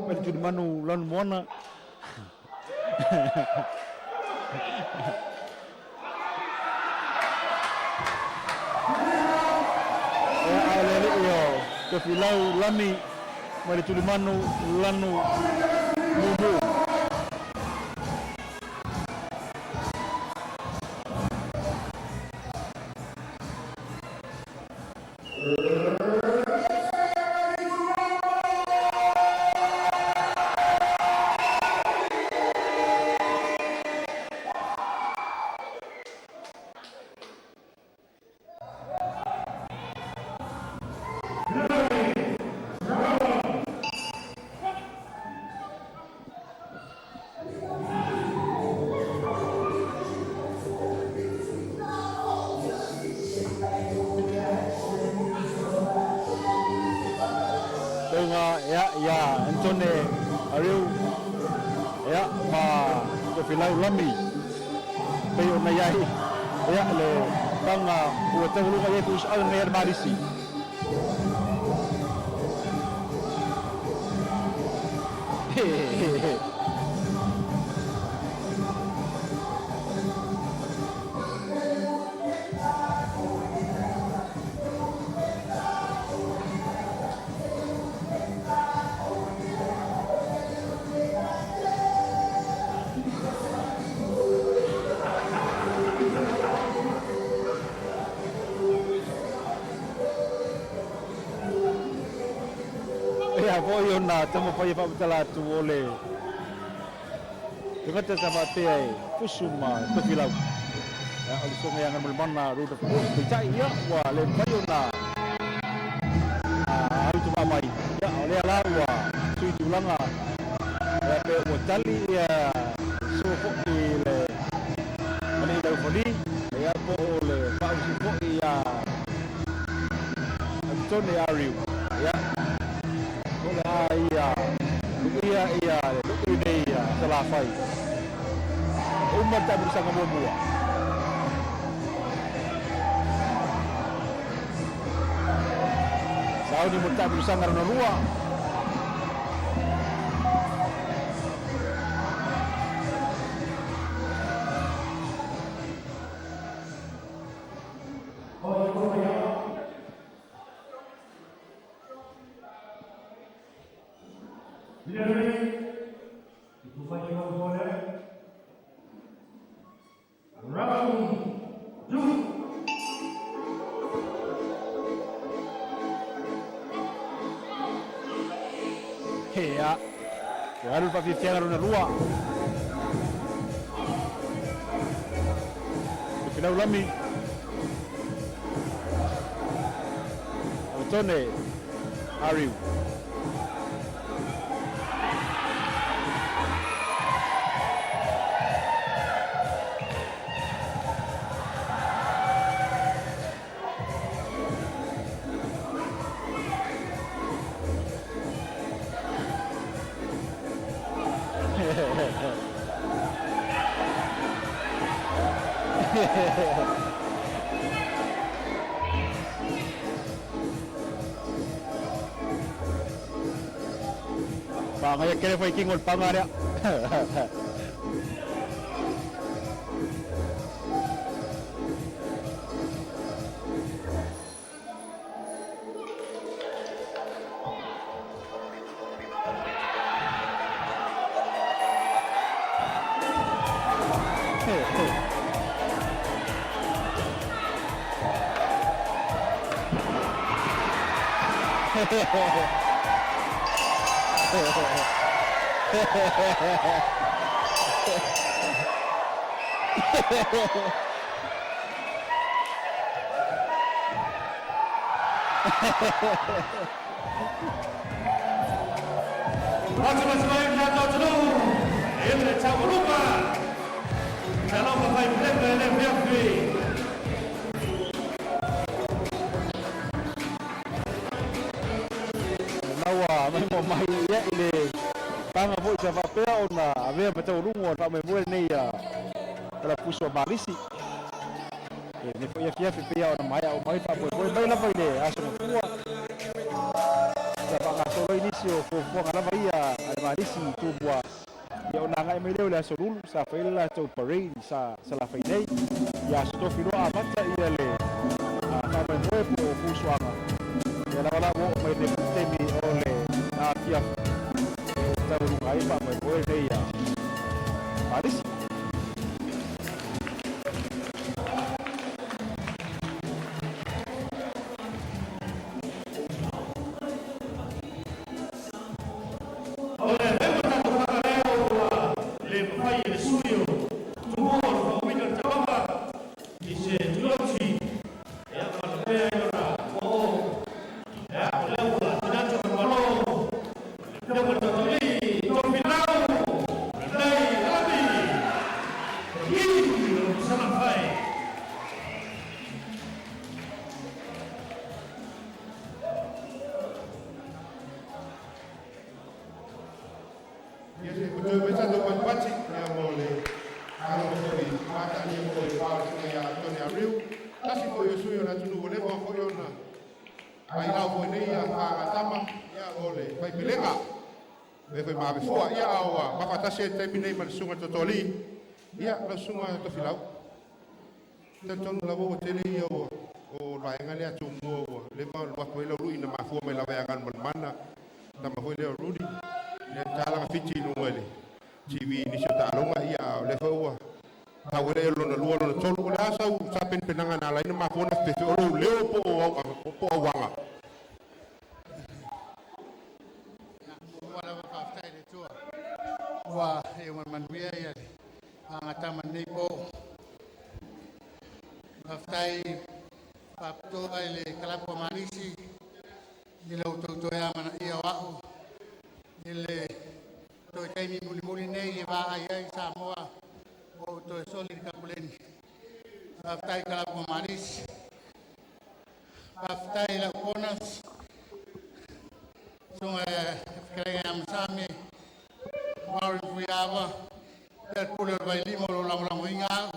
mai tulimanu lanu mona ale yo ke filau lami mai tulimanu lanu mumu ya entone ariu ya ma ke filau lami pe ona yai ya le tanga o tangulu ka yetu al mer marisi Voi ona tamo pai pa tala tu ole. Dengan sama te kusuma tu filau. Ya also yang ngambil mana road of percaya ya wa le pai ona. Itu mai. Ya ole ala wa tu tulanga. Ya pe tali ya so ile. Mani dah foli ya po ole pa usipo ya. Antone ariu. Ya iya ini ya Savaii umat tak bersama buah Saudi umat tak bersama karena ruang Harus pakai tiang aruna ruang. Kita ulami. Otone Ariu. Pangaya kere foi kingol pangaria. Macam-macam yang jatuh dulu, ini campur lupa. Kalau pakai blender yang biasa. Nawa, may sa vapea ona avea patau lungo pa me moe nei kala puso marisi. Ne foi afia pia ona mai au mai pa poe mai lava ile aso tua. Sa pa solo inicio fo lava ia ai marisi Tumua. Ia ona ngai mai leo le aso lulu sa faila tau parade sa la fainei. Ia sto filo a mata ia le pa me moe po puso ama. Ia la mo mai le temi ole na kia. Tau ngai pa me moe nei marisi. Terminei mal sunga Taualii ia la sunga to filau tanton la bo tele o la ngale a tumo le ma wa ko le ruina ma fu me la va gan mana da ma le rudi le tala fiti no wele tv ni so talonga ia le fo ta wele lo na lo na tolu la sa sa pen penanga na la ma fu na pe o le po wanga wa e man via ya angata man nei po aftai papto ile kala po marisi ile to ya mana ia wa ile to Taine muli nei va ai Samoa o to soli kapuleni aftai kala po marisi aftai la konas so kaya amsame Murry Poulava, Pule vai limo lo la moinga.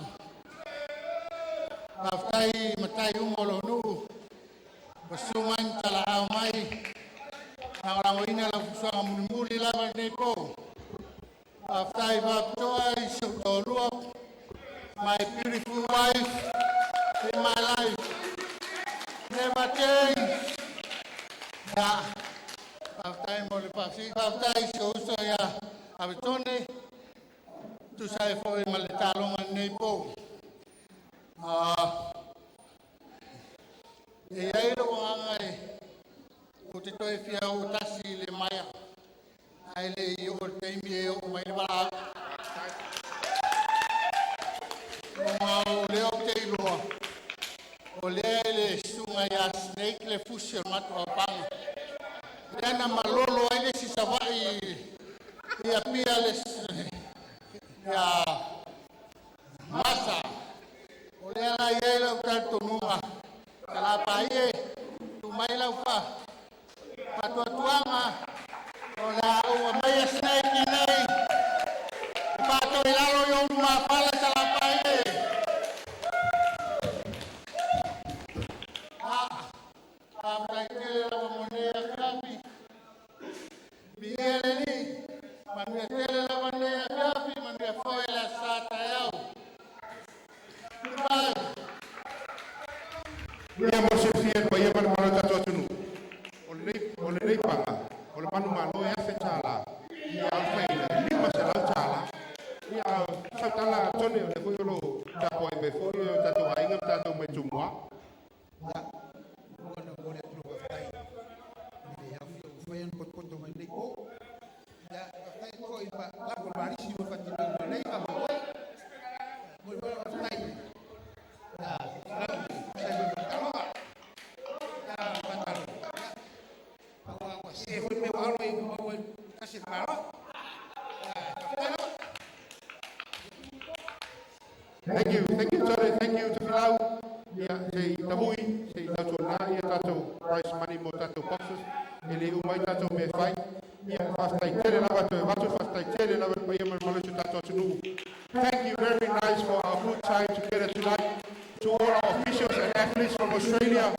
Aftai matai umolo nu. Basuman tala mai. La moinga la fusa muli la nei po. Aftai va toai so tolua. My beautiful wife in my life. Never change. Yeah. Aftai mo le pasi. Aftai so ya. Abitone tu sai foi maletalo nei po e ai lo ngai o te toi fia o tasi le maya ai le o temi o mai ba o le o te lo o le sunga ya snake le fusion mato pang le na malolo ai le si Savaii ia piales ia masa ole ala ia la Tumua kala paie tu mai la fa pato tuanga ola o mai snake nei pato ilalo yo ma pala kala paie apa kele la monea kapi bieleni Manu tele la manea gapi manu foi la sata yao. Ia mo se fia pa ia manu ta to tunu. Ole nei panga. Ole manu malo e fe tala. Ia alfaina ni ma se la tala. Ia sa tala tone le ko lo ta po e be foi ta to ai ngam ta to me Tumua. Ya. Ono ko le tru ai. Ni ya foi en pot to me nei ko. Ya, aftai ko iba la ko marisi mo fatti no nei ka mo. Mo aftai. Ya, sai mo taloga. Ya, patalo. Awa se foi me wa no mo kasi paro. Thank you, sorry, thank you to Filau. Ia se tabui, se tatu na ia tatu prize money mo tatu boxes. Ele umai tatu me fai. Ia Thank you very nice for our good time together tonight. To all our officials and athletes from Australia,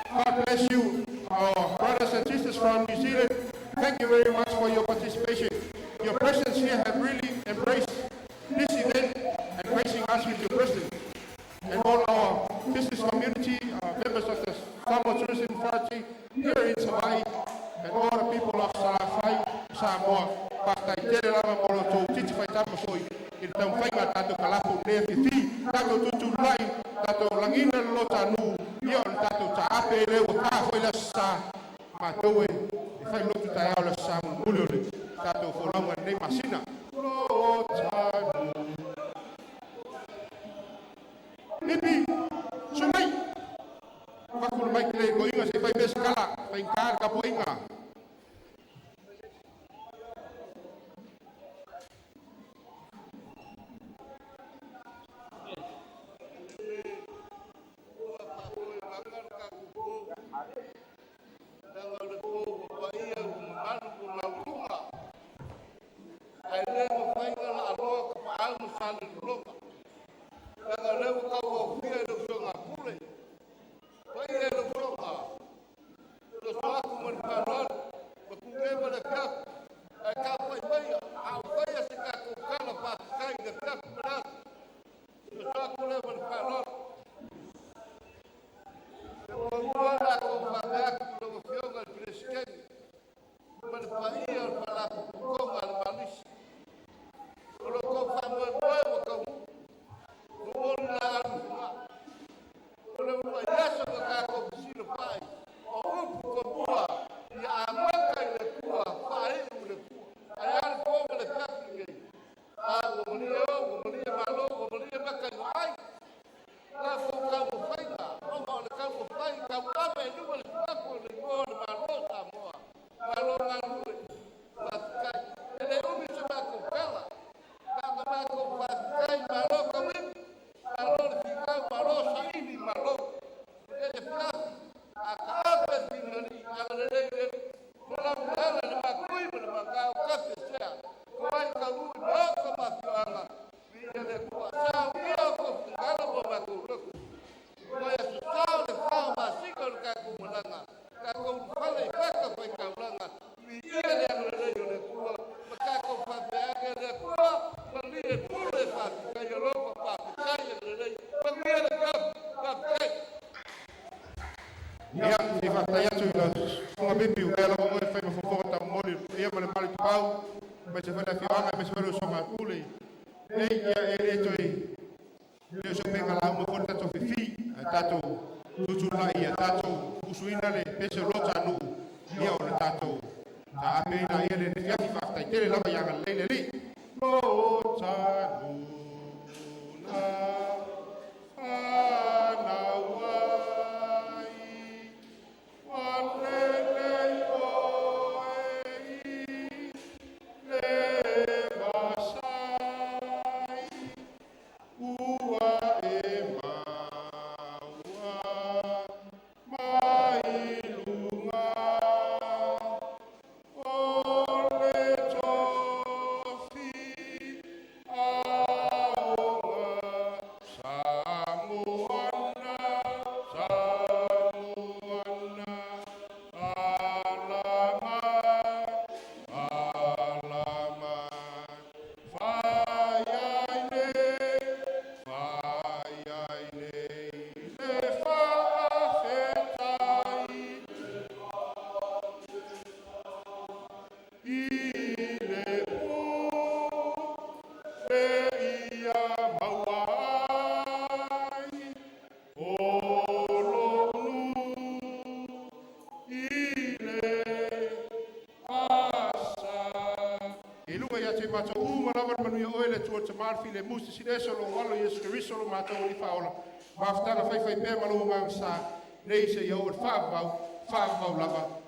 God bless you. Our brothers and sisters from New Zealand, thank you very much for your participation. Your presence here have really embraced this event and gracing us with your presence. And all our business community, members of the Samoa Tourism Authority here in Savaii, and all the people of Savaii, Samoa, Pastai Tere Lama Moloto, Titi Faitama Soi, in Tamfainga Tato Kalapu Nefi, Tato Tutulai, Tato Langina Lotanu, Yon Tato Taape, Wataho Lasa, Matoe, if I look to Taola Sam Mulule, Tato Folanga Ne Masina, Lotanu. Maybe, tonight, Bakul Mike Goinga, if I best Kala, Fainka Kapoinga.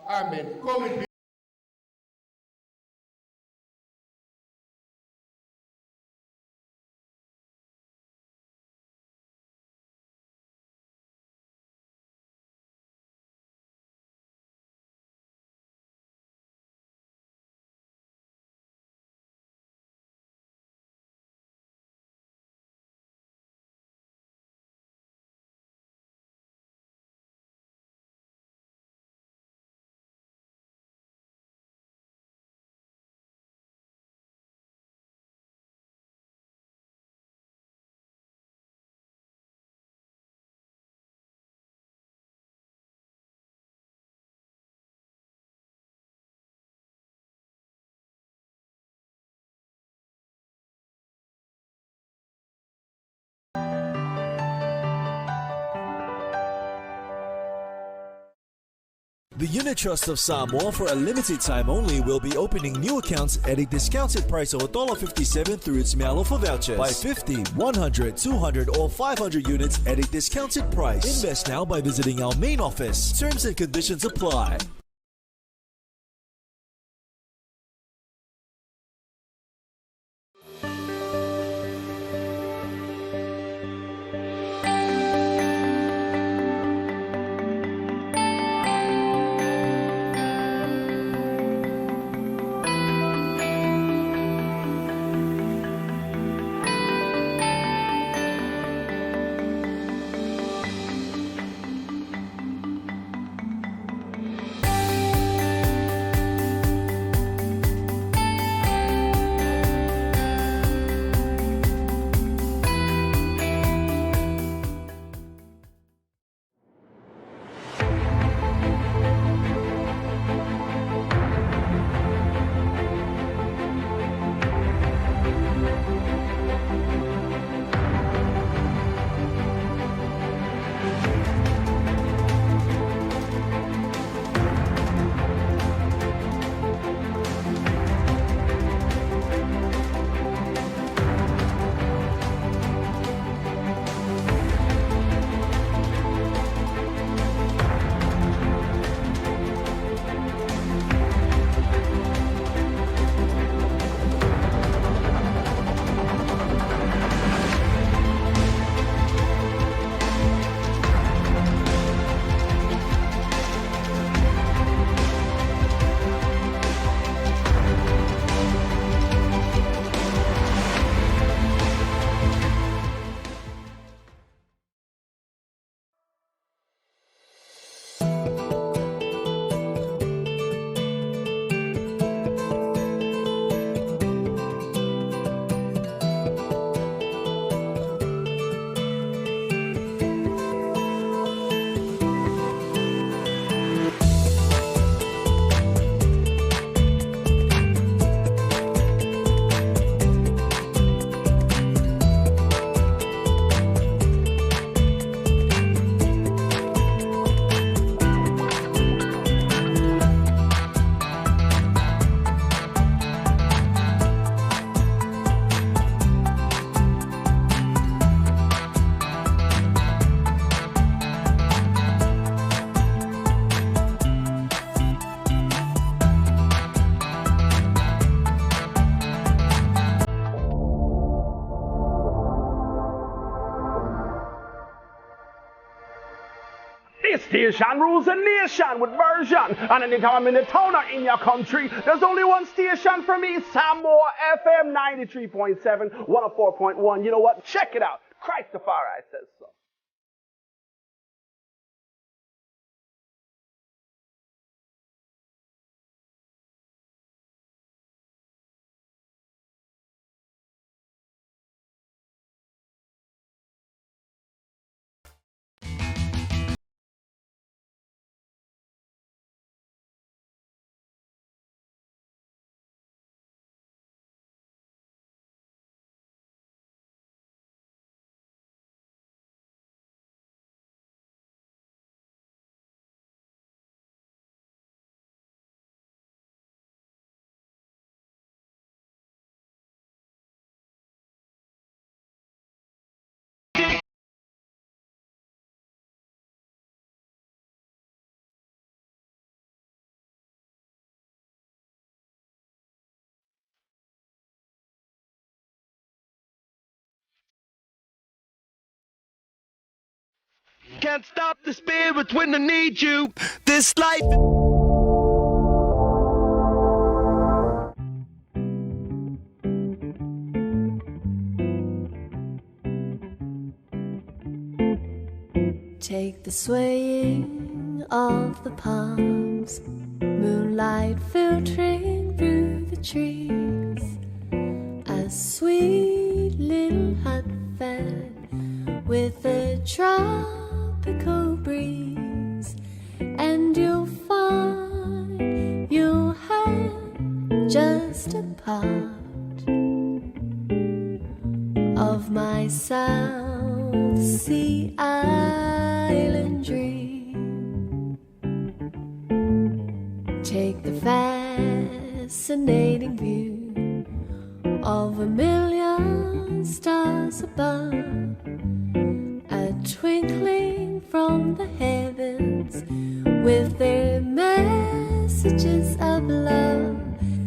Amen. The Unit Trust of Samoa, for a limited time only, will be opening new accounts at a discounted price of $1.57 through its Mealofa vouchers. Buy 50, 100, 200 or 500 units at a discounted price. Invest now by visiting our main office. Terms and conditions apply. Station rules a nation with version. And anytime I'm in the town or in your country, there's only one station for me, Samoa FM 93.7, 104.1. You know what? Check it out. Christopher says so. Can't stop the spirit when I need you. This life. Take the swaying of the palms, moonlight filtering through the trees, a sweet little hut fed with a tropical breeze, and you'll find you'll have just a part of my South Sea Island dream. fascinating view of a million stars above, a twinkling from the heavens with their messages of love,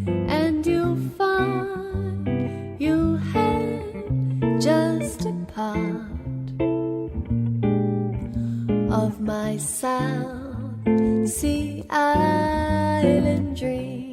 and you'll find you had just a part of my South Sea Island dream.